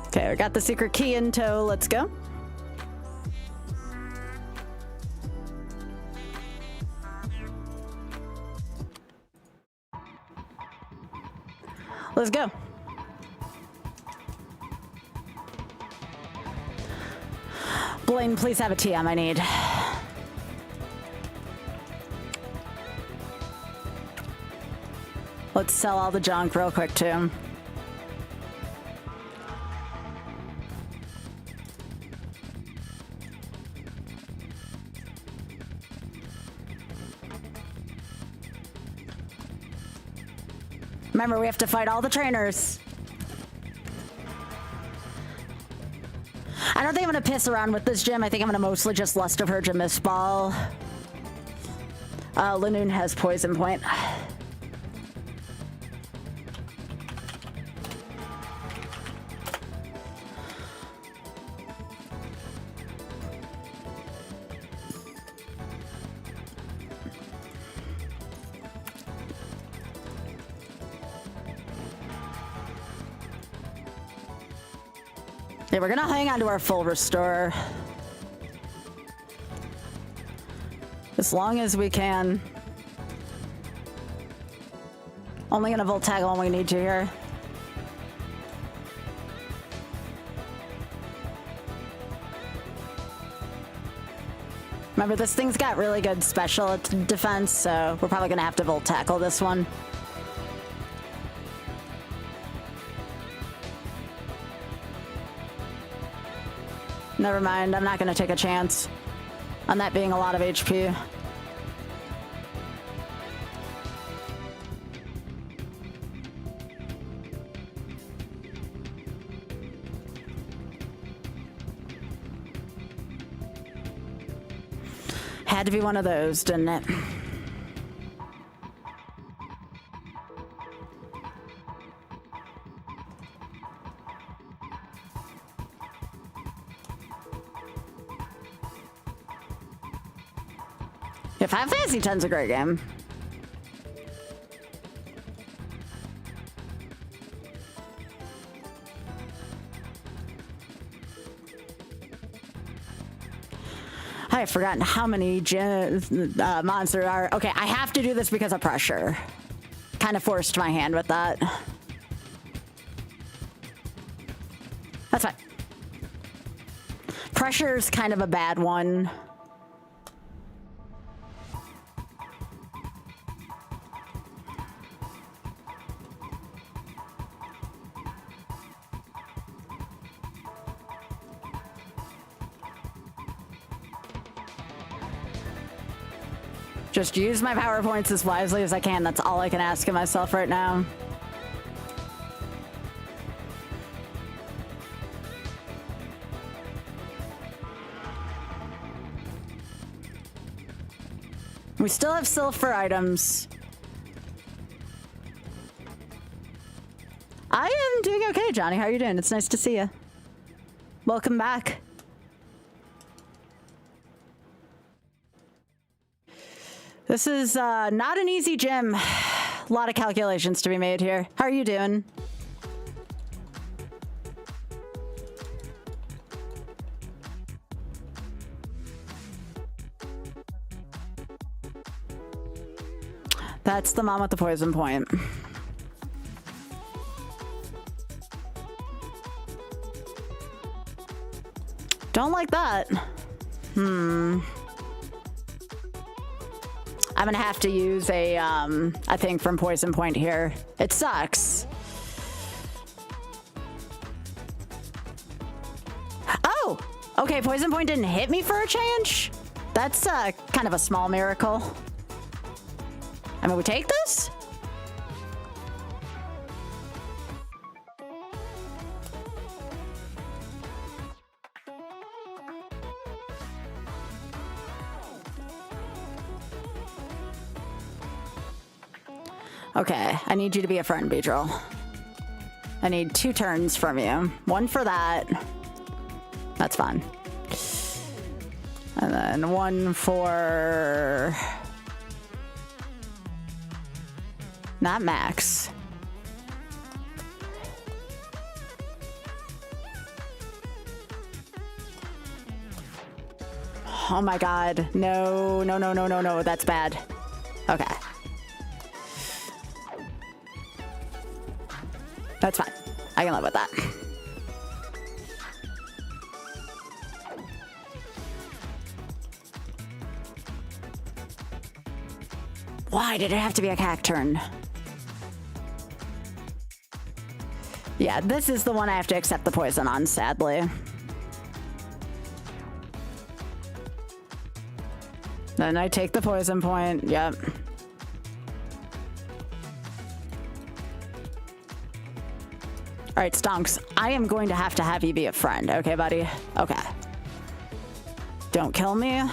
Okay, we got the secret key in tow. Let's go. Let's go. Blaine, please have a TM I need. Let's sell all the junk real quick, too. Remember, we have to fight all the trainers. I don't think I'm going to piss around with this gym. I think I'm going to mostly just Lust of Urge a Mist Ball. Lanoon has Poison Point. Yeah, we're gonna hang on to our full restore as long as we can. Only gonna volt tag when we need to here. Remember, this thing's got really good special defense, so we're probably gonna have to volt tackle this one. Never mind, I'm not going to take a chance on that being a lot of HP. Had to be one of those, didn't it? Yeah, Final Fantasy X's a great game. I've forgotten how many monsters are. Okay, I have to do this because of pressure. Kind of forced my hand with that. That's fine. Pressure's kind of a bad one. Just use my power points as wisely as I can. That's all I can ask of myself right now. We still have silver items. I am doing okay, Johnny. How are you doing? It's nice to see you. Welcome back. This is not an easy gym. A lot of calculations to be made here. How are you doing? That's the mom with the poison point. Don't like that. I'm gonna have to use a thing from Poison Point here. It sucks. Oh! Okay, Poison Point didn't hit me for a change? That's kind of a small miracle. I mean, we take this? Okay, I need you to be a friend, Beedrill. I need 2 turns from you. 1 for that. That's fine. And then 1 for... not Max. Oh my god. No, no, no, no, no, no. That's bad. Okay. That's fine. I can live with that. Why did it have to be a cack turn? Yeah, this is the one I have to accept the poison on, sadly. Then I take the poison point. Yep. All right, Stonks, I am going to have you be a friend. Okay, buddy? Okay. Don't kill me.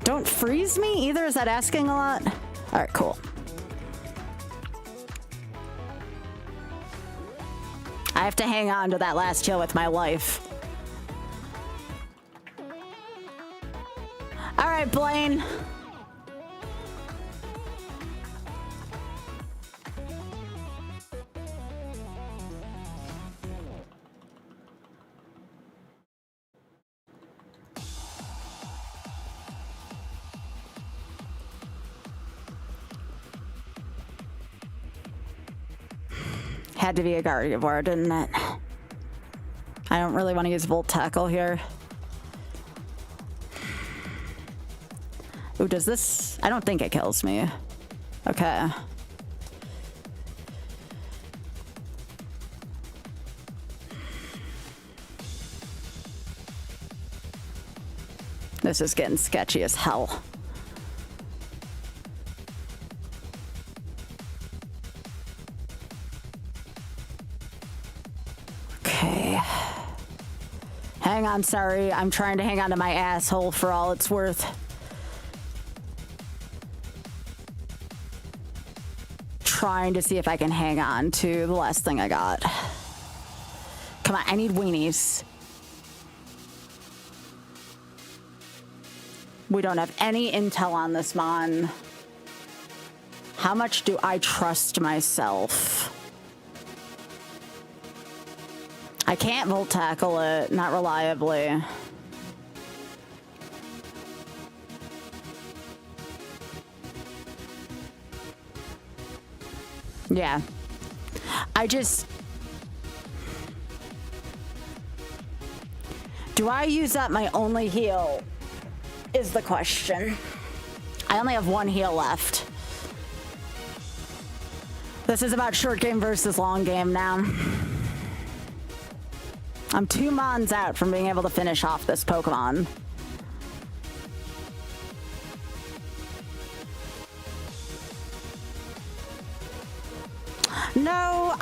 Don't freeze me either? Is that asking a lot? All right, cool. I have to hang on to that last kill with my life. All right, Blaine. Had to be a Gardevoir, didn't it? I don't really want to use Volt Tackle here. Ooh, does this... I don't think it kills me. Okay. This is getting sketchy as hell. Okay. Hang on, sorry. I'm trying to hang on to my asshole for all it's worth. Trying to see if I can hang on to the last thing I got. Come on, I need weenies. We don't have any intel on this Mon. How much do I trust myself? I can't Volt Tackle it, not reliably. Yeah. I just... Do I use up my only heal? Is the question. I only have 1 heal left. This is about short game versus long game now. I'm 2 mons out from being able to finish off this Pokemon. No,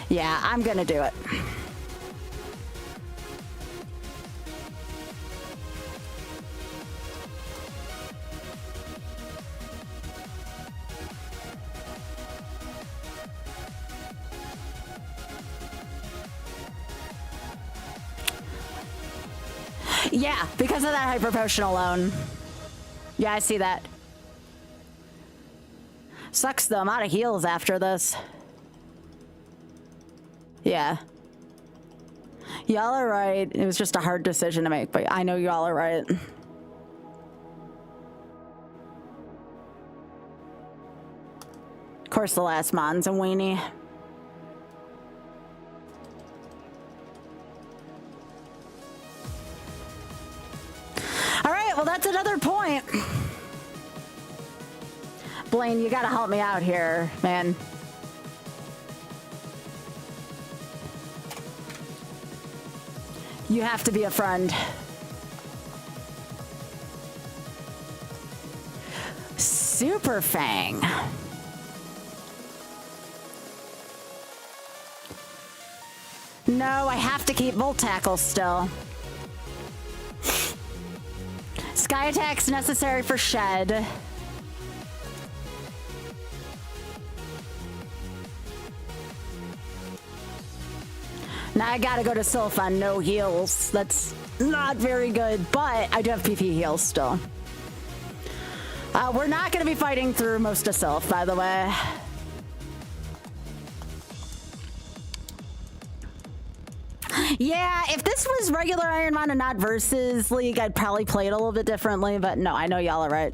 yeah, I'm gonna do it. Yeah, because of that hyper potion alone. Yeah, I see that. Sucks though, I'm out of heals after this. Yeah. Y'all are right. It was just a hard decision to make, but I know y'all are right. Of course, the last mon's a weenie. All right, well, that's another point. Blaine, you gotta help me out here, man. You have to be a friend. Super Fang. No, I have to keep Volt Tackle still. Sky Attack's necessary for Shed. Now I gotta go to Sylph on no heals. That's not very good, but I do have PP heals still. We're not gonna be fighting through most of Sylph, by the way. Yeah, if this was regular Ironmon and not Versus League, I'd probably play it a little bit differently, but no, I know y'all are right.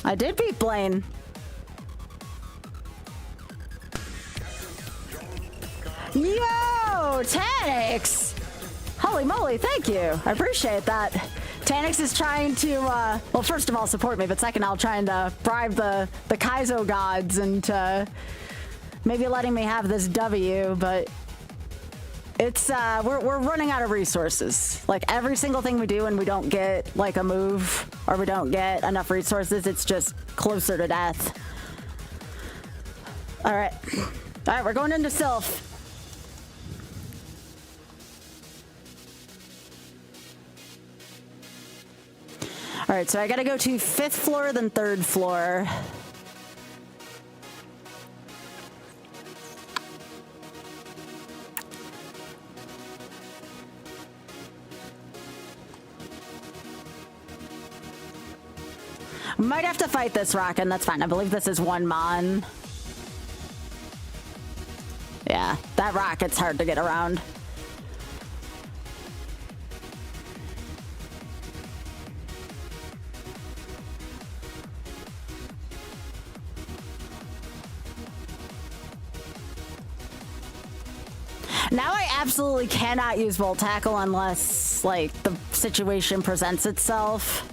I did beat Blaine. Yo, Tanix! Holy moly, thank you. I appreciate that. Tanix is trying to, well, first of all, support me, but second, I'll try and bribe the Kaizo gods into maybe letting me have this W, but it's, we're running out of resources. Like, every single thing we do and we don't get, like, a move or we don't get enough resources, it's just closer to death. All right. All right, we're going into Sylph. All right, so I gotta go to 5th floor, then 3rd floor. Might have to fight this rock, and that's fine. I believe this is 1 mon. Yeah, that rocket's hard to get around. Now I absolutely cannot use Volt Tackle unless, like, the situation presents itself.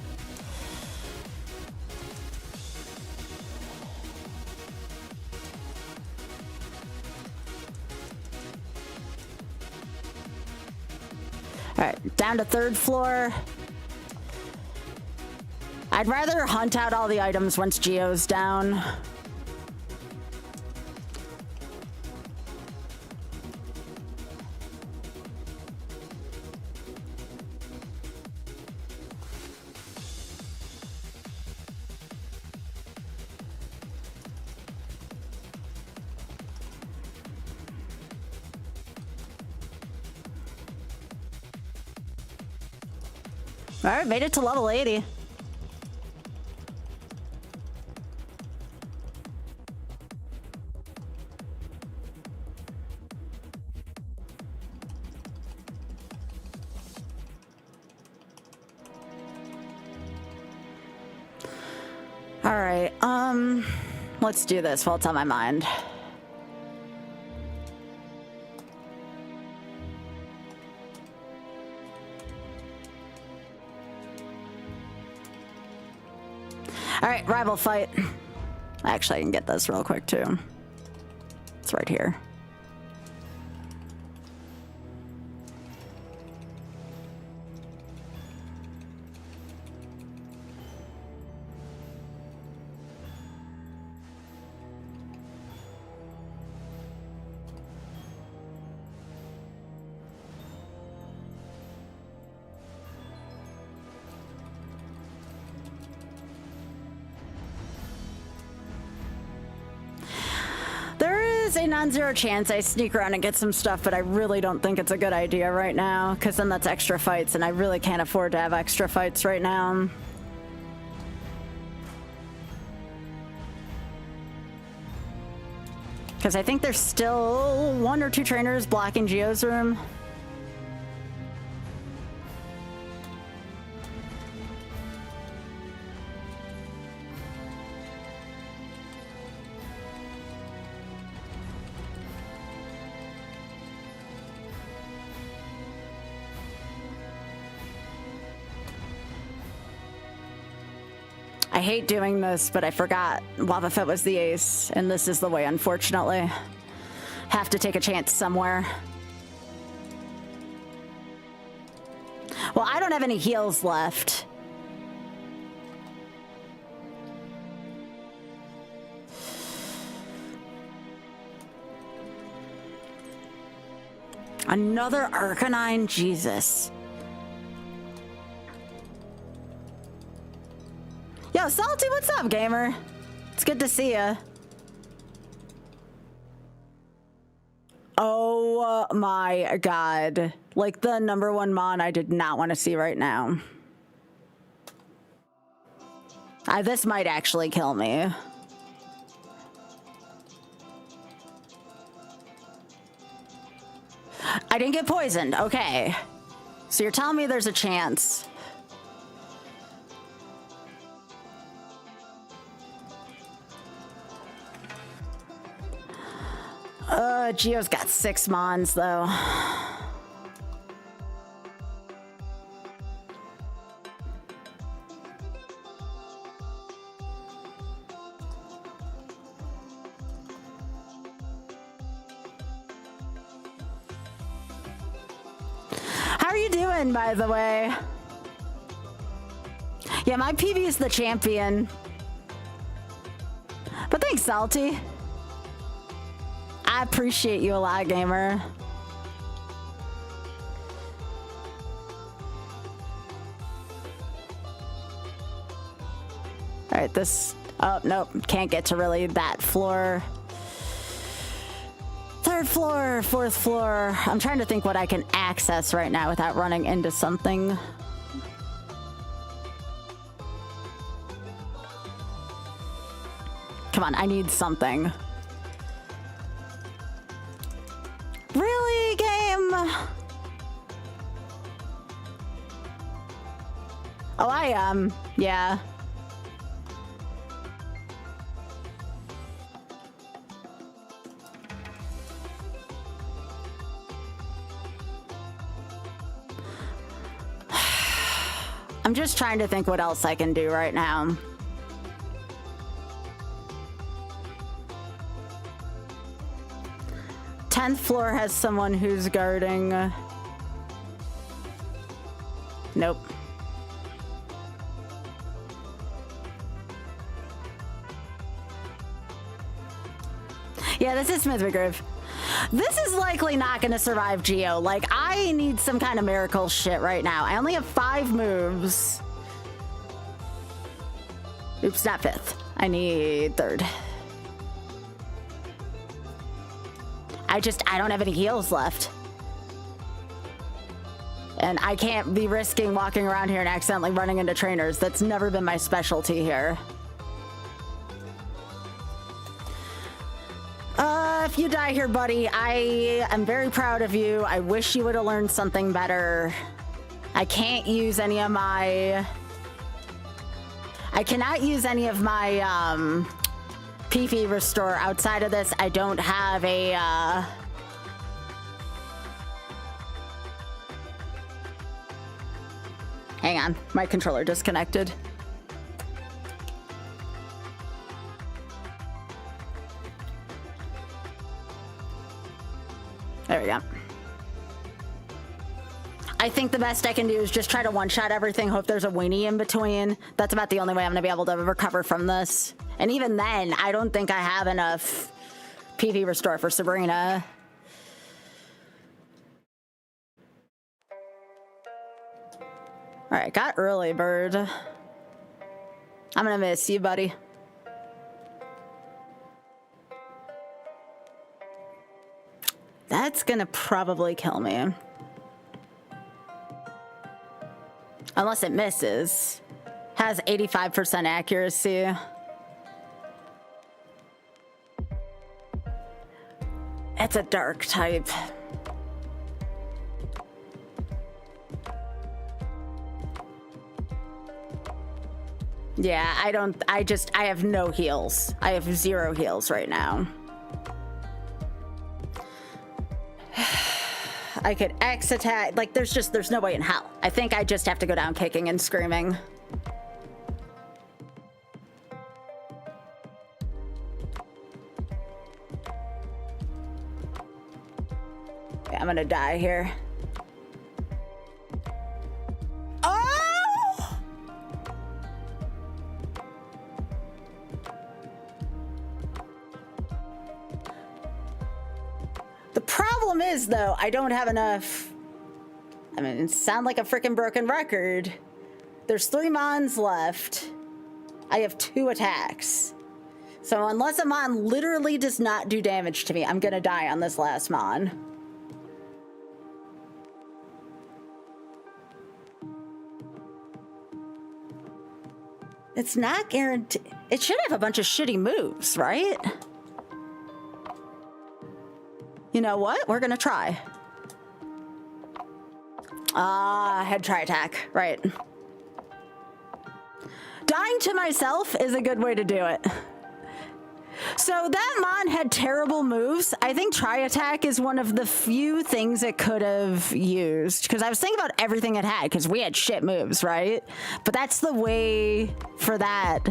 All right, down to 3rd floor. I'd rather hunt out all the items once Geo's down. All right, made it to level 80. All right, let's do this while it's on my mind. All right, rival fight. Actually, I can get this real quick too. It's right here. There's a non-zero chance I sneak around and get some stuff, but I really don't think it's a good idea right now, because then that's extra fights, and I really can't afford to have extra fights right now. Because I think there's still 1 or 2 trainers blocking Geo's room. I hate doing this, but I forgot Lava Fett was the ace, and this is the way, unfortunately. Have to take a chance somewhere. Well, I don't have any heals left. Another Arcanine? Jesus. Yo, Salty, what's up, gamer? It's good to see ya. Oh my god. Like the #1 mon I did not want to see right now. This might actually kill me. I didn't get poisoned. Okay. So you're telling me there's a chance. Geo's got 6 mons, though. How are you doing, by the way? Yeah, my PV is the champion. But thanks, Salty. I appreciate you a lot, gamer. All right, this... Oh, nope. Can't get to really that floor. 3rd floor, 4th floor. I'm trying to think what I can access right now without running into something. Come on, I need something. Really, game? Oh, I am. Yeah. I'm just trying to think what else I can do right now. Tenth floor has someone who's guarding. Nope. Yeah, this is Smith McGriff. This is likely not going to survive Geo. Like, I need some kind of miracle shit right now. I only have 5 moves. Oops, not 5th. I need 3rd. I don't have any heals left. And I can't be risking walking around here and accidentally running into trainers. That's never been my specialty here. If you die here, buddy, I am very proud of you. I wish you would have learned something better. I can't use any of my... I cannot use any of my, PP restore. Outside of this, I don't have a, Hang on, my controller disconnected. There we go. I think the best I can do is just try to one-shot everything, hope there's a weenie in between. That's about the only way I'm gonna be able to recover from this. And even then, I don't think I have enough PV restore for Sabrina. All right, got early bird. I'm gonna miss you, buddy. That's gonna probably kill me. Unless it misses. Has 85% accuracy. It's a dark type. Yeah, I have no heals. I have 0 heals right now. I could X attack, like there's no way in hell. I think I just have to go down kicking and screaming. Yeah, I'm gonna die here. Oh! The problem is, though, I don't have enough. I mean, it sounds like a freaking broken record. There's 3 Mons left. I have 2 attacks. So unless a Mon literally does not do damage to me, I'm gonna die on this last Mon. It's not guaranteed. It should have a bunch of shitty moves, right? You know what? We're gonna try. Head try attack. Right. Dying to myself is a good way to do it. So that Mon had terrible moves. I think try attack is one of the few things it could have used. Because I was thinking about everything it had, because we had shit moves, right? But that's the way for that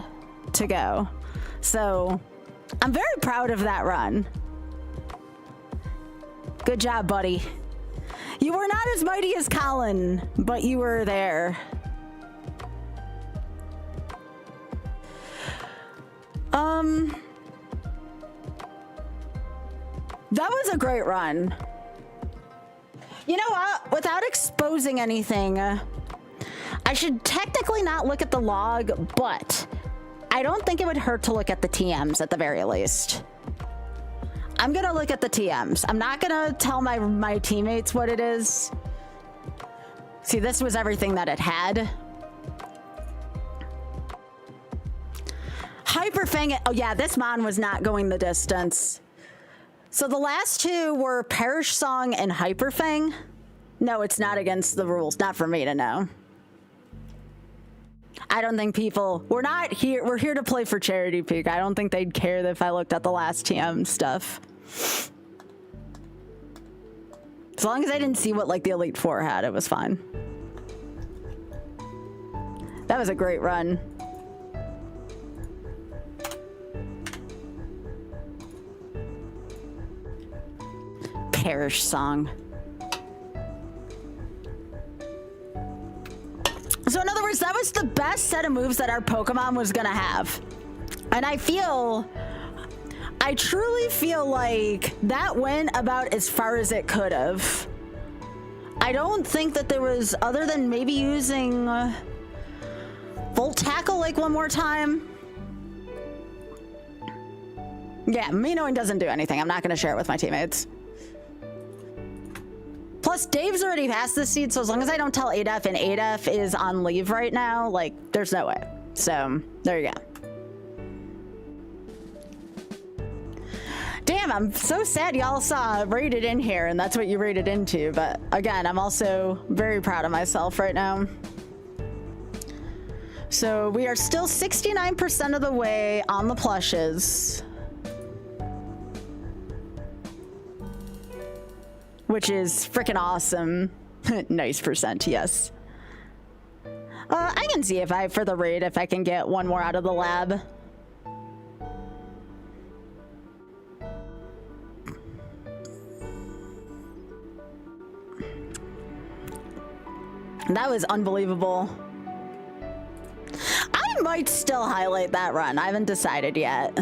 to go. So I'm very proud of that run. Good job, buddy. You were not as mighty as Colin, but you were there. That was a great run. You know what? Without exposing anything, I should technically not look at the log, but I don't think it would hurt to look at the TMs at the very least. I'm gonna look at the TMs. I'm not gonna tell my teammates what it is. See, this was everything that it had. Hyperfang, oh yeah, this Mon was not going the distance. So the last 2 were Perish Song and Hyperfang. No, it's not against the rules, not for me to know. I don't think people, we're here to play for Charity Peak. I don't think they'd care if I looked at the last TM stuff. As long as I didn't see what like the Elite Four had, it was fine. That was a great run. Perish Song. So in other words, that was the best set of moves that our Pokemon was gonna have. And I truly feel like that went about as far as it could have. I don't think that there was, other than maybe using Volt Tackle like one more time. Yeah, me knowing doesn't do anything. I'm not gonna share it with my teammates. Plus, Dave's already passed the seed, so as long as I don't tell ADF, and ADF is on leave right now, like, there's no way. So, there you go. Damn, I'm so sad y'all saw rated in here, and that's what you rated into. But, again, I'm also very proud of myself right now. So, we are still 69% of the way on the plushes. Which is freaking awesome. Nice percent, yes. I can see if for the raid, if I can get one more out of the lab. That was unbelievable. I might still highlight that run. I haven't decided yet.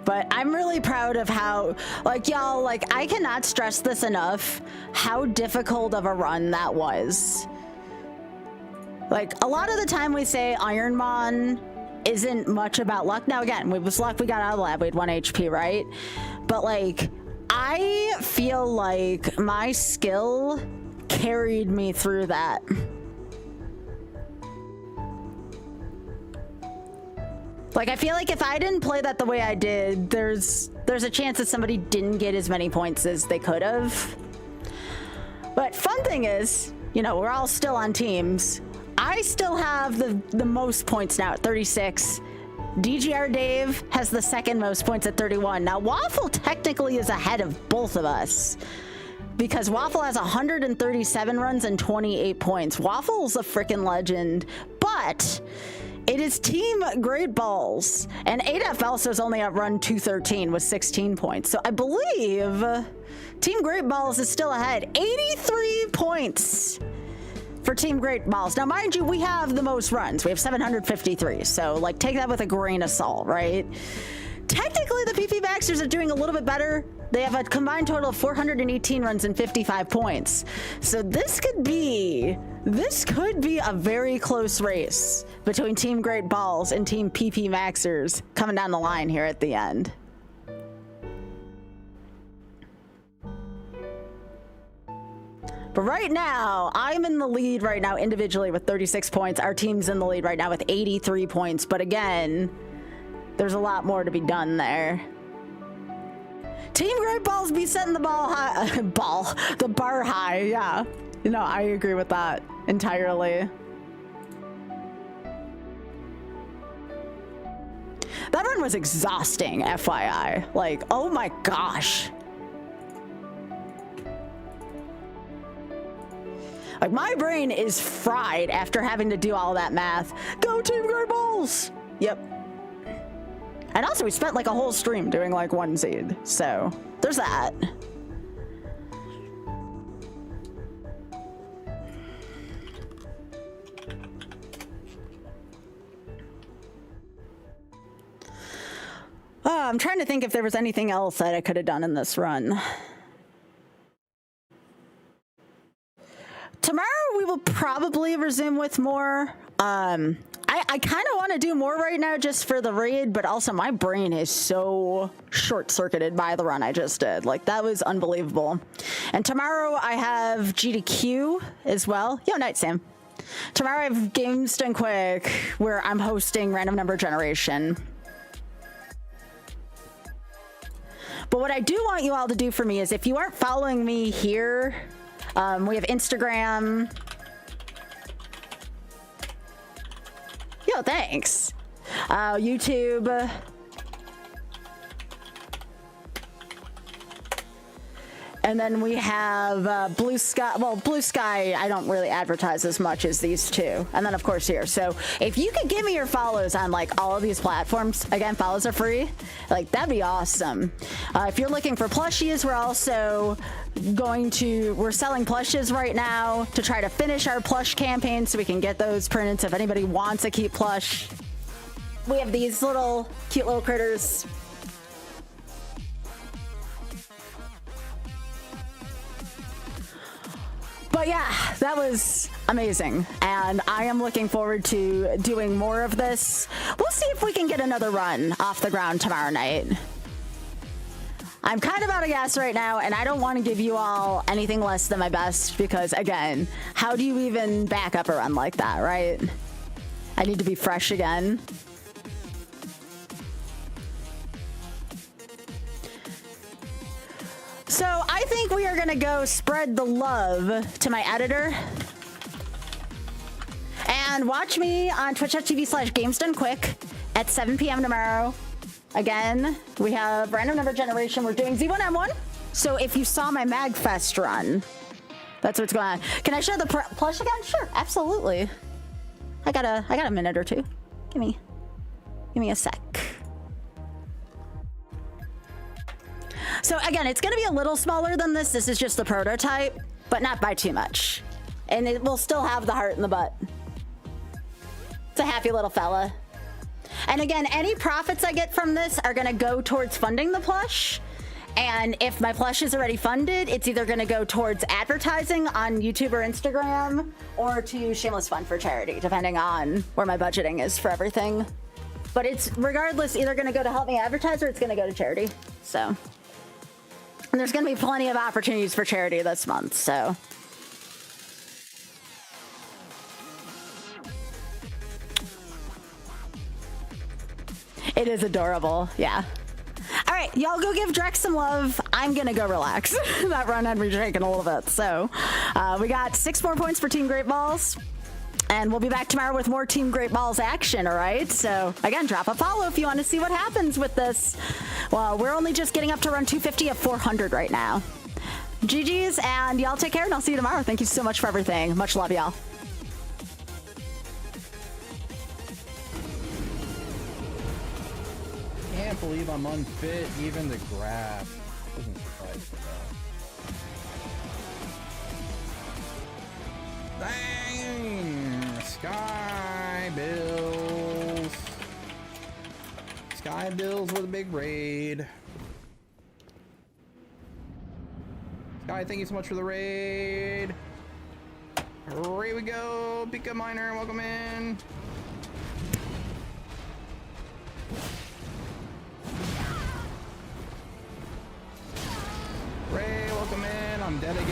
But I'm really proud of how, like, y'all, like, I cannot stress this enough, how difficult of a run that was. Like, a lot of the time we say Ironmon isn't much about luck. Now, again, it was luck we got out of the lab. We had 1 HP, right? But, like, I feel like my skill carried me through that. Like, I feel like if I didn't play that the way I did, there's a chance that somebody didn't get as many points as they could have. But fun thing is, you know, we're all still on teams. I still have the most points now at 36. DGR Dave has the second most points at 31. Now, Waffle technically is ahead of both of us because Waffle has 137 runs and 28 points. Waffle's a freaking legend, but it is Team Great Balls, and ADF also is only at run 213 with 16 points. So I believe Team Great Balls is still ahead. 83 points for Team Great Balls. Now, mind you, we have the most runs. We have 753. So, like, take that with a grain of salt, right? Technically, the PP Baxters are doing a little bit better. They have a combined total of 418 runs and 55 points. So this could be a very close race between Team Great Balls and Team PP Maxers coming down the line here at the end. But right now, I'm in the lead right now individually with 36 points. Our team's in the lead right now with 83 points. But again, there's a lot more to be done there. Team Great Balls be setting the ball high, the bar high, yeah. You know, I agree with that entirely. That run was exhausting, FYI. Like, oh my gosh. Like, my brain is fried after having to do all that math. Go Team Great Balls! Yep. And also, we spent like a whole stream doing like 1 seed. So, there's that. I'm trying to think if there was anything else that I could have done in this run. Tomorrow we will probably resume with more. I kind of want to do more right now just for the raid, but also my brain is so short-circuited by the run I just did. Like, that was unbelievable. And tomorrow I have GDQ as well. Yo, night, Sam. Tomorrow I have Games Done Quick, where I'm hosting Random Number Generation. But what I do want you all to do for me is, if you aren't following me here, we have Instagram. Yo, thanks. YouTube. And then we have Blue Sky. Well, Blue Sky, I don't really advertise as much as these two. And then, of course, here. So if you could give me your follows on, like, all of these platforms, again, follows are free. Like, that'd be awesome. If you're looking for plushies, we're also we're selling plushes right now to try to finish our plush campaign so we can get those printed. So if anybody wants a cute plush, we have these cute little critters. But yeah, that was amazing, and I am looking forward to doing more of this. We'll see if we can get another run off the ground tomorrow night. I'm kind of out of gas right now, and I don't want to give you all anything less than my best because, again, how do you even back up a run like that, right? I need to be fresh again. So I think we are gonna go spread the love to my editor. And watch me on twitch.tv/GamesDoneQuick at 7 p.m. tomorrow. Again, we have Random Number Generation. We're doing Z1M1. So if you saw my MagFest run, that's what's going on. Can I show the plush again? Sure, absolutely. I got a minute or two. Give me a sec. So again, it's going to be a little smaller than this. This is just the prototype, but not by too much. And it will still have the heart in the butt. It's a happy little fella. And again, any profits I get from this are going to go towards funding the plush. And if my plush is already funded, it's either going to go towards advertising on YouTube or Instagram or to Shameless Fun for charity, depending on where my budgeting is for everything. But it's regardless either going to go to help me advertise or it's going to go to charity. So, and there's going to be plenty of opportunities for charity this month. So. It is adorable. Yeah. All right, y'all go give Drex some love. I'm gonna go relax. That run had me shaking a little bit. So we got 6 more points for Team Great Balls. And we'll be back tomorrow with more Team Great Balls action, all right? So again, drop a follow if you want to see what happens with this. Well, we're only just getting up to run 250 of 400 right now. GG's, and y'all take care, and I'll see you tomorrow. Thank you so much for everything. Much love, y'all. Can't believe I'm unfit even to grab. Doesn't surprise me though. Dang! Skybilz. Skybilz with a big raid. Sky, thank you so much for the raid. Here we go. Pika Miner, welcome in. Ray, welcome in. I'm dead again.